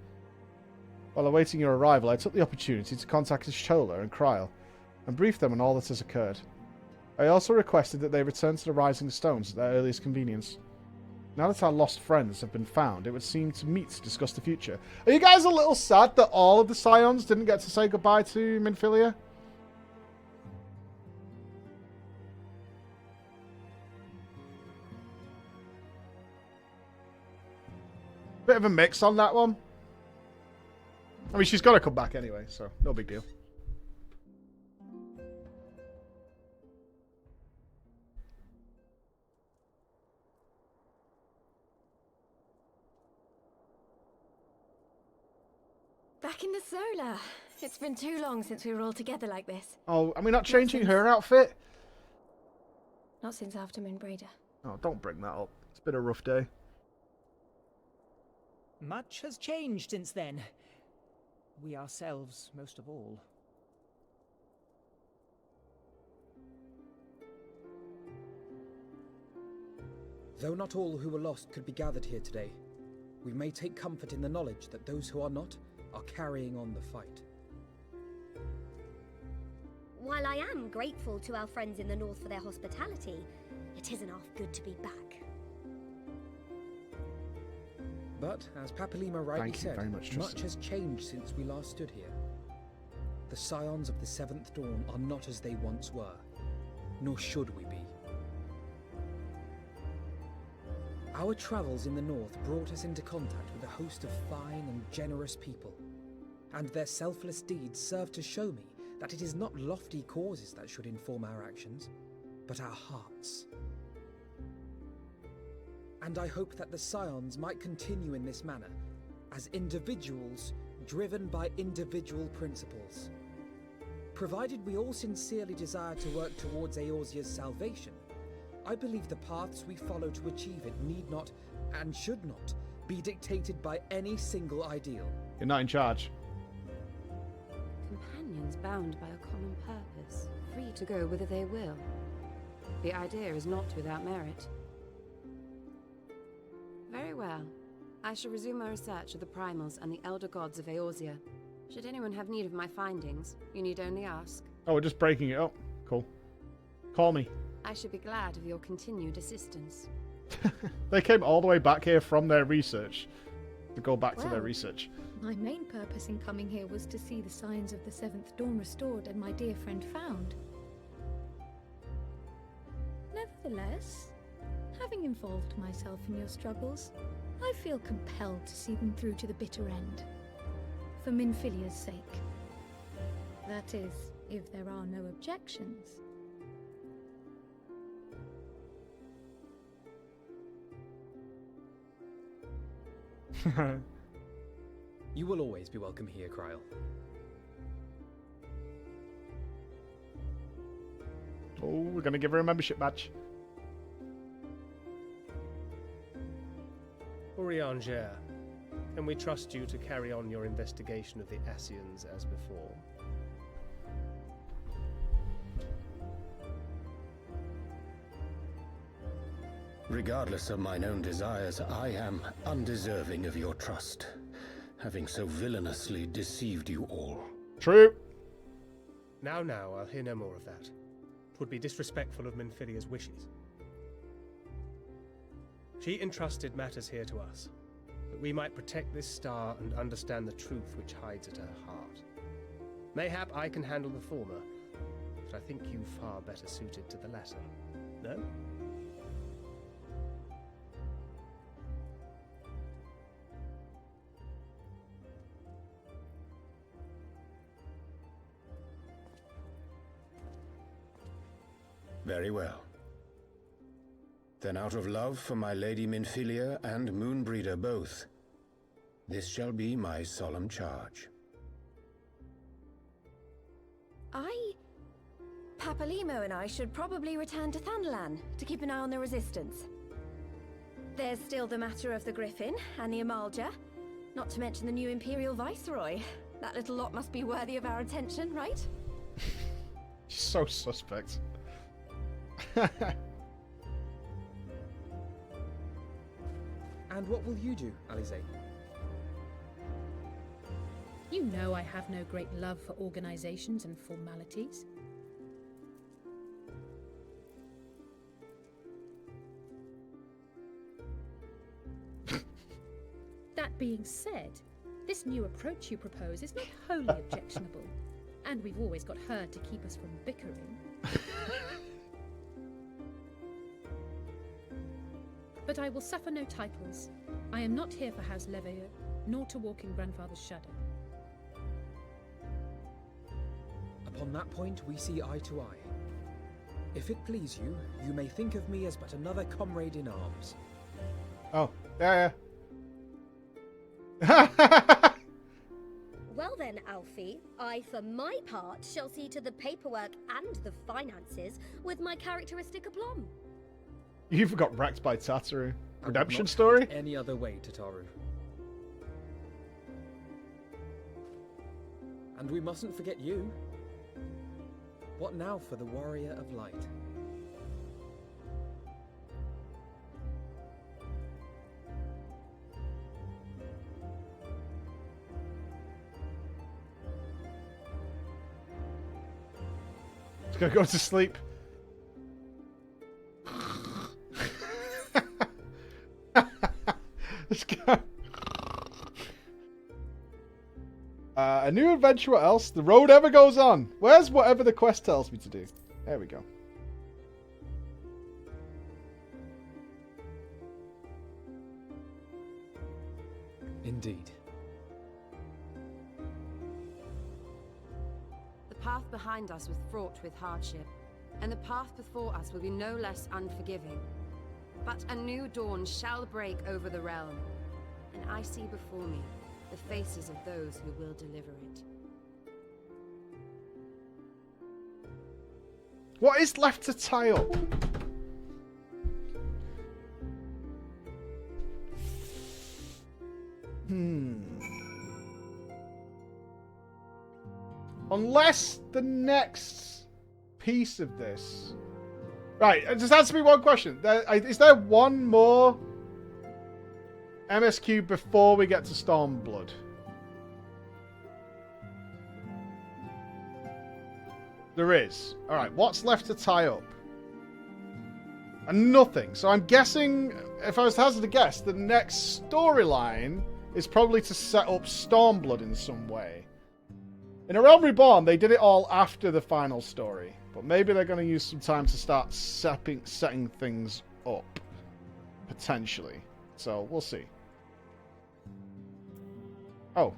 While awaiting your arrival, I took the opportunity to contact Y'shtola and Kryl, and brief them on all that has occurred. I also requested that they return to the Rising Stones at their earliest convenience. Now that our lost friends have been found, it would seem to meet to discuss the future. Are you guys a little sad that all of the Scions didn't get to say goodbye to Minfilia? Bit of a mix on that one. I mean, she's got to come back anyway, so no big deal. Back in the solar. It's been too long since we were all together like this. Oh, are we not changing her outfit? Not since after Moonbreeder. Oh, don't bring that up. It's been a rough day. Much has changed since then. We ourselves, most of all. Though not all who were lost could be gathered here today, we may take comfort in the knowledge that those who are not are carrying on the fight. While I am grateful to our friends in the north for their hospitality, it isn't half good to be back. But, as Papalima rightly said, much has changed since we last stood here. The Scions of the Seventh Dawn are not as they once were, nor should we be. Our travels in the north brought us into contact with a host of fine and generous people, and their selfless deeds serve to show me that it is not lofty causes that should inform our actions, but our hearts. And I hope that the Scions might continue in this manner, as individuals driven by individual principles. Provided we all sincerely desire to work towards Eorzea's salvation, I believe the paths we follow to achieve it need not, and should not, be dictated by any single ideal. You're not in charge. Companions bound by a common purpose, free to go whither they will. The idea is not without merit. Very well. I shall resume my research of the primals and the elder gods of Eorzea. Should anyone have need of my findings, you need only ask. Oh, we're just breaking it up. Cool. Call me. I should be glad of your continued assistance. They came all the way back here from their research to go back to their research. My main purpose in coming here was to see the signs of the Seventh Dawn restored and my dear friend found. Nevertheless, having involved myself in your struggles, I feel compelled to see them through to the bitter end. For Minfilia's sake. That is, if there are no objections. You will always be welcome here, Kryl. Oh, we're going to give her a membership badge. Urianger, can we trust you to carry on your investigation of the Ascians as before? Regardless of mine own desires, I am undeserving of your trust, having so villainously deceived you all. True. Now, I'll hear no more of that. 'Twould be disrespectful of Minfilia's wishes. She entrusted matters here to us, that we might protect this star and understand the truth which hides at her heart. Mayhap I can handle the former, but I think you far better suited to the latter. No? Very well. Then out of love for my Lady Minfilia and Moonbreeder both, this shall be my solemn charge. Papalimo and I should probably return to Thanalan to keep an eye on the Resistance. There's still the matter of the Griffin and the Amalja, not to mention the new Imperial Viceroy. That little lot must be worthy of our attention, right? She's so suspect. And what will you do, Alize? You know I have no great love for organizations and formalities. That being said, this new approach you propose is not wholly objectionable, and we've always got her to keep us from bickering. But I will suffer no titles. I am not here for House Leveilleur, nor to walk in Grandfather's shadow. Upon that point, we see eye to eye. If it please you, you may think of me as but another comrade in arms. Oh, yeah. Well then, Alfie, I for my part shall see to the paperwork and the finances with my characteristic aplomb. You've got wrecked by Tataru. Redemption not story? Any other way, Tataru. And we mustn't forget you. What now for the Warrior of Light? Just gonna go to sleep. Let's go. A new adventure, what else? The road ever goes on. Where's whatever the quest tells me to do? There we go. Indeed. The path behind us was fraught with hardship, and the path before us will be no less unforgiving. But a new dawn shall break over the realm, and I see before me the faces of those who will deliver it. What is left to tie up? Unless the next piece of this... Right, just answer me one question. Is there one more MSQ before we get to Stormblood? There is. Alright, what's left to tie up? And nothing. So I'm guessing, if I was to hazard a guess, the next storyline is probably to set up Stormblood in some way. In A Realm Reborn, they did it all after the final story. But maybe they're going to use some time to start setting things up. Potentially. So, we'll see. Oh.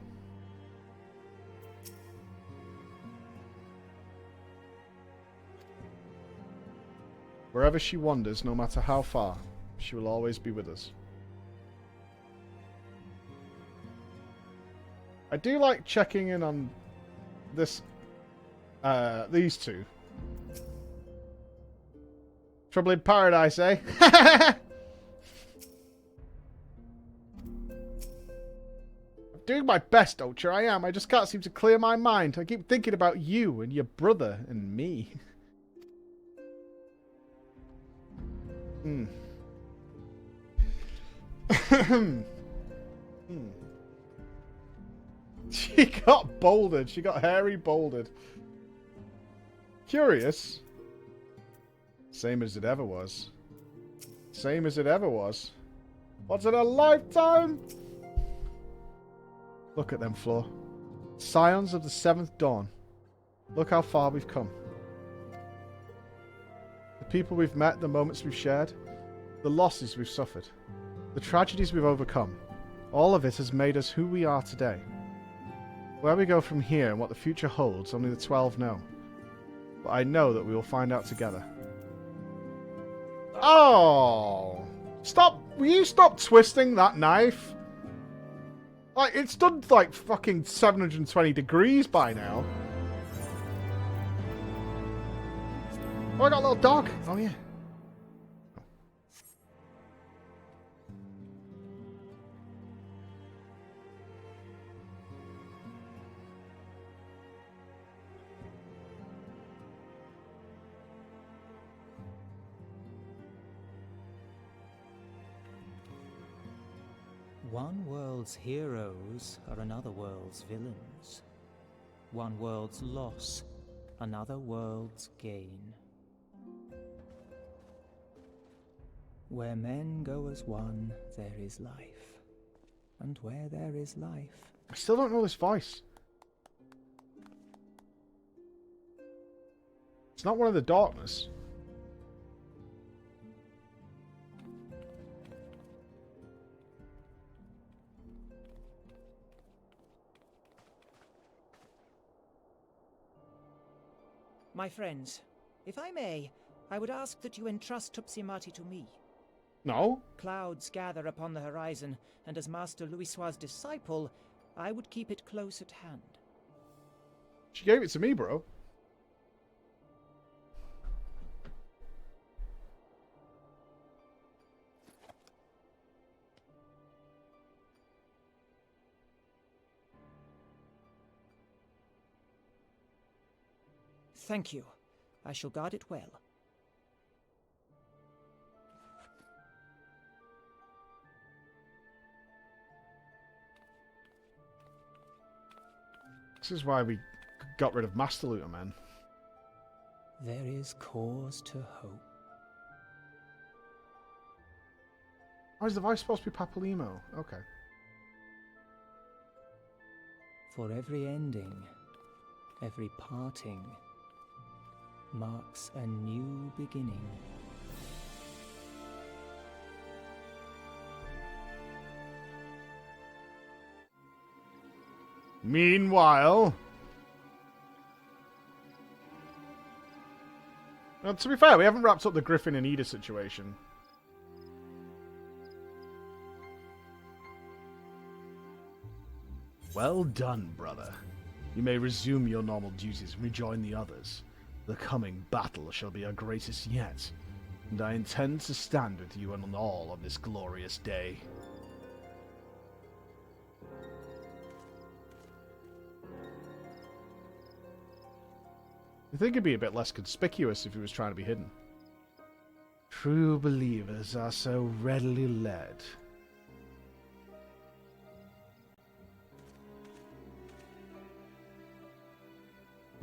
Wherever she wanders, no matter how far, she will always be with us. I do like checking in on this, these two. Trouble in paradise, eh? I'm doing my best, Ultra, I am. I just can't seem to clear my mind. I keep thinking about you and your brother and me. She got bouldered. She got hairy bouldered. Curious. Same as it ever was. Same as it ever was. What's in a lifetime? Look at them, Floor. Scions of the 7th Dawn. Look how far we've come. The people we've met, the moments we've shared, the losses we've suffered, the tragedies we've overcome. All of it has made us who we are today. Where we go from here and what the future holds, only the 12 know. But I know that we will find out together. Oh! Stop! Will you stop twisting that knife? Like, it's done like fucking 720 degrees by now. Oh, I got a little dog. Oh, yeah. One world's heroes are another world's villains. One world's loss, another world's gain. Where men go as one, there is life. And where there is life... I still don't know this voice. It's not one of the darkness. My friends, if I may, I would ask that you entrust Tupsimati to me. No? Clouds gather upon the horizon, and as Master Louisoix's disciple, I would keep it close at hand. She gave it to me, bro. Thank you. I shall guard it well. This is why we got rid of Master Looter, man. There is cause to hope. Oh, is the voice supposed to be Papalymo? Okay. For every ending, every parting, marks a new beginning. Meanwhile... Well, to be fair, we haven't wrapped up the Griffin and Eda situation. Well done, brother. You may resume your normal duties and rejoin the others. The coming battle shall be our greatest yet, and I intend to stand with you and all on this glorious day. I think it'd be a bit less conspicuous if he was trying to be hidden. True believers are so readily led.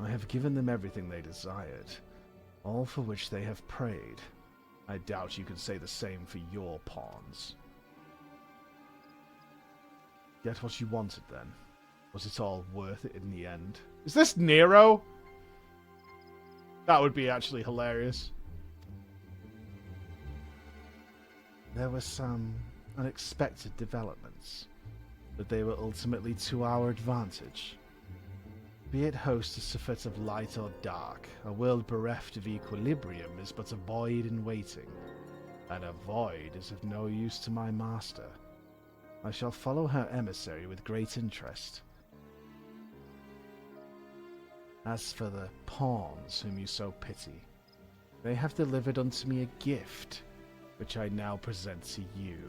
I have given them everything they desired, all for which they have prayed. I doubt you could say the same for your pawns. Get what you wanted then. Was it all worth it in the end? Is this Nero? That would be actually hilarious. There were some unexpected developments, but they were ultimately to our advantage. Be it hostess of light or dark, a world bereft of equilibrium is but a void in waiting, and a void is of no use to my master. I shall follow her emissary with great interest. As for the pawns whom you so pity, they have delivered unto me a gift, which I now present to you.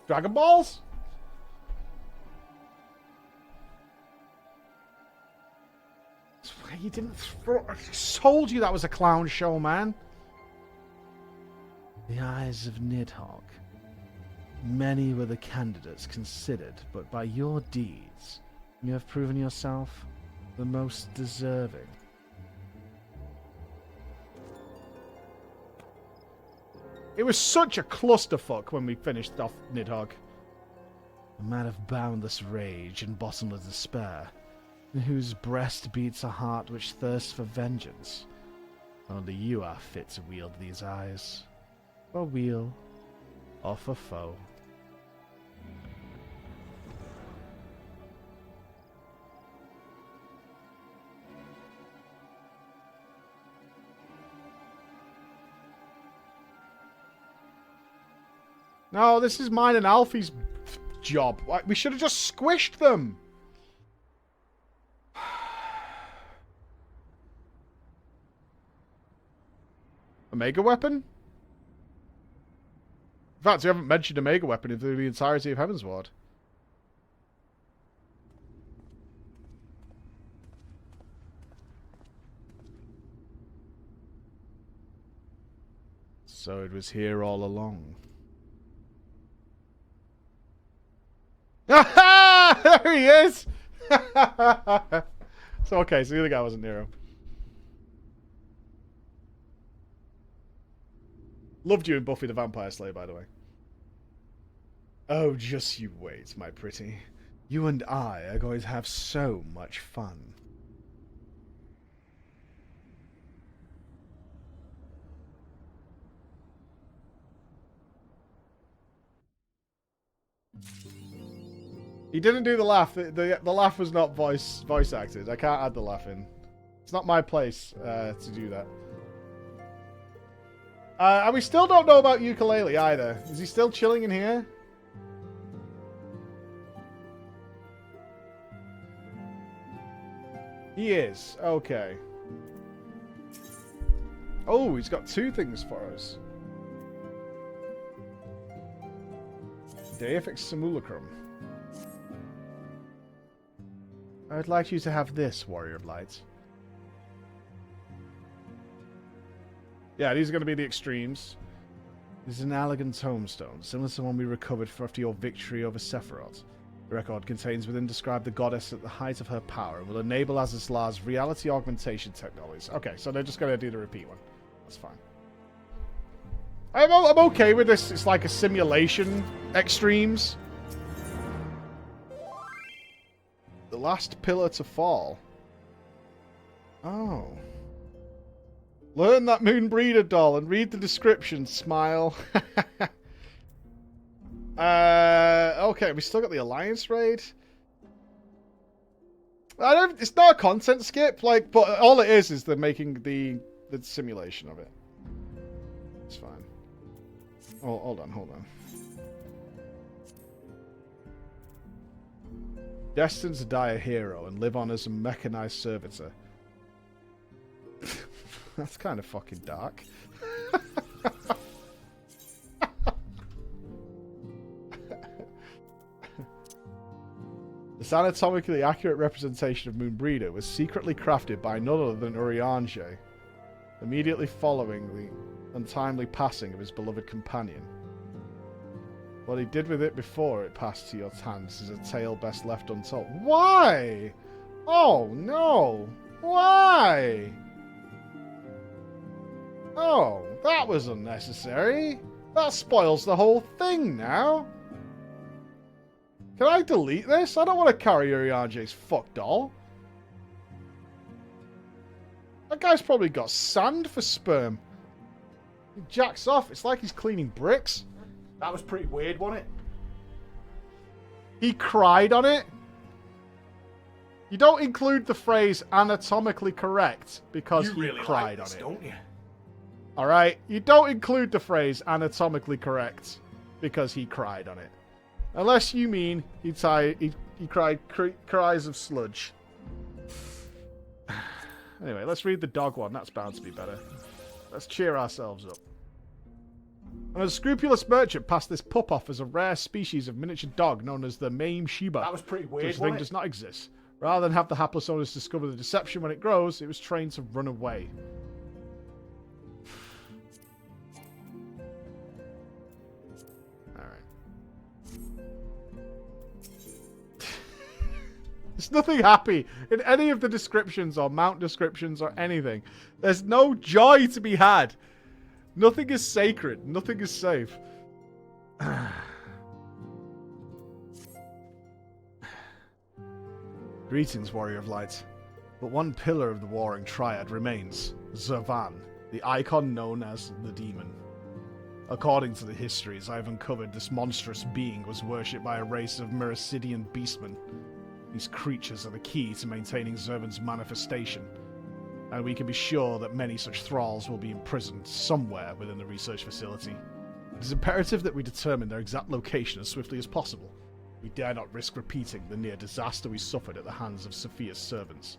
Dragon Balls? I swear you didn't throw... I told you that was a clown show, man. The eyes of Nidhogg. Many were the candidates considered, but by your deeds, you have proven yourself the most deserving. It was such a clusterfuck when we finished off Nidhogg. A man of boundless rage and bottomless despair, in whose breast beats a heart which thirsts for vengeance. Only you are fit to wield these eyes, for weal or for foe. No, this is mine and Alfie's job. We should have just squished them. A mega weapon? In fact, we haven't mentioned a mega weapon in the entirety of Heavensward. So it was here all along. There he is! So, okay, so the other guy wasn't Nero. Loved you in Buffy the Vampire Slayer, by the way. Oh, just you wait, my pretty. You and I are going to have so much fun. He didn't do the laugh. The laugh was not voice acted. I can't add the laugh in. It's not my place to do that. And we still don't know about Ukulele either. Is he still chilling in here? He is. Okay. Oh, he's got 2 things for us. Deifix Simulacrum. I'd like you to have this, Warrior of Light. Yeah, these are going to be the extremes. This is an elegant tombstone, similar to the one we recovered after your victory over Sephiroth. The record contains within described the goddess at the height of her power and will enable Azizlar's reality augmentation technologies. Okay, so they're just going to do the repeat one. That's fine. I'm okay with this. It's like a simulation extremes. The last pillar to fall. Oh. Learn that Moonbreeder doll and read the description, smile. Okay, we still got the Alliance raid. It's not a content skip, like, but all it is they're making the simulation of it. It's fine. Oh, hold on. Destined to die a hero and live on as a mechanized servitor. That's kind of fucking dark. This anatomically accurate representation of Moonbreeder was secretly crafted by none other than Urianger, immediately following the untimely passing of his beloved companion. What he did with it before it passed to your hands is a tale best left untold. Why? Oh, no. Why? Oh, that was unnecessary. That spoils the whole thing now. Can I delete this? I don't want to carry Urianger's fuck doll. That guy's probably got sand for sperm. He jacks off. It's like he's cleaning bricks. That was pretty weird, wasn't it? He cried on it. You don't include the phrase anatomically correct because he really cried on it. Don't you? Alright? You don't include the phrase anatomically correct because he cried on it. Unless you mean he cried cries of sludge. Anyway, let's read the dog one. That's bound to be better. Let's cheer ourselves up. An unscrupulous merchant passed this pup off as a rare species of miniature dog known as the Mame Shiba. That was pretty weird, Such a thing does not exist. Rather than have the hapless owners discover the deception when it grows, it was trained to run away. There's nothing happy in any of the descriptions or mount descriptions or anything. There's no joy to be had. Nothing is sacred. Nothing is safe. Greetings, Warrior of Light. But one pillar of the warring triad remains. Zervan, the icon known as the Demon. According to the histories I have uncovered, this monstrous being was worshipped by a race of Mericidian beastmen. These creatures are the key to maintaining Zervan's manifestation, and we can be sure that many such thralls will be imprisoned somewhere within the research facility. It is imperative that we determine their exact location as swiftly as possible. We dare not risk repeating the near disaster we suffered at the hands of Sophia's servants.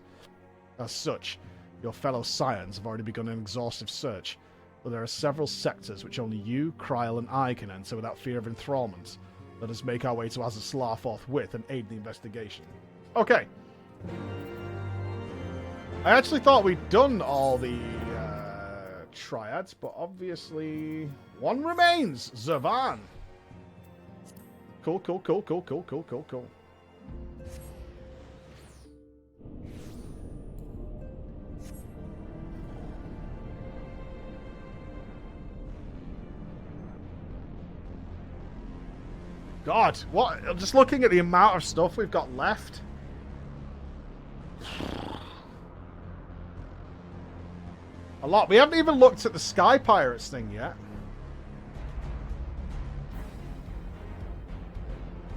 As such, your fellow scions have already begun an exhaustive search, but there are several sectors which only you, Kryl, and I can enter without fear of enthrallment. Let us make our way to Azizlar forthwith and aid the investigation. Okay. I actually thought we'd done all the triads, but obviously one remains. Zervan. Cool, cool, cool, cool, cool, cool, cool, cool. God, what? I'm just looking at the amount of stuff we've got left. A lot. We haven't even looked at the Sky Pirates thing yet.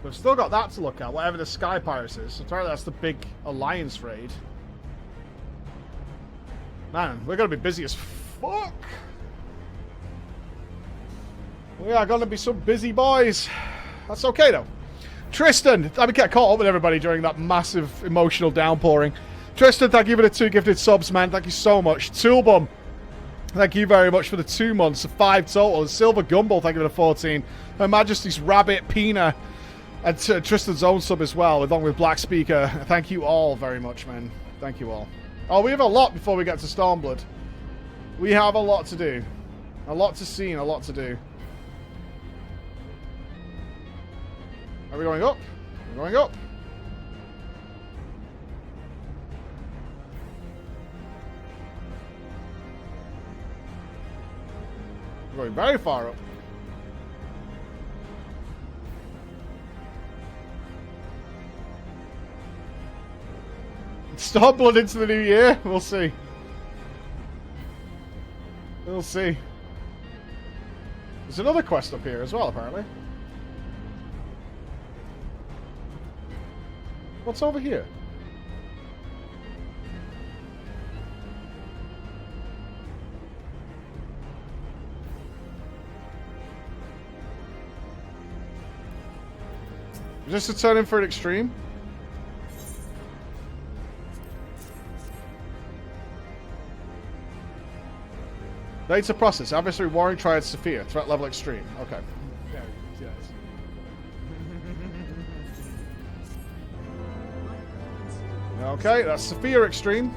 We've still got that to look at, whatever the Sky Pirates is. Apparently that's the big alliance raid. Man, we're going to be busy as fuck. We are going to be some busy boys. That's okay, though. Tristan, I get caught up with everybody during that massive emotional downpouring. Tristan, thank you for the 2 gifted subs, man. Thank you so much. Toolbum, thank you very much for the 2 months. 5 total. Silver Gumball, thank you for the 14. Her Majesty's Rabbit, Pina, and Tristan's own sub as well, along with Black Speaker. Thank you all very much, man. Thank you all. Oh, we have a lot before we get to Stormblood. We have a lot to do. A lot to see and a lot to do. Are we going up? We're going up. We're going very far up. Stormblood into the new year? We'll see. We'll see. There's another quest up here as well, apparently. What's over here? Is this a turn in for an extreme? Data process. Adversary Warring Triad Sophia. Threat level extreme. Okay. Okay, that's Sophia Extreme.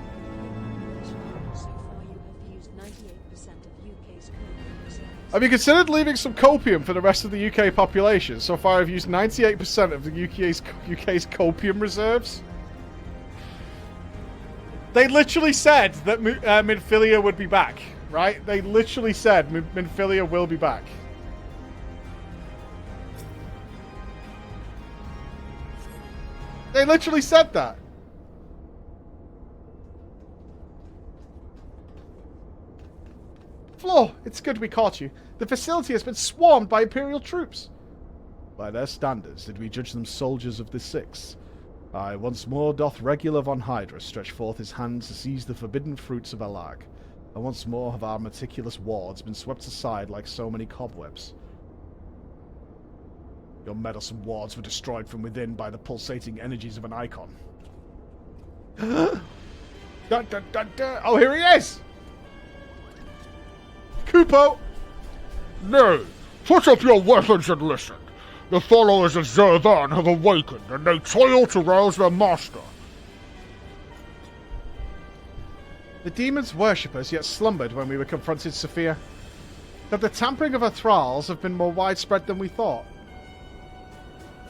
Have you considered leaving some copium for the rest of the UK population? So far I've used 98% of the UK's copium reserves. They literally said that Minfilia would be back, right? They literally said Minfilia will be back. They literally said that. Flo, it's good we caught you. The facility has been swarmed by Imperial troops. By their standards, did we judge them soldiers of the Six? Aye, once more doth regular von Hydra stretch forth his hands to seize the forbidden fruits of Alag, and once more have our meticulous wards been swept aside like so many cobwebs. Your meddlesome wards were destroyed from within by the pulsating energies of an icon. Dun, dun, dun, dun. Oh, here he is! Kupo! Nay, put up your weapons and listen. The followers of Zervan have awakened, and they toil to rouse their master. The demons worship us, yet slumbered when we were confronted Sophia. That the tampering of her thralls have been more widespread than we thought.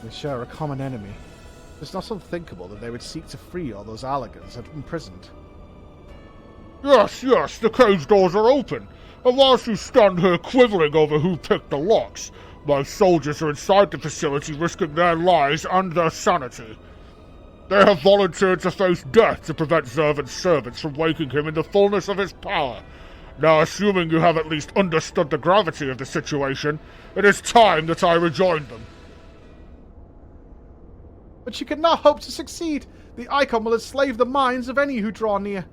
We share a common enemy. It's not unthinkable that they would seek to free all those Alagans imprisoned. Yes, yes, the cage doors are open. And whilst you stand here quivering over who picked the locks, my soldiers are inside the facility risking their lives and their sanity. They have volunteered to face death to prevent Zervan's servants from waking him in the fullness of his power. Now, assuming you have at least understood the gravity of the situation, it is time that I rejoin them. But you cannot hope to succeed. The icon will enslave the minds of any who draw near.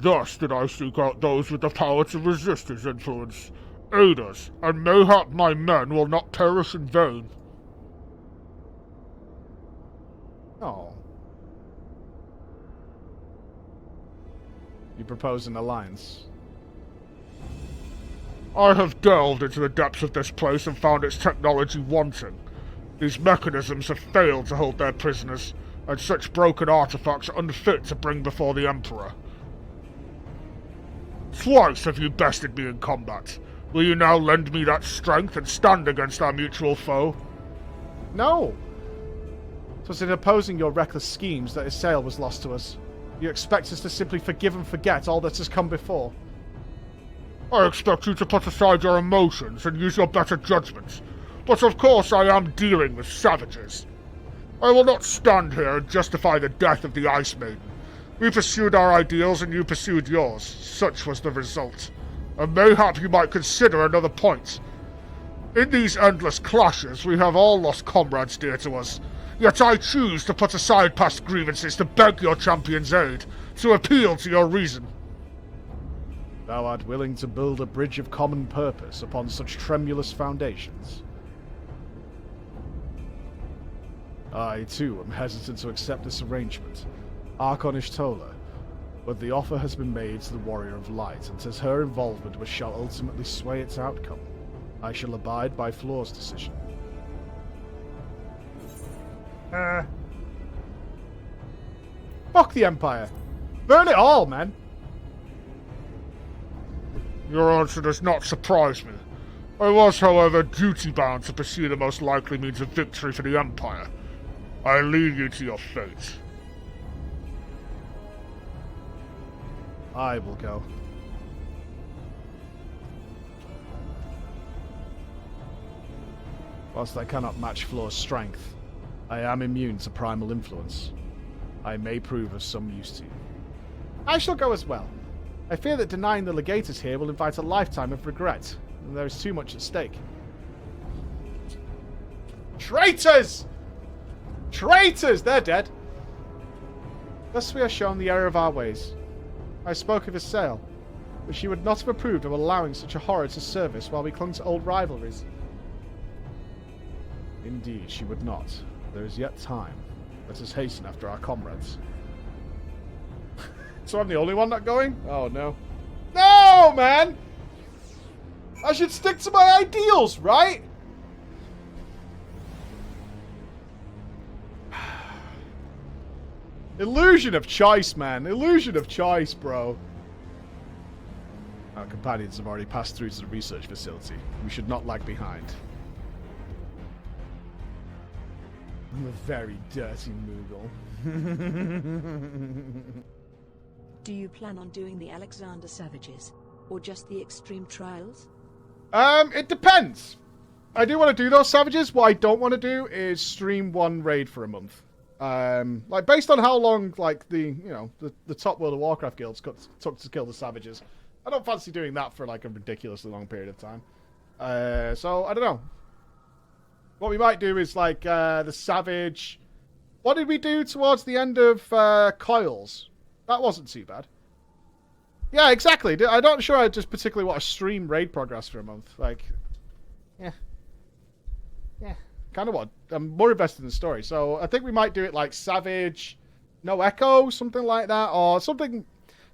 Thus did I seek out those with the power to resist his influence. Aid us, and mayhap my men will not perish in vain. Oh. You propose an alliance? I have delved into the depths of this place and found its technology wanting. These mechanisms have failed to hold their prisoners, and such broken artifacts are unfit to bring before the Emperor. Twice have you bested me in combat. Will you now lend me that strength and stand against our mutual foe? No. It was in opposing your reckless schemes that his sail was lost to us. You expect us to simply forgive and forget all that has come before? I expect you to put aside your emotions and use your better judgment. But of course I am dealing with savages. I will not stand here and justify the death of the Ice Maiden. We pursued our ideals and you pursued yours. Such was the result. And mayhap you might consider another point. In these endless clashes, we have all lost comrades dear to us. Yet I choose to put aside past grievances to beg your champion's aid, to appeal to your reason. Thou art willing to build a bridge of common purpose upon such tremulous foundations. I, too, am hesitant to accept this arrangement. Archonish Tola, but the offer has been made to the Warrior of Light, and 'tis her involvement which shall ultimately sway its outcome. I shall abide by Floor's decision. Fuck the Empire. Burn it all, man. Your answer does not surprise me. I was, however, duty-bound to pursue the most likely means of victory for the Empire. I leave you to your fate. I will go. Whilst I cannot match Floor's strength, I am immune to primal influence. I may prove of some use to you. I shall go as well. I fear that denying the legators here will invite a lifetime of regret, and there is too much at stake. Traitors! Traitors! They're dead. Thus we are shown the error of our ways. I spoke of his sail, but she would not have approved of allowing such a horror to service while we clung to old rivalries. Indeed, she would not. There is yet time. Let us hasten after our comrades. So I'm the only one not going? Oh, no. No, man! I should stick to my ideals, right? Illusion of choice, man. Illusion of choice, bro. Our companions have already passed through to the research facility. We should not lag behind. I'm a very dirty Moogle. Do you plan on doing the Alexander Savages, or just the Extreme Trials? It depends. I do want to do those Savages. What I don't want to do is stream one raid for a month. Like, based on how long, like, the top World of Warcraft guilds took to kill the Savages, I don't fancy doing that for, like, a ridiculously long period of time. So, I don't know. What we might do is, like, the Savage... What did we do towards the end of Coils? That wasn't too bad. Yeah, exactly. I'm not sure I just particularly want to stream raid progress for a month. Like, yeah. Yeah. Kind of what? I'm more invested in the story. So I think we might do it like Savage, No Echo, something like that. Or something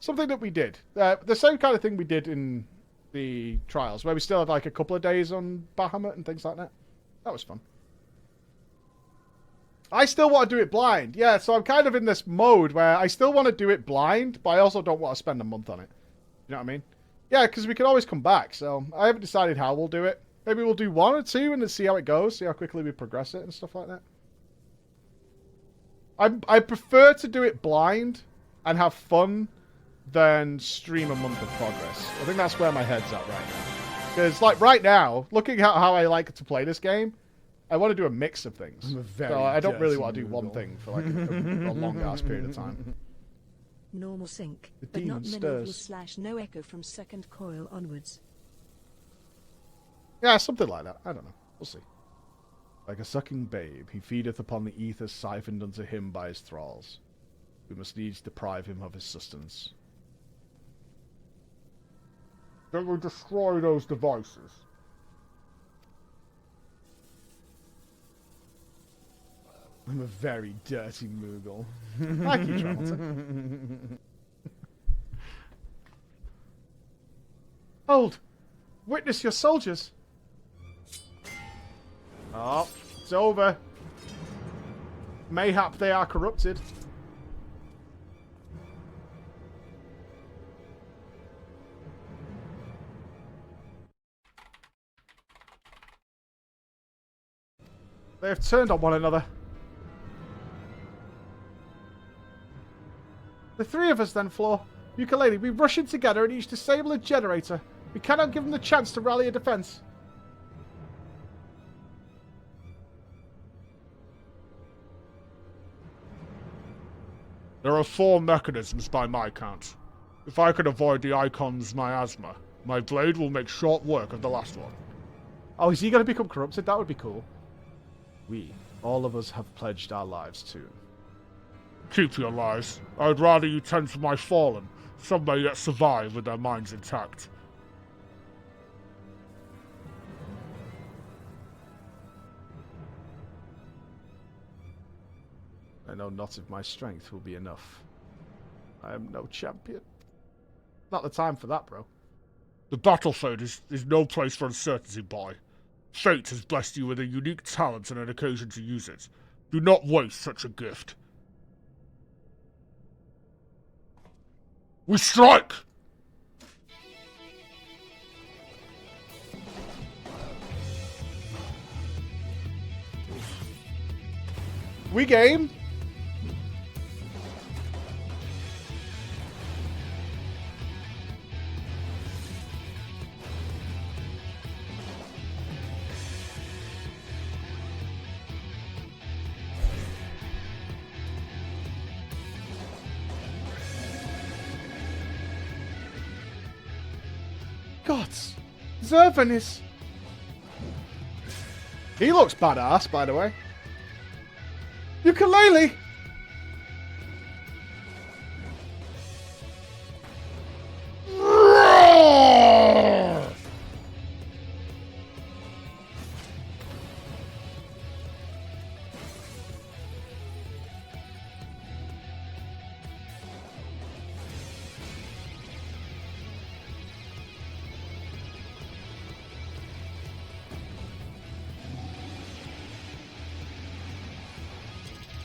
that we did. The same kind of thing we did in the Trials, where we still had like a couple of days on Bahamut and things like that. That was fun. I still want to do it blind. Yeah, so I'm kind of in this mode where I still want to do it blind, but I also don't want to spend a month on it. You know what I mean? Yeah, because we can always come back, so I haven't decided how we'll do it. Maybe we'll do 1 or 2 and then see how it goes, see how quickly we progress it and stuff like that. I prefer to do it blind and have fun than stream a month of progress. I think that's where my head's at right now. Because, like, right now, looking at how I like to play this game, I want to do a mix of things. So I don't really want to do one thing for like a long-ass period of time. Normal sync, The but not demon many will stirs. / no echo from second coil onwards. Yeah, something like that. I don't know. We'll see. Like a sucking babe, he feedeth upon the ether siphoned unto him by his thralls. We must needs deprive him of his sustenance. Then we destroy those devices. I'm a very dirty Moogle. Thank you, Tremelton. Hold! Witness your soldiers! Oh, it's over. Mayhap they are corrupted. They have turned on one another. The three of us then, Floor. Ukulele, we rush in together and each disable a generator. We cannot give them the chance to rally a defense. There are 4 mechanisms by my count. If I can avoid the Icon's miasma, my blade will make short work of the last one. Oh, is he going to become corrupted? That would be cool. We, all of us, have pledged our lives to him. Keep your lies. I'd rather you tend to my fallen. Some may yet survive with their minds intact. I know not if my strength will be enough. I am no champion. Not the time for that, bro. The battlefield is no place for uncertainty, boy. Fate has blessed you with a unique talent and an occasion to use it. Do not waste such a gift. We strike! We game. Gods, Zervan is... He looks badass, by the way. Ukulele!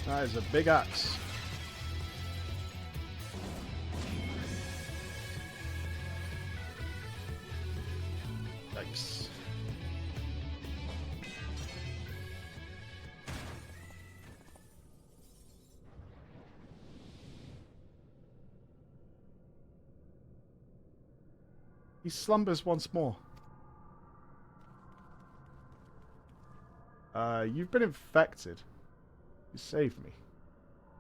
That is a big axe. Yikes. He slumbers once more. You've been infected. You saved me.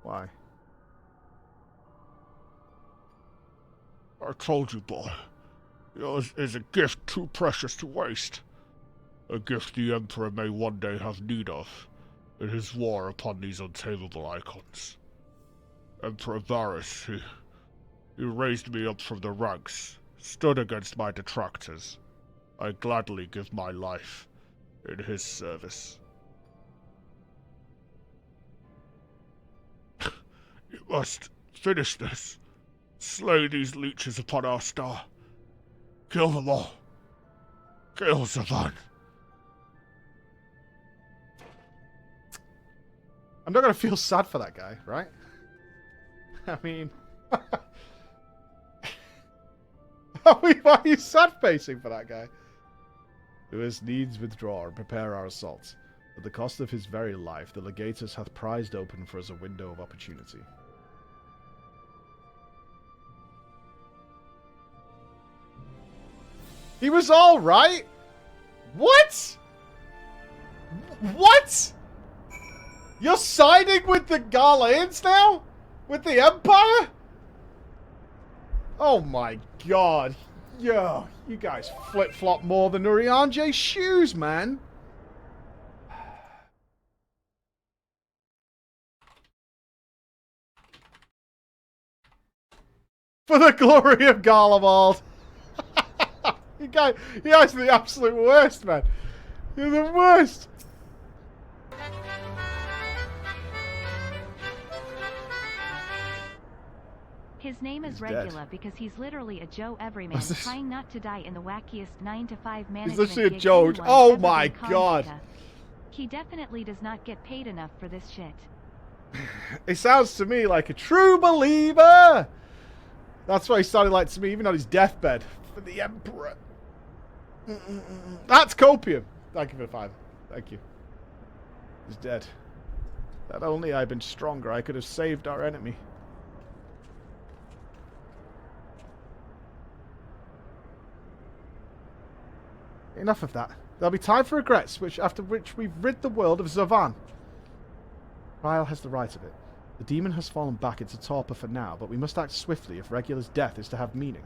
Why? I told you, boy. Yours is a gift too precious to waste. A gift the Emperor may one day have need of in his war upon these untamable icons. Emperor Varus, he raised me up from the ranks, stood against my detractors. I gladly give my life in his service. You must finish this. Slay these leeches upon our star. Kill them all. Kill Zavan. I'm not going to feel sad for that guy, right? I mean... why are you sad-facing for that guy? Lewis needs withdraw and prepare our assault. At the cost of his very life, the legatus hath prized open for us a window of opportunity. He was all right. What? What? You're siding with the Garleans now? With the Empire? Oh my god. Yo, you guys flip-flop more than Urianje's shoes, man. For the glory of Garlemald. You guys are the absolute worst, man. You're the worst. His name is Regula because he's literally a Joe Everyman trying not to die in the wackiest 9-to-5 management. He's literally a Joe. Oh my god. He definitely does not get paid enough for this shit. It sounds to me like a true believer. That's what he sounded like to me, even on his deathbed. For the Emperor. That's copium. Thank you for the 5. Thank you. is dead. Had only I been stronger, I could have saved our enemy. Enough of that. There'll be time for regrets, after which we've rid the world of Zavan. Ryle has the right of it. The demon has fallen back into torpor for now, but we must act swiftly if Regula's death is to have meaning.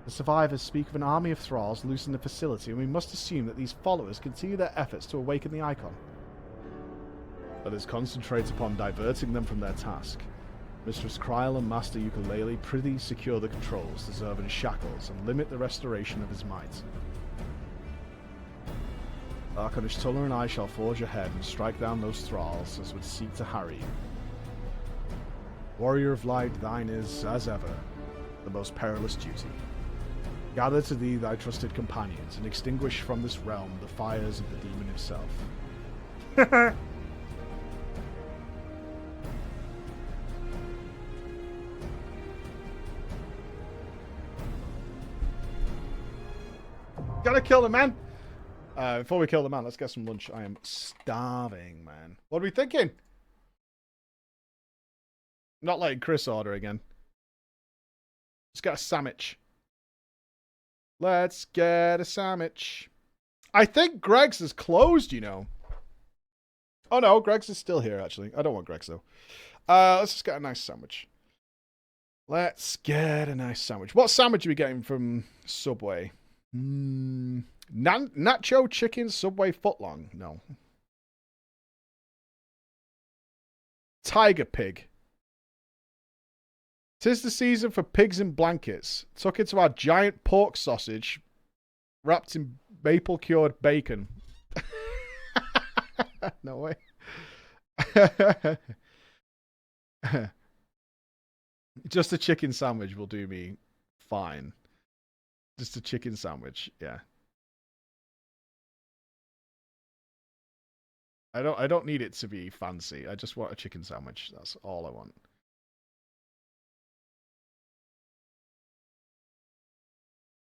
The survivors speak of an army of thralls loose in the facility, and we must assume that these followers continue their efforts to awaken the Icon. Let us concentrate upon diverting them from their task. Mistress Kryl and Master Ukulele prithee secure the controls to Zervan's shackles and limit the restoration of his might. Archonish Tuller and I shall forge ahead and strike down those thralls as would seek to harry you. Warrior of Light, thine is, as ever, the most perilous duty. Gather to thee thy trusted companions and extinguish from this realm the fires of the demon himself. Gotta kill the man! Before we kill the man, let's get some lunch. I am starving, man. What are we thinking? Not letting Chris order again. Let's get a sandwich. Let's get a sandwich. I think Greg's is closed, you know. Oh no, Greg's is still here, actually. I don't want Greg's, though. Let's just get a nice sandwich. Let's get a nice sandwich. What sandwich are we getting from Subway? Nacho chicken Subway footlong. No. Tiger pig. 'Tis the season for pigs in blankets. Tuck into our giant pork sausage wrapped in maple cured bacon. No way. Just a chicken sandwich will do me fine. Just a chicken sandwich, yeah. I don't need it to be fancy. I just want a chicken sandwich. That's all I want.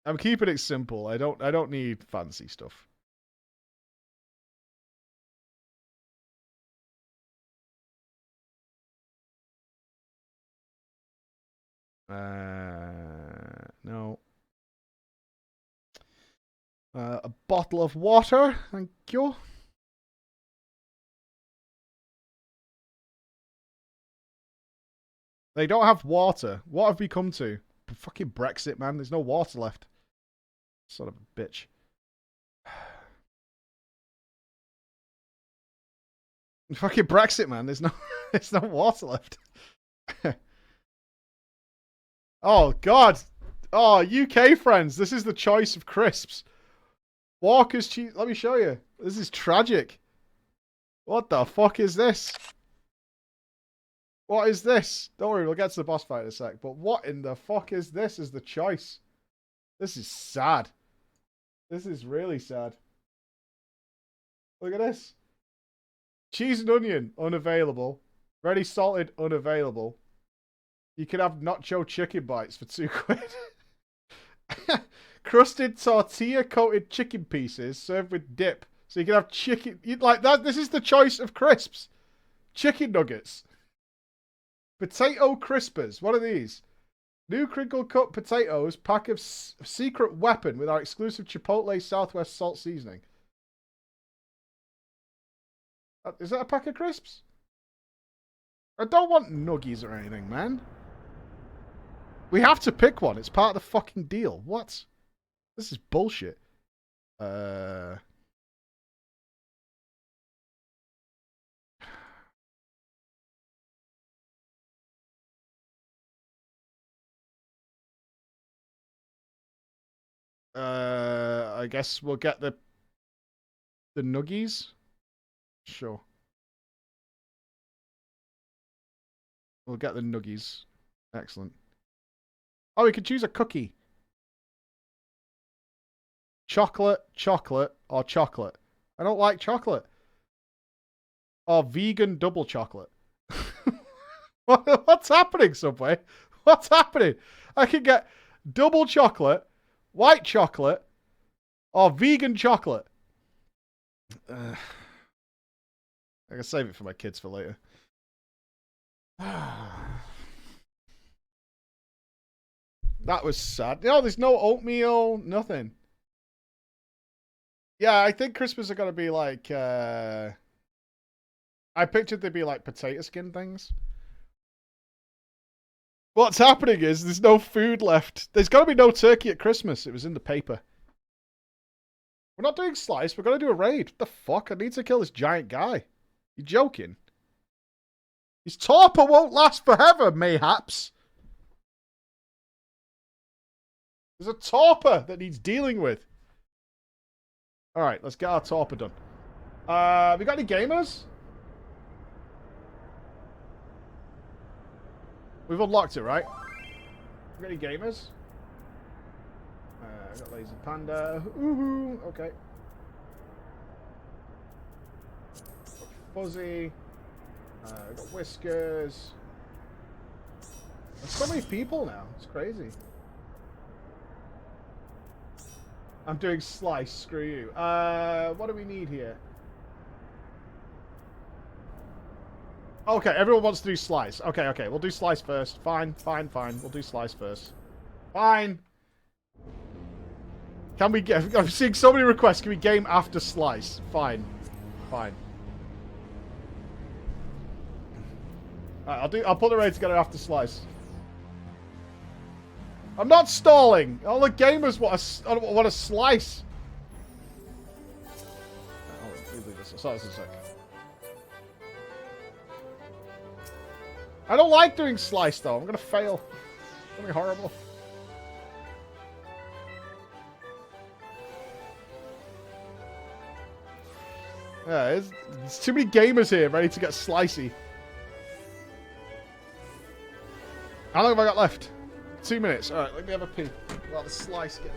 I'm keeping it simple. I don't need fancy stuff. No. A bottle of water, thank you. They don't have water. What have we come to? Fucking Brexit, man. There's no water left. Son of a bitch. Fucking Brexit, man. There's no water left. Oh, God. Oh, UK friends. This is the choice of crisps. Walker's cheese. Let me show you. This is tragic. What the fuck is this? What is this? Don't worry, we'll get to the boss fight in a sec. But what in the fuck is this as the choice? This is sad. This is really sad. Look at this. Cheese and onion, unavailable. Ready salted, unavailable. You can have nacho chicken bites for £2. Crusted tortilla-coated chicken pieces served with dip. So you can have chicken... Like that. This is the choice of crisps. Chicken nuggets. Potato crispers. What are these? New crinkle cut potatoes. Pack of secret weapon with our exclusive Chipotle Southwest salt seasoning. Is that a pack of crisps? I don't want nuggies or anything, man. We have to pick one. It's part of the fucking deal. What? This is bullshit. I guess we'll get the nuggies. Sure. We'll get the nuggies. Excellent. Oh, we could choose a cookie. Chocolate, chocolate, or chocolate. I don't like chocolate. Or vegan double chocolate. What's happening, Subway? What's happening? I can get double chocolate, white chocolate, or vegan chocolate. I can save it for my kids for later. That was sad. No, there's no oatmeal, nothing. Yeah, I think Christmas are gonna be like I pictured they'd be like potato skin things. What's happening is there's no food left. There's gotta be no turkey at Christmas. It was in the paper. We're not doing slice, we're gonna do a raid. What the fuck? I need to kill this giant guy. You joking? His torpor won't last forever, mayhaps. There's a torpor that needs dealing with. Alright, let's get our torpor done. We got any gamers? We've unlocked it, right? We got any gamers? I got Lazy Panda. Ooh, okay. Fuzzy. I got Whiskers. There's so many people now. It's crazy. I'm doing slice. Screw you. What do we need here? Okay, everyone wants to do slice. Okay, okay. We'll do slice first. Fine, fine, fine. We'll do slice first. Fine. Can we get... I'm seeing so many requests. Can we game after slice? Fine. Fine. Alright, I'll put the raid together after slice. I'm not stalling. All the gamers want a slice. Leave this aside a sec. I don't like doing slice though. I'm gonna fail. It's gonna be horrible. Yeah, there's too many gamers here ready to get slicey. How long have I got left? 2 minutes. Alright, let me have a pee. While the slice gets...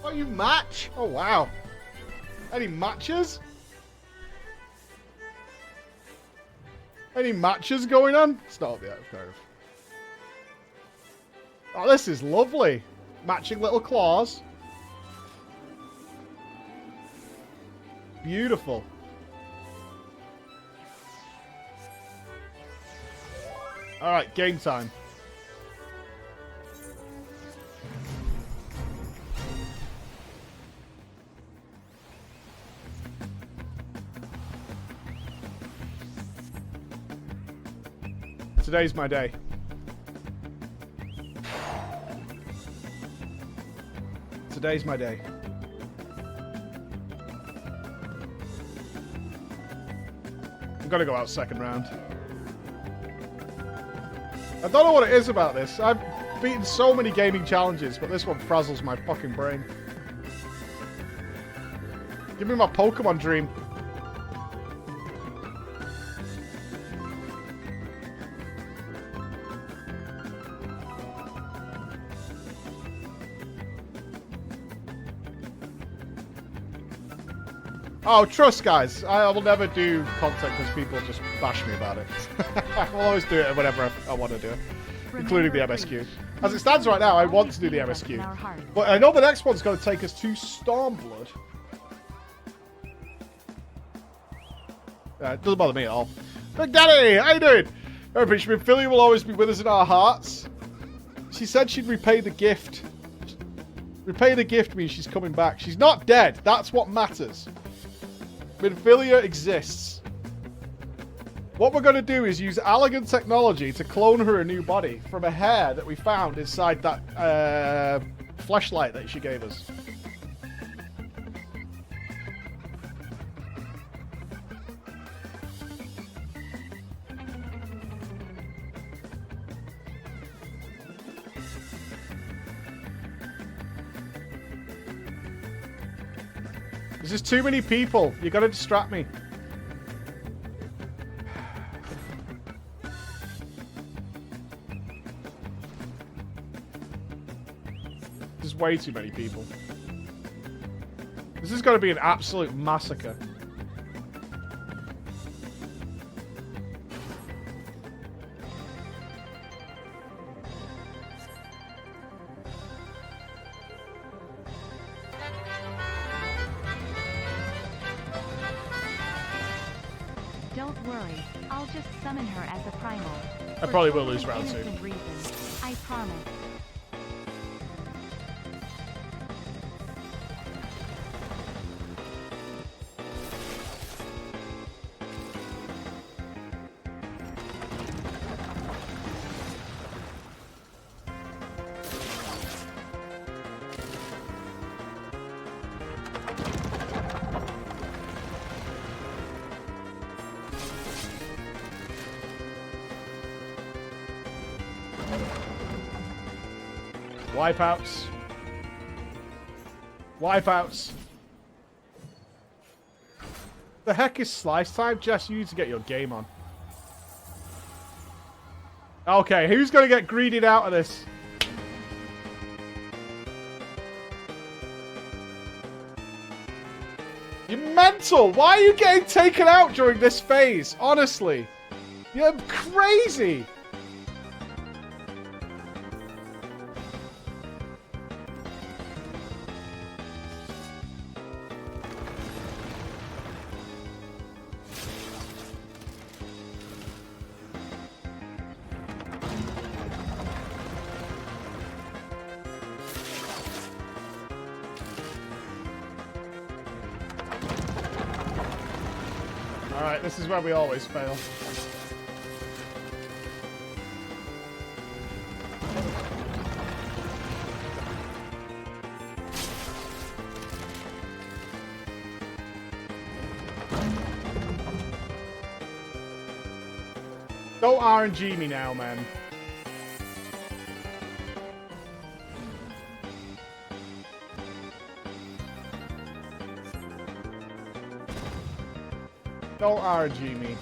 Oh, you match? Oh, wow. Any matches? Any matches going on? Stop yet, kind of. Oh, this is lovely. Matching little claws. Beautiful. Alright, game time. Today's my day. Today's my day. I'm gonna go out second round. I don't know what it is about this. I've beaten so many gaming challenges, but this one frazzles my fucking brain. Give me my Pokemon dream. Oh, trust, guys. I will never do content because people just bash me about it. I'll always do it whenever I want to do it, including the MSQ. As it stands right now, I want to do the MSQ. But I know the next one's going to take us to Stormblood. It doesn't bother me at all. Big Daddy, how you doing? Remember, Minfilia will always be with us in our hearts. She said she'd repay the gift. Repay the gift means she's coming back. She's not dead. That's what matters. Minfilia exists. What we're going to do is use elegant technology to clone her a new body from a hair that we found inside that fleshlight that she gave us. There's just too many people. You gotta distract me. There's way too many people. This is gonna be an absolute massacre. Don't worry, I'll just summon her as a primal. I probably will lose round 2. Reasons, I promise. Wipeouts. Wipeouts. The heck is slice time? Jess, you need to get your game on. Okay, who's going to get greeted out of this? You're mental! Why are you getting taken out during this phase? Honestly. You're crazy! Alright, this is where we always fail. Don't RNG me now, man. Don't RNG me.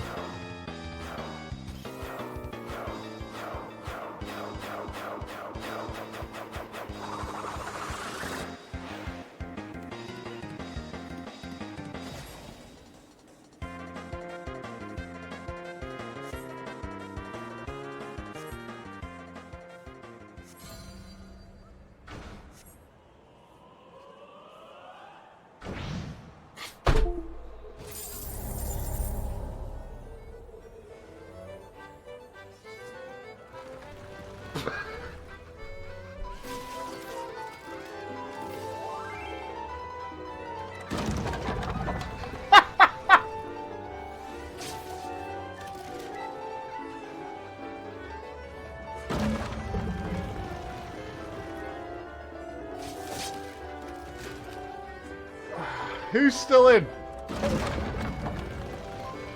Who's still in?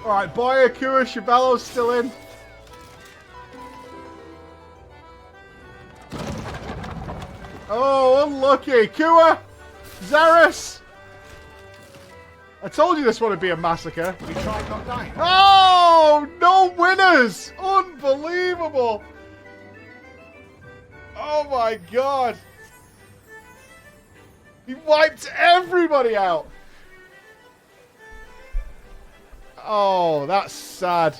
Alright, Boya, Kua, Shabello's still in. Oh, unlucky. Kua! Xeris! I told you this would be a massacre. We tried not dying. Oh, no winners! Unbelievable! Oh my god! He wiped everybody out! Oh, that's sad.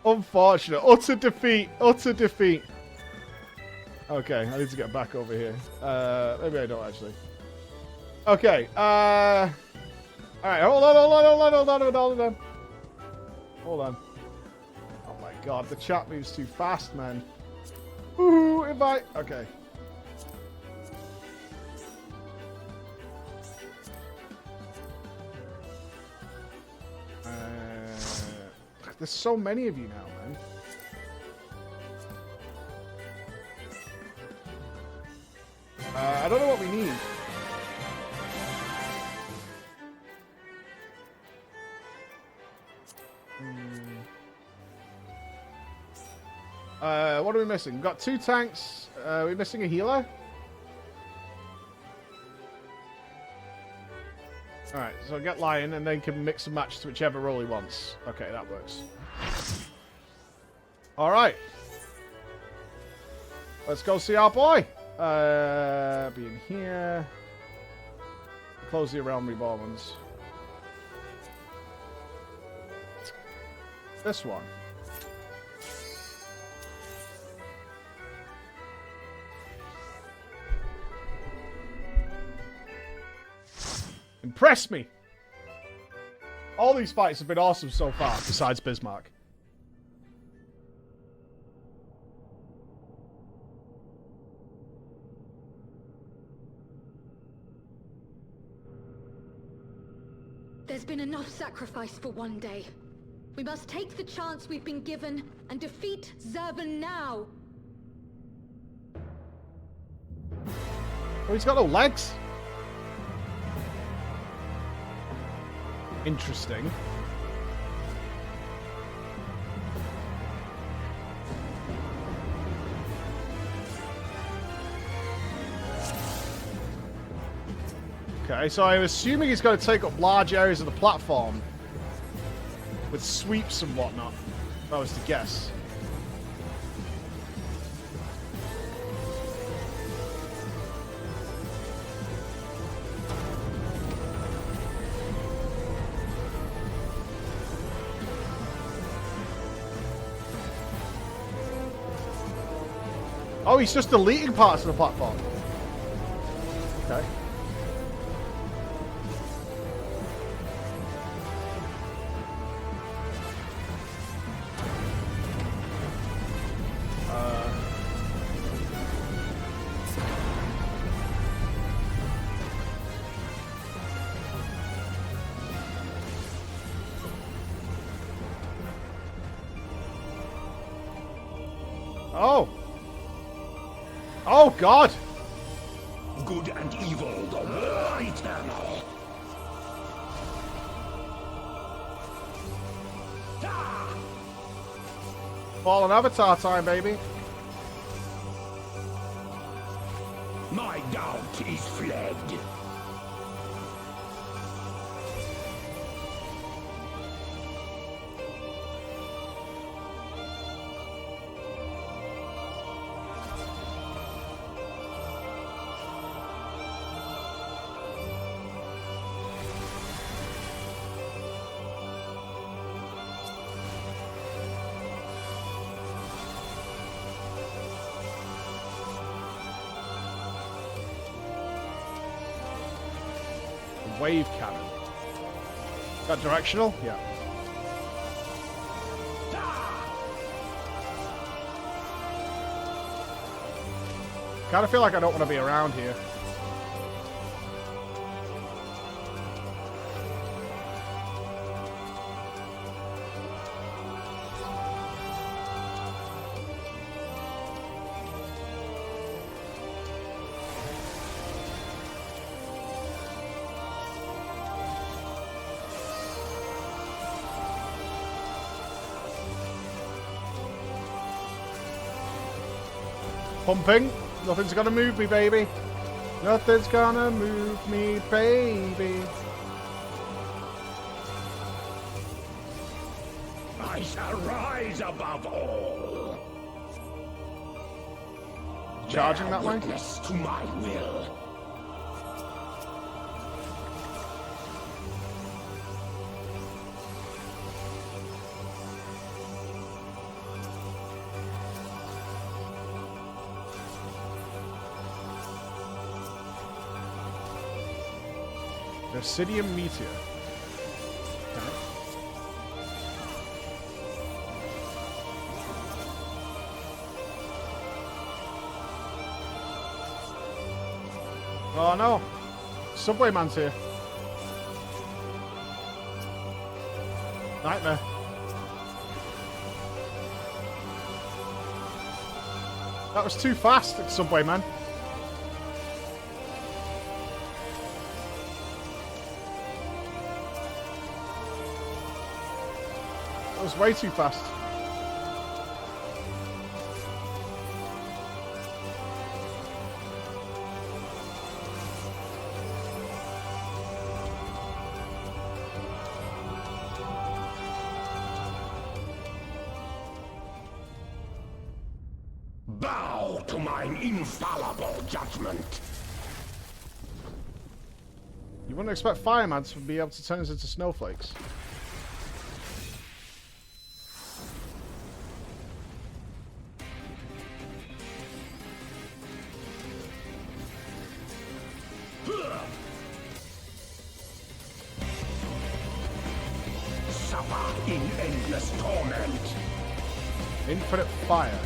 Unfortunate. Utter defeat. Utter defeat. Okay, I need to get back over here. Maybe I don't actually. Okay, Alright, hold on. Hold on. Oh my god, the chat moves too fast, man. Ooh, invite. Okay. There's so many of you now, man. I don't know what we need. What are we missing? We've got 2 tanks. Are we missing a healer? Alright, so get Lion and then can mix and match to whichever role he wants. Okay, that works. Alright. Let's go see our boy. Be in here. Close the Realm Reborn ones. This one. Impress me! All these fights have been awesome so far, besides Bismarck. There's been enough sacrifice for one day. We must take the chance we've been given and defeat Zurban now. Oh, he's got no legs. Interesting. Okay, so I'm assuming he's going to take up large areas of the platform with sweeps and whatnot, if I was to guess. Oh, he's just deleting parts of the platform. Okay. Oh. Oh, God! Good and evil, the war eternal. Fallen Avatar time, baby. My doubt is fled. Wave cannon. Is that directional? Yeah. Kind of feel like I don't want to be around here. Pumping. Nothing's gonna move me, baby. Nothing's gonna move me, baby. I shall rise above all. Charging that way? Witness to my will. Obsidian Meteor. Oh no. Subway man's here. Nightmare. That was too fast, Subway man. That was way too fast. Bow to mine infallible judgment. You wouldn't expect firemen to be able to turn us into snowflakes. Suffer in endless torment. Infinite fire.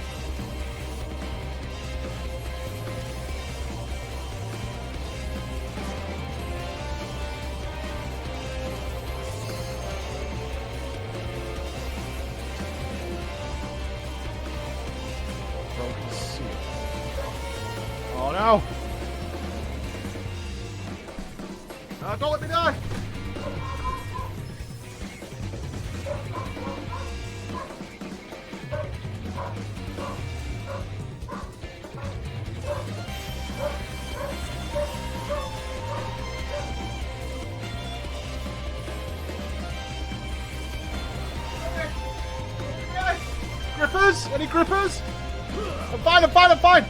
Oh no! Don't let me die! Grippers? Any grippers? I'm fine, I'm fine, I'm fine!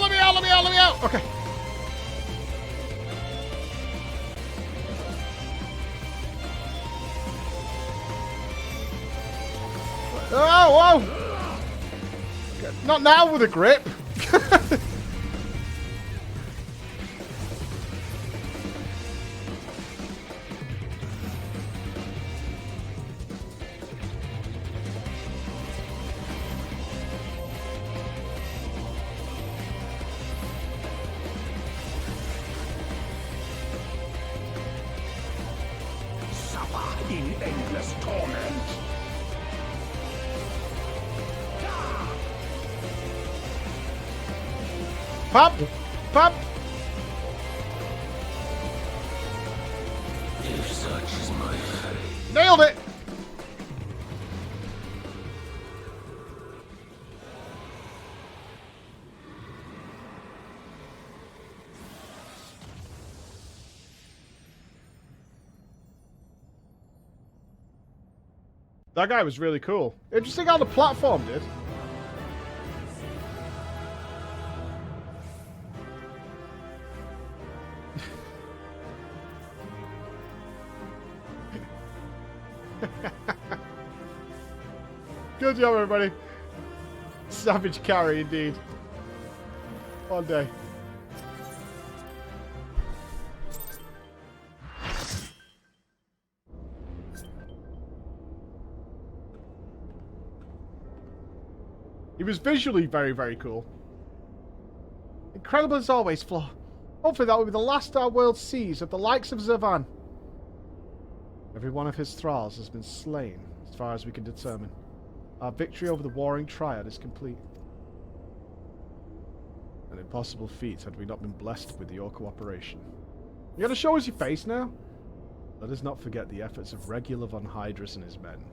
Let me out, let me out, let me out! Okay. Oh, whoa! Okay. Not now with a grip! In endless torment. Pop! Pop! If such is my fate. Nailed it! That guy was really cool. Interesting how the platform did. Good job, everybody. Savage carry, indeed. One day. He was visually very, very cool. Incredible as always, Flo. Hopefully that will be the last our world sees of the likes of Zervan. Every one of his thralls has been slain, as far as we can determine. Our victory over the warring triad is complete. An impossible feat had we not been blessed with your cooperation. You gotta show us your face now? Let us not forget the efforts of Regular von Hydrus and his men.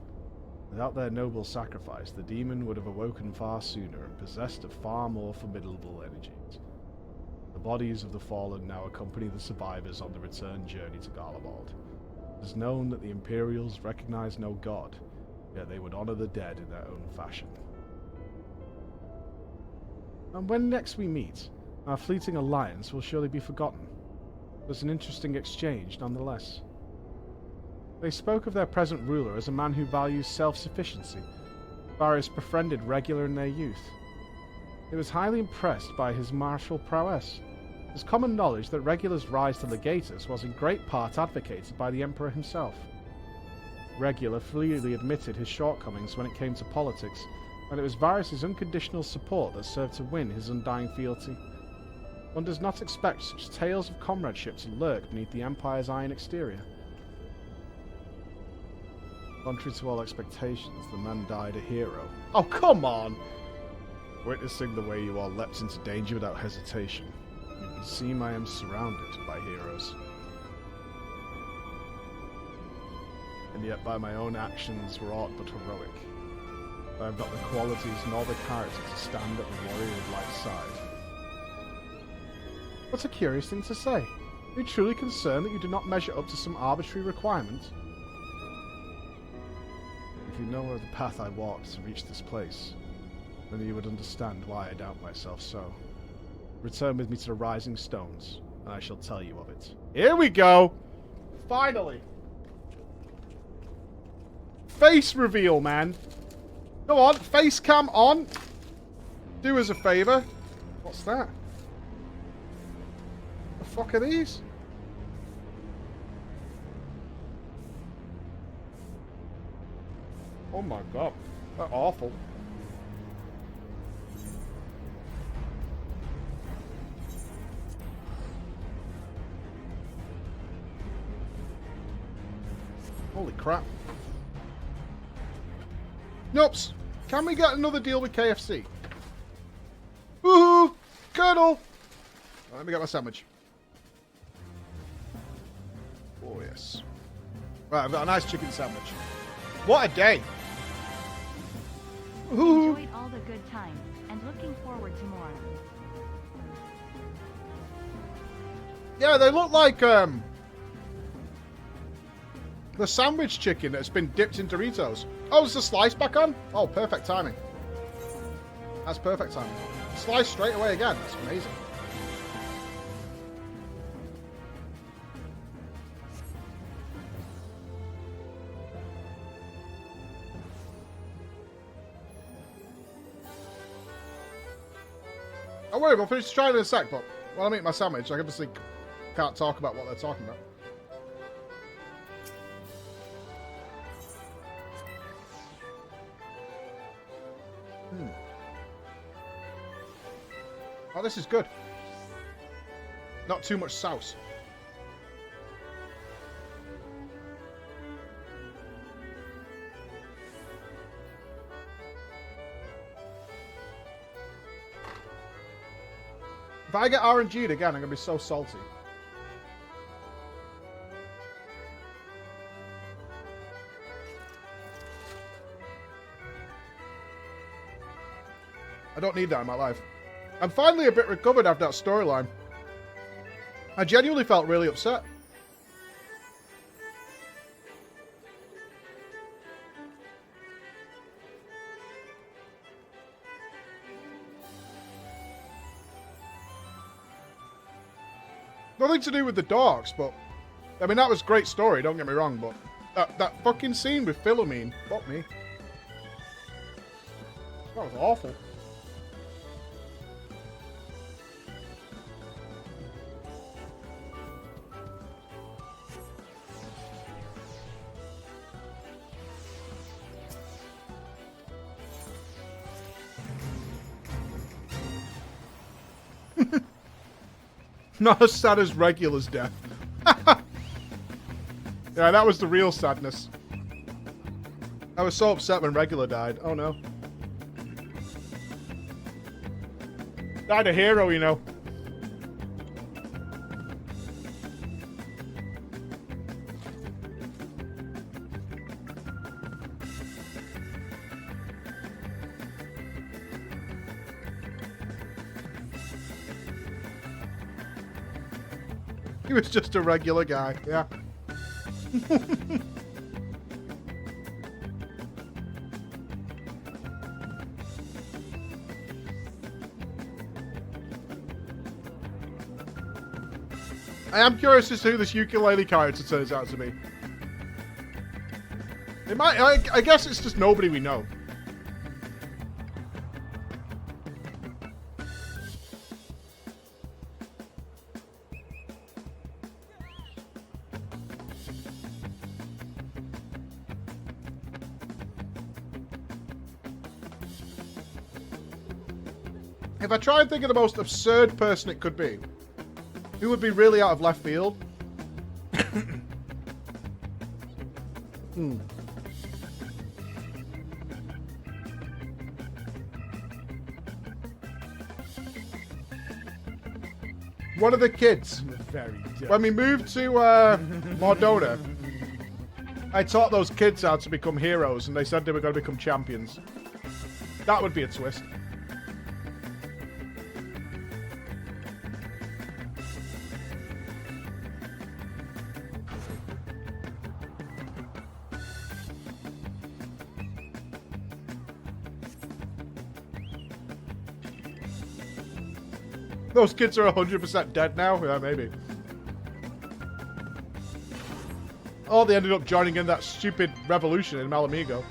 Without their noble sacrifice, the demon would have awoken far sooner and possessed of far more formidable energies. The bodies of the fallen now accompany the survivors on the return journey to Garlemald. It is known that the Imperials recognize no god, yet they would honor the dead in their own fashion. And when next we meet, our fleeting alliance will surely be forgotten. It was an interesting exchange nonetheless. They spoke of their present ruler as a man who values self-sufficiency. Varys befriended Regular in their youth. He was highly impressed by his martial prowess. It is common knowledge that Regular's rise to Legatus was in great part advocated by the Emperor himself. Regular freely admitted his shortcomings when it came to politics, and it was Varys' unconditional support that served to win his undying fealty. One does not expect such tales of comradeship to lurk beneath the Empire's iron exterior. Contrary to all expectations, the man died a hero. Oh, come on! Witnessing the way you all leapt into danger without hesitation, you can see I am surrounded by heroes. And yet by my own actions were aught but heroic. I have not the qualities nor the character to stand at the warrior of light's side. What a curious thing to say. Are you truly concerned that you do not measure up to some arbitrary requirement? If you know of the path I walked to reach this place, then you would understand why I doubt myself so. Return with me to the Rising Stones, and I shall tell you of it. Here we go! Finally! Face reveal, man! Go on, face cam on! Do us a favour. What's that? The fuck are these? Oh my god, they're awful. Holy crap. Noops! Can we get another deal with KFC? Woohoo! Colonel! Let me get my sandwich. Oh, yes. Right, I've got a nice chicken sandwich. What a day! Enjoyed all the good times, and looking forward to more. Yeah, they look like, the sandwich chicken that's been dipped in Doritos. Oh, is the slice back on? Oh, perfect timing. That's perfect timing. Slice straight away again. That's amazing. Don't worry, we'll finish trying in a sec, but while I'm eating my sandwich, I obviously can't talk about what they're talking about. Oh, this is good. Not too much sauce. If I get RNG'd again, I'm going to be so salty. I don't need that in my life. I'm finally a bit recovered after that storyline. I genuinely felt really upset. Nothing to do with the dogs, but... I mean, that was a great story, don't get me wrong, but... That fucking scene with Philomene, fuck me. That was awful. Not as sad as Regula's death. Yeah, that was the real sadness. I was so upset when Regula died. Oh no. Died a hero, you know. He was just a regular guy, yeah. I am curious as to who this ukulele character turns out to be. It might, I guess it's just nobody we know. If I try and think of the most absurd person it could be, who would be really out of left field? One of the kids. When we moved to Mordona, I taught those kids how to become heroes, and they said they were going to become champions. That would be a twist. Those kids are 100% dead now? Yeah, maybe. Oh, they ended up joining in that stupid revolution in Malamigo.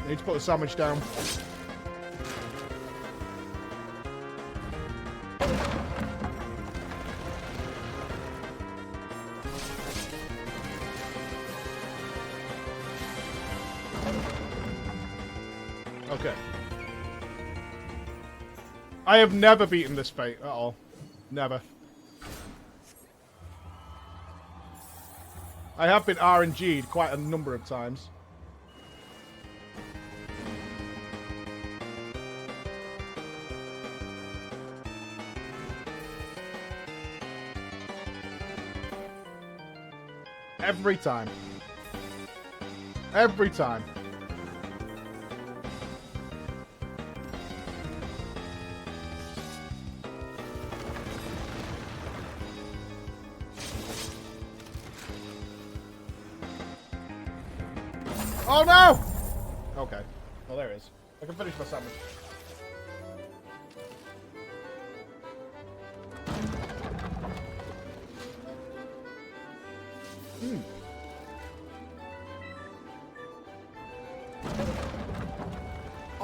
Need to put the sandwich down. Okay. I have never beaten this fate at all. Never. I have been RNG'd quite a number of times. Every time. Every time. Oh no! Okay. Well, there it is. I can finish my sandwich.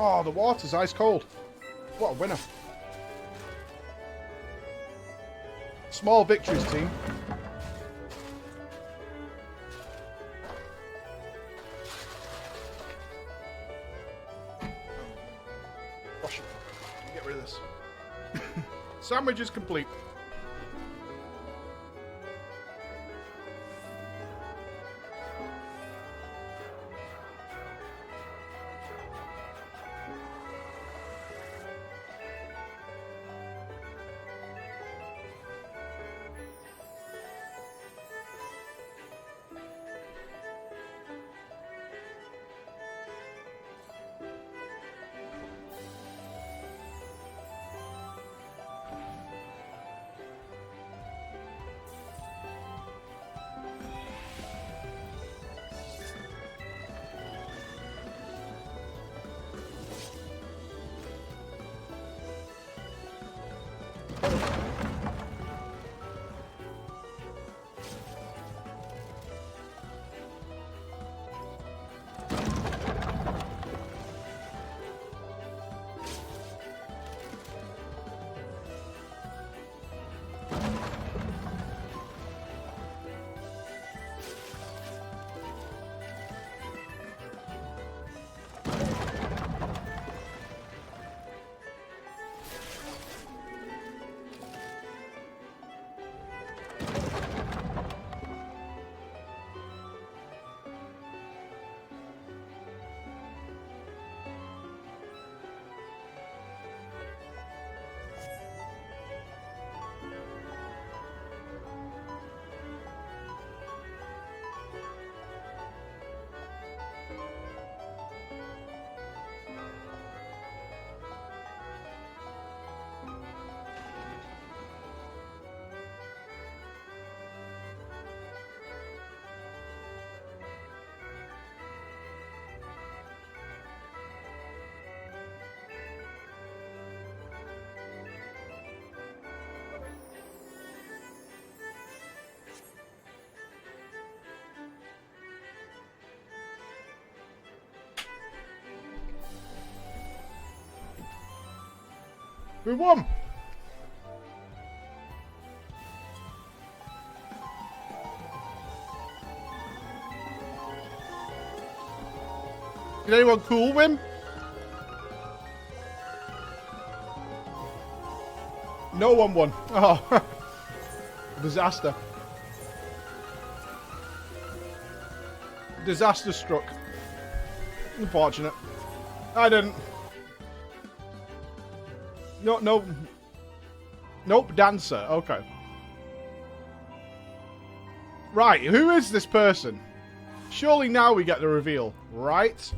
Oh, the water's ice cold. What a winner. Small victories, team. Wash it. Get rid of this. Sandwich is complete. We won! Did anyone cool win? No one won. Oh. Disaster. Disaster struck. Unfortunate. I didn't. No. Nope, dancer. Okay. Right, who is this person? Surely now we get the reveal, right?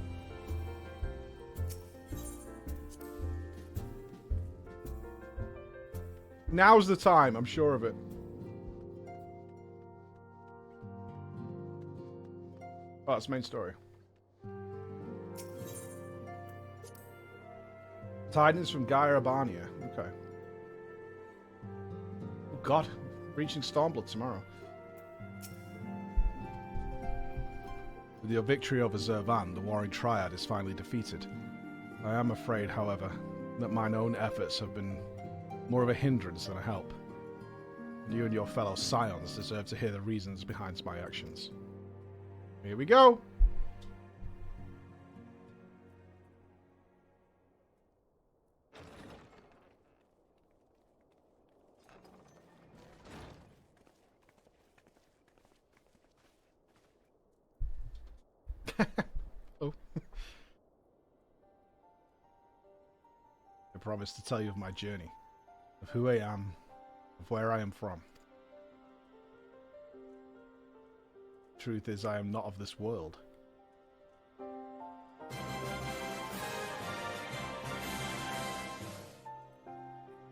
Now's the time, I'm sure of it. Oh, that's main story. Tidings from Gaia Urbania. Okay. Oh god, reaching Stormblood tomorrow. With your victory over Zervan, the Warring Triad is finally defeated. I am afraid, however, that mine own efforts have been more of a hindrance than a help. You and your fellow Scions deserve to hear the reasons behind my actions. Here we go! Oh. I promise to tell you of my journey, of who I am, of where I am from. Truth is, I am not of this world.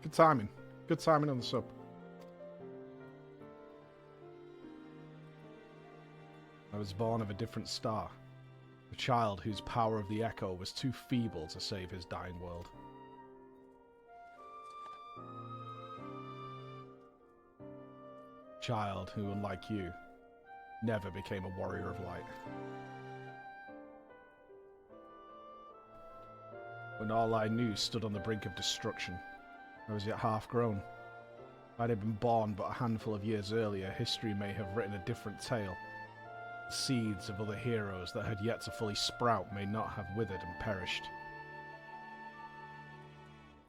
Good timing. Good timing on the sub. I was born of a different star. A child whose power of the echo was too feeble to save his dying world. Child who, unlike you, never became a warrior of light. When all I knew stood on the brink of destruction, I was yet half grown. If I had been born but a handful of years earlier, history may have written a different tale. The seeds of other heroes that had yet to fully sprout may not have withered and perished.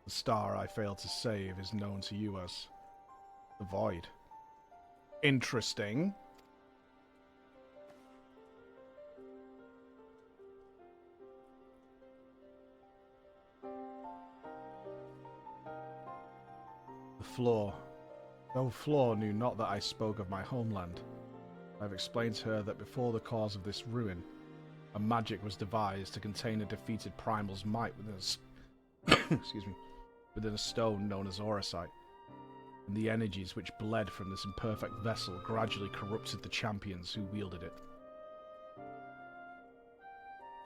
The star I failed to save is known to you as the Void. Interesting. The Floor. Though Floor knew not that I spoke of my homeland, I have explained to her that before the cause of this ruin, a magic was devised to contain a defeated primal's might within a excuse me, within a stone known as Orosite. And the energies which bled from this imperfect vessel gradually corrupted the champions who wielded it.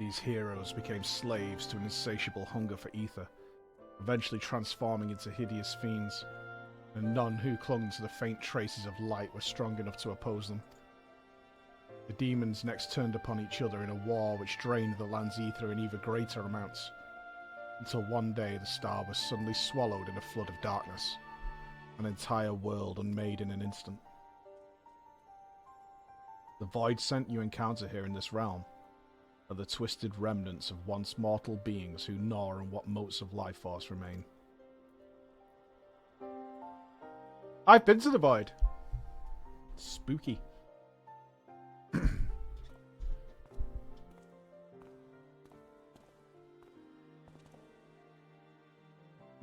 These heroes became slaves to an insatiable hunger for ether, eventually transforming into hideous fiends, and none who clung to the faint traces of light were strong enough to oppose them. The demons next turned upon each other in a war which drained the land's ether in even greater amounts, until one day the star was suddenly swallowed in a flood of darkness, an entire world unmade in an instant. The void scent you encounter here in this realm are the twisted remnants of once mortal beings who gnaw on what motes of life force remain. I've been to the void. Spooky.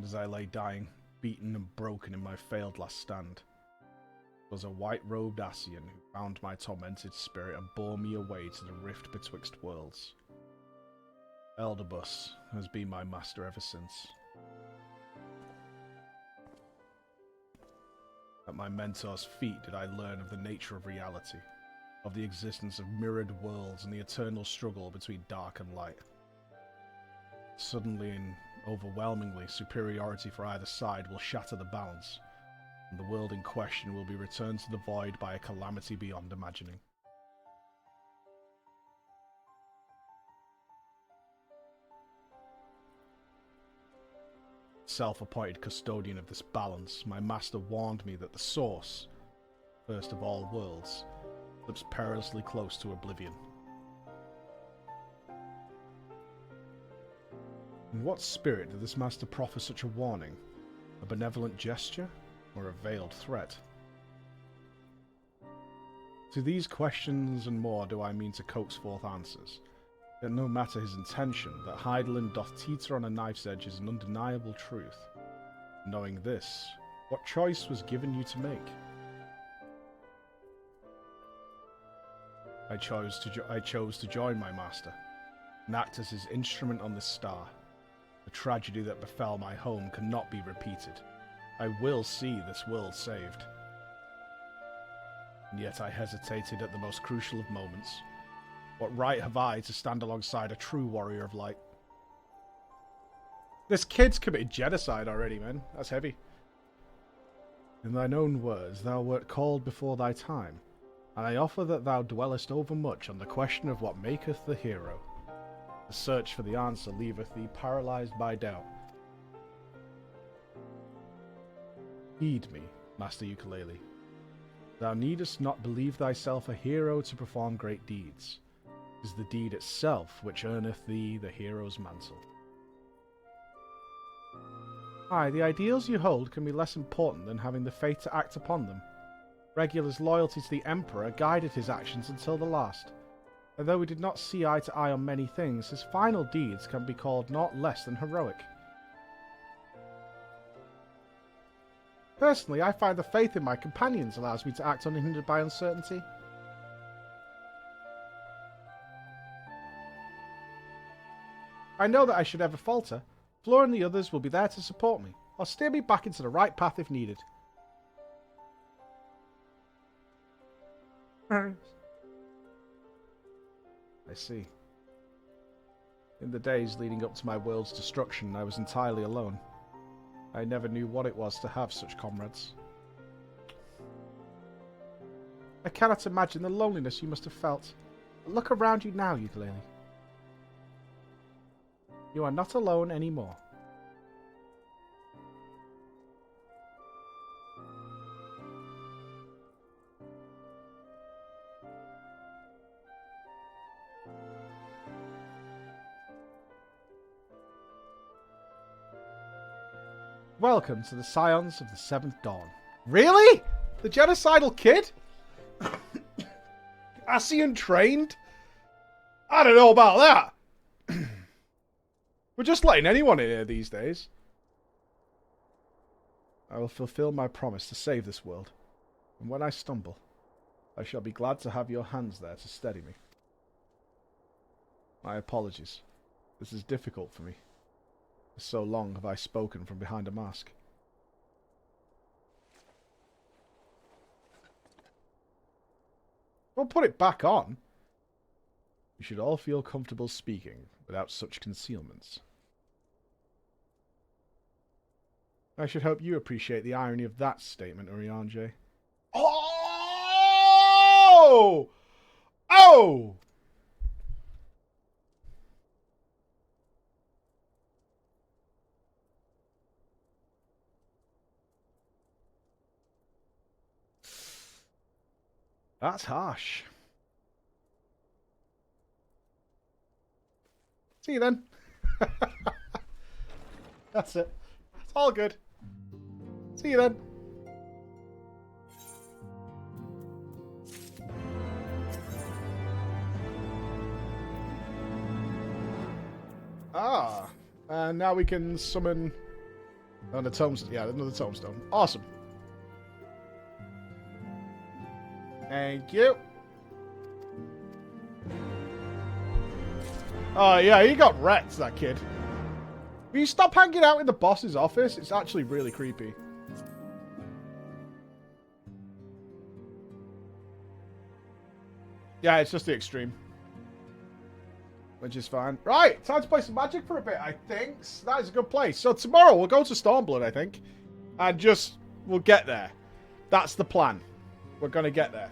As I lay dying, beaten and broken in my failed last stand, was a white-robed Ascian who found my tormented spirit and bore me away to the rift betwixt worlds. Elderbus has been my master ever since. At my mentor's feet did I learn of the nature of reality, of the existence of mirrored worlds and the eternal struggle between dark and light. Suddenly and overwhelmingly, superiority for either side will shatter the balance, and the world in question will be returned to the void by a calamity beyond imagining. self-appointed custodian of this balance, my master warned me that the source, first of all worlds, slips perilously close to oblivion. In what spirit did this master proffer such a warning? A benevolent gesture, or a veiled threat? To these questions and more do I mean to coax forth answers. Yet no matter his intention, that Heidelin doth teeter on a knife's edge is an undeniable truth. Knowing this, what choice was given you to make? I chose to join my master, and act as his instrument on this star. The tragedy that befell my home cannot be repeated. I will see this world saved. And yet I hesitated at the most crucial of moments. What right have I to stand alongside a true warrior of light? This kid's committed genocide already, man. That's heavy. In thine own words, thou wert called before thy time, and I offer that thou dwellest overmuch on the question of what maketh the hero. The search for the answer leaveth thee paralysed by doubt. Heed me, Master Ukulele. Thou needest not believe thyself a hero to perform great deeds. It is the deed itself which earneth thee the hero's mantle. Aye, the ideals you hold can be less important than having the faith to act upon them. Regular's loyalty to the Emperor guided his actions until the last. And though we did not see eye to eye on many things, his final deeds can be called not less than heroic. Personally, I find the faith in my companions allows me to act unhindered by uncertainty. I know that I should ever falter. Flora and the others will be there to support me, or steer me back into the right path if needed. I see. In the days leading up to my world's destruction, I was entirely alone. I never knew what it was to have such comrades. I cannot imagine the loneliness you must have felt. But look around you now, Ukulele. You are not alone anymore. Welcome to the Scions of the Seventh Dawn. Really? The genocidal kid? Ascian trained? I don't know about that. We're just letting anyone in here these days. I will fulfill my promise to save this world. And when I stumble, I shall be glad to have your hands there to steady me. My apologies. This is difficult for me. For so long have I spoken from behind a mask. Don't put it back on. You should all feel comfortable speaking without such concealments. I should hope you appreciate the irony of that statement, Urianje. Oh! Oh! That's harsh. See you then. That's it. It's all good. See you then. Ah. And now we can summon another tombstone. Yeah, another tombstone. Awesome. Thank you. Oh, yeah, he got wrecked, that kid. Will you stop hanging out in the boss's office? It's actually really creepy. Yeah, it's just the extreme. Which is fine. Right, time to play some Magic for a bit, I think. That is a good place. So tomorrow we'll go to Stormblood, I think. And just, we'll get there. That's the plan. We're going to get there.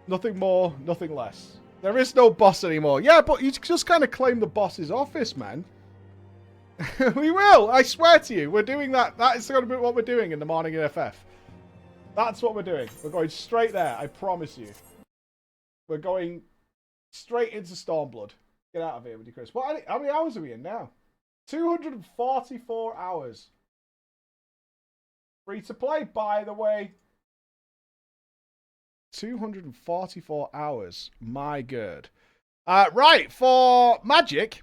Nothing more, nothing less. There is no boss anymore. Yeah, but you just kind of claim the boss's office, man. We will. I swear to you. We're doing that. That is going to be what we're doing in the morning in FF. That's what we're doing. We're going straight there. I promise you. We're going straight into Stormblood. Get out of here with you, Chris. How many hours are we in now? 244 hours. Free to play, by the way. 244 hours. My god. Right, for Magic,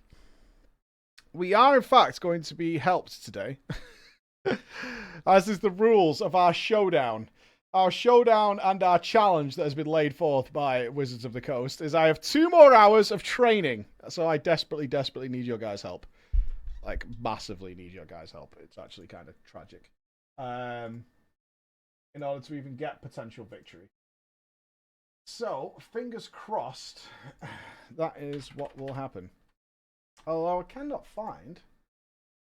we are in fact going to be helped today. As is the rules of our showdown. Our showdown and our challenge that has been laid forth by Wizards of the Coast is I have 2 more hours of training. So I desperately, desperately need your guys' help. Like, massively need your guys' help. It's actually kind of tragic. In order to even get potential victory. So, fingers crossed, that is what will happen. Although I cannot find,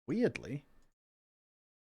weirdly,